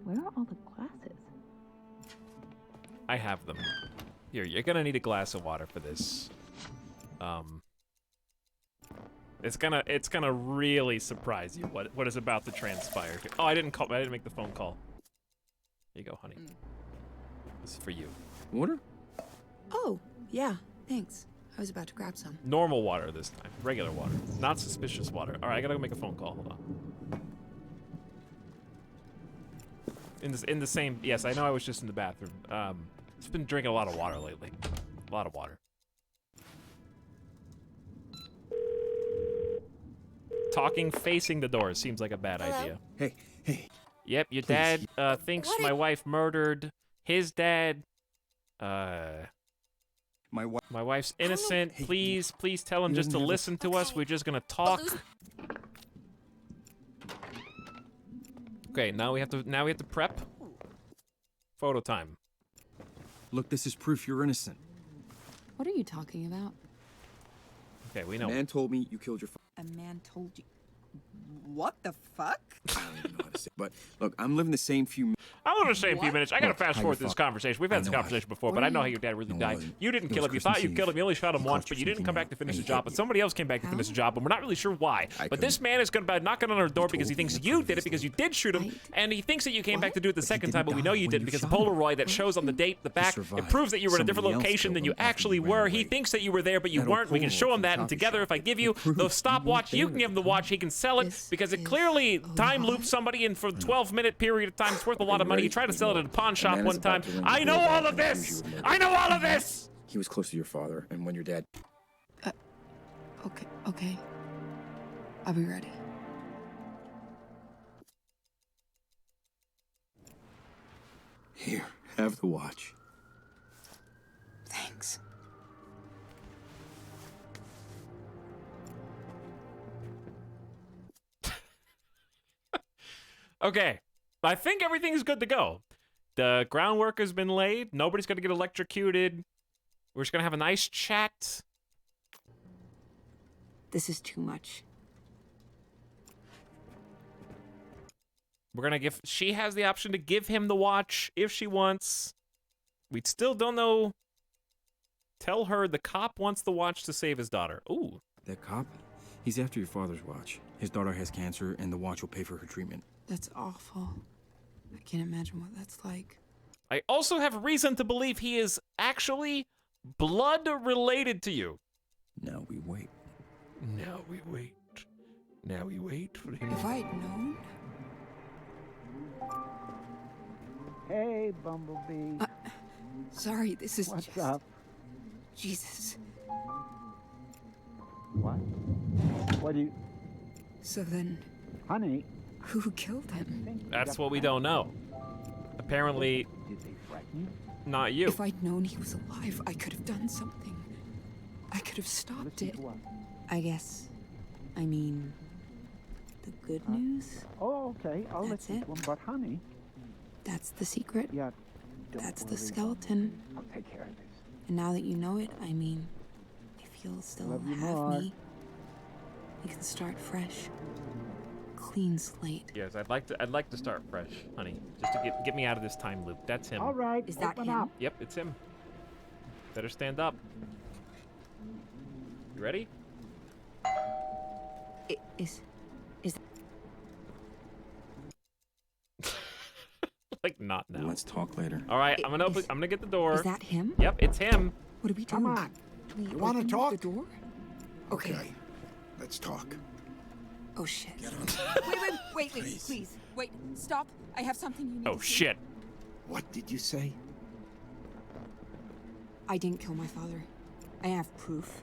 Where are all the glasses? I have them. Here, you're gonna need a glass of water for this. It's gonna really surprise you what is about to transpire. Oh, I didn't make the phone call. Here you go, honey. This is for you. Water? Oh, yeah, thanks. I was about to grab some. Normal water this time. Regular water. Not suspicious water. All right, I gotta go make a phone call. Hold on. In the same. Yes, I know I was just in the bathroom. Just been drinking a lot of water lately. A lot of water. Talking facing the door seems like a bad idea. Hey. Yep, your dad thinks my wife murdered his dad. My wife's innocent. Please tell him just to listen to us. We're just gonna talk. Okay, now we have to prep. Photo time. Look, this is proof you're innocent. What are you talking about? Okay, we know. A man told me you killed your father. A man told you. What the fuck? I don't even know how to say. But look, I'm living the same few. I want to say a few minutes. I gotta Look, fast how forward your this fa- conversation. We've had this conversation before, but I know how your dad really No, it died. wasn't. You didn't It kill was him. You thought you Christmas killed him. You only shot him He once, caught but you you didn't sneaking come back out, to finish and the he job. hit But me. somebody else came back to finish the job, and we're not really sure why. But this man is gonna not gonna open the door because he thinks you did it because you did shoot him, and he thinks that you came back to do it the second time, but we know you didn't because the Polaroid that shows on the date, the back, it proves that you were in a different location than you actually were. He thinks that you were there, but you weren't. We can show him that, and together, if I give you the stopwatch, you can give him the watch. He can sell it because it clearly time loops somebody in for a 12-minute period of time. It's worth a lot of money. He tried to sell it at a pawn shop one time. I know all of this. I know all of this. He was close to your father, and when your dad. Okay. I'll be ready. Here, have the watch. Thanks. Okay, I think everything's good to go. The groundwork has been laid. Nobody's gonna get electrocuted. We're just gonna have a nice chat. This is too much. We're gonna give. She has the option to give him the watch if she wants. We still don't know. Tell her the cop wants the watch to save his daughter. Ooh. That cop? He's after your father's watch. His daughter has cancer, and the watch will pay for her treatment. That's awful. I can't imagine what that's like. I also have reason to believe he is actually blood related to you. Now we wait. Now we wait. Now we wait for him. If I'd known. Hey, Bumblebee. Sorry, this is What's just... up? Jesus. What? What do you... So then, Honey, who killed him? That's what we don't know. Apparently, did they frighten you? not you. If I'd known he was alive, I could have done something. I could have stopped it. I guess. I mean, the good news? Oh, okay. I'll That's listen it. to him. But honey, That's the secret. yeah, don't That's the worry. skeleton. I'll take care of this. And now that you know it, I mean, if you'll still Love you have more. me, we can start fresh. Clean slate. Yes, I'd like to start fresh, honey. Just to get me out of this time loop. That's him. All right. Is that open him? up. Yep, it's him. Better stand up. You ready? Is Like not now. Let's talk later. All right, I'm gonna get the door. Is that him? Yep, it's him. What do we do? Come on. Do we You wanna open talk? the door? Okay. Let's talk. Oh shit. Wait, please. Wait, stop. I have something you need Oh to see. shit. What did you say? I didn't kill my father. I have proof.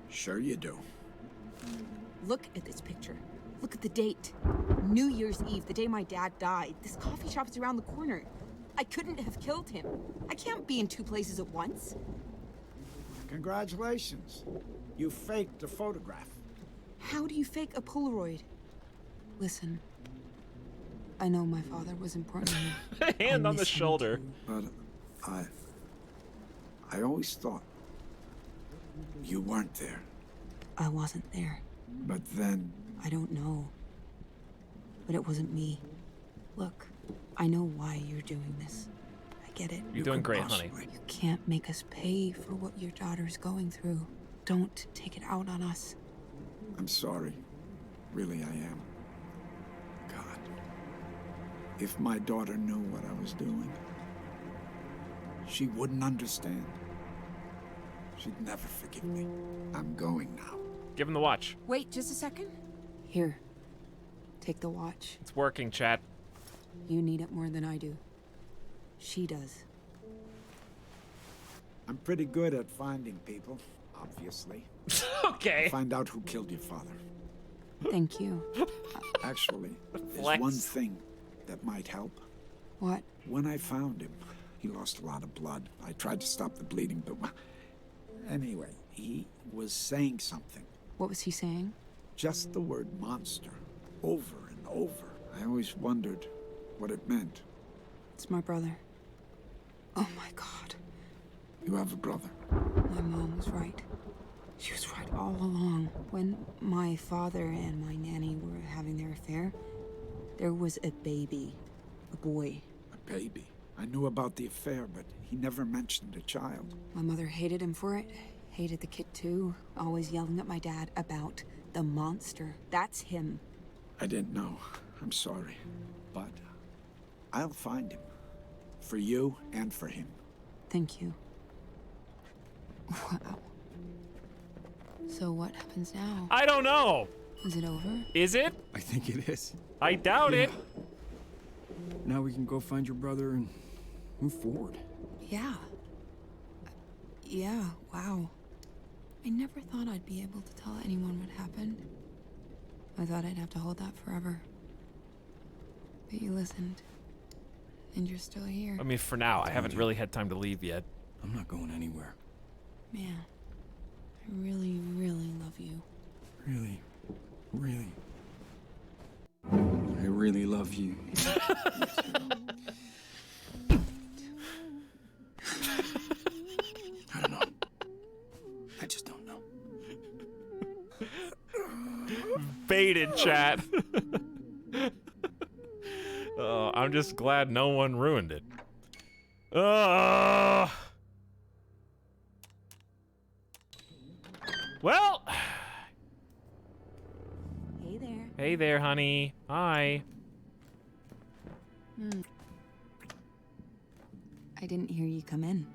Sure you do. Look at this picture. Look at the date. New Year's Eve, the day my dad died. This coffee shop is around the corner. I couldn't have killed him. I can't be in two places at once. Congratulations. You faked a photograph. How do you fake a Polaroid? Listen, I know my father was important to me. Hand I on the miss him shoulder. too. But I always thought you weren't there. I wasn't there. But then I don't know. But it wasn't me. Look, I know why you're doing this. I get it. You're doing great, honey. You can't make us pay for what your daughter's going through. Don't take it out on us. I'm sorry. Really, I am. God. If my daughter knew what I was doing, she wouldn't understand. She'd never forgive me. I'm going now. Give him the watch. Wait, just a second. Here. Take the watch. It's working, chat. You need it more than I do. She does. I'm pretty good at finding people, obviously. Okay. Find out who killed your father. Thank you. Actually, there's Flex. one thing that might help. What? When I found him, he lost a lot of blood. I tried to stop the bleeding, but... Anyway, he was saying something. What was he saying? Just the word monster. Over and over. I always wondered what it meant. It's my brother. Oh my God. You have a brother. My mom was right. She was right all along. When my father and my nanny were having their affair, there was a baby. A boy. A baby? I knew about the affair, but he never mentioned a child. My mother hated him for it. Hated the kid too. Always yelling at my dad about the monster. That's him. I didn't know. I'm sorry. But I'll find him. For you and for him. Thank you. Wow. So what happens now? I don't know. Is it over? Is it? I think it is. I doubt it. Now we can go find your brother and move forward. Yeah. Yeah, wow. I never thought I'd be able to tell anyone what happened. I thought I'd have to hold that forever. But you listened. And you're still here. I mean, for now, I haven't really had time to leave yet. I'm not going anywhere. Man, I really, really love you. Really, really. I really love you. I don't know. I just don't know. Baited, chat. Oh, I'm just glad no one ruined it. Well. Hey there. Hey there, honey. Hi. I didn't hear you come in.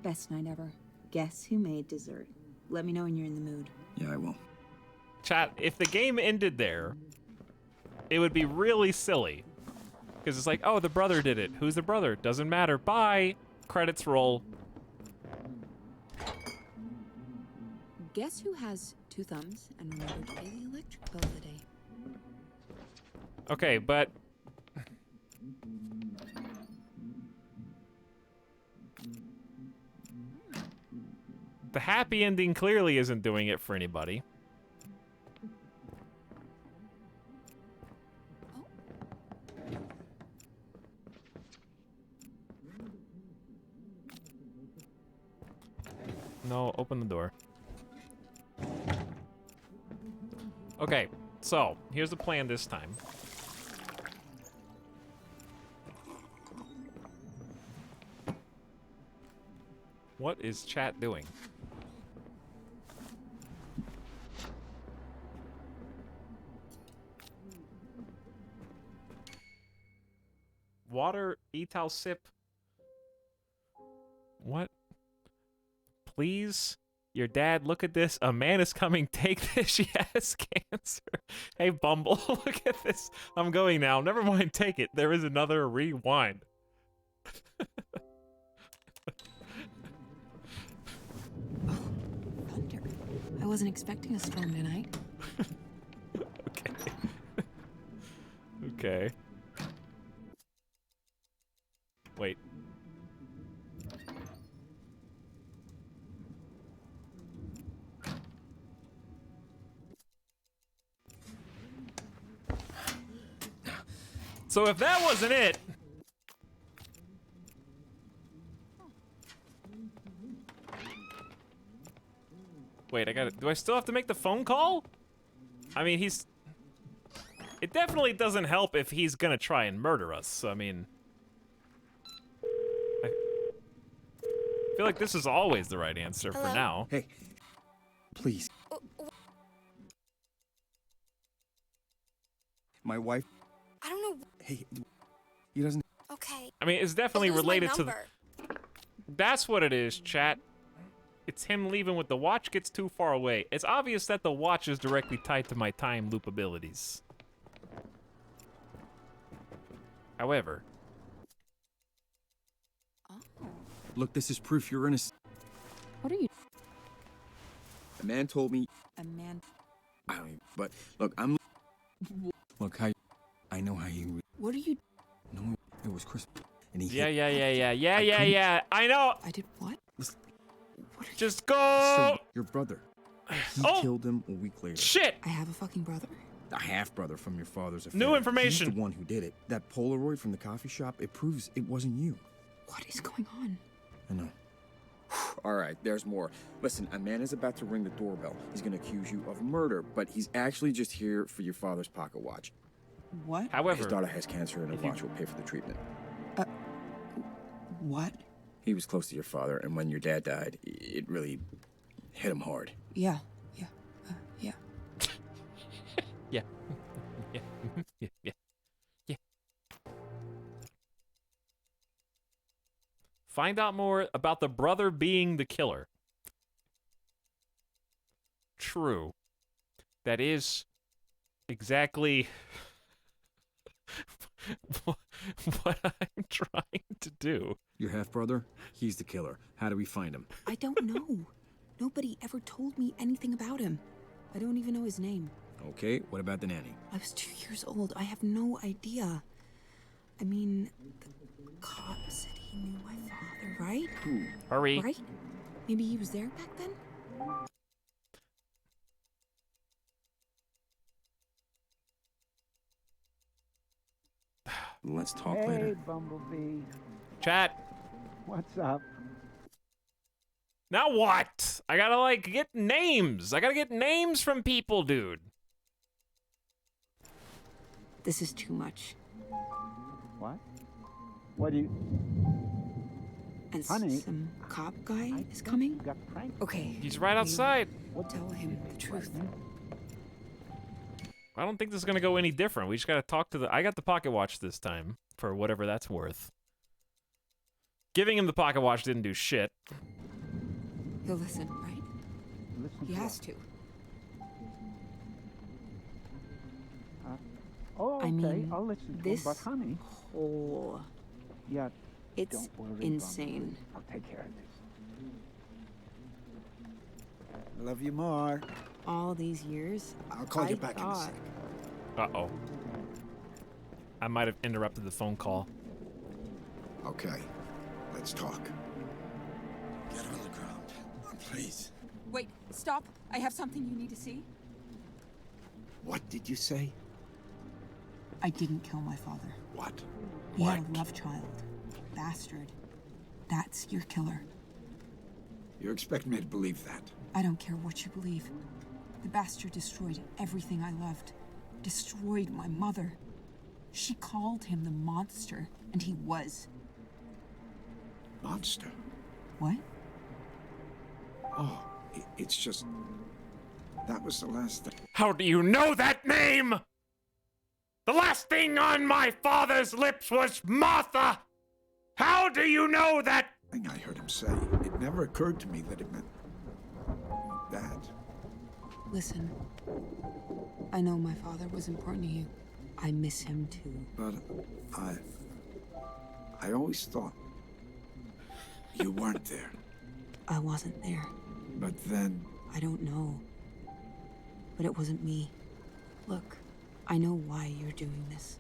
Best night ever. Guess who made dessert? Let me know when you're in the mood. Yeah, I will. Chat, if the game ended there, it would be really silly. Because it's like, oh, the brother did it. Who's the brother? Doesn't matter. Bye. Credits roll. Guess who has 2 thumbs and remembered to pay the electric bill today? Okay, but... the happy ending clearly isn't doing it for anybody. No, open the door. Okay, so here's the plan this time. What is chat doing? Water, etal sip. What? Please? Your dad, look at this. A man is coming. Take this. She has cancer. Hey, Bumble, look at this. I'm going now. Never mind. Take it. There is another rewind. Thunder. I wasn't expecting a storm tonight. Okay. Okay. Wait. So if that wasn't it... Wait, I gotta... do I still have to make the phone call? I mean, he's... It definitely doesn't help if he's gonna try and murder us, so, I mean... I feel like this is always the right answer for now. Hey, please. My wife... I don't know. Hey, he doesn't... Okay. I mean, it's definitely But who's my related to the... number? That's what it is, chat. It's him leaving with the watch gets too far away. It's obvious that the watch is directly tied to my time loop abilities. However... Look, this is proof you're innocent. What are you... A man told me... A man... I don't even... But, look, I'm... Look, I know how you... What are you... No, it was Chris. And he Yeah, hit... yeah. I know! I did what? Just go! Sir, your brother. He Oh! killed him a week later. Shit! I have a fucking brother? A half-brother from your father's affair. New information. He's the one who did it. That Polaroid from the coffee shop, it proves it wasn't you. What is going on? I know. All right, there's more. Listen, a man is about to ring the doorbell. He's gonna accuse you of murder, but he's actually just here for your father's pocket watch. What? However, his daughter has cancer and a watch will pay for the treatment. What? He was close to your father, and when your dad died, it really hit him hard. Yeah. yeah. yeah. Yeah. Find out more about the brother being the killer. True. That is exactly what I'm trying to do. Your half-brother? He's the killer. How do we find him? I don't know. Nobody ever told me anything about him. I don't even know his name. Okay, what about the nanny? I was 2 years old. I have no idea. I mean, the cop said he knew my father, right? Hurry. Right? Maybe he was there back then? Let's talk Hey, later. Bumblebee. Chat. What's up? Now what? I gotta, like, get names. I gotta get names from people, dude. This is too much. What? What do you... And Honey, some cop guy is coming? got pranked. Okay. He's right outside. Tell him the truth. I don't think this is gonna go any different. We just gotta talk to the... I got the pocket watch this time, for whatever that's worth. Giving him the pocket watch didn't do shit. He'll listen, right? Listen He to has what? to. Oh, okay, I mean, I'll listen to this him, but honey... whole... Yeah, It's don't worry, insane. Bumblebee. I'll take care of this. I love you more. All these years, I'll call you back in a thought- sec. Uh-oh. I might have interrupted the phone call. Okay, let's talk. Get on the ground, please. Wait, stop. I have something you need to see. What did you say? I didn't kill my father. What? He had a love child. Bastard. That's your killer. You expect me to believe that? I don't care what you believe. The bastard destroyed everything I loved. Destroyed my mother. She called him the monster, and he was. Monster? What? Oh, it's just... That was the last thing. How do you know that name? The last thing on my father's lips was Martha! How do you know that? Thing I heard him say. It never occurred to me that it meant... that. Listen. I know my father was important to you. I miss him too. But I always thought you weren't there. I wasn't there. But then... I don't know. But it wasn't me. Look, I know why you're doing this.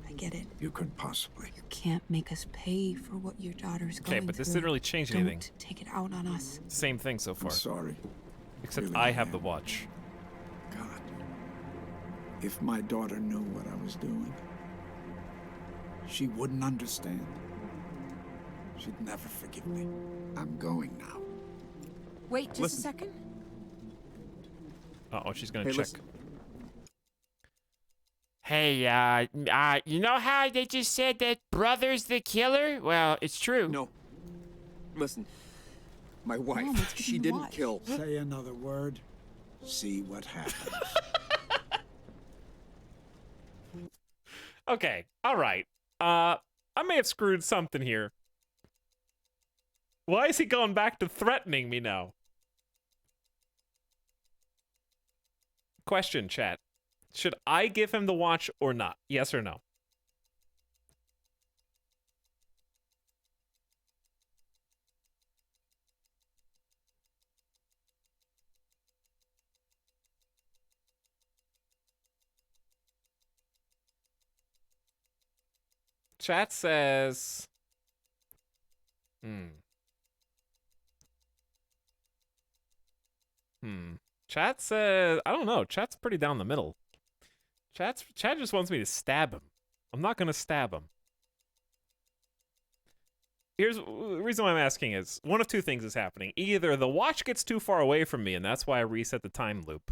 I get it. You couldn't possibly. You can't make us pay for what your daughter's going Okay, through. but this didn't really change anything. Don't take it out on us. Same thing so far. I'm sorry. Except Really, I have the watch. God. If my daughter knew what I was doing, she wouldn't understand. She'd never forgive me. I'm going now. Wait, just Listen. a second. Uh-oh, she's gonna Hey, check. listen. Hey, you know how they just said that brother's the killer? Well, it's true. No. Listen. My wife, Mom, let's give she him the didn't watch. kill. Say another word. See what happens. Okay, alright. I may have screwed something here. Why is he going back to threatening me now? Question, chat. Should I give him the watch or not? Yes or no? Chat says... Chat says... I don't know. Chat's pretty down the middle. Chat just wants me to stab him. I'm not gonna stab him. here's the reason why I'm asking is one of two things is happening. Either the watch gets too far away from me, and that's why I reset the time loop,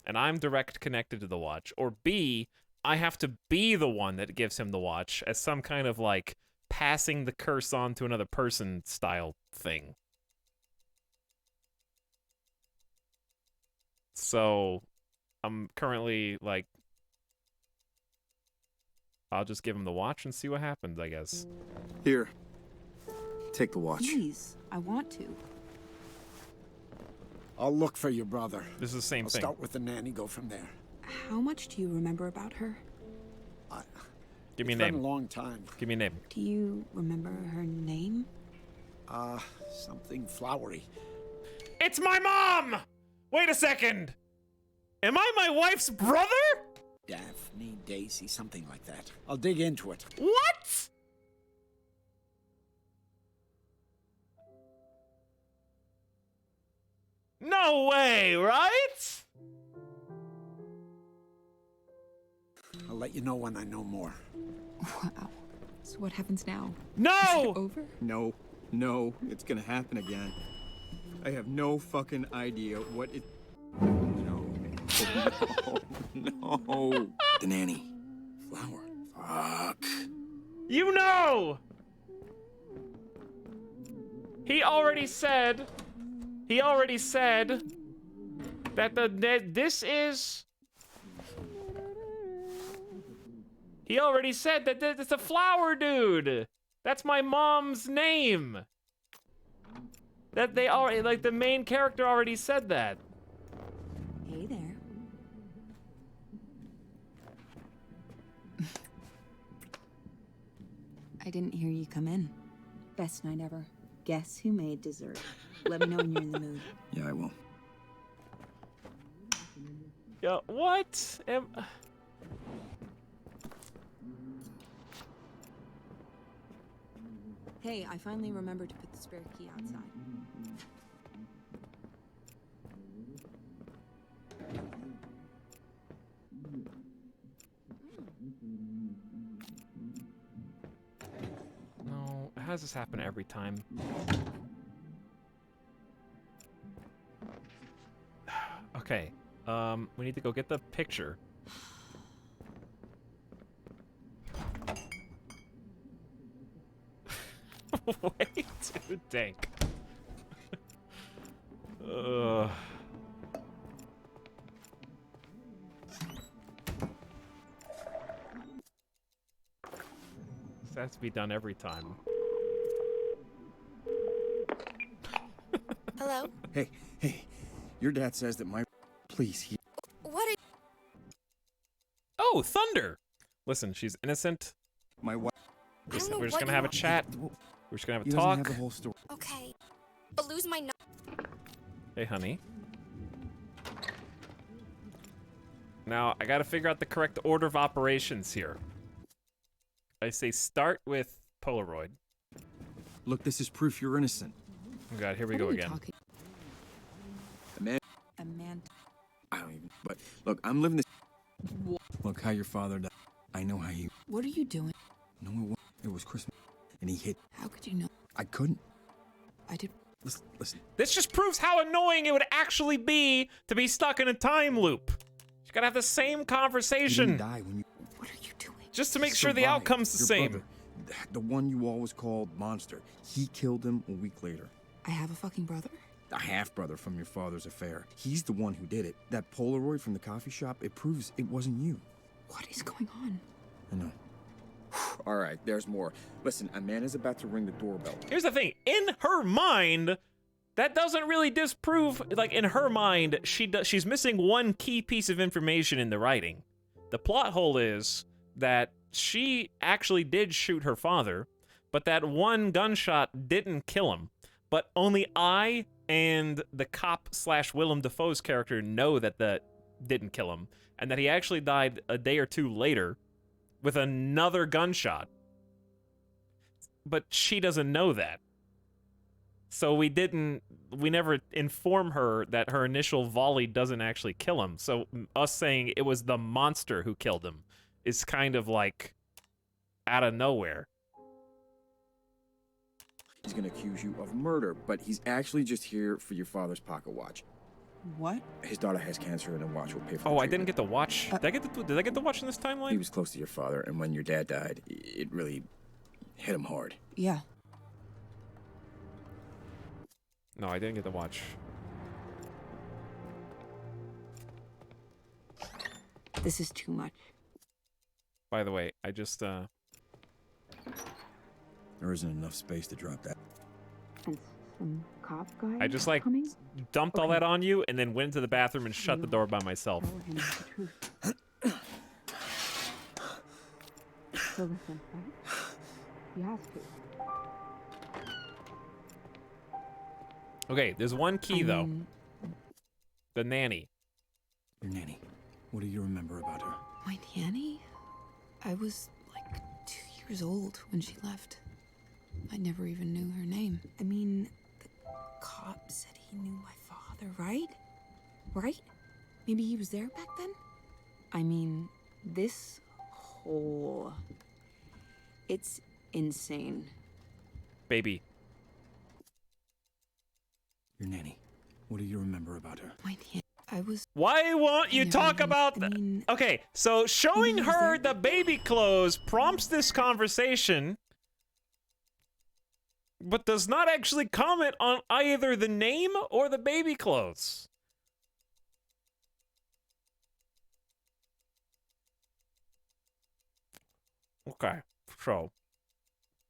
and I'm direct connected to the watch, or B, I have to be the one that gives him the watch as some kind of like passing the curse on to another person style thing. So I'm currently like, I'll just give him the watch and see what happens, I guess. Here. Take the watch. Please, I want to. I'll look for your brother. This is the same I'll thing. start with the nanny, go from there. How much do you remember about her? Give me a It's been name. a long time. Give me a name. Do you remember her name? Something flowery. It's my mom! Wait a second! Am I my wife's brother? Daphne, Daisy, something like that. I'll dig into it. What? No way, right? I'll let you know when I know more. Wow. So what happens now? No! Over? No, no, it's gonna happen again. I have no fucking idea what it. No. No, no. The nanny. Flower. Fuck. You know! He already said that this is... He already said that it's a flower dude. That's my mom's name. That they already, like, the main character already said that. Hey there. I didn't hear you come in. Best night ever. Guess who made dessert? Let me know when you're in the mood. Yeah, I will. Yeah, what? Hey, I finally remembered to put the spare key outside. No, how does this happen every time? Okay, we need to go get the picture. Way too dank. This has to be done every time. Hello? Hey, your dad says that my. Please, he. What are Oh, Thunder! Listen, she's innocent. My wife. We're just gonna have a chat. We're just gonna have a He doesn't talk. have the whole story. Okay. But lose my Hey, honey. Now, I gotta figure out the correct order of operations here. I say start with Polaroid. Look, this is proof you're innocent. Oh god, here we go again. A man. I don't even. But look, I'm living this. Look how your father died. I know how you. What are you doing? No, it wasn't. It was Christmas, and he hit. How could you know? I couldn't. I did. Listen. This just proves how annoying it would actually be to be stuck in a time loop. You gotta have the same You conversation. didn't die when you. What are you doing? Just to make sure the survived. outcome's the Your same. brother, the one you always called Monster. He killed him a week later. I have a fucking brother? A half-brother from your father's affair. He's the one who did it. That Polaroid from the coffee shop, it proves it wasn't you. What is going on? I know. All right, there's more. Listen, Amanda's about to ring the doorbell. Here's the thing. In her mind, that doesn't really disprove, like, in her mind, she's missing one key piece of information in the writing. The plot hole is that she actually did shoot her father, but that one gunshot didn't kill him. But only I and the cop / Willem Dafoe's character know that that didn't kill him, and that he actually died a day or two later with another gunshot. But she doesn't know that. So we never inform her that her initial volley doesn't actually kill him. So us saying it was the monster who killed him is kind of like out of nowhere. He's gonna accuse you of murder, but he's actually just here for your father's pocket watch. What? His daughter has cancer, and the watch will pay for. Oh, I didn't get to watch. Did I get to watch in this timeline? He was close to your father, and when your dad died, it really hit him hard. Yeah. No, I didn't get to watch. This is too much. By the way, I just There isn't enough space to drop that. And some cop guy. I just like dumped all that on you and then went into the bathroom and shut the door by myself. So listen, right? You have to. Okay, there's one key though. The nanny. Your nanny. What do you remember about her? My nanny? I was like 2 years old when she left. I never even knew her name. I mean, the cop said he knew my father, right? Right? Maybe he was there back then? I mean, this whole... It's insane. Baby. Your nanny. What do you remember about her? My nanny. I was... Why won't you talk about Okay, so showing her the baby clothes prompts this conversation, but does not actually comment on either the name or the baby clothes. Okay, so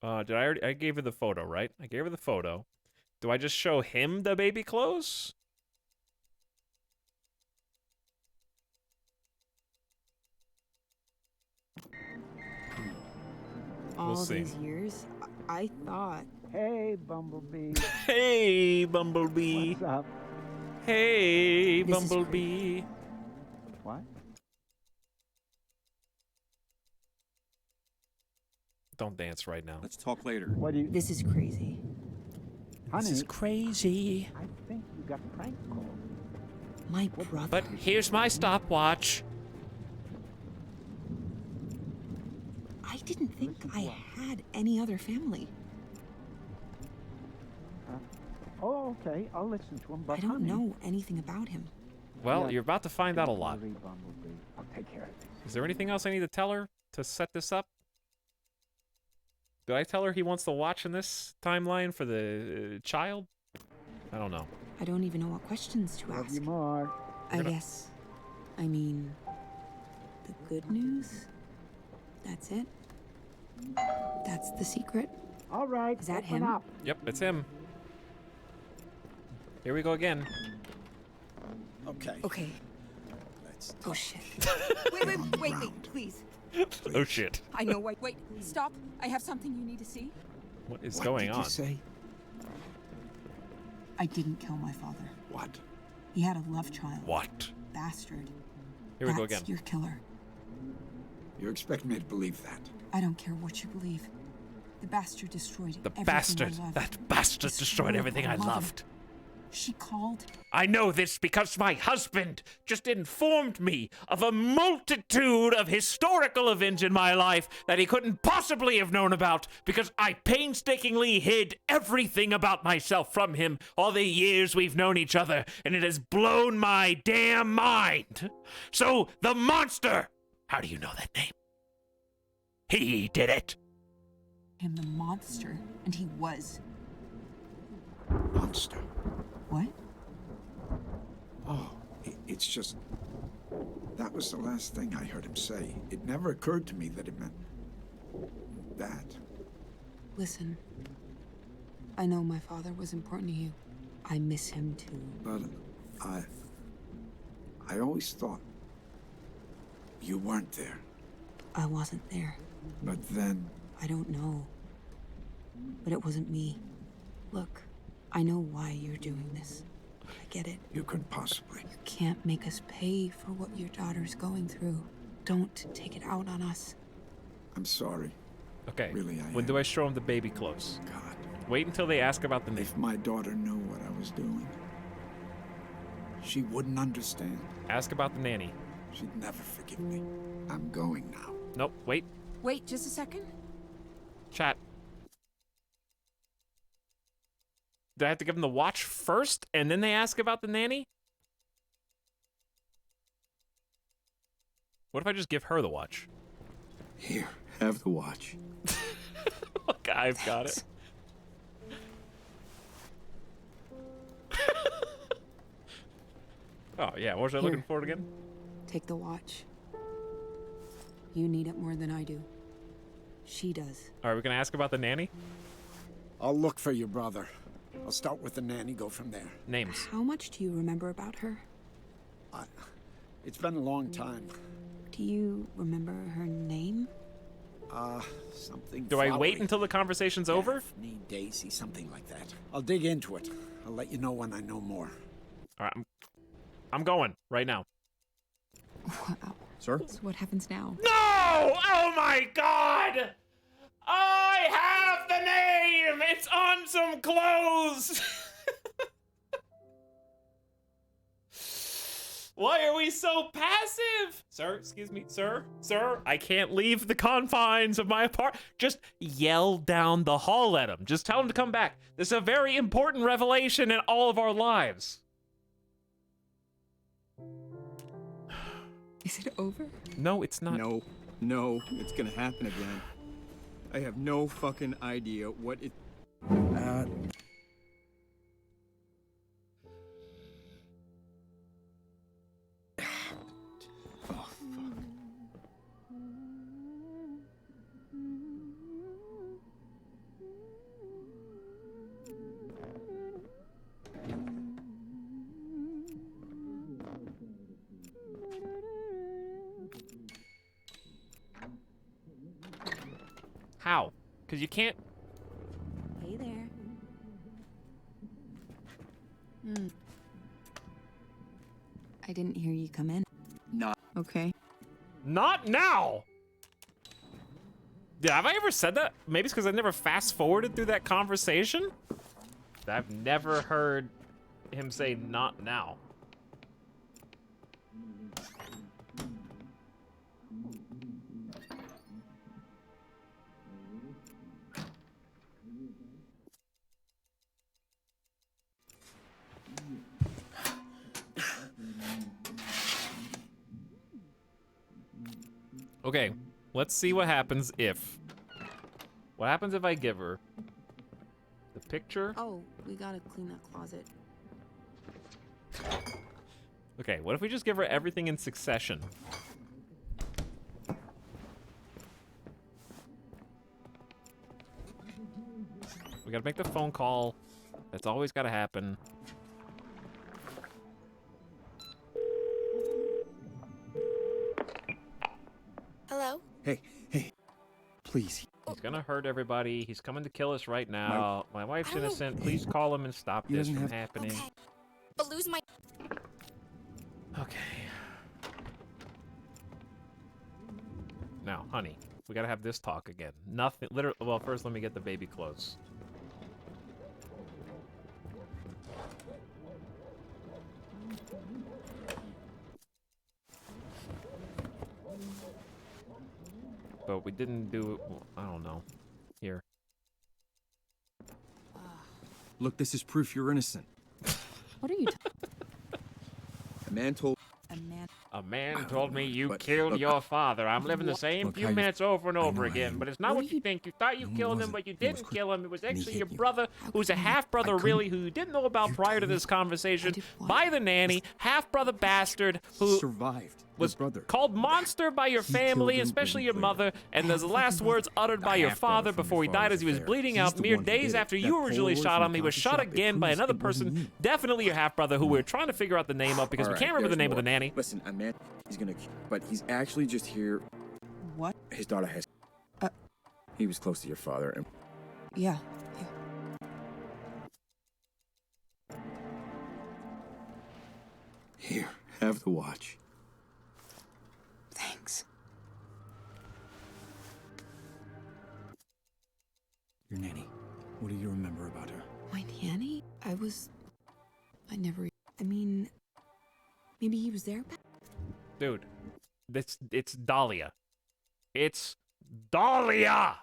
I gave her the photo, right? I gave her the photo. Do I just show him the baby clothes? All We'll see. these years, I thought... Hey, Bumblebee. Hey, Bumblebee. What's up? Hey, This is Bumblebee. What? Don't dance right now. Let's talk later. What do you... This is crazy. Honey, This is crazy. I think you got prank called. My brother... But here's my stopwatch. I didn't think I had any other family. Oh, okay. I'll listen to him, but I don't honey, know anything about him. Well, Yeah. you're about to find out a lot. Sorry, Bumblebee. I'll take care of this. Is there anything else I need to tell her to set this up? Did I tell her he wants to watch in this timeline for the child? I don't know. I don't even know what questions to Love ask. you more. I guess. I mean, the good news? That's it? That's the secret. All right. Is that open him? Up. Yep, it's him. Here we go again. Okay. Okay. Let's Oh shit. Wait, please. Oh shit. I know, wait, stop. I have something you need to see. What is What going did on? you say? I didn't kill my father. What? He had a love child. What? Bastard. Here we go That's again. your killer. You expect me to believe that? I don't care what you believe. The bastard destroyed The everything bastard. I loved. That bastard destroyed everything I my mother. loved. She called. I know this because my husband just informed me of a multitude of historical events in my life that he couldn't possibly have known about because I painstakingly hid everything about myself from him all the years we've known each other, and it has blown my damn mind. So, the monster! How do you know that name? He did it. Him the monster, and he was. Monster. What? Oh, it's just... That was the last thing I heard him say. It never occurred to me that it meant... that. Listen. I know my father was important to you. I miss him too. But I always thought you weren't there. I wasn't there. But then... I don't know. But it wasn't me. Look, I know why you're doing this. I get it. You couldn't possibly. You can't make us pay for what your daughter's going through. Don't take it out on us. I'm sorry. Okay. Really, when do I show him the baby clothes? God. Wait until they ask about the name. If my daughter knew what I was doing, she wouldn't understand. Ask about the nanny. She'd never forgive me. I'm going now. Nope, wait. Wait, just a second. Chat. Do I have to give them the watch first, and then they ask about the nanny? What if I just give her the watch? Here, have the watch. Look, I've got it. Oh, yeah, what was I looking for again? Take the watch. You need it more than I do. She does. All right, we're going to ask about the nanny? I'll look for your brother. I'll start with the nanny, go from there. Names. How much do you remember about her? It's been a long time. Do you remember her name? Something Do I wait flowery. until the conversation's over? Daphne, Daisy, something like that. I'll dig into it. I'll let you know when I know more. All right, I'm going right now. Wow. Sir? So what happens now? No! Oh my god! I have the name! It's on some clothes! Why are we so passive? Sir, excuse me, sir, I can't leave the confines of my apartment. Just yell down the hall at him. Just tell him to come back. This is a very important revelation in all of our lives. Is it over? No, it's not. No, it's gonna happen again. I have no fucking idea what it... Oh, fuck. How? Because you can't... Hey there. I didn't hear you come in. Not. Okay. Not now! Have I ever said that? Maybe it's because I never fast-forwarded through that conversation? I've never heard him say, not now. Okay, let's see what happens if... What happens if I give her the picture? Oh, we gotta clean that closet. Okay, what if we just give her everything in succession? We gotta make the phone call. That's always gotta happen. Hello? Hey, please. He's gonna hurt everybody. He's coming to kill us right now. My wife's innocent. Please call him and stop He this doesn't from have- happening. Okay. But lose my... Okay. Now, honey, we gotta have this talk again. Nothing, literally, well, first let me get the baby clothes. But we didn't do it, well, I don't know. Here. Look, this is proof you're innocent. What are you A man told... A man told me you But, killed look, your father. I'm living the same Look, few how you- minutes over and I know over how again, you- but it's not what you think. You thought you No, he killed him, wasn't. but you It was didn't Chris- kill him. It was and he actually hit your you. brother, who's a half-brother, couldn't- really, who you didn't know about prior to this conversation, by the nanny, half-brother bastard, who survived. was Your brother. called monster by your He family, killed him especially a your week mother, later. and there's the last words uttered by your half-brother father from before he your died father's as he was affair. bleeding He's out the mere one who days did it. after That you originally Polaroid shot from him. He was the shot shop, it again by proves another it wasn't person, you. definitely your half-brother, who we were trying to figure out the name of because we All can't right, remember the there's name of more. the nanny. Listen, a man, he's gonna... But he's actually just here... What? His daughter has... He was close to your father, and... Yeah. Here, have the watch. Thanks. Your nanny. What do you remember about her? My nanny? I never... I mean... Maybe he was there back... Dude, it's Dahlia. It's Dahlia!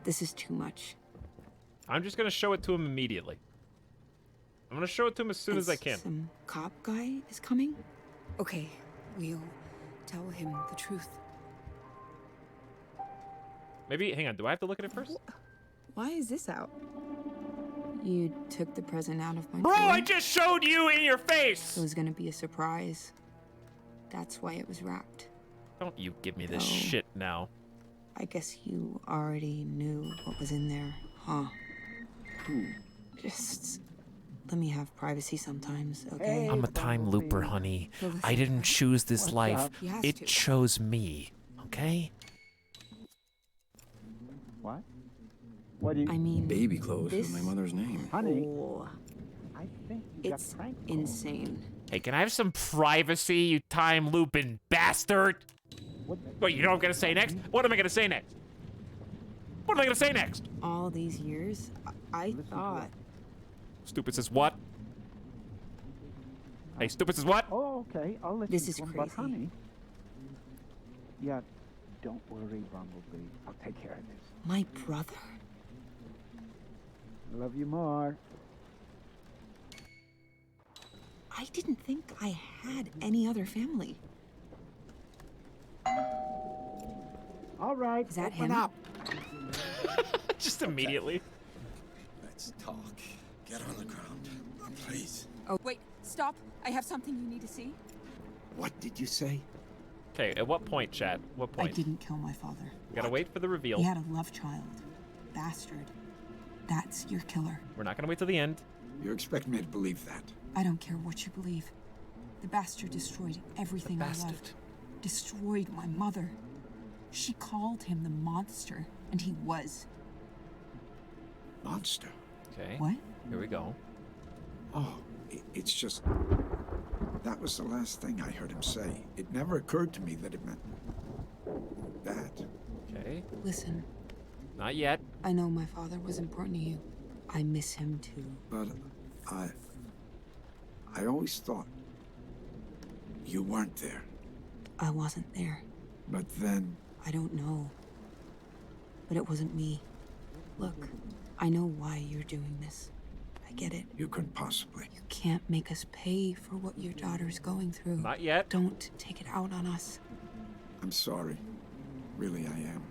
This is too much. I'm just gonna show it to him immediately. I'm gonna show it to him as soon as I can. Some cop guy is coming? Okay, we'll tell him the truth. Maybe, hang on, do I have to look at it first? Why is this out? You took the present out of my Bro, drawer? I just showed you in your face! It was gonna be a surprise. That's why it was wrapped. Don't you give me this Oh. shit now. I guess you already knew what was in there, huh? Just let me have privacy sometimes, okay? I'm a time looper, honey. I didn't choose this life. It chose me, okay? What? What do you... I mean, Baby clothes this with my mother's name. Honey. whole- I think you got it's pranked. insane. Hey, can I have some privacy, you time looping bastard? Wait, you know what I'm gonna say next? What am I gonna say next? What am I gonna say next? All these years, I thought Stupid says what? Hey, stupid says what? Oh, okay. I'll listen This is to him, but crazy. honey... Yeah, don't worry, Bumblebee. I'll take care of this. my brother. I love you more. I didn't think I had any other family. All right, Is that open him? up. Just immediately. Let's talk. Get on the ground, please. Oh, wait, stop. I have something you need to see. What did you say? Okay, at what point, chat? What I point? didn't kill my father. Gotta wait for the reveal. He had a love child. Bastard. That's your killer. We're not gonna wait till the end. You expect me to believe that? I don't care what you believe. The bastard destroyed everything I loved. Destroyed my mother. She called him the monster, and he was. Monster? Okay. What? Here we go. Oh, it's just... That was the last thing I heard him say. It never occurred to me that it meant... that. Okay. Listen, Not yet. I know my father was important to you. I miss him too. But I always thought you weren't there. I wasn't there. But then... I don't know. But it wasn't me. Look, I know why you're doing this. I get it. You couldn't possibly. You can't make us pay for what your daughter's going through. Not yet. Don't take it out on us. I'm sorry. Really, I am.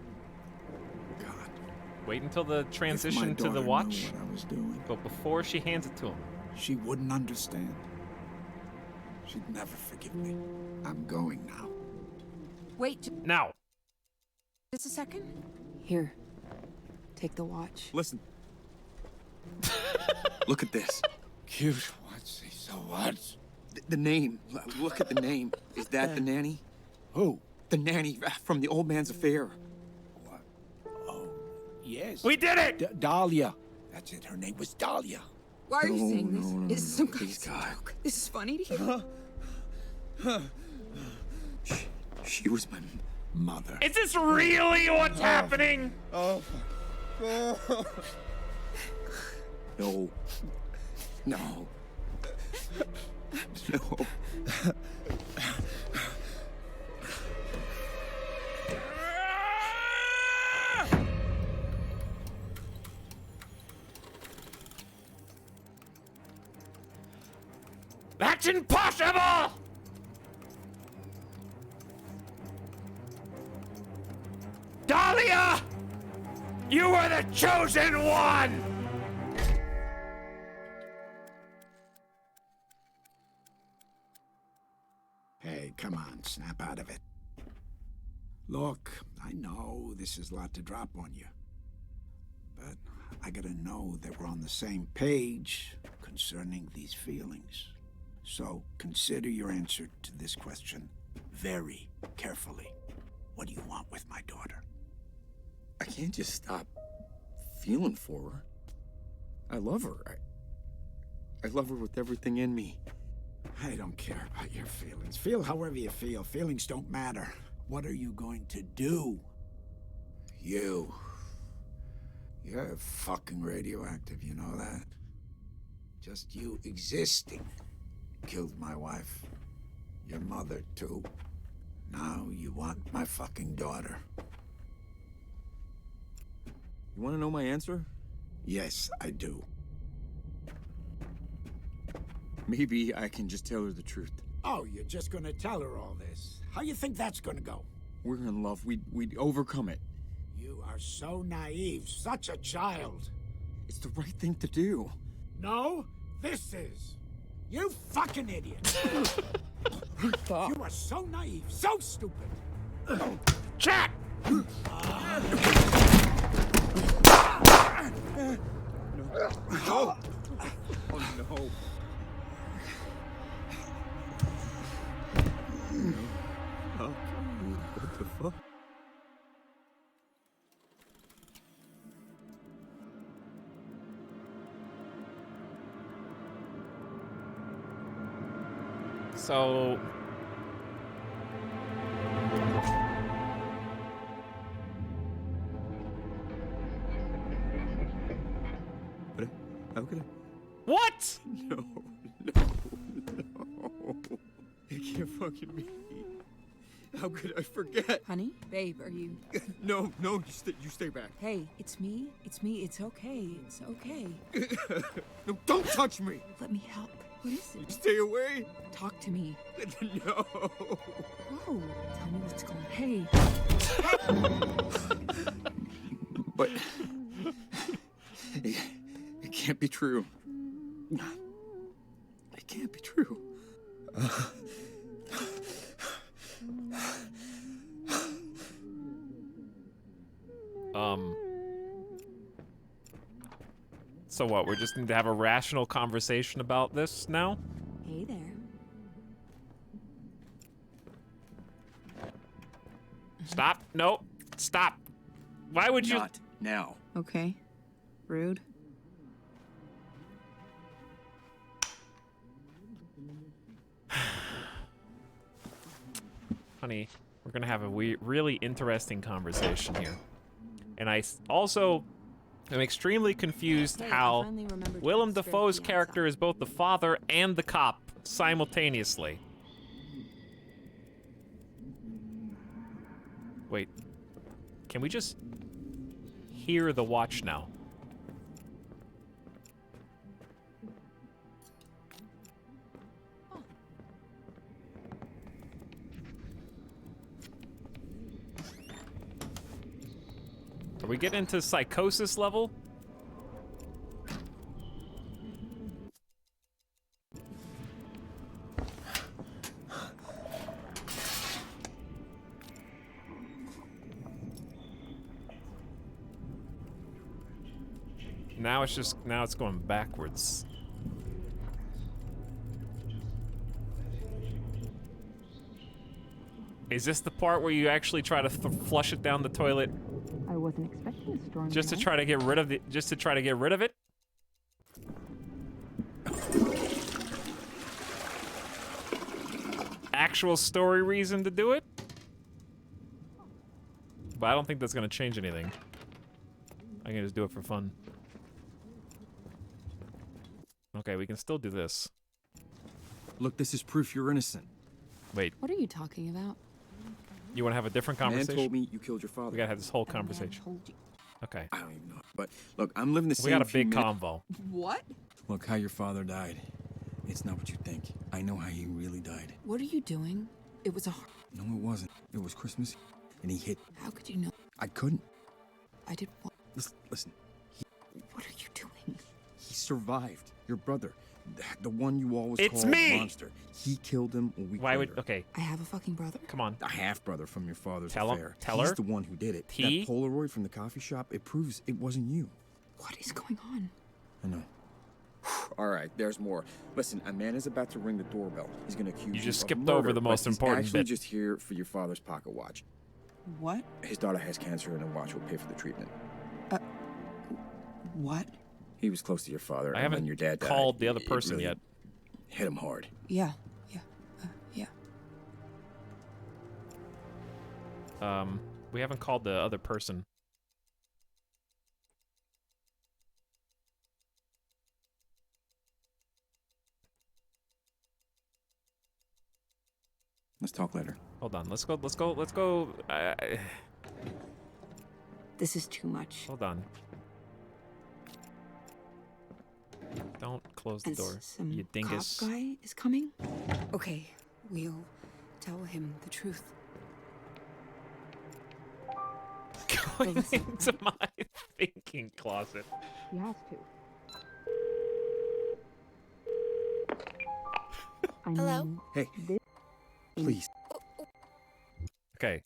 God. Wait until the transition to the daughter knew watch. what I was doing, But before she hands it to him. she wouldn't understand. She'd never forgive me. I'm going now. Wait, Now. just a second. Here, take the watch. Listen. Look at this. Cute. What's he so what? The name. Look at the name. Is that the nanny? Who? The nanny from the old man's affair. What? Oh, yes. We did it! Dahlia. That's it. Her name was Dahlia. Why are you saying this? no, Is this some kind please, of God. joke? This is funny to you? She was my Mother. Is this really what's happening? Oh. No. No. No. That's impossible! Dahlia! You were the chosen one! Hey, come on, snap out of it. Look, I know this is a lot to drop on you. But I gotta know that we're on the same page concerning these feelings. So consider your answer to this question very carefully. What do you want with my daughter? I can't just stop feeling for her. I love her. I love her with everything in me. I don't care about your feelings. Feel however you feel. Feelings don't matter. What are you going to do? You're fucking radioactive, you know that? Just you existing killed my wife. Your mother, too. Now you want my fucking daughter. You want to know my answer? Yes, I do. Maybe I can just tell her the truth. Oh, you're just gonna tell her all this? How you think that's gonna go? We're in love. We'd overcome it. You are so naive, such a child. It's the right thing to do. No, this is. You fucking idiot. You are so naive, so stupid. Jack! No. Oh no. Oh, what the fuck? So How could I? what? No. It can't fucking be. How could I forget? Honey? Babe, are you... No, you stay back. Hey, it's me. It's okay. It's okay. No, don't touch me! Let me help. What is it? Stay away! Talk to me. No! Whoa. Tell me what's going on. Hey. But... It can't be true. It can't be true. So what? We're just need to have a rational conversation about this now? Hey there. Stop. No. Stop. Why would you? Not now. Okay. Rude. Honey, we're gonna have a really interesting conversation here. And I also am extremely confused how Willem Dafoe's character is both the father and the cop simultaneously. Wait, can we just hear the watch now? Are we getting into psychosis level? Now it's going backwards. Is this the part where you actually try to flush it down the toilet? I wasn't expecting a storm. Just to try to get rid of it? Actual story reason to do it? But I don't think that's gonna change anything. I can just do it for fun. Okay, we can still do this. Look, this is proof you're innocent. Wait, What are you talking about? you wanna have a different Man conversation? told me you killed your father. We gotta have this whole conversation. Told you. Okay. I don't even know. But look, I'm living the same. We got a few big minutes- convo. What? Look, how your father died. It's not what you think. I know how he really died. What are you doing? It was a... No, it wasn't. It was Christmas, and he hit. How could you know? I couldn't. I did what? Listen. What are you doing? He survived. Your brother, the one you always It's called me! the monster. He killed him a week Why later. would... Okay, I have a fucking brother? come on. A half-brother from your father's Tell him- affair. tell He's her. the one who did it. He? That Polaroid from the coffee shop, it proves it wasn't you. What is going on? I know. All right, there's more. Listen, a man is about to ring the doorbell. He's going to accuse you just of skipped murder, over the most but he's important actually bit. just here for your father's pocket watch. What? His daughter has cancer, and the watch will pay for the treatment. What? He was close to your father, I and haven't when your dad died, called the other it person really yet. hit him hard. Yeah. We haven't called the other person. Let's talk later. Hold on. Let's go. This is too much. Hold on. Don't close the And door, some you dingus. cop guy is coming? Okay, we'll tell him the truth. Going into my thinking closet. He has to. Hello? Hey, please. Okay.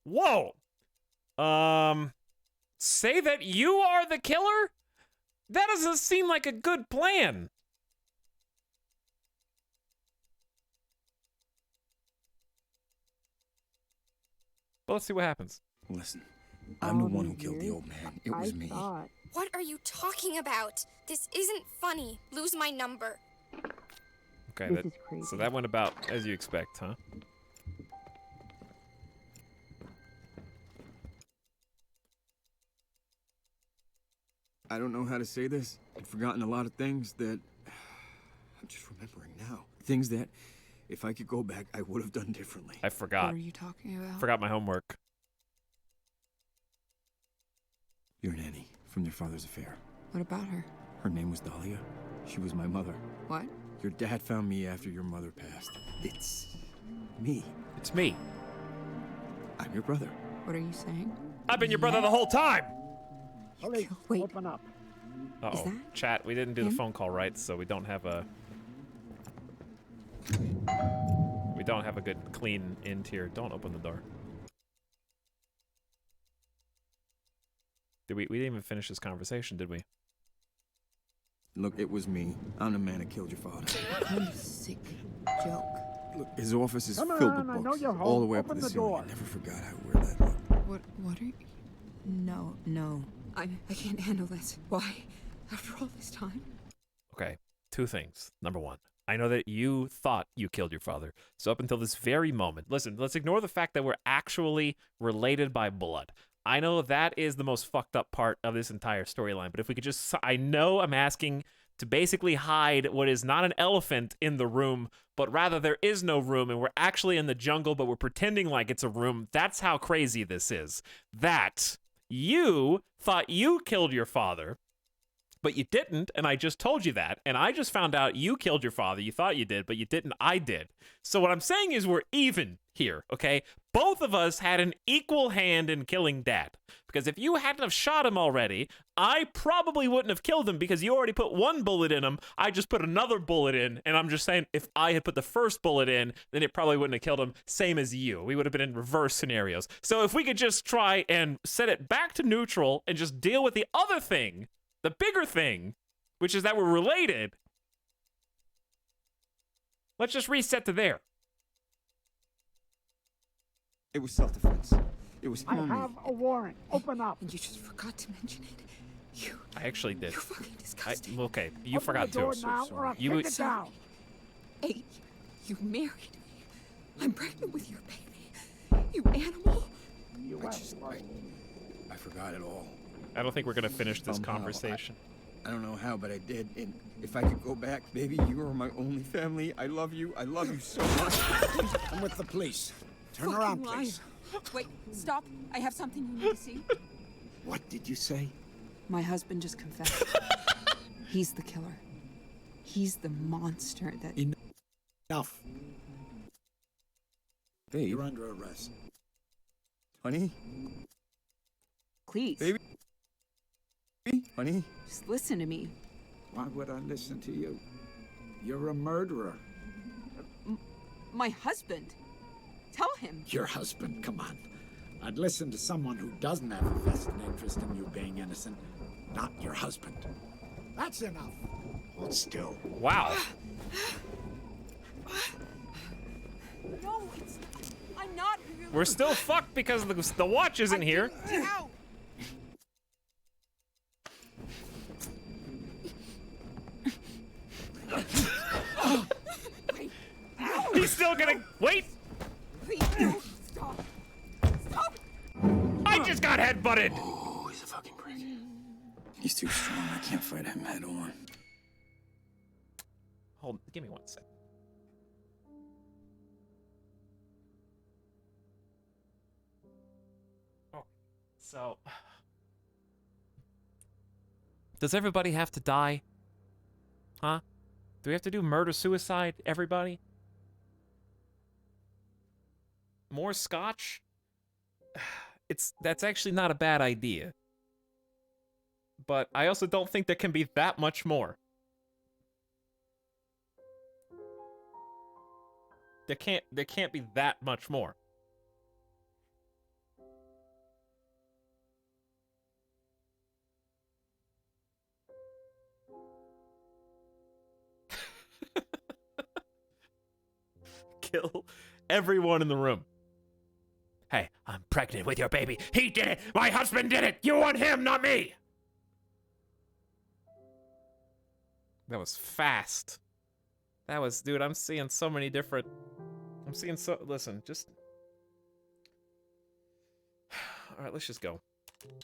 Whoa! Say that you are the killer? That doesn't seem like a good plan. But let's see what happens. Listen, I'm the one who killed the old man. It was me. What are you talking about? This isn't funny. Lose my number. Okay, so that went about as you expect, huh? I don't know how to say this. I've forgotten a lot of things that I'm just remembering now. Things that, if I could go back, I would have done differently. I forgot. What are you talking about? Forgot my homework. Your nanny from their father's affair. What about her? Her name was Dahlia. She was my mother. What? Your dad found me after your mother passed. It's me. It's me. I'm your brother. What are you saying? I've been your brother the whole time! Police, Wait. open up. Uh-oh. Chat, we didn't do the phone call right, so we don't have a... We don't have a good, clean end here. Don't open the door. We didn't even finish this conversation, did we? Look, it was me. I'm the man that killed your father. Kind of sick joke. Look, his office is Come filled on, with I know books. you're home. All the way up Open to the the ceiling. door. I never forgot how weird that looked. What are you... No. I can't handle this. Why? After all this time? Okay, two things. Number one, I know that you thought you killed your father. So up until this very moment, listen, let's ignore the fact that we're actually related by blood. I know that is the most fucked up part of this entire storyline, but if we could just, I know I'm asking to basically hide what is not an elephant in the room, but rather there is no room and we're actually in the jungle, but we're pretending like it's a room. That's how crazy this is. That you thought you killed your father, but you didn't, and I just told you that, and I just found out you killed your father. You thought you did, but you didn't. I did. So what I'm saying is we're even here, okay? Both of us had an equal hand in killing Dad, because if you hadn't have shot him already, I probably wouldn't have killed him because you already put one bullet in him. I just put another bullet in, and I'm just saying if I had put the first bullet in, then it probably wouldn't have killed him, same as you. We would have been in reverse scenarios. So if we could just try and set it back to neutral and just deal with the other thing, the bigger thing, which is that we're related. Let's just reset to there. It was self-defense. It was I him. have a warrant. Open up. And you just forgot to mention it. You. I actually did. You're fucking disgusting. Okay, you Open forgot the door too. now, or I'll You kick would- it down. Hey, you married me. I'm pregnant with your baby. You animal. I forgot it all. I don't think we're gonna finish this Somehow, conversation. I don't know how, but I did. And if I could go back, baby, you are my only family. I love you. I love you so much. I'm with the police. Turn Fucking around, liar. please. Wait, stop. I have something you need to see. What did you say? My husband just confessed. He's the killer. He's the monster that... Enough. Babe. You're under arrest. Honey? Please. Baby? Honey? Just listen to me. Why would I listen to you? You're a murderer. My husband. Tell him. Your husband, come on. I'd listen to someone who doesn't have a vested interest in you being innocent, not your husband. That's enough. Hold still. Wow. No, it's... I'm not really... We're still fucked because the watch isn't here. Ow! He's still gonna wait. Please, no, stop. Stop. I just got headbutted. Oh, he's a fucking prick. He's too strong. I can't fight him head on. Hold, give me 1 second. Oh, so does everybody have to die? Huh? Do we have to do murder-suicide, everybody? More scotch? That's actually not a bad idea. But I also don't think there can be that much more. There can't be that much more. Kill everyone in the room. Hey, I'm pregnant with your baby. He did it! My husband did it! You want him, not me! That was fast. That was, dude, I'm seeing so many different... listen, just... Alright, let's just go.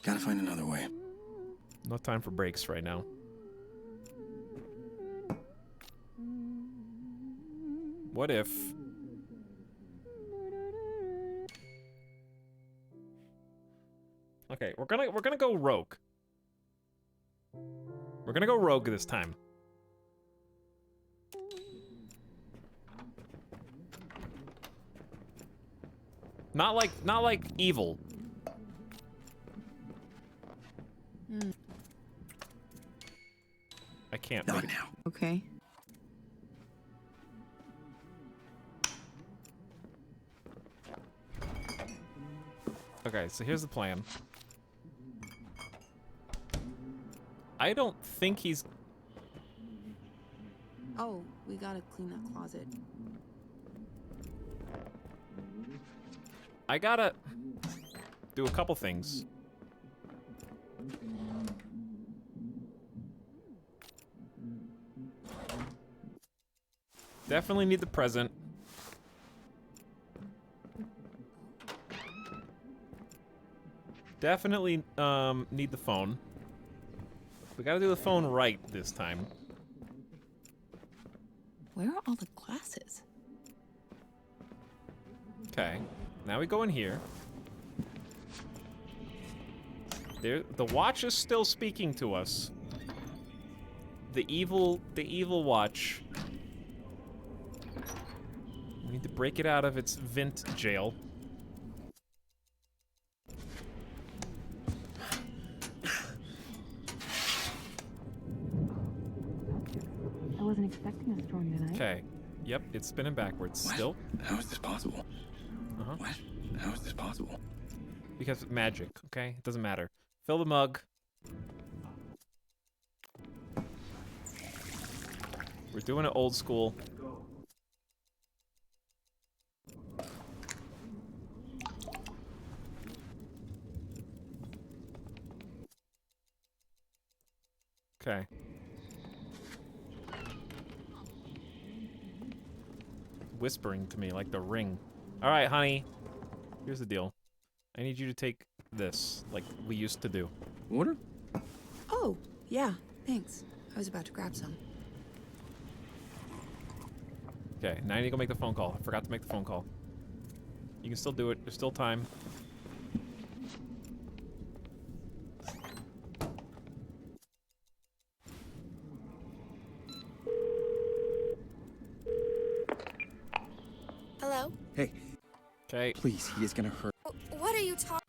Gotta find another way. No time for breaks right now. What if... Okay, we're gonna go rogue. We're gonna go rogue this time. Not like evil. I can't. Not now. Okay. Okay, so here's the plan. I don't think he's... Oh, we gotta clean that closet. I gotta do a couple things. Definitely need the present. Definitely need the phone. We gotta do the phone right this time. Where are all the glasses? Okay, now we go in here. There, the watch is still speaking to us. The evil watch. We need to break it out of its vent jail. I wasn't expecting a storm tonight. Okay. Yep, it's spinning backwards still. How is this possible? Uh-huh. What? How is this possible? Because magic, okay? It doesn't matter. Fill the mug. We're doing it old school. Okay. Whispering to me like the ring. All right, honey. Here's the deal. I need you to take this, like we used to do. Water? Oh, yeah, thanks. I was about to grab some. Okay, now I need to go make the phone call. I forgot to make the phone call. You can still do it. There's still time. Hello? Hey. Okay. Please, he is gonna hurt. What are you talking?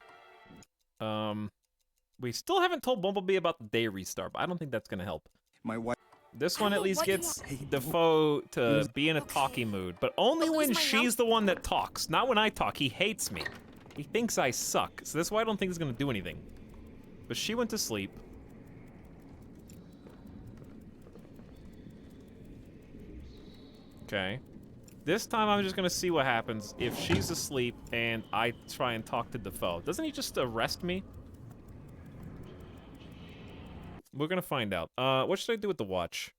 We still haven't told Bumblebee about the day restart, but I don't think that's gonna help. My wife. This one at least gets Defoe to be in a talking mood, but only when she's the one that talks. Not when I talk. He hates me. He thinks I suck, so that's why I don't think he's gonna do anything. But she went to sleep. Okay. This time I'm just gonna see what happens if she's asleep and I try and talk to Defoe. Doesn't he just arrest me? We're gonna find out. What should I do with the watch?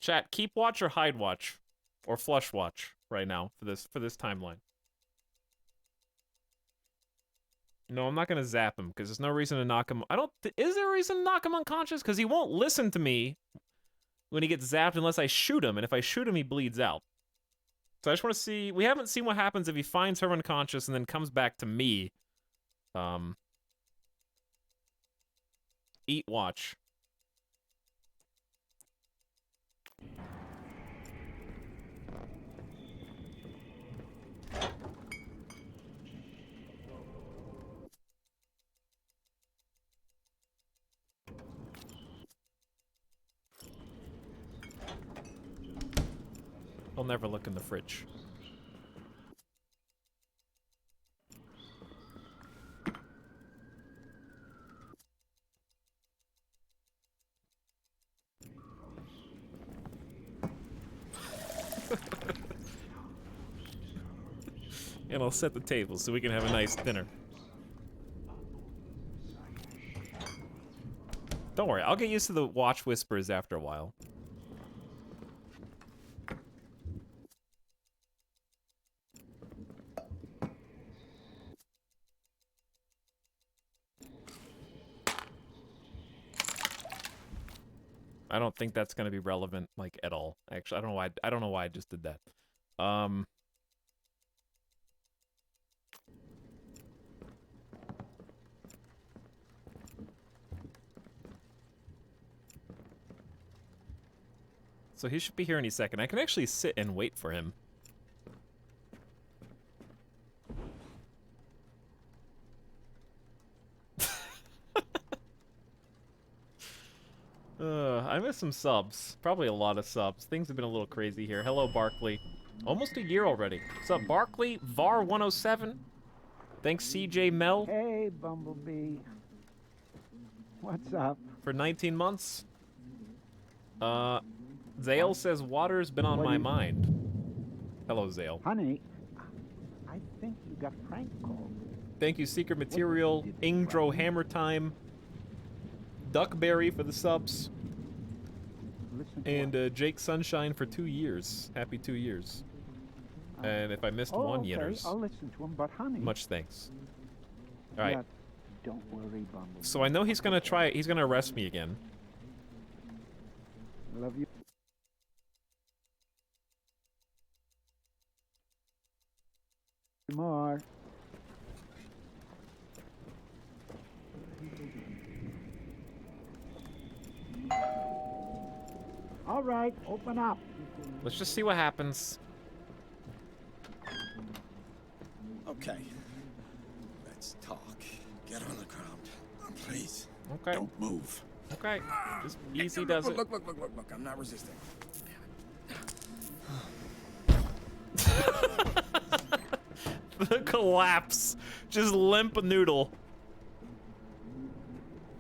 Chat, keep watch or hide watch? Or flush watch right now for this timeline. No, I'm not gonna zap him because there's no reason to knock him. Is there a reason to knock him unconscious? Because he won't listen to me when he gets zapped unless I shoot him, and if I shoot him, he bleeds out. So I just want to see. We haven't seen what happens if he finds her unconscious and then comes back to me. Eat watch. I'll never look in the fridge. And I'll set the table so we can have a nice dinner. Don't worry, I'll get used to the watch whispers after a while. I don't think that's gonna be relevant, like, at all. Actually, I don't know why I just did that. So he should be here any second. I can actually sit and wait for him. I missed some subs. Probably a lot of subs. Things have been a little crazy here. Hello, Barkley. Almost a year already. What's up, Barkley? VAR107? Thanks, CJ Mel. Hey, Bumblebee. What's up? For 19 months. Zale says water's been on my mind. Hello, Zale. Honey, I think you got prank called. Thank you, Secret Material, Ingdro Hammer Time, Duckberry for the subs, and Jake Sunshine for 2 years. Happy 2 years. And if I missed one yitters, I'll listen to him, but honey. much thanks. All right. Yeah, don't worry, Bumblebee. So I know he's gonna try. He's gonna arrest me again. Love you. More. All right, open up. Let's just see what happens. Okay. Let's talk. Get on the ground, please. Okay. Don't move. Okay. Just easy does it. Look, I'm not resisting. The collapse. Just limp noodle.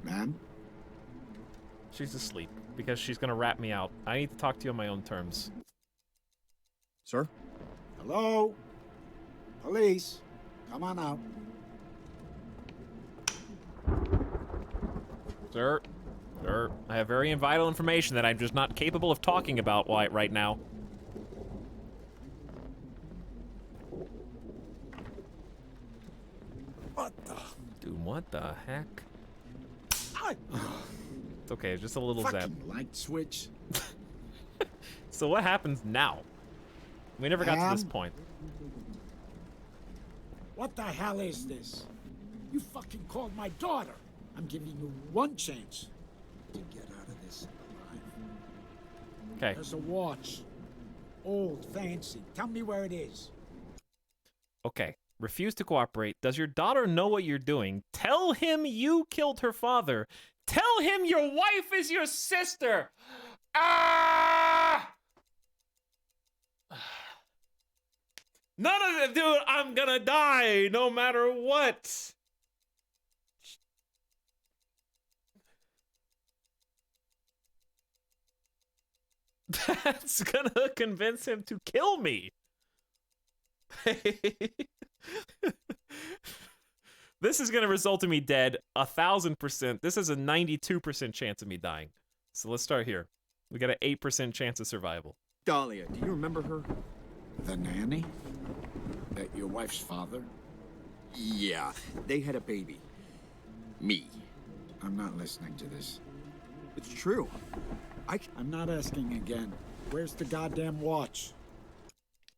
Ma'am? She's asleep because she's gonna rat me out. I need to talk to you on my own terms. Sir? Hello? Police, come on out. Sir, I have very vital information that I'm just not capable of talking about right now. What the? Dude, what the heck? It's okay, it's just a little zap. Fucking light switch. So what happens now? We never got to this Ma'am? point. What the hell is this? You fucking called my daughter. I'm giving you one chance to get out of this alive. Okay. There's a watch. Old, fancy. Tell me where it is. Okay. Refuse to cooperate. Does your daughter know what you're doing? Tell him you killed her father. Tell him your wife is your sister. Ah! None of them, dude. I'm gonna die no matter what. That's gonna convince him to kill me. This is gonna result in me dead 1,000%. This is a 92% chance of me dying. So let's start here. We got an 8% chance of survival. Dahlia, do you remember her? The nanny? That your wife's father? Yeah, they had a baby. Me. I'm not listening to this. It's true. I'm not asking again. Where's the goddamn watch?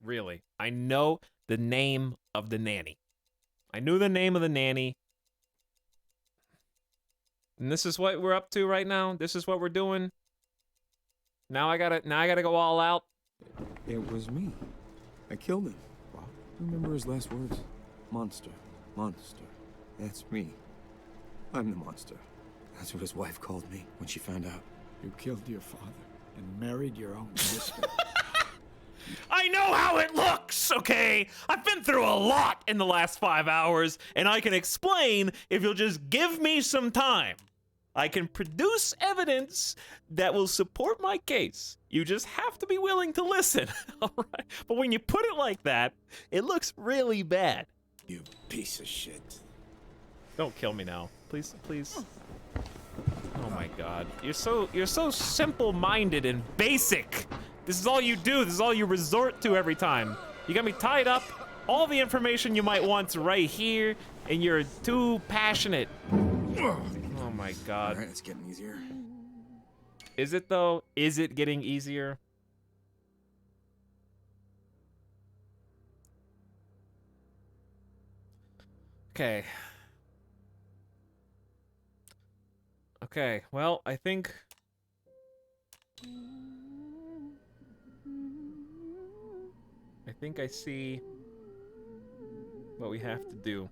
Really. I know the name of the nanny. I knew the name of the nanny. And this is what we're up to right now. This is what we're doing. Now I gotta go all out. It was me. I killed him. Remember his last words? Monster. Monster. That's me. I'm the monster. That's what his wife called me when she found out. You killed your father and married your own sister. I know how it looks, okay? I've been through a lot in the last 5 hours, and I can explain if you'll just give me some time. I can produce evidence that will support my case. You just have to be willing to listen, all right? But when you put it like that, it looks really bad. You piece of shit. Don't kill me now. Please, please. Oh my god. You're so simple-minded and basic. This is all you do. This is all you resort to every time. You got me tied up. All the information you might want's right here, and you're too passionate. Oh my god. All right, it's getting easier. Is it though? Is it getting easier? Okay. Okay, well, I think I see what we have to do.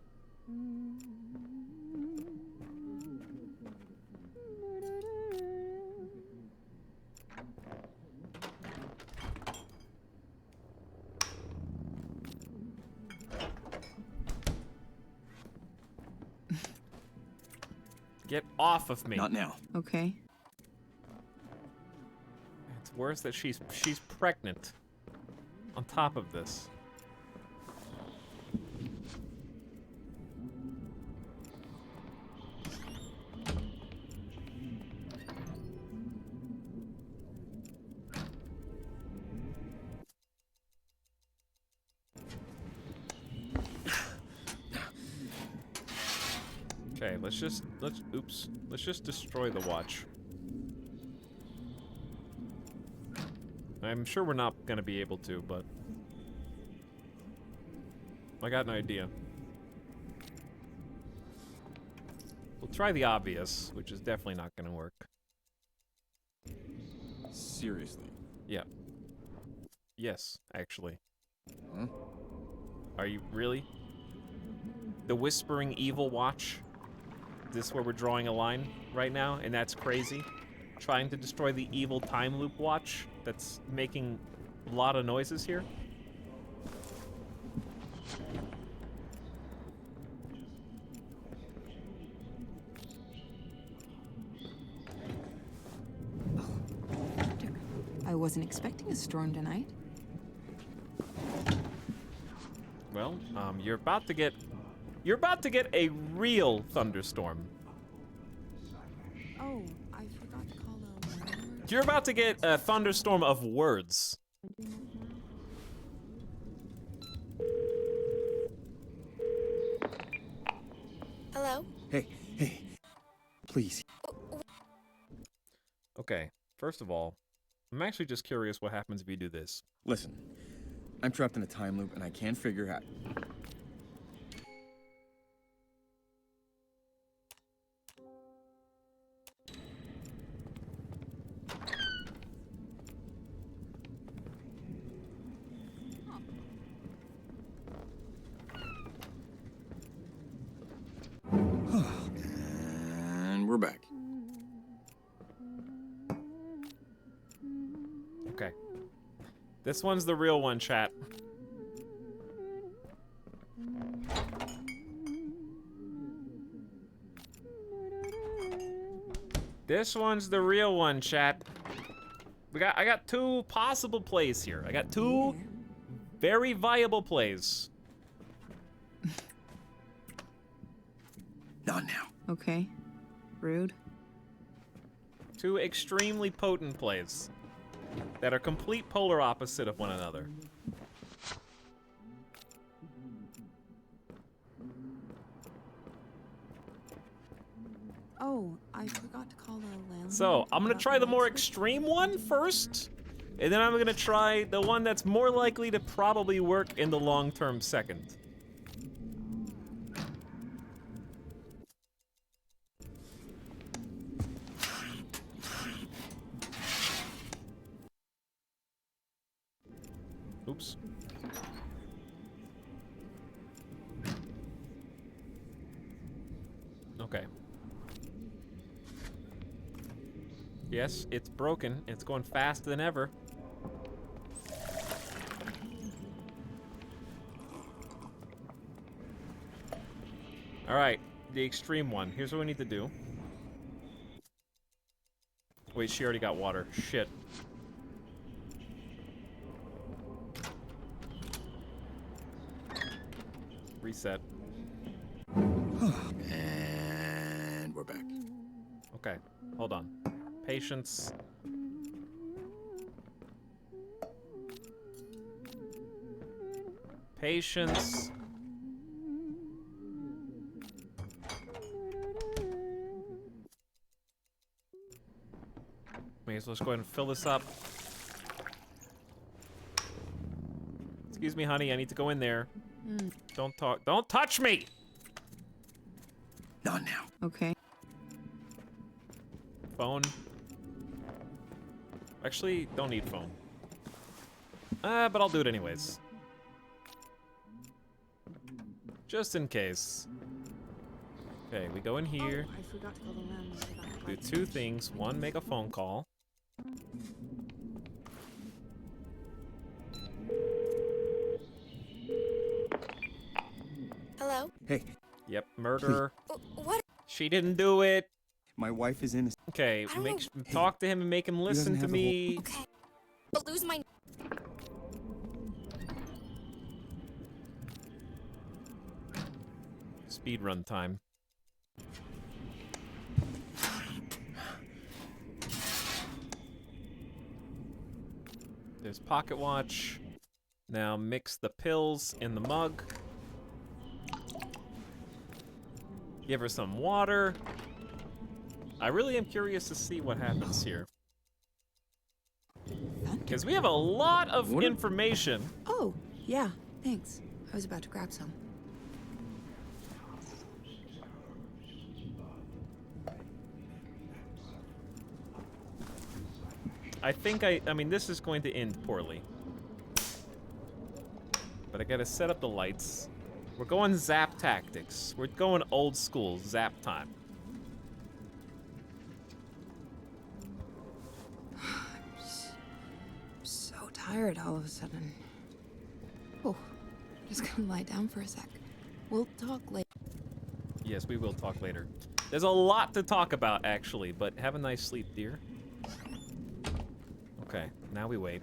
Get off of me. Not now. Okay. It's worse that she's pregnant. On top of this. Okay, let's just destroy the watch. I'm sure we're not gonna be able to, but I got an idea. We'll try the obvious, which is definitely not gonna work. Seriously? Yeah. Yes, actually. Huh? Are you really? The Whispering Evil Watch? Is this where we're drawing a line right now? And that's crazy? Trying to destroy the evil time loop watch that's making a lot of noises here? I wasn't expecting a storm tonight. Well, you're about to get a real thunderstorm. Oh, I forgot to call a... You're about to get a thunderstorm of words. Hello? Hey. Please. Okay, first of all, I'm actually just curious what happens if you do this. Listen, I'm trapped in a time loop and I can't figure out... And we're back. Okay. This one's the real one, chat. This one's the real one, chat. I got two possible plays here. I got two very viable plays. Not now. Okay. Rude. Two extremely potent plays that are complete polar opposite of one another. Oh, I forgot to call the landlord. So, I'm gonna try the more extreme one first, and then I'm gonna try the one that's more likely to probably work in the long term second. Oops. Okay. Yes, it's broken. It's going faster than ever. All right, the extreme one. Here's what we need to do. Wait, she already got water. Shit. Reset. And we're back. Okay, hold on. Patience. Patience. Okay, so let's go ahead and fill this up. Excuse me, honey, I need to go in there. Don't talk. Don't touch me! Not now. Okay. Phone. Actually, don't need phone. But I'll do it anyways. Just in case. Okay, we go in here. I forgot to call the landlord. Do two things. One, make a phone call. Hello? Hey. Yep, murder. What? She didn't do it. My wife is innocent. Okay, talk to him and make him listen to me. Okay. But lose my... Speed run time. There's pocket watch. Now mix the pills in the mug. Give her some water. I really am curious to see what happens here. Because we have a lot of information. Oh, yeah, thanks. I was about to grab some. I think I mean, this is going to end poorly. But I gotta set up the lights. We're going zap tactics. We're going old school zap time. I'm so tired all of a sudden. Oh, just gonna lie down for a sec. We'll talk later. Yes, we will talk later. There's a lot to talk about, actually, but have a nice sleep, dear. Okay, now we wait.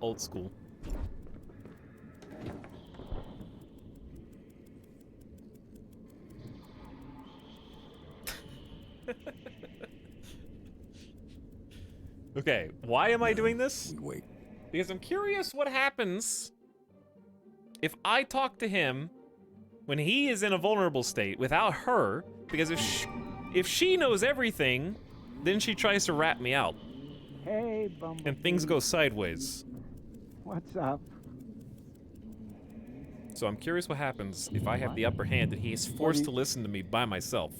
Old school. Okay, why am I doing this? Wait. Because I'm curious what happens if I talk to him when he is in a vulnerable state without her, because if she knows everything, then she tries to rat me out. Hey, Bumblebee. And things go sideways. What's up? So I'm curious what happens if I have the upper hand and he is forced to listen to me by myself.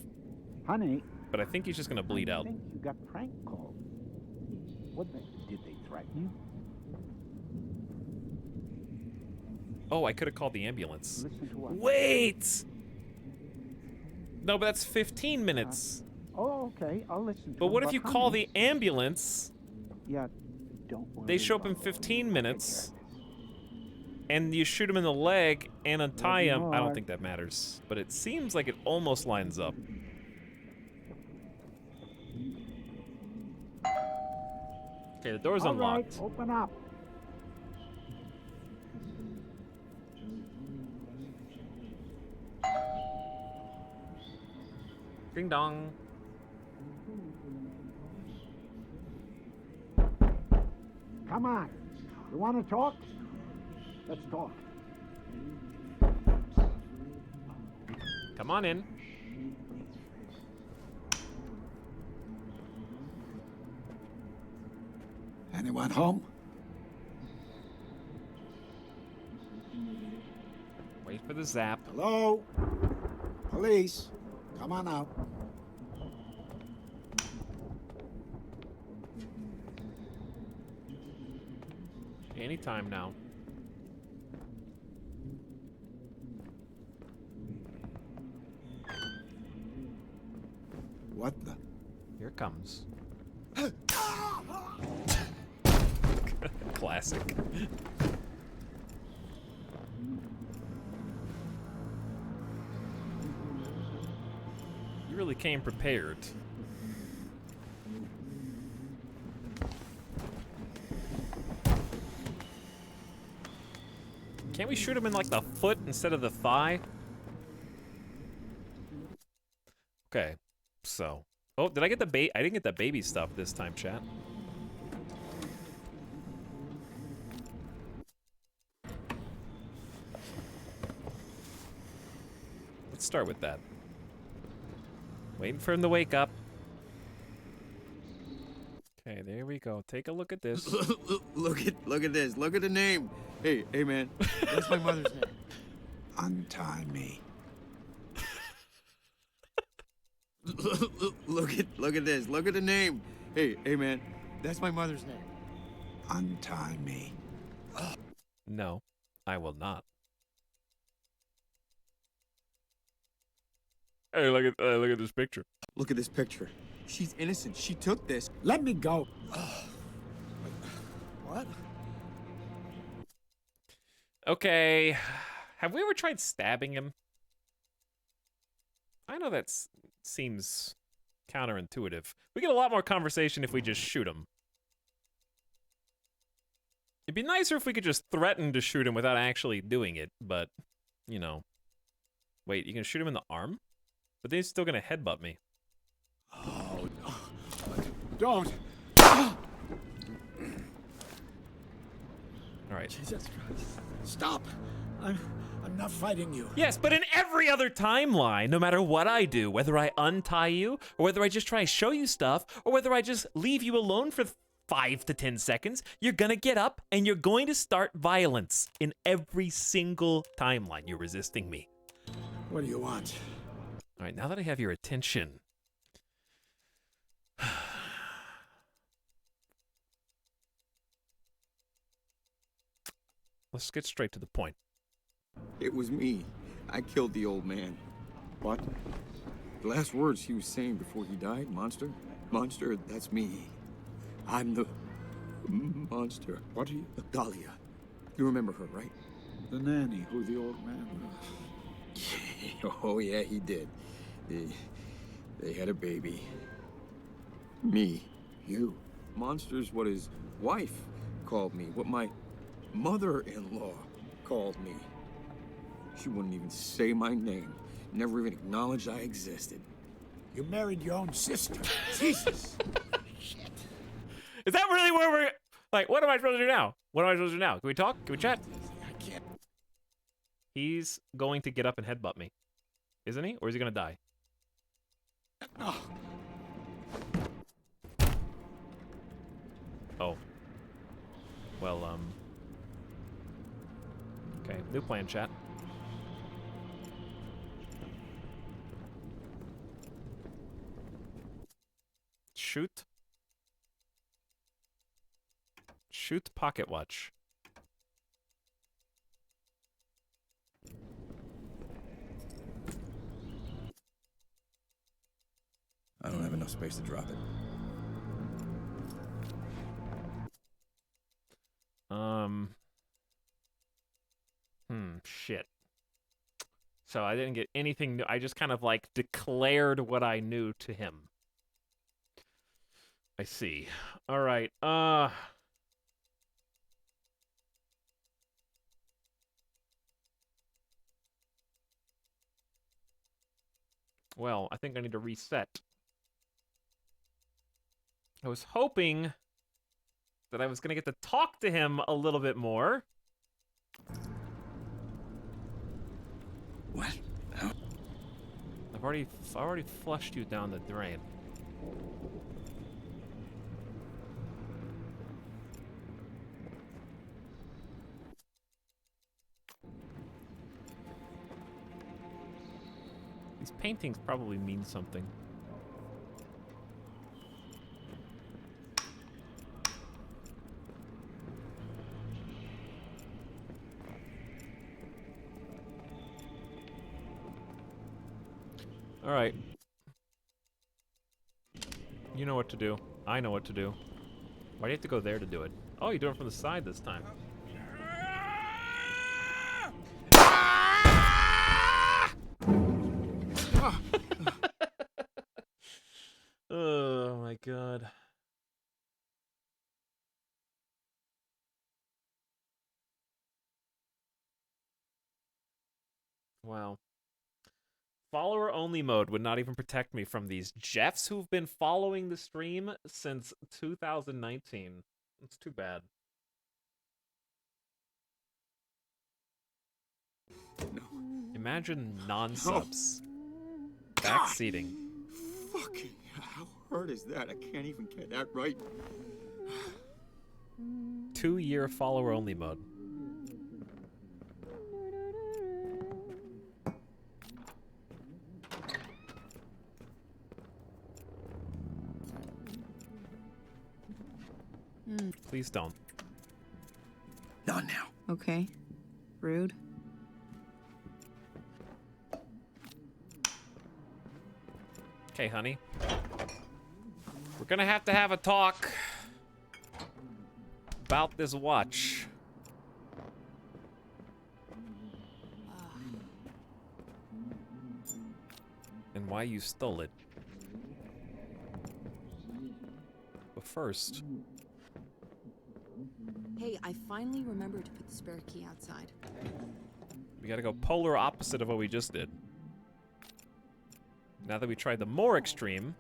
Honey. But I think he's just gonna bleed out. I think you got prank called. Did they threaten you? Oh, I could have called the ambulance. Listen to what? Wait! No, but that's 15 minutes. Oh, okay. I'll listen to But what him, if you call the ambulance? Yeah, don't worry. They show up in 15 minutes. And you shoot him in the leg and untie him. I don't think that matters. But it seems like it almost lines up. Okay, the door's unlocked. Right, open up. Ding dong. Come on. You want to talk? Let's talk. Come on in. Anyone home? Wait for the zap. Hello? Police, come on out. Anytime now. What the? Here it comes. Classic. You really came prepared. Can't we shoot him in like the foot instead of the thigh? Okay, so. Oh, did I get the bait? I didn't get the baby stuff this time, chat. Let's start with that. Waiting for him to wake up. Okay, there we go. Take a look at this. Look at this. Look at the name. Hey, man. That's my mother's name. Untie me. Look at this. Look at the name. Hey, man. That's my mother's name. Untie me. No, I will not. Hey, look at this picture. Look at this picture. She's innocent. She took this. Let me go. What? Okay, have we ever tried stabbing him? I know that seems counterintuitive. We get a lot more conversation if we just shoot him. It'd be nicer if we could just threaten to shoot him without actually doing it, but, you know. Wait, you can shoot him in the arm? But then he's still gonna headbutt me. Oh, don't. Alright. Jesus Christ. Stop. I'm not fighting you. Yes, but in every other timeline, no matter what I do, whether I untie you, or whether I just try to show you stuff, or whether I just leave you alone for 5 to 10 seconds, you're gonna get up and you're going to start violence. In every single timeline, you're resisting me. What do you want? Alright, now that I have your attention. Let's get straight to the point. It was me. I killed the old man. What? The last words he was saying before he died, monster? Monster, that's me. I'm the monster. What are you? Dahlia. You remember her, right? The nanny who the old man... Oh, yeah, he did. They had a baby. Me. You. Monster's what his wife called me. What my mother-in-law called me. She wouldn't even say my name. Never even acknowledged I existed. You married your own sister. Jesus. Shit. Is that really where we're... Like, what am I supposed to do now? What am I supposed to do now? Can we talk? Can we chat? I can't. He's going to get up and headbutt me. Isn't he? Or is he going to die? No. Oh. Well, okay, new plan, chat. Shoot. Shoot pocket watch. I don't have enough space to drop it. Shit. So I didn't get anything new. I just kind of like declared what I knew to him. I see. All right. Well, I think I need to reset. I was hoping that I was going to get to talk to him a little bit more. What? How? I've already flushed you down the drain. These paintings probably mean something. All right. You know what to do. I know what to do. Why do you have to go there to do it? Oh, you're doing it from the side this time. Oh my god. Wow. Follower only mode would not even protect me from these Jeffs who've been following the stream since 2019. It's too bad. No. Imagine non-subs. Backseating. Fucking, how hard is that? I can't even get that right. 2-year follower only mode. Please don't. Not now. Okay. Rude. Okay, honey. We're gonna have to have a talk about this watch. And why you stole it. But first... Hey, I finally remembered to put the spare key outside. we gotta go polar opposite of what we just did. Now that we tried the more extreme,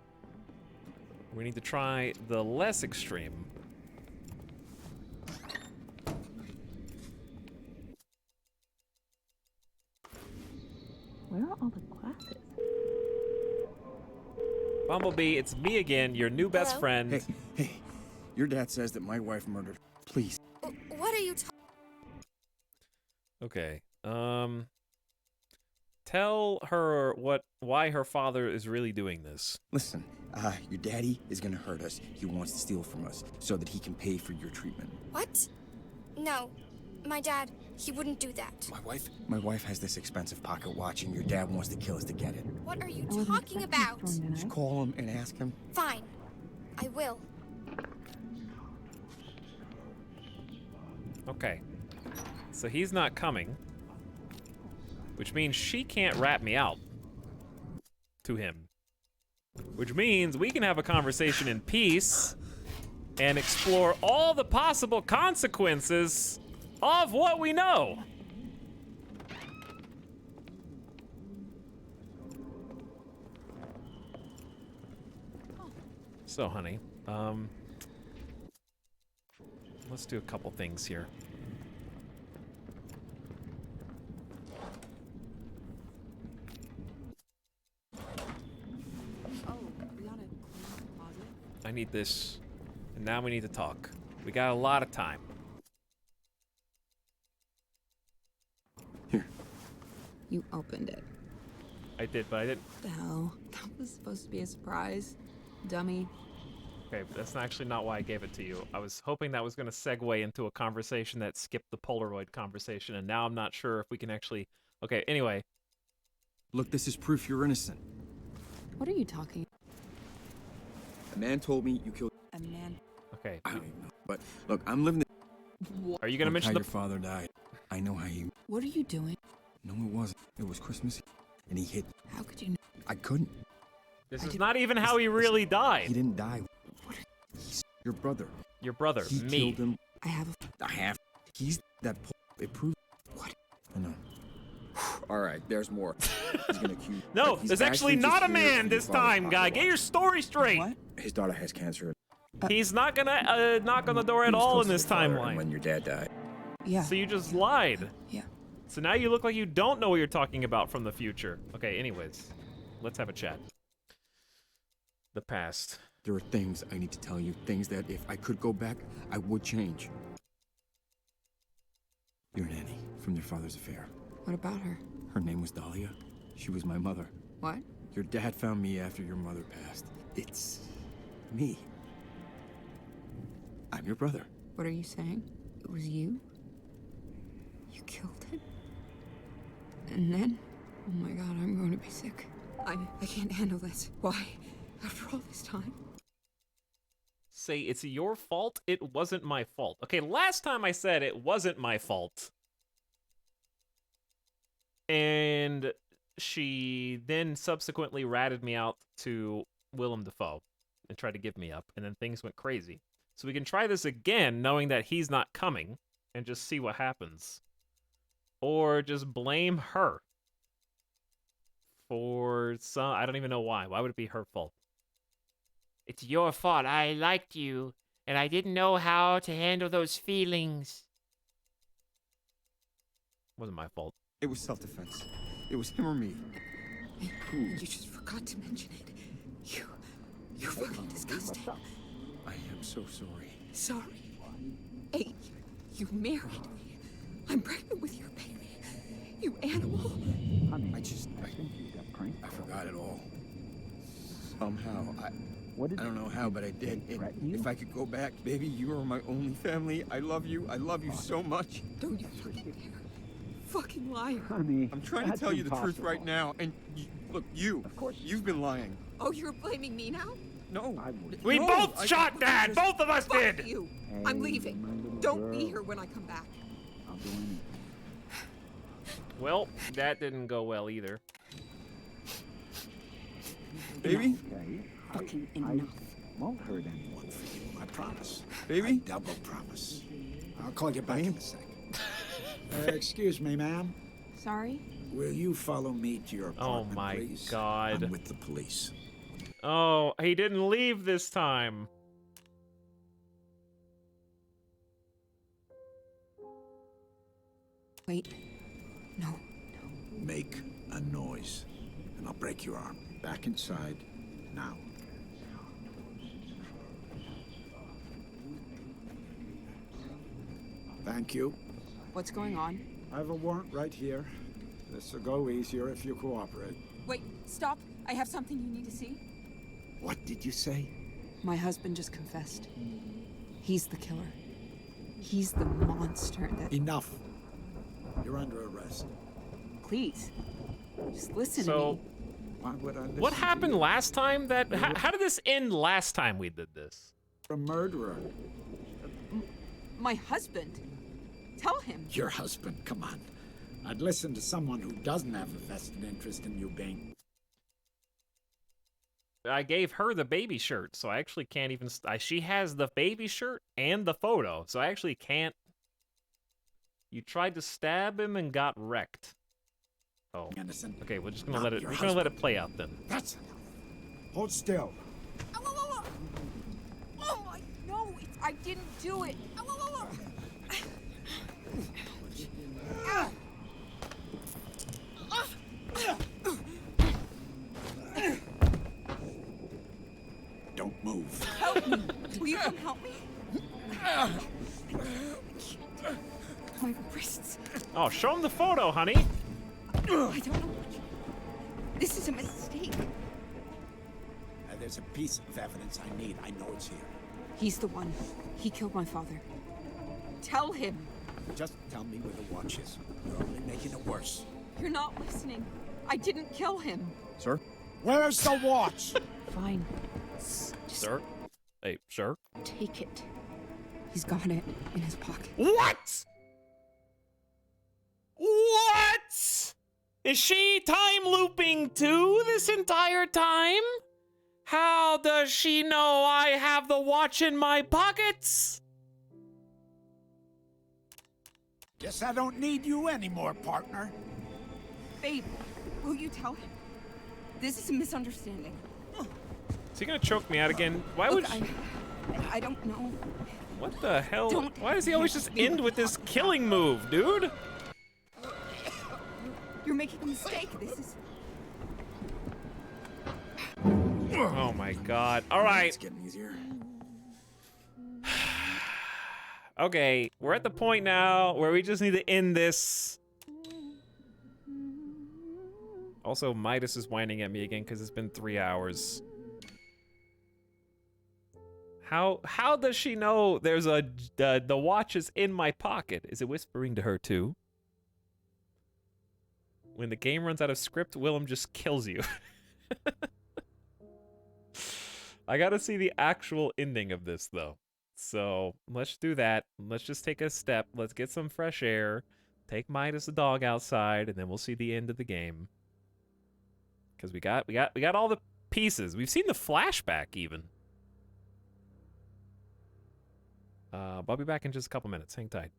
we need to try the less extreme. Where are all the glasses? Bumblebee, it's me again, your new best Hello? friend. Hey, your dad says that my wife murdered. Please. What are you talking? Okay. Tell her why her father is really doing this. Listen, your daddy is gonna hurt us. He wants to steal from us so that he can pay for your treatment. What? No. My dad, he wouldn't do that. My wife has this expensive pocket watch, and your dad wants to kill us to get it. What are you talking about? Just call him and ask him. Fine. I will. Okay. So he's not coming. Which means she can't rat me out to him. Which means we can have a conversation in peace and explore all the possible consequences of what we know. So, honey, let's do a couple things here. I need this, and now we need to talk. We got a lot of time. You opened it. I did, but I didn't. What the hell? That was supposed to be a surprise. Dummy. Okay, but that's actually not why I gave it to you. I was hoping that was going to segue into a conversation that skipped the Polaroid conversation, and now I'm not sure if we can actually... Okay, anyway. Look, this is proof you're innocent. What are you talking? A man told me you killed... A man. Okay. I don't even know. But, look, I'm living the... What? Are you going to mention how the... your father died. I know how you... What are you doing? No, it wasn't. It was Christmas Eve, and he hit... How could you know? I couldn't. This is not even how he really died. He didn't die. He's your brother. Your brother, He me. killed him. I have a... He's that... It proves... What? I know. All right, there's more. He's gonna accuse... No, he's there's actually not a just here man for this your father's time, guy. pocket Get your story straight. What? His daughter has cancer. He's not gonna knock on the door at all in this timeline. When your dad died. Yeah. So you just lied. Yeah. So now you look like you don't know what you're talking about from the future. Okay, anyways. Let's have a chat. The past. There are things I need to tell you. Things that if I could go back, I would change. Your nanny from your father's affair. What about her? Her name was Dahlia. She was my mother. What? Your dad found me after your mother passed. It's me. I'm your brother. What are you saying? It was you? You killed it? And then? Oh my god, I'm going to be sick. I can't handle this. Why? After all this time? Say it's your fault? It wasn't my fault. Okay, last time I said it wasn't my fault. And she then subsequently ratted me out to Willem Dafoe and tried to give me up, and then things went crazy. So we can try this again, knowing that he's not coming, and just see what happens. Or just blame her for some... I don't even know why. Why would it be her fault? It's your fault. I liked you, and I didn't know how to handle those feelings. Wasn't my fault. It was self-defense. It was him or me. You just forgot to mention it. You're fucking disgusting. I am so sorry. Sorry? 8 you married me. I'm pregnant with your baby. You animal. I forgot it all. Somehow, I don't know how, but I did. If I could go back, baby, you are my only family. I love you. I love you so much. Don't you fucking dare. Fucking liar. Honey, I'm trying to tell you the truth right now, and look, you've been lying. Oh, you're blaming me now? No. We both shot Dad! Both of us did! Fuck you. I'm leaving. Don't be here when I come back. Well, that didn't go well either. Baby? Fucking enough. Won't hurt anyone for you, I promise. Baby? I double promise. I'll call you back in a second. Excuse me, ma'am. Sorry? Will you follow me to your apartment, Oh my please? God. I'm with the police. Oh, he didn't leave this time. Wait. No. Make a noise, and I'll break your arm. Back inside, now. Thank you. What's going on? I have a warrant right here. This will go easier if you cooperate. Wait, stop. I have something you need to see. What did you say? My husband just confessed. He's the killer. He's the monster that... Enough. You're under arrest. Please. Just listen So, to me. Why would I listen what to happened you? last time? How did this end last time we did this? A murderer. My husband? Tell him. Your husband, come on. I'd listen to someone who doesn't have a vested interest in you being... I gave her the baby shirt, so I actually can't even... she has the baby shirt and the photo, so I actually can't... You tried to stab him and got wrecked. Oh. Innocent. Okay, we're just gonna let it... We're gonna let it play out then. That's enough. Hold still. Oh my... No, I didn't do it. Don't move. Help me. Will you come help me? My wrists. Oh, show him the photo, honey. I don't know what... This is a mistake. There's a piece of evidence I need. I know it's here. He's the one. He killed my father. Tell him. Just tell me where the watch is. You're only making it worse. You're not listening. I didn't kill him. Sir? Where's the watch? Fine. Sir? Hey, sir? Take it. He's got it in his pocket. What? What? Is she time looping too this entire time? How does she know I have the watch in my pockets? Guess I don't need you anymore, partner. Babe, will you tell him? This is a misunderstanding. Is he gonna choke me out again? Why would... Look, I don't know. What the hell? Don't Why does he always just end with this killing move, dude? You're making a mistake. This is... Oh my god. Alright. It's getting easier. Okay, we're at the point now where we just need to end this. Also, Midas is whining at me again because it's been 3 hours. How does she know there's the watch is in my pocket? Is it whispering to her too? When the game runs out of script, Willem just kills you. I gotta see the actual ending of this, though. So let's do that. Let's just take a step. Let's get some fresh air. Take Midas the dog outside, and then we'll see the end of the game. Because we got all the pieces. We've seen the flashback even. I'll be back in just a couple minutes. Hang tight.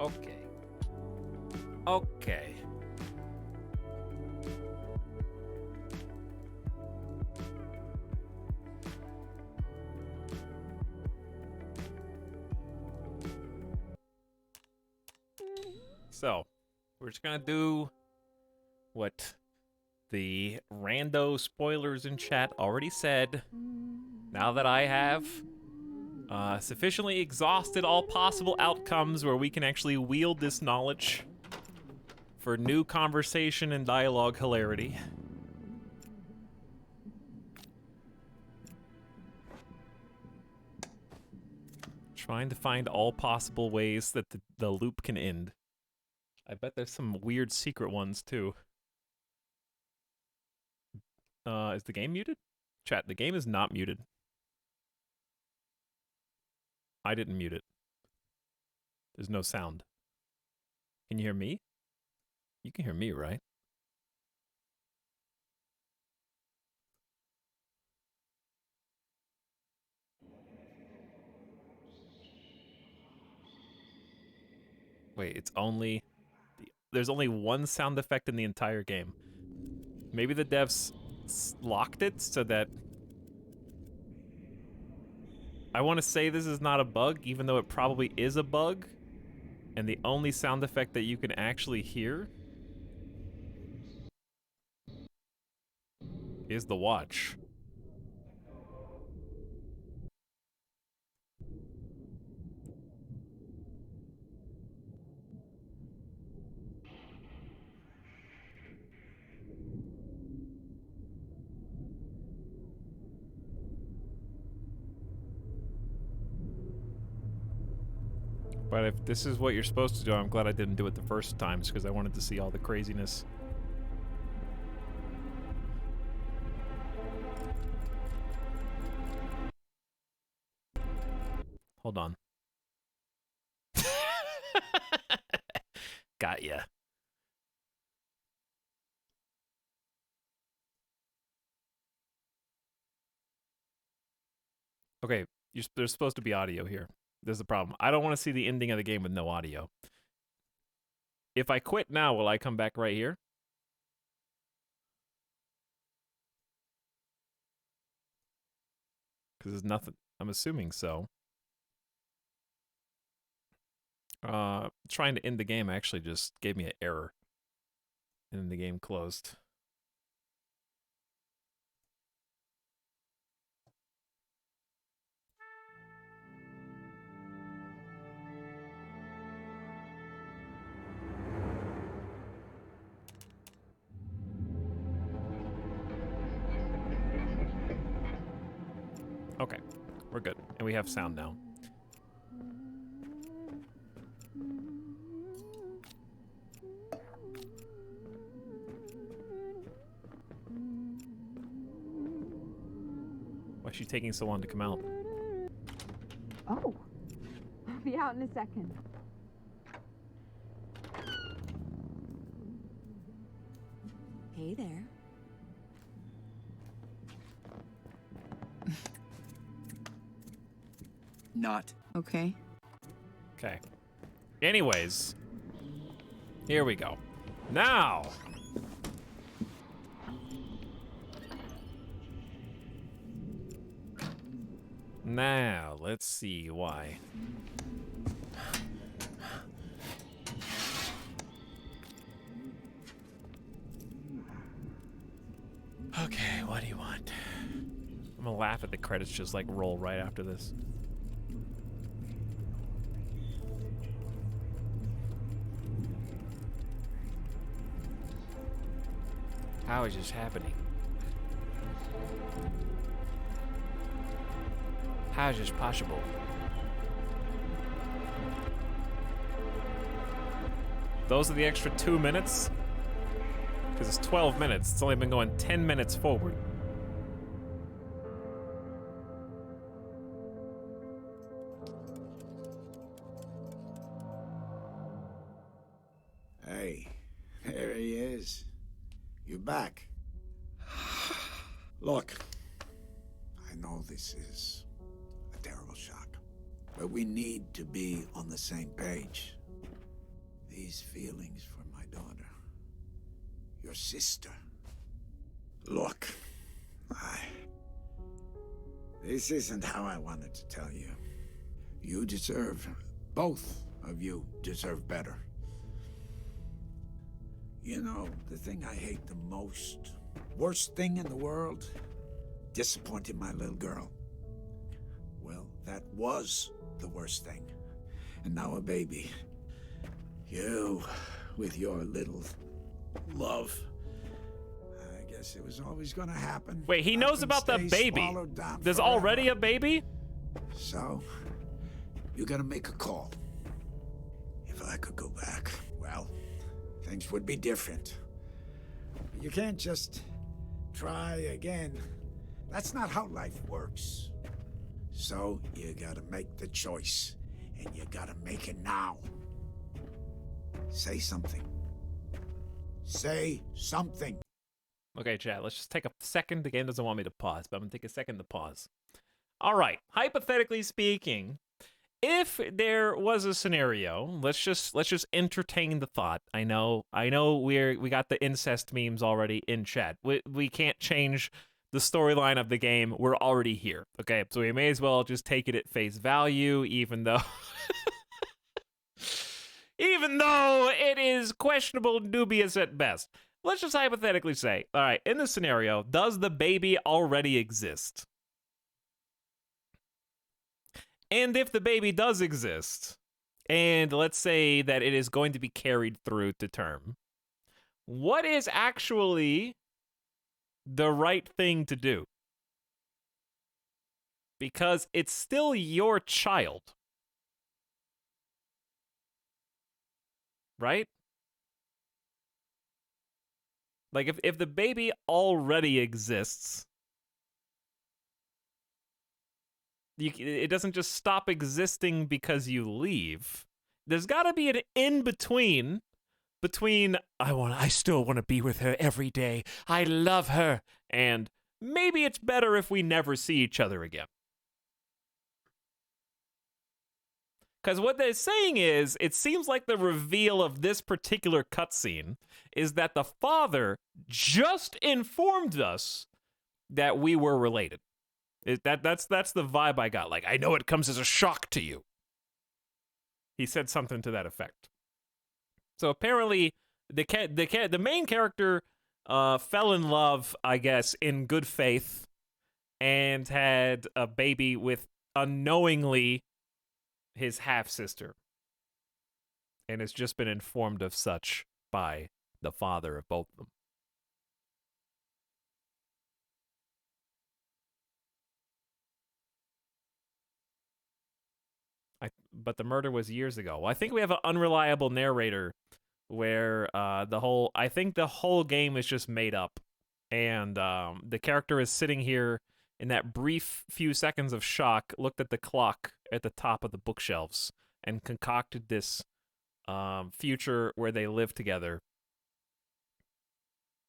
Okay. Okay. So, we're just gonna do what the rando spoilers in chat already said. Now that I have sufficiently exhausted all possible outcomes where we can actually wield this knowledge for new conversation and dialogue hilarity. Trying to find all possible ways that the loop can end. I bet there's some weird secret ones too. Is the game muted? Chat, the game is not muted. I didn't mute it. There's no sound. Can you hear me? You can hear me, right? Wait, it's only... There's only one sound effect in the entire game. Maybe the devs locked it so that... I want to say this is not a bug, even though it probably is a bug. And the only sound effect that you can actually hear is the watch. But if this is what you're supposed to do, I'm glad I didn't do it the first times, because I wanted to see all the craziness. Hold on. Got ya. Okay, there's supposed to be audio here. There's the problem. I don't want to see the ending of the game with no audio. If I quit now, will I come back right here? Because there's nothing. I'm assuming so. Trying to end the game actually just gave me an error. And then the game closed. Okay, we're good. And we have sound now. Why is she taking so long to come out? Oh, I'll be out in a second. Hey there. Not. Okay. Okay. Anyways, here we go. Now, let's see why. Okay, what do you want? I'm gonna laugh at the credits just like roll right after this. How is this happening? How is this possible? Those are the extra 2 minutes? Because it's 12 minutes. It's only been going 10 minutes forward. Hey, there he is. You're back. Look, I know this is a terrible shock, but we need to be on the same page. these feelings for my daughter, your sister. Look, this isn't how I wanted to tell you. You deserve, both of you deserve better. You know, the thing I hate the most, worst thing in the world, disappointing my little girl. Well, that was the worst thing. And now a baby. You, with your little love. I guess it was always gonna happen. Wait, he knows about the baby. There's already a baby? So, you gotta make a call. If I could go back, well, things would be different. But you can't just try again. That's not how life works. So, you gotta make the choice. And you gotta make it now. Say something. Say something. Okay, chat, let's just take a second. The game doesn't want me to pause, but I'm gonna take a second to pause. All right, hypothetically speaking, if there was a scenario, let's just entertain the thought. I know we got the incest memes already in chat. We can't change the storyline of the game. We're already here. Okay, so we may as well just take it at face value, even though it is questionable and dubious at best. Let's just hypothetically say, all right, in this scenario, does the baby already exist? And if the baby does exist, and let's say that it is going to be carried through to term, what is actually the right thing to do? Because it's still your child. Right? Like, if the baby already exists, it doesn't just stop existing because you leave. There's got to be an in-between I still want to be with her every day. I love her. And maybe it's better if we never see each other again. Because what they're saying is, it seems like the reveal of this particular cutscene is that the father just informed us that we were related. That's the vibe I got. Like, I know it comes as a shock to you. He said something to that effect. So apparently, the main character fell in love, I guess, in good faith, and had a baby with unknowingly his half-sister, and has just been informed of such by the father of both of them. But the murder was years ago. Well, I think we have an unreliable narrator where I think the whole game is just made up, and the character is sitting here in that brief few seconds of shock, looked at the clock at the top of the bookshelves, and concocted this future where they live together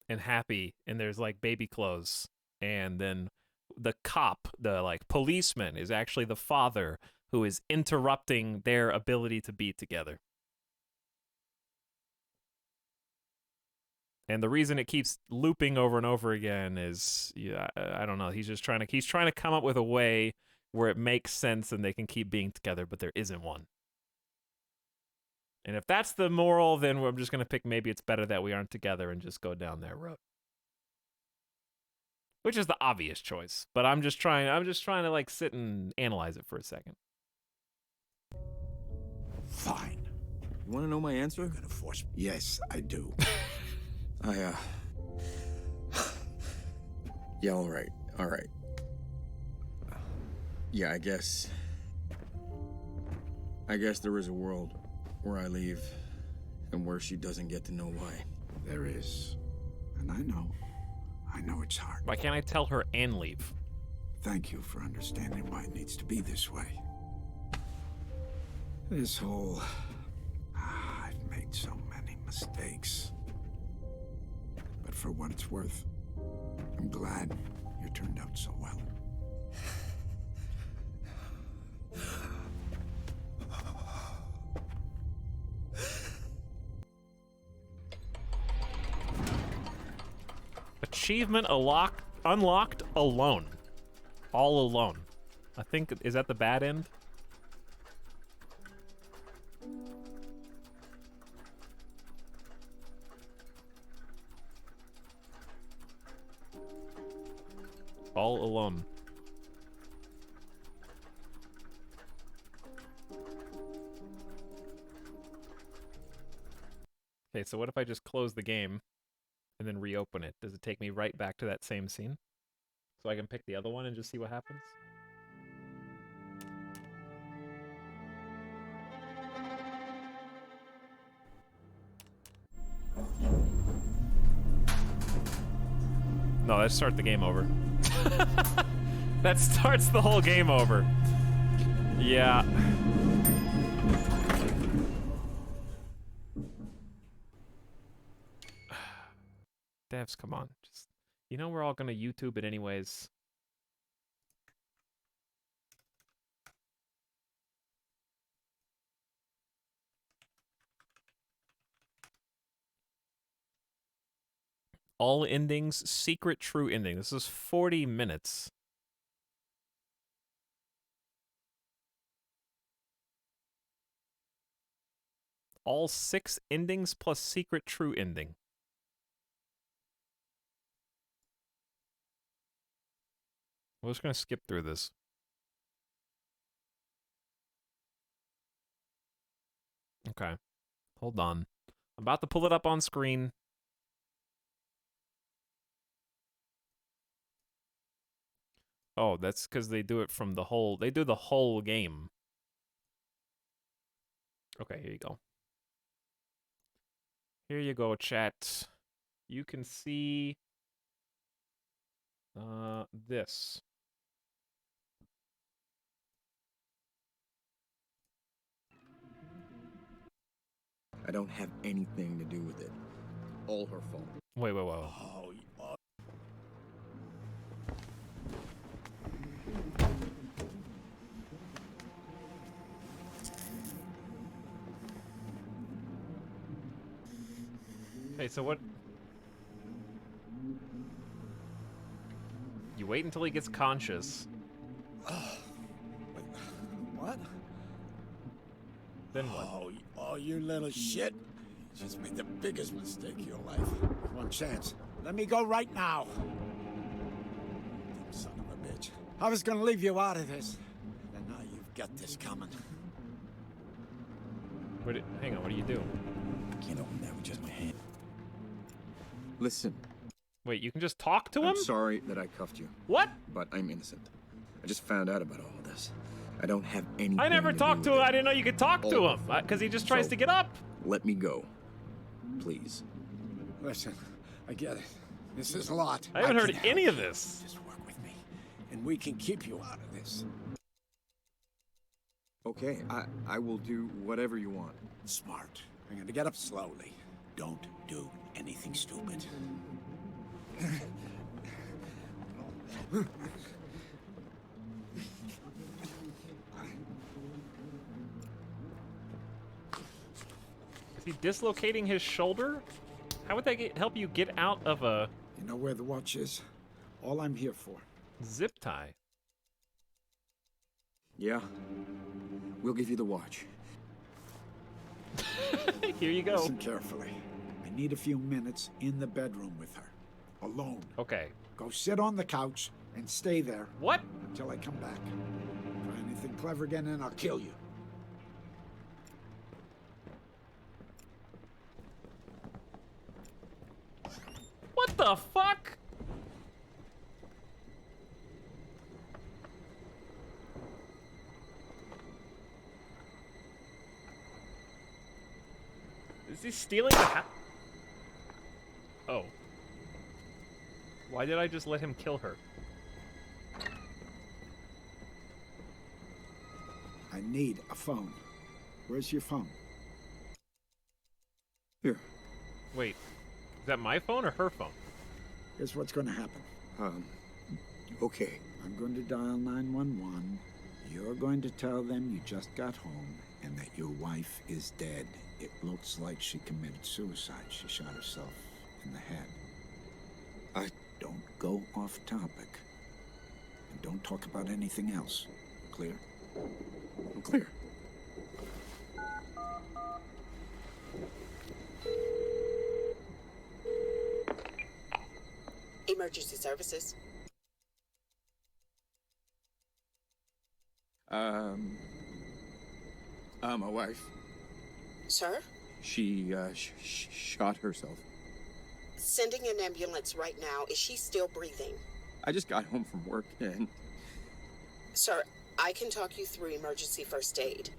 and happy, and there's like baby clothes, and then the cop, the like policeman, is actually the father who is interrupting their ability to be together. And the reason it keeps looping over and over again is, yeah, I don't know. He's trying to come up with a way where it makes sense and they can keep being together, but there isn't one. And if that's the moral, then I'm just going to pick maybe it's better that we aren't together and just go down that road. Which is the obvious choice, but I'm just trying to like sit and analyze it for a second. Fine. You want to know my answer? You're gonna force me. Yes, I do. Yeah, all right. Yeah, I guess there is a world where I leave and where she doesn't get to know why. There is. And I know it's hard. Why can't I tell her and leave? Thank you for understanding why it needs to be this way. This whole... I've made so many mistakes. But for what it's worth, I'm glad you turned out so well. achievement unlocked alone. All alone. I think, is that the bad end? All alone. Okay, so what if I just close the game and then reopen it? Does it take me right back to that same scene? So I can pick the other one and just see what happens? No, that starts the game over. That starts the whole game over. Yeah. Devs, come on. Just, you know we're all gonna YouTube it anyways. All endings, secret true ending. This is 40 minutes. All 6 endings plus secret true ending. We're just gonna skip through this. Okay. Hold on. I'm about to pull it up on screen. Oh, that's because they do it from the whole... They do the whole game. Okay, here you go. Here you go, chat. You can see... this. I don't have anything to do with it. All her fault. Wait. Okay, so what... You wait until he gets conscious. What? Then what? Oh, you little shit. You just made the biggest mistake of your life. One chance. Let me go right now. Son of a bitch. I was gonna leave you out of this. And now you've got this coming. Hang on, what do you do? I can't open that with just my hand. Listen. Wait, you can just talk to him? I'm sorry that I cuffed you. What? But I'm innocent. I just found out about all of this. I don't have anything I never talked to him. I didn't know you could talk to him. All Because he just tries to get up. Let me go. Please. Listen, I get it. This is a lot. I haven't heard can any help of you. this. Just work with me, and we can keep you out of this. Okay, I will do whatever you want. Smart. I'm gonna get up slowly. Don't do anything stupid. Is he dislocating his shoulder? How would that help you get out of a... You know where the watch is? All I'm here for. Zip tie. Yeah. We'll give you the watch. Here you go. Listen carefully. I need a few minutes in the bedroom with her. Alone. Okay. Go sit on the couch and stay there. What? Until I come back. Try anything clever again and I'll kill you. What the fuck? Is he stealing the house? Oh. Why did I just let him kill her? I need a phone. Where's your phone? Here. Wait. Is that my phone or her phone? Here's what's going to happen. Okay. I'm going to dial 911. You're going to tell them you just got home and that your wife is dead. It looks like she committed suicide. She shot herself in the head. Don't go off topic. And don't talk about anything else. Clear? I'm clear. Emergency services. My wife. Sir? She, shot herself. Sending an ambulance right now. Is she still breathing? I just got home from work and... Sir, I can talk you through emergency first aid.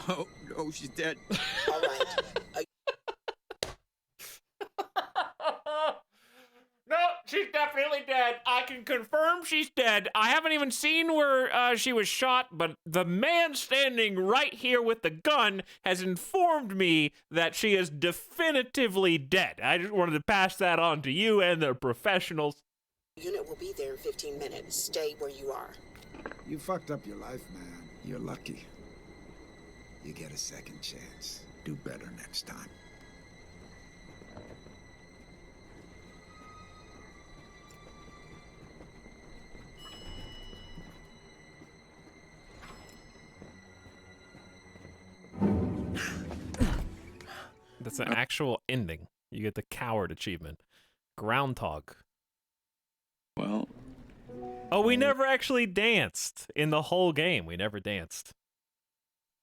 No, she's dead. All right. No, she's definitely dead. I can confirm she's dead. I haven't even seen where she was shot, but the man standing right here with the gun has informed me that she is definitively dead. I just wanted to pass that on to you and the professionals. Unit will be there in 15 minutes. Stay where you are. You fucked up your life, man. You're lucky. You get a second chance. Do better next time. That's an actual ending. You get the coward achievement. Groundhog. Well. Oh, we never actually danced in the whole game. We never danced.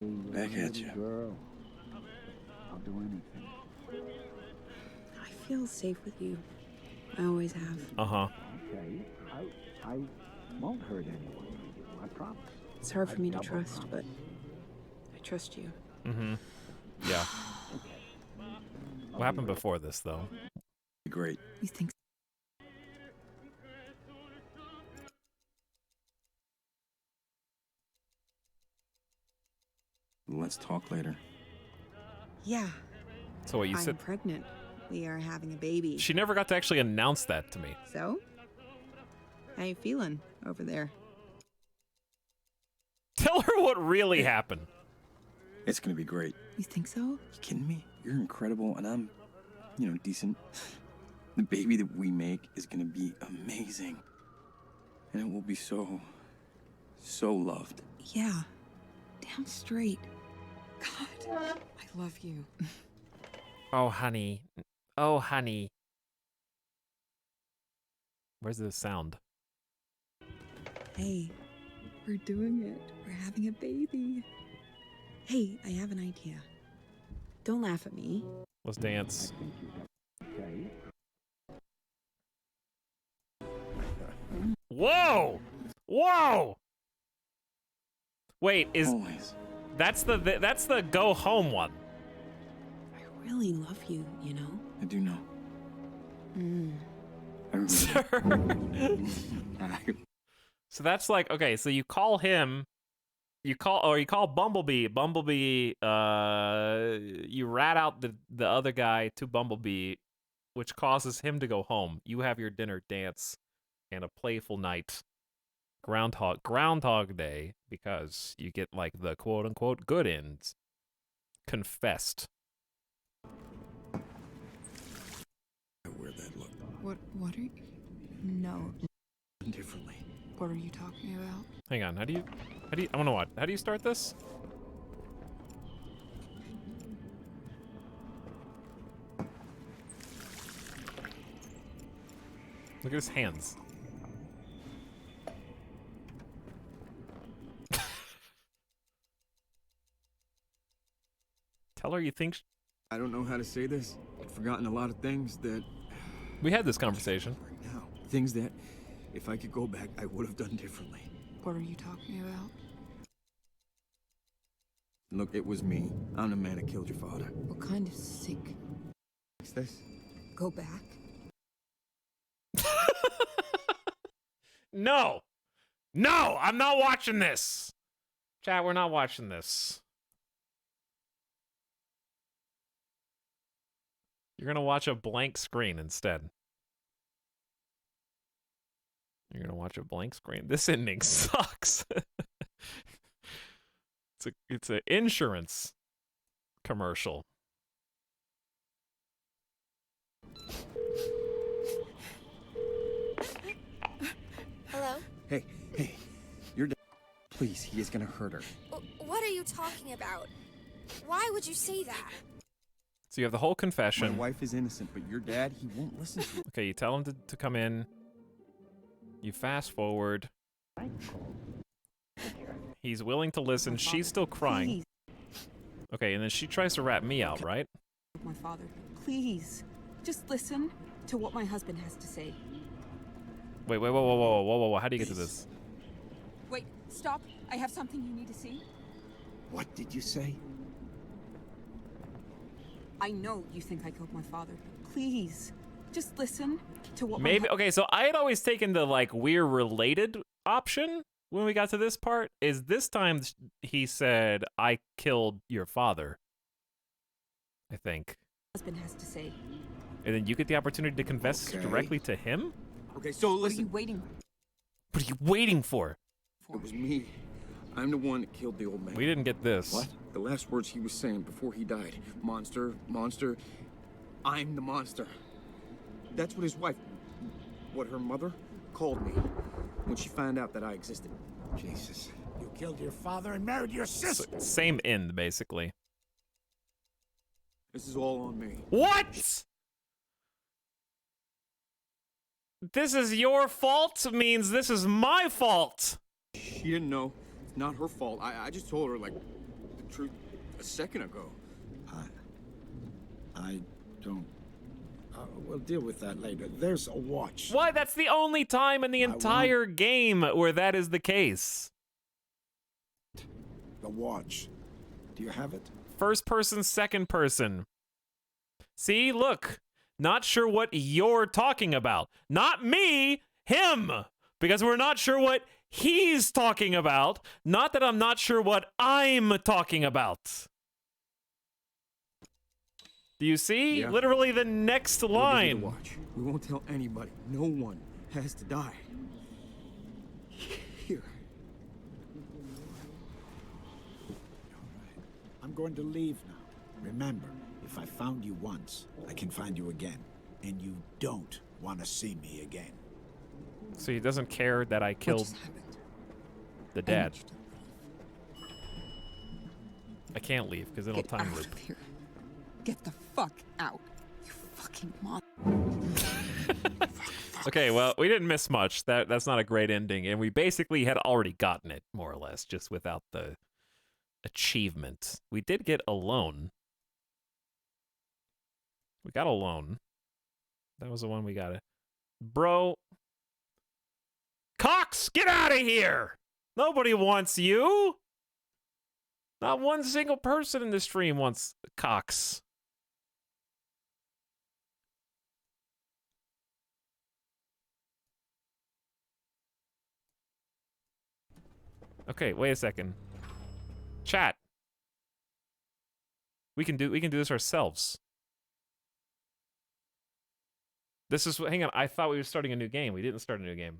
Back at you. Girl, I'll do anything. I feel safe with you. I always have. Uh-huh. Okay, I won't hurt anyone. I promise. It's hard for me to trust, but I trust you. Mm-hmm. Yeah. What happened before this, though? Great. You think Let's talk later. Yeah. So what you I'm said? pregnant. We are having a baby. She never got to actually announce that to me. So? How you feeling over there? Tell her what really happened. It's gonna be great. You think so? You kidding me? You're incredible, and I'm, decent. The baby that we make is gonna be amazing. And it will be so loved. Yeah. Damn straight. God, I love you. Oh, honey. Oh, honey. Where's the sound? Hey, we're doing it. We're having a baby. Hey, I have an idea. Don't laugh at me. Let's dance. Whoa! Whoa! Wait, that's the go home one. I really love you, you know? I do know. Sir. So that's like, okay, so you call him, you call Bumblebee. Bumblebee, you rat out the other guy to Bumblebee, which causes him to go home. You have your dinner dance and a playful night. Groundhog Day, because you get like the quote unquote good ends. Confessed. Wear that look What are you? No. differently. What are you talking about? Hang on, how do you, I wanna watch, how do you start this? Look at his hands. Tell her you think... I don't know how to say this. I've forgotten a lot of things that... We had this conversation. Right now. Things that, if I could go back, I would have done differently. What are you talking about? Look, it was me. I'm the man that killed your father. What kind of sick? What's this? Go back? No! No! I'm not watching this! Chat, we're not watching this. You're gonna watch a blank screen instead. You're gonna watch a blank screen. This ending sucks. It's an insurance commercial. Hey, hey, your dad. Please, he is gonna hurt her. What are you talking about? Why would you say that? So you have the whole confession. My wife is innocent, but your dad, he won't listen to you. Okay, you tell him to come in. You fast forward. He's willing to listen. She's still crying. Okay, and then she tries to rat me out, right? My father, please, just listen to what my husband has to say. Wait, whoa. How do you get to this? Wait, stop. I have something you need to see. What did you say? I know you think I killed my father. Please, just listen to what Maybe, okay, so I had always taken the, like, we're related option when we got to this part. Is this time he said, I killed your father, I think. Husband has to say. And then you get the opportunity to confess directly to him? Okay, so listen. What are you waiting? What are you waiting for? It was me. I'm the one that killed the old man. We didn't get this. What? The last words he was saying before he died. Monster, monster. I'm the monster. That's what his wife, what her mother, called me when she found out that I existed. Jesus. You killed your father and married your sister. Same end, basically. This is all on me. What? This is your fault means this is my fault. She didn't know. It's not her fault. I just told her, like, the truth a second ago. I don't... we'll deal with that later. There's a watch. What? That's the only time in the entire game where that is the case. The watch. Do you have it? First person, second person. See, look. Not sure what you're talking about. Not me, him. Because we're not sure what he's talking about. Not that I'm not sure what I'm talking about. Do you see? Yeah. Literally the next line. We'll watch. We won't tell anybody. No one has to die. Here. I'm going to leave now. Remember, if I found you once, I can find you again. And you don't want to see me again. So he doesn't care that I killed the dad. I can't leave because it'll time loop. Get the fuck out. You fucking monster. Okay, well, we didn't miss much. That's not a great ending, and we basically had already gotten it, more or less, just without the achievement. We did get a loan. We got a loan. That was the one we got. Bro. Cox, get out of here! Nobody wants you! Not one single person in the stream wants Cox. Okay, wait a second. Chat. We can do this ourselves. This is, hang on, I thought we were starting a new game. We didn't start a new game.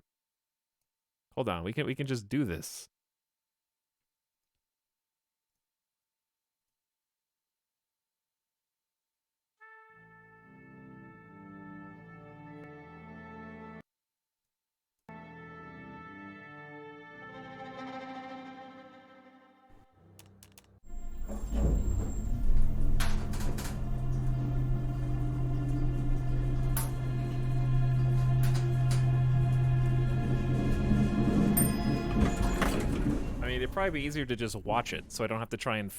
Hold on, we can just do this. It'd probably be easier to just watch it, so I don't have to try and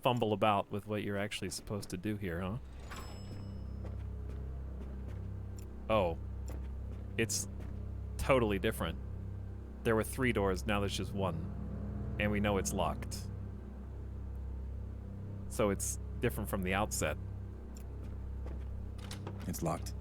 fumble about with what you're actually supposed to do here, huh? Oh. It's totally different. There were 3 doors, now there's just 1. And we know it's locked. So it's different from the outset. It's locked.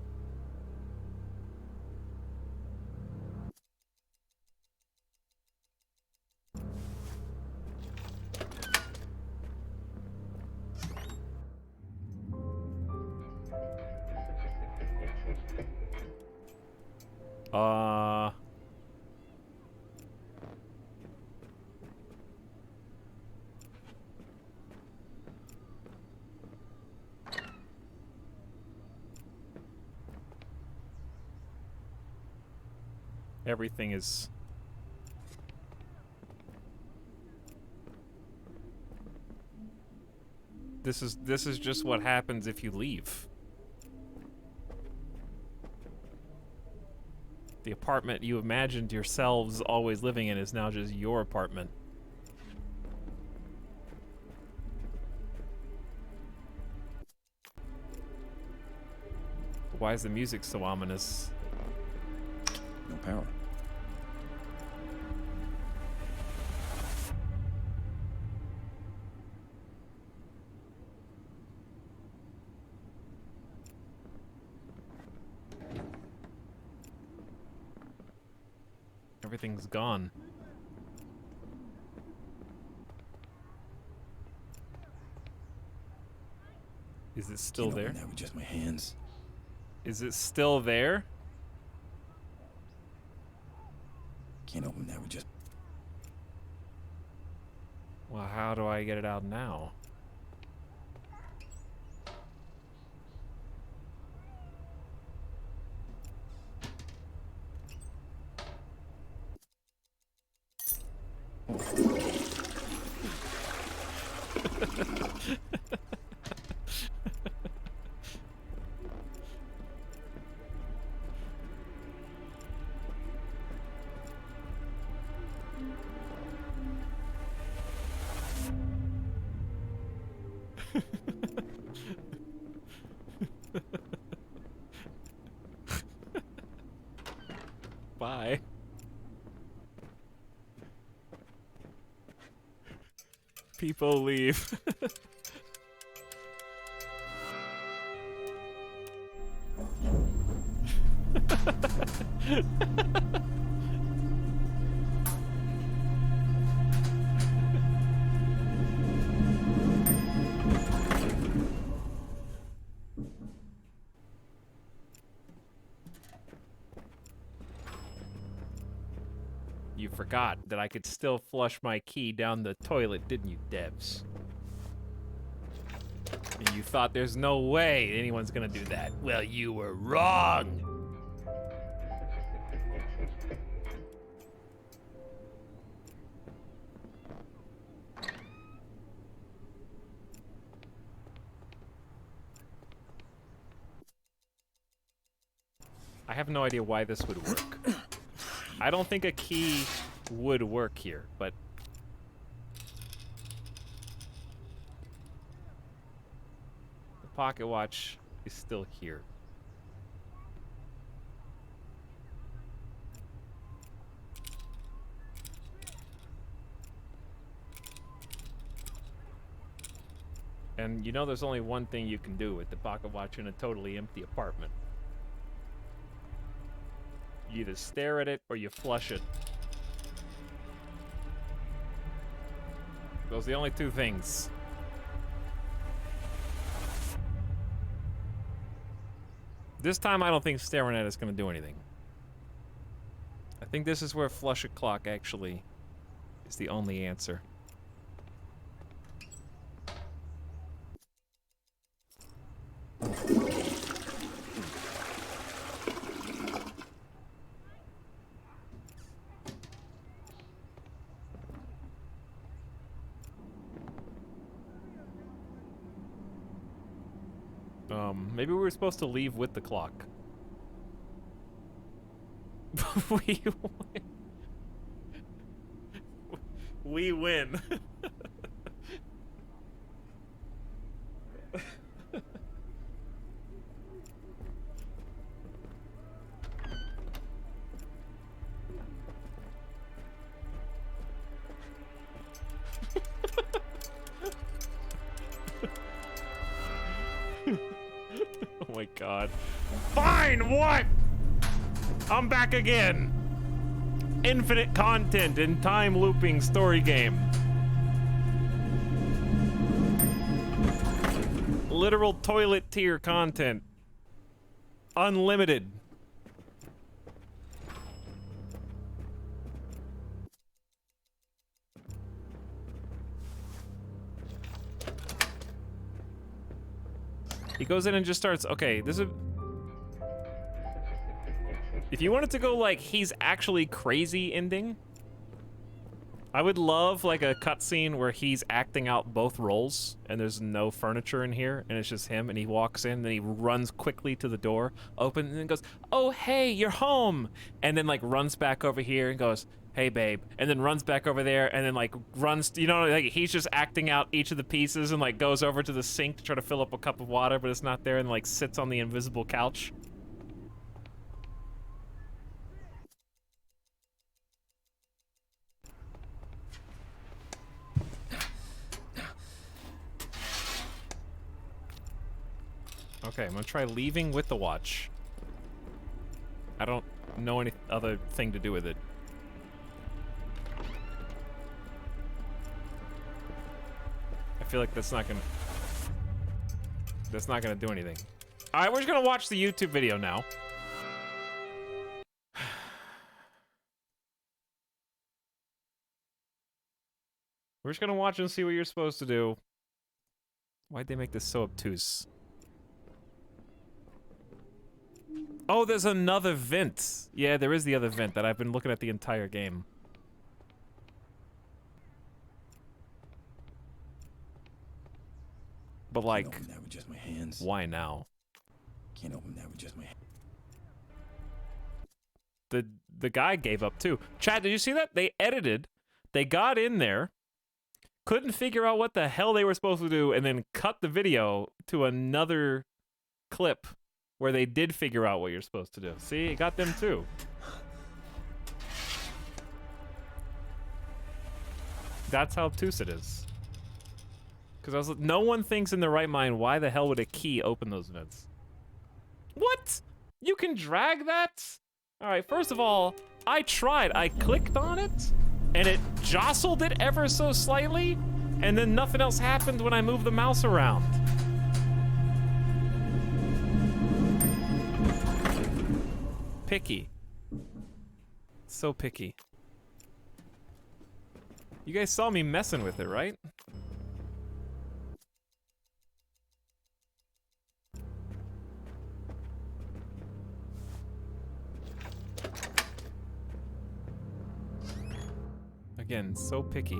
Everything is This is just what happens if you leave. The apartment you imagined yourselves always living in is now just your apartment. Why is the music so ominous? No power. Everything's gone. Is it still Can't there? open that with just my hands. Is it still there? Can't open that with just. Well, how do I get it out now? Bye. People leave. You forgot that I could still flush my key down the toilet, didn't you, devs? And you thought there's no way anyone's gonna do that. Well, you were wrong! I have no idea why this would work. I don't think a key would work here, but... the pocket watch is still here. And you know there's only one thing you can do with the pocket watch in a totally empty apartment. You either stare at it or you flush it. Those are the only two things. This time I don't think staring at it's gonna do anything. I think this is where flush a clock actually is the only answer. Maybe we were supposed to leave with the clock. We win. We win. Oh my god. Fine, what? I'm back again. Infinite content in time looping story game. Literal toilet tier content. Unlimited. He goes in and just starts, okay, this is... If you wanted to go like, he's actually crazy ending, I would love like a cutscene where he's acting out both roles and there's no furniture in here and it's just him and he walks in and then he runs quickly to the door, opens and then goes, "Oh, hey, you're home." And then like runs back over here and goes, "Hey, babe." And then runs back over there and then like runs, you know, like he's just acting out each of the pieces and like goes over to the sink to try to fill up a cup of water, but it's not there and like sits on the invisible couch. Okay, I'm gonna try leaving with the watch. I don't know any other thing to do with it. I feel like that's not gonna do anything. All right, we're just gonna watch the YouTube video now. We're just gonna watch and see what you're supposed to do. Why'd they make this so obtuse? Oh, there's another vent. Yeah, there is the other vent that I've been looking at the entire game. But like, Can't open that with just my hands. Why now? Can't open that with just my hands. The guy gave up too. Chad, did you see that? They edited. They got in there, couldn't figure out what the hell they were supposed to do, and then cut the video to another clip where they did figure out what you're supposed to do. See, it got them too. That's how obtuse it is. Because no one thinks in their right mind, why the hell would a key open those vents? What? You can drag that? All right, first of all, I tried. I clicked on it, and it jostled it ever so slightly, and then nothing else happened when I moved the mouse around. Picky. So picky. You guys saw me messing with it, right? Again, so picky.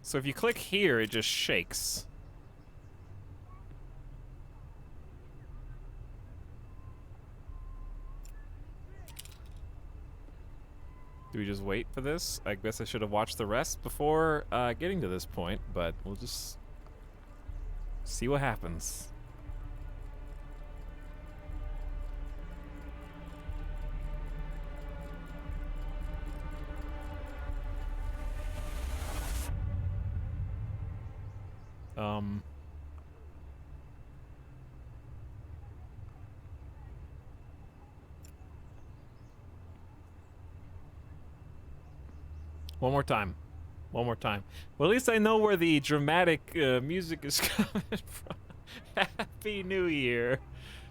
So if you click here, it just shakes. Do we just wait for this? I guess I should have watched the rest before getting to this point, but we'll just see what happens. One more time. One more time. Well, at least I know where the dramatic music is coming from. Happy New Year.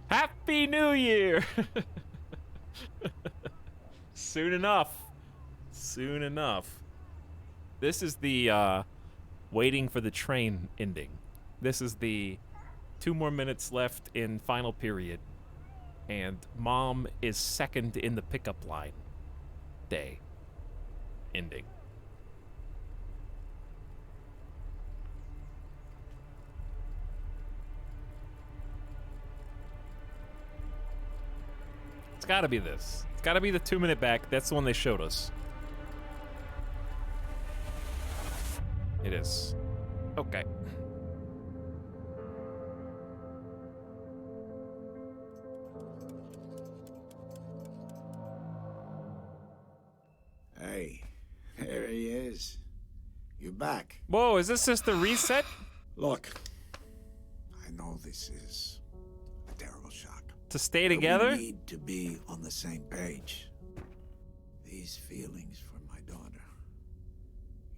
Happy New Year. Soon enough. Soon enough. This is the waiting for the train ending. This is the 2 more minutes left in final period. And mom is second in the pickup line. Day. Ending. It's gotta be this. It's gotta be the 2-minute back. That's the one they showed us. It is. Okay. Hey, there he is. You're back. Whoa, is this just the reset? Look, I know this is a terrible shock. To stay together? But we need to be on the same page. These feelings for my daughter,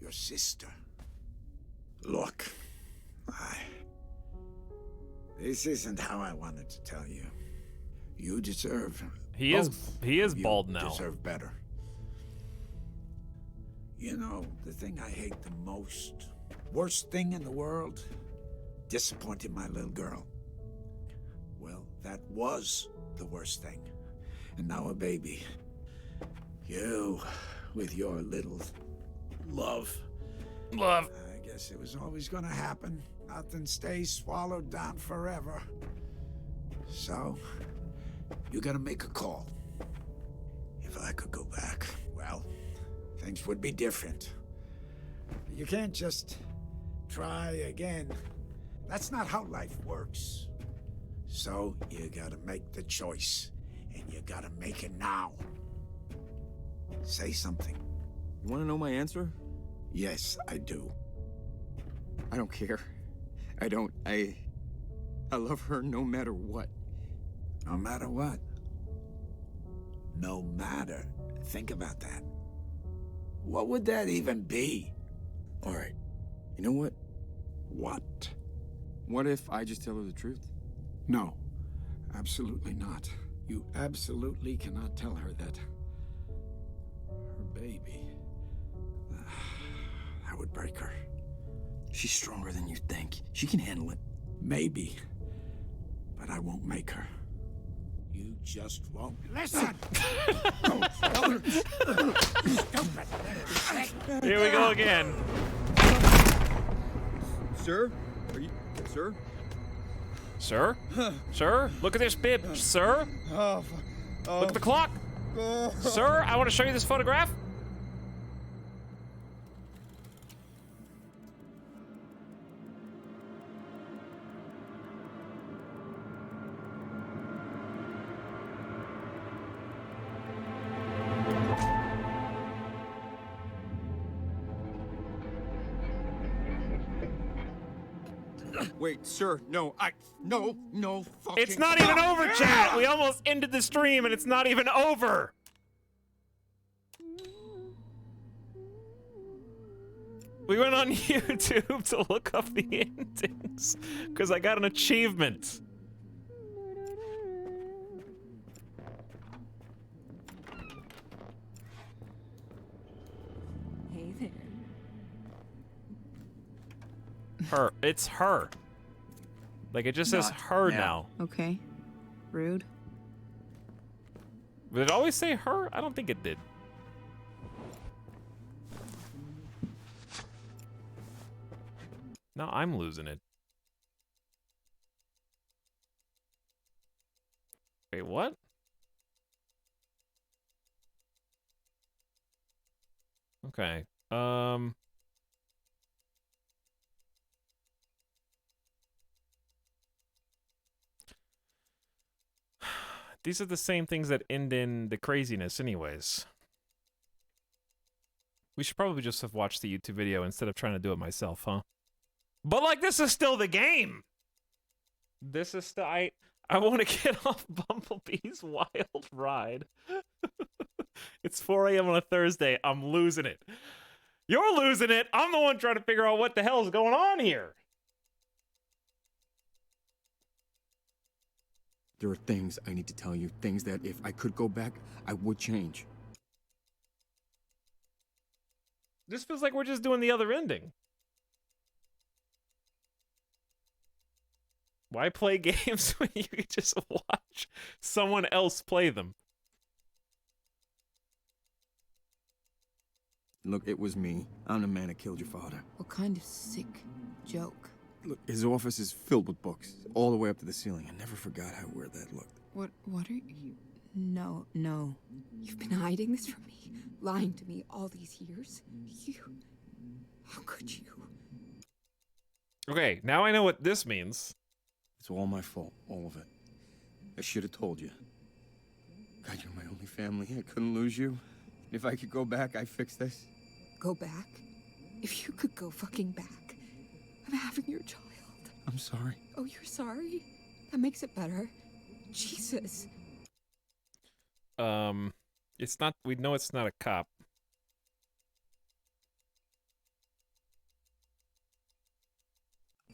your sister. Look, This isn't how I wanted to tell you. You deserve. He is You bald now. Deserve better. You know, the thing I hate the most, worst thing in the world, disappointing my little girl. Well, that was the worst thing. And now a baby. You, with your little love. Love. I guess it was always gonna happen. Nothing stays swallowed down forever. So, you gotta make a call. If I could go back, well, things would be different. You can't just try again. That's not how life works. So, you gotta make the choice. And you gotta make it now. Say something. You want to know my answer? Yes, I do. I don't care. I don't. I love her no matter what. No matter what? No matter. Think about that. What would that even be? All right. You know what? What? What if I just tell her the truth? No. Absolutely not. You absolutely cannot tell her that. Her baby. That would break her. She's stronger than you think. She can handle it. Maybe. But I won't make her. You just won't listen! Here we go again. Sir? Are you... Sir? Sir? Sir? Look at this bib, sir. Oh, Look at the clock. Sir, I want to show you this photograph. Wait, sir, no, no fucking... It's not even over, chat. We almost ended the stream and it's not even over. We went on YouTube to look up the endings because I got an achievement. Hey there. Her. It's her. Like, it just says her now. Okay. Rude. Did it always say her? I don't think it did. Now I'm losing it. Wait, what? Okay. These are the same things that end in the craziness anyways. We should probably just have watched the YouTube video instead of trying to do it myself, huh? But, like, this is still the game! This is still... I want to get off Bumblebee's wild ride. It's 4 a.m. on a Thursday. I'm losing it. You're losing it! I'm the one trying to figure out what the hell is going on here! There are things I need to tell you, things that if I could go back, I would change. This feels like we're just doing the other ending. Why play games when you can just watch someone else play them? Look, it was me. I'm the man that killed your father. What kind of sick joke? Look, his office is filled with books, all the way up to the ceiling. I never forgot how weird that looked. What are you... No. You've been hiding this from me, lying to me all these years. How could you? Okay, now I know what this means. It's all my fault, all of it. I should have told you. God, you're my only family. I couldn't lose you. If I could go back, I'd fix this. Go back? If you could go fucking back. I'm having your child. I'm sorry. Oh, you're sorry? That makes it better. Jesus. It's not... We know it's not a cop.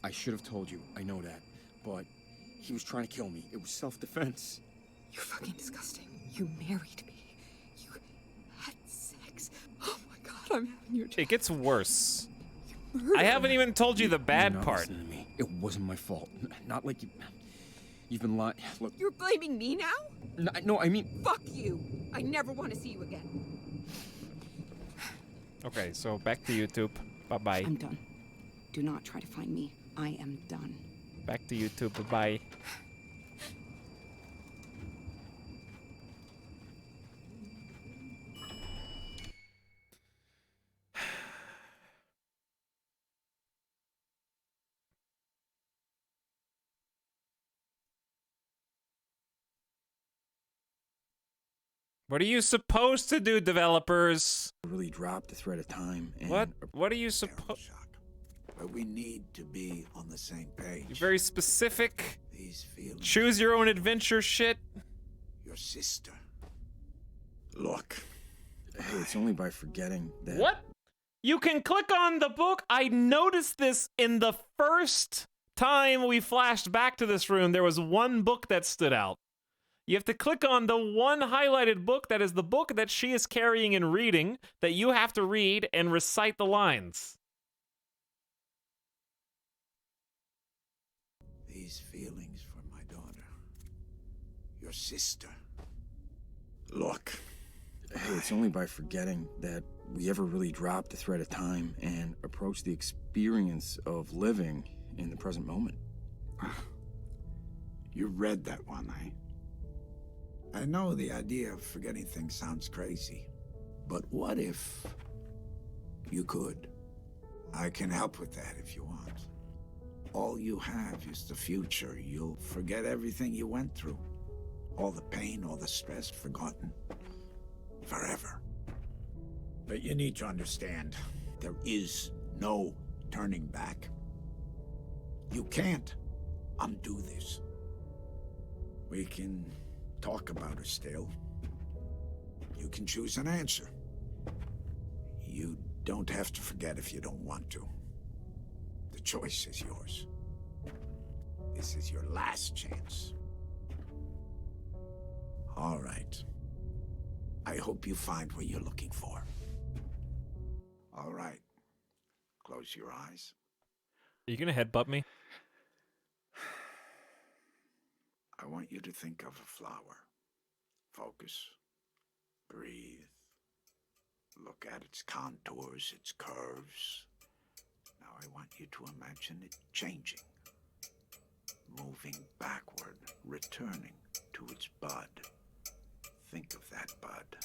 I should have told you. I know that. But He was trying to kill me. It was self-defense. You're fucking disgusting. You married me. You had sex. Oh my god, I'm having your It gets worse. murder. I haven't even told you the bad You're not part. listening to me. It wasn't my fault. Not like you've been lying. Look. You're blaming me now? No, I mean. Fuck you. I never want to see you again. Okay, so back to YouTube. Bye-bye. I'm done. Do not try to find me. I am done. Back to YouTube. Bye-bye. What are you supposed to do, developers? Really dropped the thread of time. And What are you supposed? But we need to be on the same page. You're very specific. These feelings. Choose your own adventure shit. Your sister. Look. Hey, it's only by forgetting that. What? You can click on the book. I noticed this in the first time we flashed back to this room. There was one book that stood out. You have to click on the one highlighted book that is the book that she is carrying and reading that you have to read and recite the lines. These feelings for my daughter. Your sister. Look. Hey, it's only by forgetting that we ever really dropped the thread of time and approached the experience of living in the present moment. You read that one, eh? I know the idea of forgetting things sounds crazy, but what if you could? I can help with that if you want. All you have is the future. You'll forget everything you went through. All the pain, all the stress, forgotten. Forever. But you need to understand, there is no turning back. You can't undo this. We can talk about it still. You can choose an answer. You don't have to forget if you don't want to. The choice is yours. This is your last chance. All right. I hope you find what you're looking for. All right. Close your eyes. Are you gonna headbutt me? I want you to think of a flower. Focus. Breathe. Look at its contours, its curves. Now I want you to imagine it changing. Moving backward, returning to its bud. Think of that bud,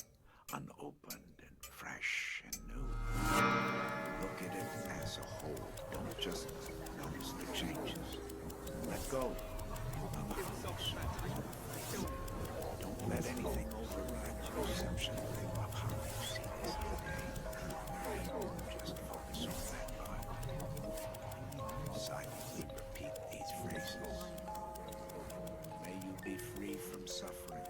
unopened and fresh and new. Look at it as a whole. Don't just notice the changes. Let go. Don't let anything override your perception of how you see this today. Just focus on that bud. Silently repeat these phrases. May you be free from suffering.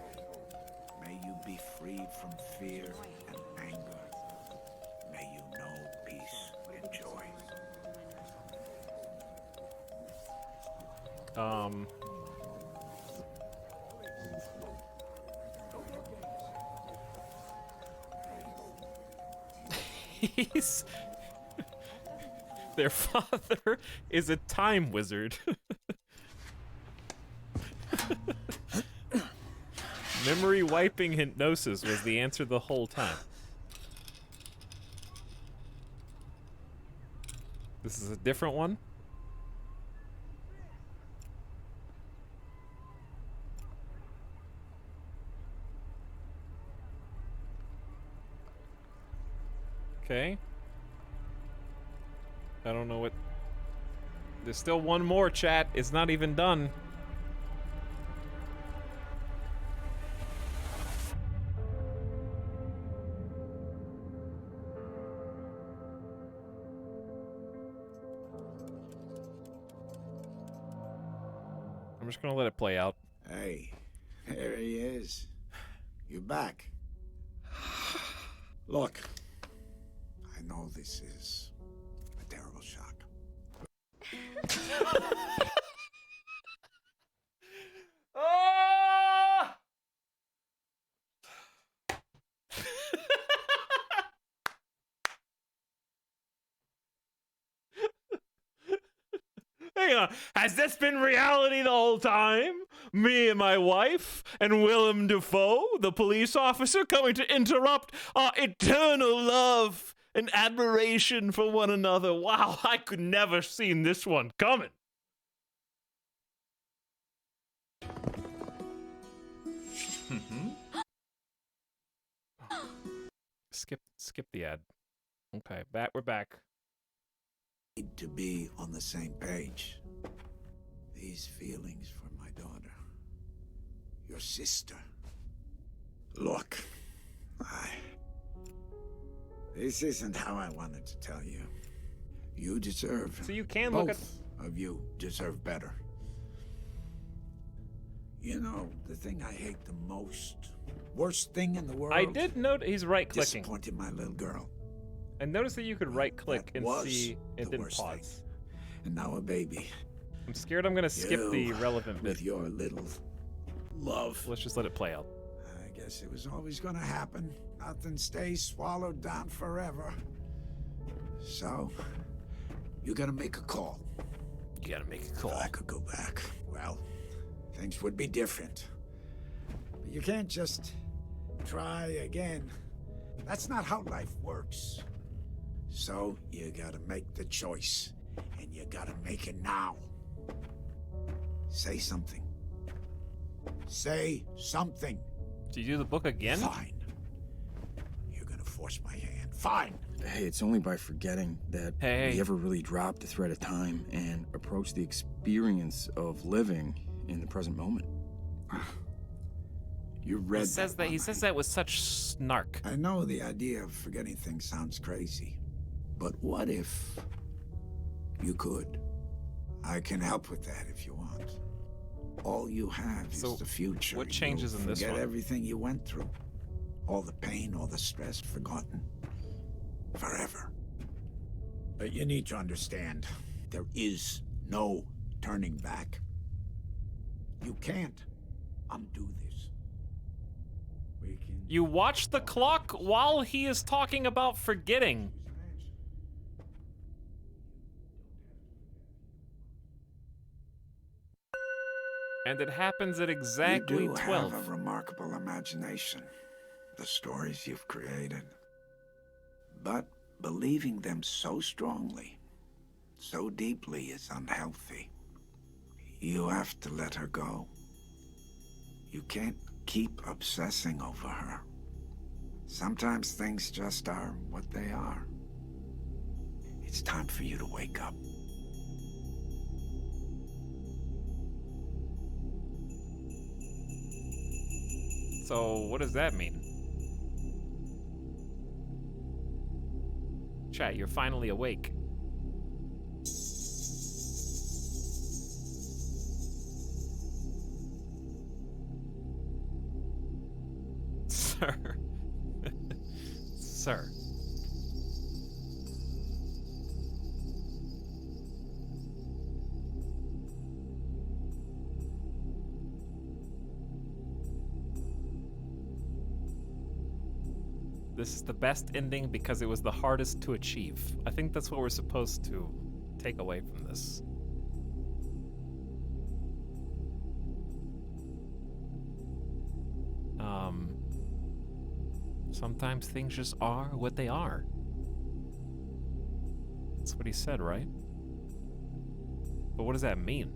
May you be freed from fear and anger. May you know peace and joy. He's... Their father is a time wizard. Memory wiping hypnosis was the answer the whole time. This is a different one. Okay. I don't know what... There's still one more, chat. It's not even done. I'm just gonna let it play out. Hey, there he is. You're back. Look, I know this is a terrible shock. Has this been reality the whole time? Me and my wife and Willem Dafoe, the police officer, coming to interrupt our eternal love and admiration for one another. Wow, I could never seen this one coming. Skip the ad. Okay, we're back. Need to be on the same page. These feelings for my daughter, your sister. Look, this isn't how I wanted to tell you. You deserve. So you can both look at. Of you deserve better. You know, the thing I hate the most, worst thing in the world. I did note he's right-clicking. Disappointed my little girl. I noticed that you could right-click and see it didn't pause. Thing. And now a baby. I'm scared I'm gonna skip the relevant bit. With your little love. Let's just let it play out. I guess it was always gonna happen. Nothing stays swallowed down forever. So, you gotta make a call. You gotta make a call. If I could go back, well, things would be different. But you can't just try again. That's not how life works. So, you gotta make the choice. And you gotta make it now. Say something. Say something. Did you do the book again? Fine. You're gonna force my hand. Fine. Hey, it's only by forgetting that we ever really dropped the thread of time and approached the experience of living in the present moment. You read He says that with such snark. I know the idea of forgetting things sounds crazy. But what if you could? I can help with that if you want. All you have is the future. What changes in this one? Forget everything you went through. All the pain, all the stress, forgotten. Forever. But you need to understand, there is no turning back. You can't undo this. We can... You watch the clock while he is talking about forgetting. And it happens at exactly 12. You do have a remarkable imagination. The stories you've created. But believing them so strongly, so deeply is unhealthy. You have to let her go. You can't keep obsessing over her. Sometimes things just are what they are. It's time for you to wake up. So, what does that mean? Chat, you're finally awake. Sir. Sir. This is the best ending because it was the hardest to achieve. I think that's what we're supposed to take away from this. Sometimes things just are what they are. That's what he said, right? But what does that mean?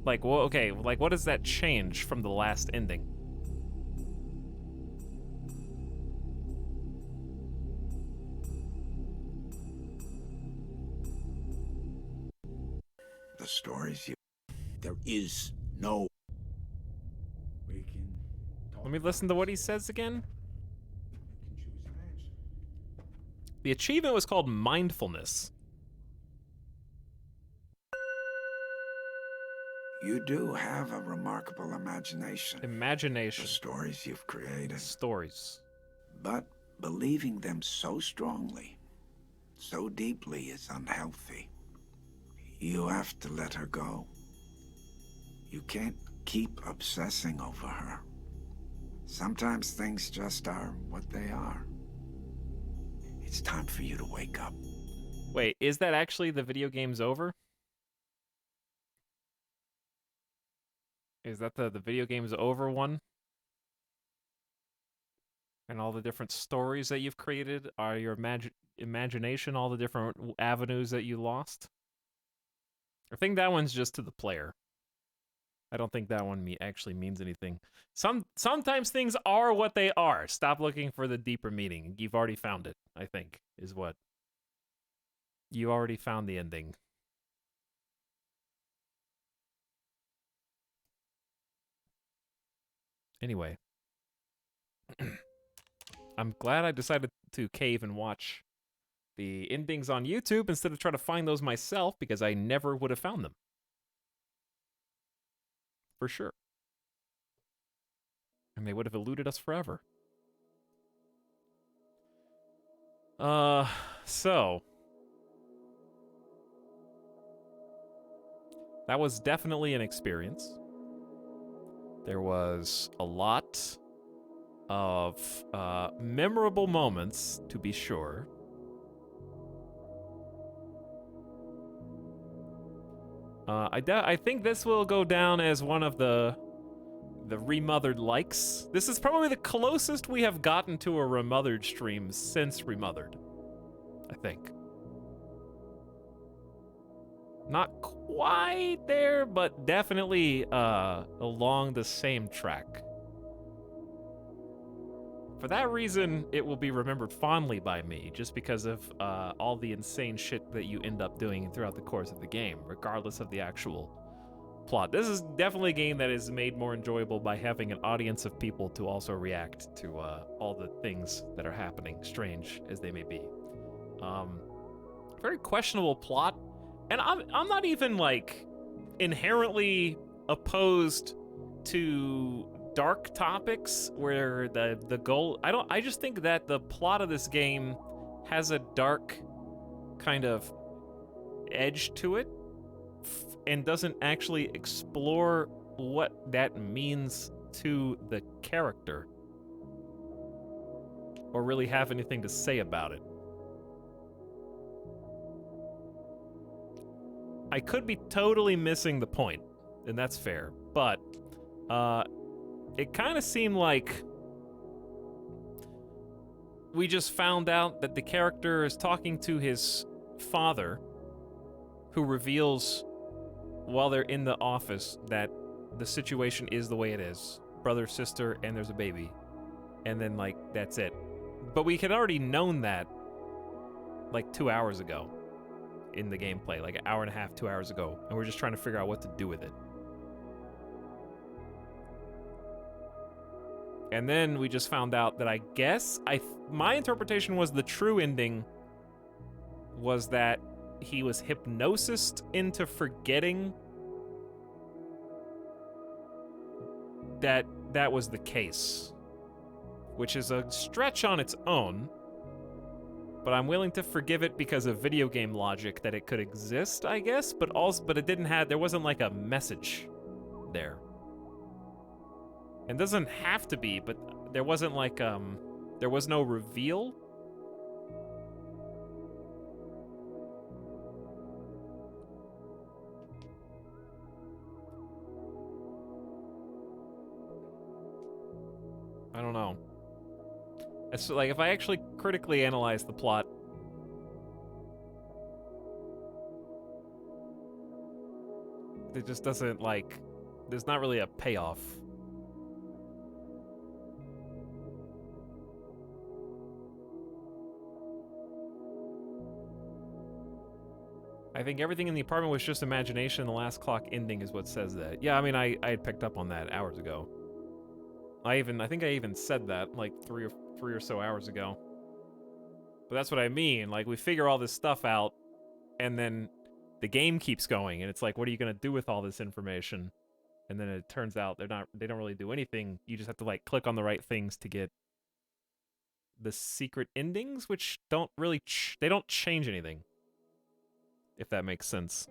Like, well, okay, like what does that change from the last ending? The stories you... There is no... We can... Let me listen to what he says again. The achievement was called mindfulness. You do have a remarkable imagination. Imagination. The stories you've created. Stories. But believing them so strongly, so deeply is unhealthy. You have to let her go. You can't keep obsessing over her. Sometimes things just are what they are. It's time for you to wake up. Wait, is that actually the video game's over? Is that the video game's over one? And all the different stories that you've created are your imagination, all the different avenues that you lost? I think that one's just to the player. I don't think that one actually means anything. Sometimes things are what they are. Stop looking for the deeper meaning. You've already found it, I think, is what. You already found the ending. Anyway. I'm glad I decided to cave and watch the endings on YouTube instead of trying to find those myself, because I never would have found them. For sure. And they would have eluded us forever. So. That was definitely an experience. There was a lot of memorable moments, to be sure. I think this will go down as one of the remothered likes. This is probably the closest we have gotten to a remothered stream since Remothered, I think. Not quite there, but definitely along the same track. For that reason, it will be remembered fondly by me, just because of all the insane shit that you end up doing throughout the course of the game, regardless of the actual plot. This is definitely a game that is made more enjoyable by having an audience of people to also react to all the things that are happening, strange as they may be. Very questionable plot, and I'm not even, like, inherently opposed to dark topics where the goal, I just think that the plot of this game has a dark kind of edge to it and doesn't actually explore what that means to the character or really have anything to say about it. I could be totally missing the point, and that's fair, but it kind of seemed like we just found out that the character is talking to his father, who reveals while they're in the office that the situation is the way it is. Brother, sister, and there's a baby. And then, like, that's it. But we had already known that, like, 2 hours ago in the gameplay, like an hour and a half, 2 hours ago. And we're just trying to figure out what to do with it. And then we just found out that I guess, my interpretation was the true ending was that he was hypnosised into forgetting that that was the case. Which is a stretch on its own, but I'm willing to forgive it because of video game logic that it could exist, I guess, but it didn't have, there wasn't like a message there. It doesn't have to be, but there wasn't like, there was no reveal. I don't know. It's like, if I actually critically analyze the plot, it just doesn't, like, there's not really a payoff. I think everything in the apartment was just imagination. The last clock ending is what says that. Yeah, I mean, I had picked up on that hours ago. I think I even said that, like, three or so hours ago. But that's what I mean. Like, we figure all this stuff out, and then the game keeps going, and it's like, what are you gonna do with all this information? And then it turns out they don't really do anything. You just have to, like, click on the right things to get the secret endings, which don't really they don't change anything, if that makes sense.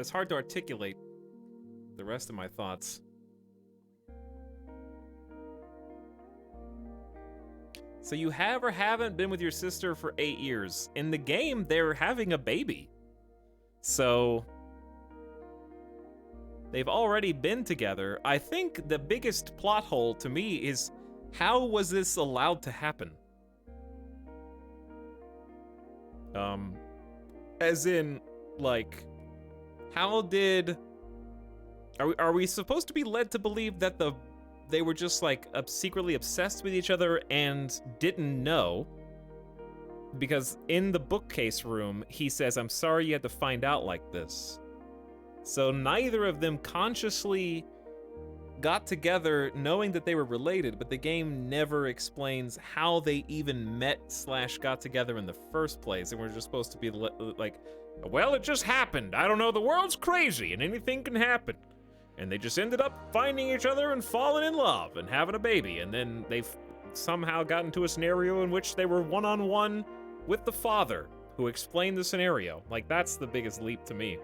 it's hard to articulate the rest of my thoughts. So you have or haven't been with your sister for 8 years. In the game, they're having a baby. So they've already been together. I think the biggest plot hole to me is, how was this allowed to happen? As in, like, how did... Are we supposed to be led to believe that they were just, like, secretly obsessed with each other and didn't know? Because in the bookcase room, he says, "I'm sorry you had to find out like this." So neither of them consciously got together knowing that they were related, but the game never explains how they even met / got together in the first place. And we're just supposed to be like, well, it just happened. I don't know, the world's crazy and anything can happen. And they just ended up finding each other and falling in love and having a baby. And then they've somehow gotten to a scenario in which they were one-on-one with the father who explained the scenario. Like, that's the biggest leap to me.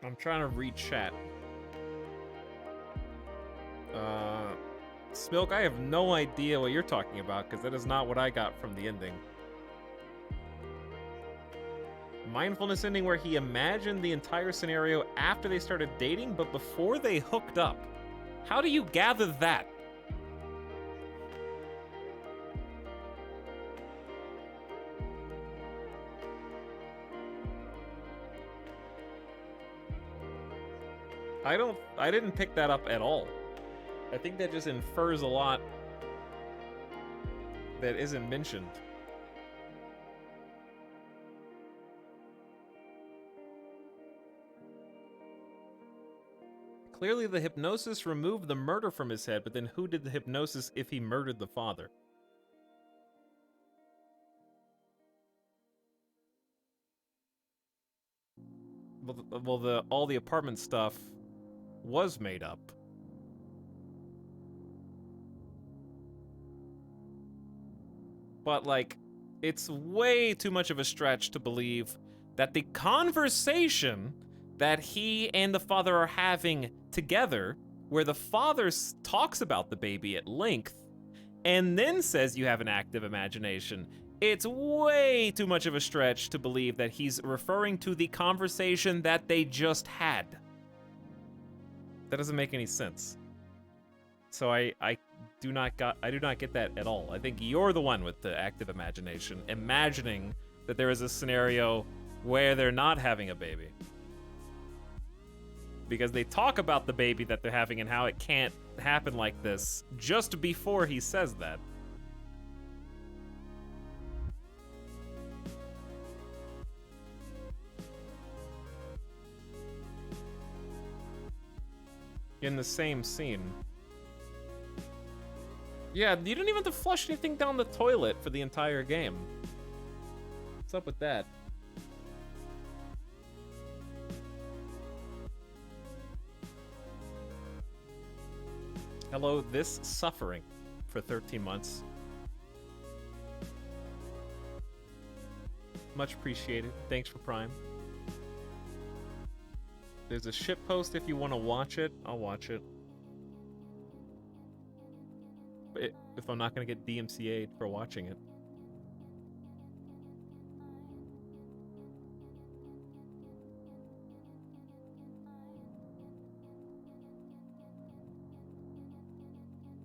I'm trying to read chat. Smilk, I have no idea what you're talking about, because that is not what I got from the ending. Mindfulness ending where he imagined the entire scenario after they started dating, but before they hooked up. How do you gather that? I didn't pick that up at all. I think that just infers a lot that isn't mentioned. Clearly the hypnosis removed the murder from his head, but then who did the hypnosis if he murdered the father? Well, all the apartment stuff was made up. But, like, it's way too much of a stretch to believe that the conversation that he and the father are having together, where the father talks about the baby at length, and then says you have an active imagination, it's way too much of a stretch to believe that he's referring to the conversation that they just had. That doesn't make any sense. So I do not get that at all. I think you're the one with the active imagination, imagining that there is a scenario where they're not having a baby. Because they talk about the baby that they're having and how it can't happen like this just before he says that. In the same scene. Yeah, you didn't even have to flush anything down the toilet for the entire game. What's up with that? Hello, this suffering for 13 months. Much appreciated. Thanks for Prime. There's a shitpost if you want to watch it. I'll watch it. But if I'm not going to get DMCA'd for watching it.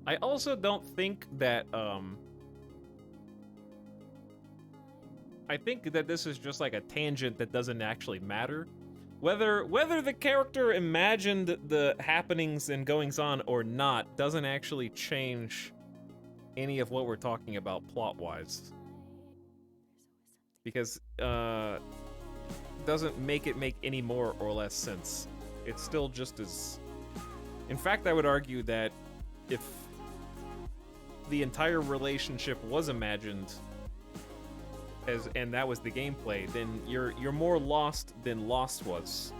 I also don't think that, I think that this is just like a tangent that doesn't actually matter. Whether the character imagined the happenings and goings-on or not doesn't actually change any of what we're talking about plot-wise. Because, doesn't make it make any more or less sense. It's still just as In fact, I would argue that if the entire relationship was imagined and that was the gameplay, then you're more lost than Lost was.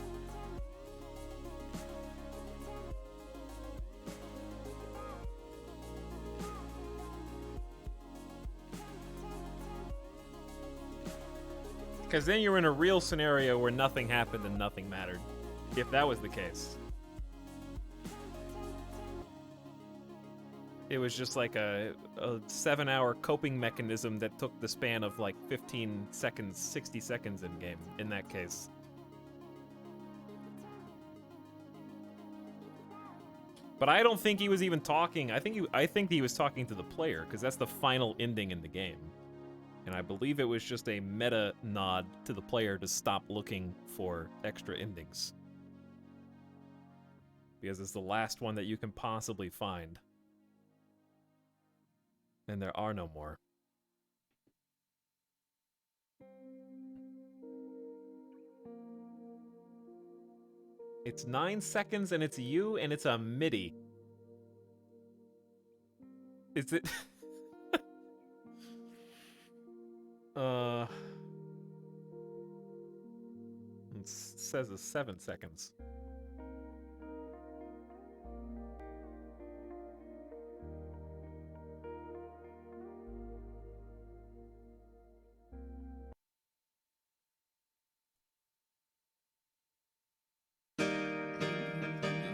Because then you're in a real scenario where nothing happened and nothing mattered, if that was the case. It was just like a 7-hour coping mechanism that took the span of like 15 seconds, 60 seconds in game, in that case. But I don't think he was even talking. I think he was talking to the player, because that's the final ending in the game. And I believe it was just a meta nod to the player to stop looking for extra endings. Because it's the last one that you can possibly find. And there are no more. It's 9 seconds and it's you and it's a MIDI. Is it? It says it's 7 seconds.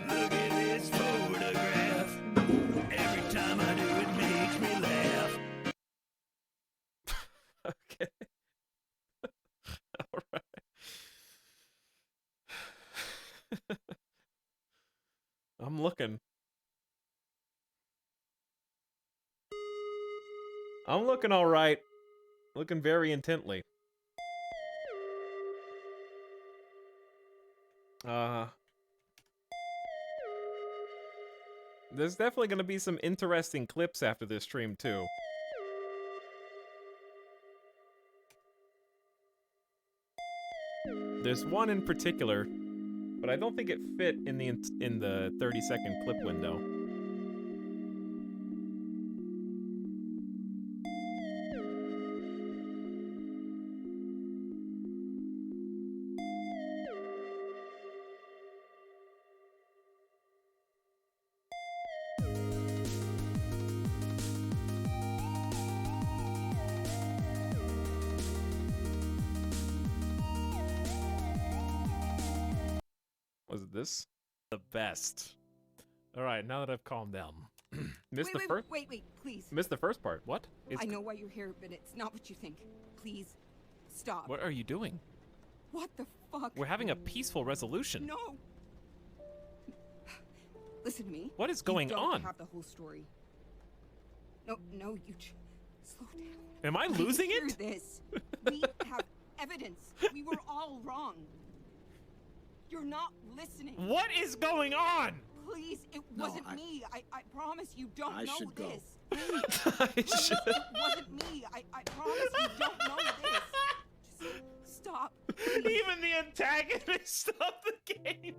Look at this photograph. Every time I do, it makes me laugh. Okay. All right. I'm looking. I'm looking all right. Looking very intently. There's definitely going to be some interesting clips after this stream, too. There's one in particular, but I don't think it fit in the 30-second clip window. Was it this? The best. All right, now that I've calmed down. Missed the first. Wait, please. Missed the first part. What? I know why you're here, but it's not what you think. Please, stop. What are you doing? What the fuck? We're having a peaceful resolution. No. Listen to me. What is going you on? Don't have the whole story. No, you slow down. Am I losing Hear it? This. We have evidence. We were all wrong. You're not listening. What is going on? Please, it wasn't me. I promise you don't I know should go. this. Please, it wasn't me. I promise you don't know this. Just stop. Please. Even the antagonist of the game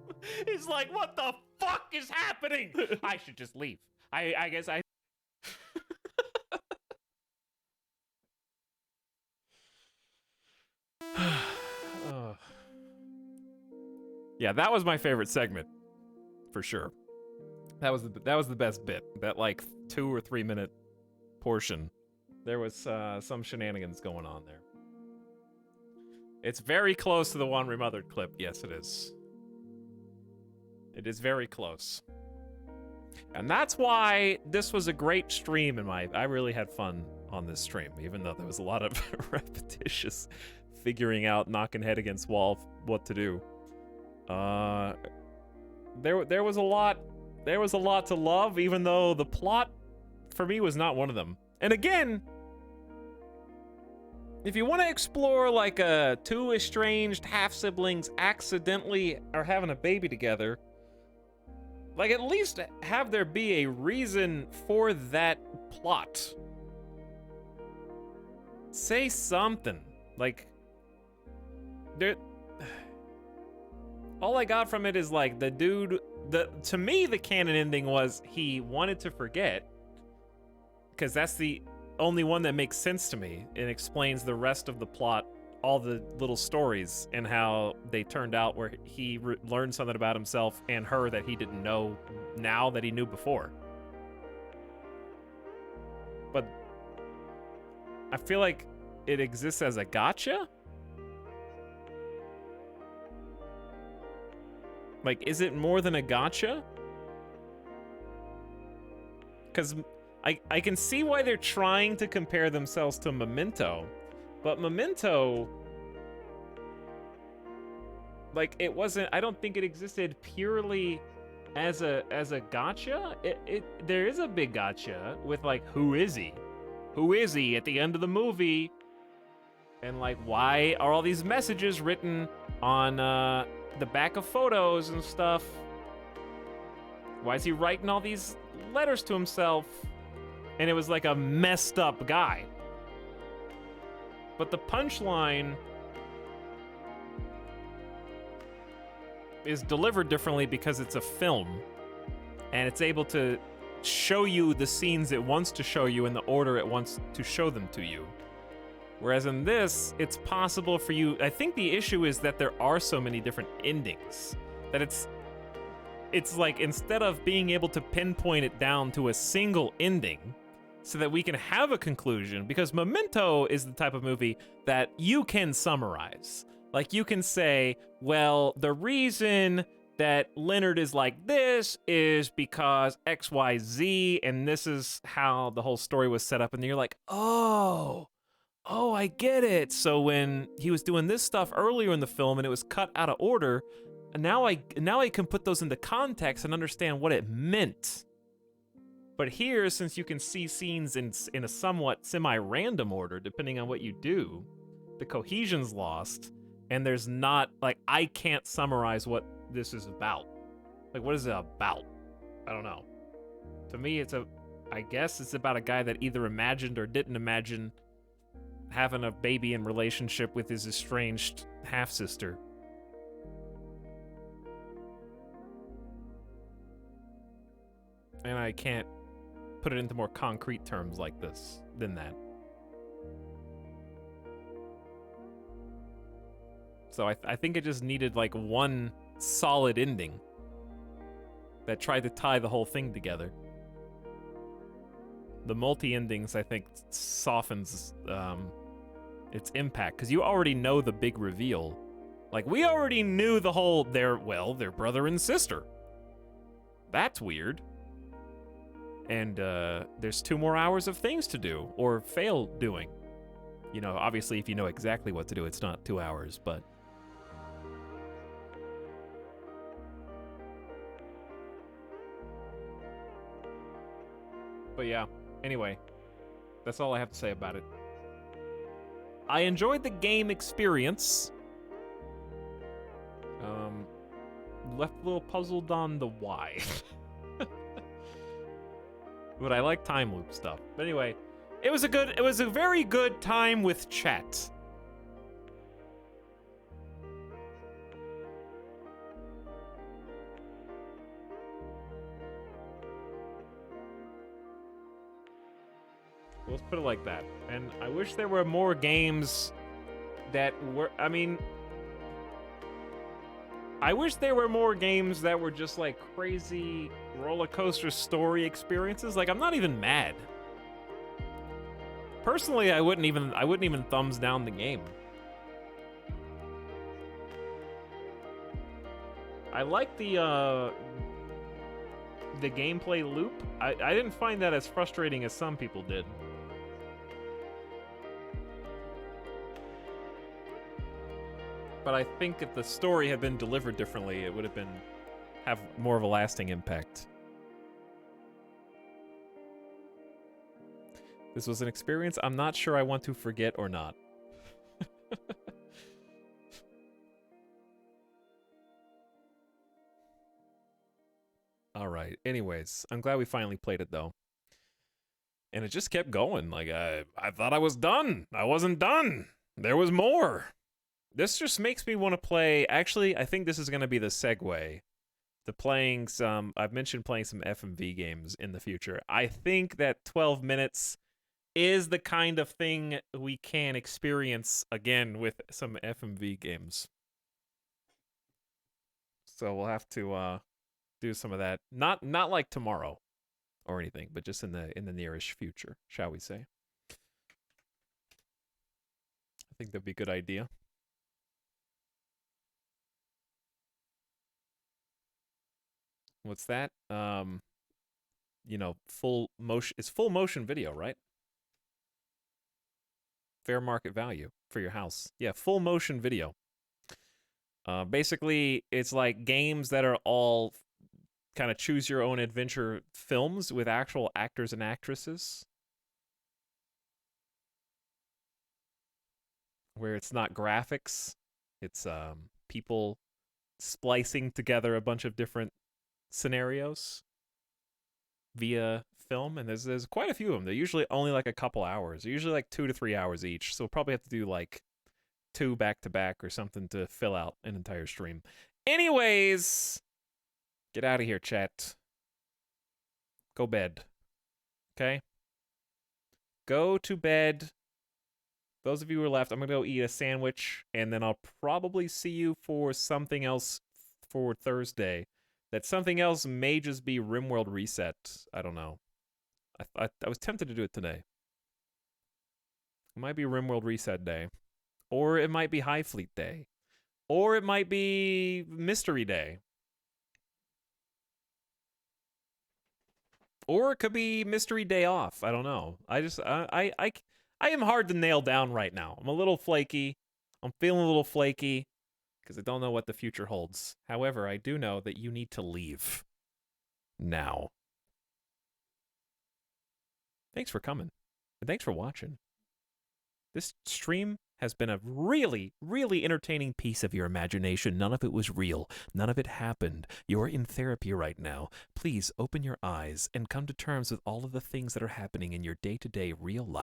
is like, what the fuck is happening? I should just leave. I guess I... Oh. Yeah, that was my favorite segment, for sure. That was the best bit. That like 2 or 3 minute portion. There was some shenanigans going on there. It's very close to the one remothered clip. Yes, it is. It is very close. And that's why this was a great stream in my... I really had fun on this stream, even though there was a lot of repetitious figuring out, knocking head against wall, what to do. There was a lot to love, even though the plot for me was not one of them. And again, if you want to explore like two estranged half-siblings accidentally are having a baby together, like at least have there be a reason for that plot. Say something. Like, all I got from it is like the dude to me, the canon ending was he wanted to forget, because that's the only one that makes sense to me. It explains the rest of the plot, all the little stories, and how they turned out where he learned something about himself and her that he didn't know now that he knew before. But I feel like it exists as a gotcha? Like, is it more than a gotcha? Because I can see why they're trying to compare themselves to Memento, but Memento, like, it wasn't, I don't think it existed purely as a gotcha. There is a big gotcha with, like, who is he? Who is he at the end of the movie? And, like, why are all these messages written on the back of photos and stuff? Why is he writing all these letters to himself? And it was like a messed up guy. But the punchline is delivered differently because it's a film, and it's able to show you the scenes it wants to show you in the order it wants to show them to you. Whereas in this, it's possible for you. I think the issue is that there are so many different endings that it's like, instead of being able to pinpoint it down to a single ending so that we can have a conclusion, because Memento is the type of movie that you can summarize. Like, you can say, well, the reason that Leonard is like this is because XYZ, and this is how the whole story was set up. And you're like, oh, I get it. So when he was doing this stuff earlier in the film and it was cut out of order, now I can put those into context and understand what it meant. But here, since you can see scenes in a somewhat semi-random order, depending on what you do, the cohesion's lost, and there's not, like, I can't summarize what this is about. Like, what is it about? I don't know. To me, I guess it's about a guy that either imagined or didn't imagine having a baby in relationship with his estranged half-sister. And I can't put it into more concrete terms like this than that. So I think it just needed, like, one solid ending that tried to tie the whole thing together. The multi-endings, I think, softens its impact, because you already know the big reveal. Like, we already knew the whole, they're brother and sister. That's weird. And there's 2 more hours of things to do, or fail doing. You know, obviously, if you know exactly what to do, it's not 2 hours, but... But yeah, anyway, that's all I have to say about it. I enjoyed the game experience. Left a little puzzled on the why. But I like time loop stuff. But anyway, it was a very good time with chat. Let's put it like that. And I wish there were more games that were, I mean, I wish there were more games that were just like crazy roller coaster story experiences. Like, I'm not even mad. Personally, I wouldn't even thumbs down the game. I like the gameplay loop. I didn't find that as frustrating as some people did. But I think if the story had been delivered differently, it would have more of a lasting impact. This was an experience I'm not sure I want to forget or not. All right. Anyways, I'm glad we finally played it though. And it just kept going. Like, I thought I was done. I wasn't done. There was more. This just makes me want to play. Actually, I think this is going to be the segue to playing some. I've mentioned playing some FMV games in the future. I think that 12 minutes is the kind of thing we can experience again with some FMV games. So we'll have to do some of that. Not like tomorrow or anything, but just in the nearish future, shall we say. I think that'd be a good idea. What's that? You know, full motion. It's full motion video, right? Fair market value for your house. Yeah, full motion video. Basically, it's like games that are all kind of choose your own adventure films with actual actors and actresses. Where it's not graphics, it's people splicing together a bunch of different scenarios via film, and there's quite a few of them. They're usually only like a couple hours. They're usually like 2 to 3 hours each, so we'll probably have to do like 2 back to back or something to fill out an entire stream. Anyways, get out of here, chat. Go bed. Okay? Go to bed. Those of you who are left, I'm going to go eat a sandwich, and then I'll probably see you for something else for Thursday. That something else may just be RimWorld Reset. I don't know. I was tempted to do it today. It might be RimWorld Reset Day. Or it might be High Fleet Day. Or it might be Mystery Day. Or it could be Mystery Day Off. I don't know. I am hard to nail down right now. I'm a little flaky. I'm feeling a little flaky because I don't know what the future holds. However, I do know that you need to leave now. Thanks for coming. And thanks for watching. This stream has been a really, really entertaining piece of your imagination. None of it was real. None of it happened. You're in therapy right now. Please open your eyes and come to terms with all of the things that are happening in your day-to-day real life.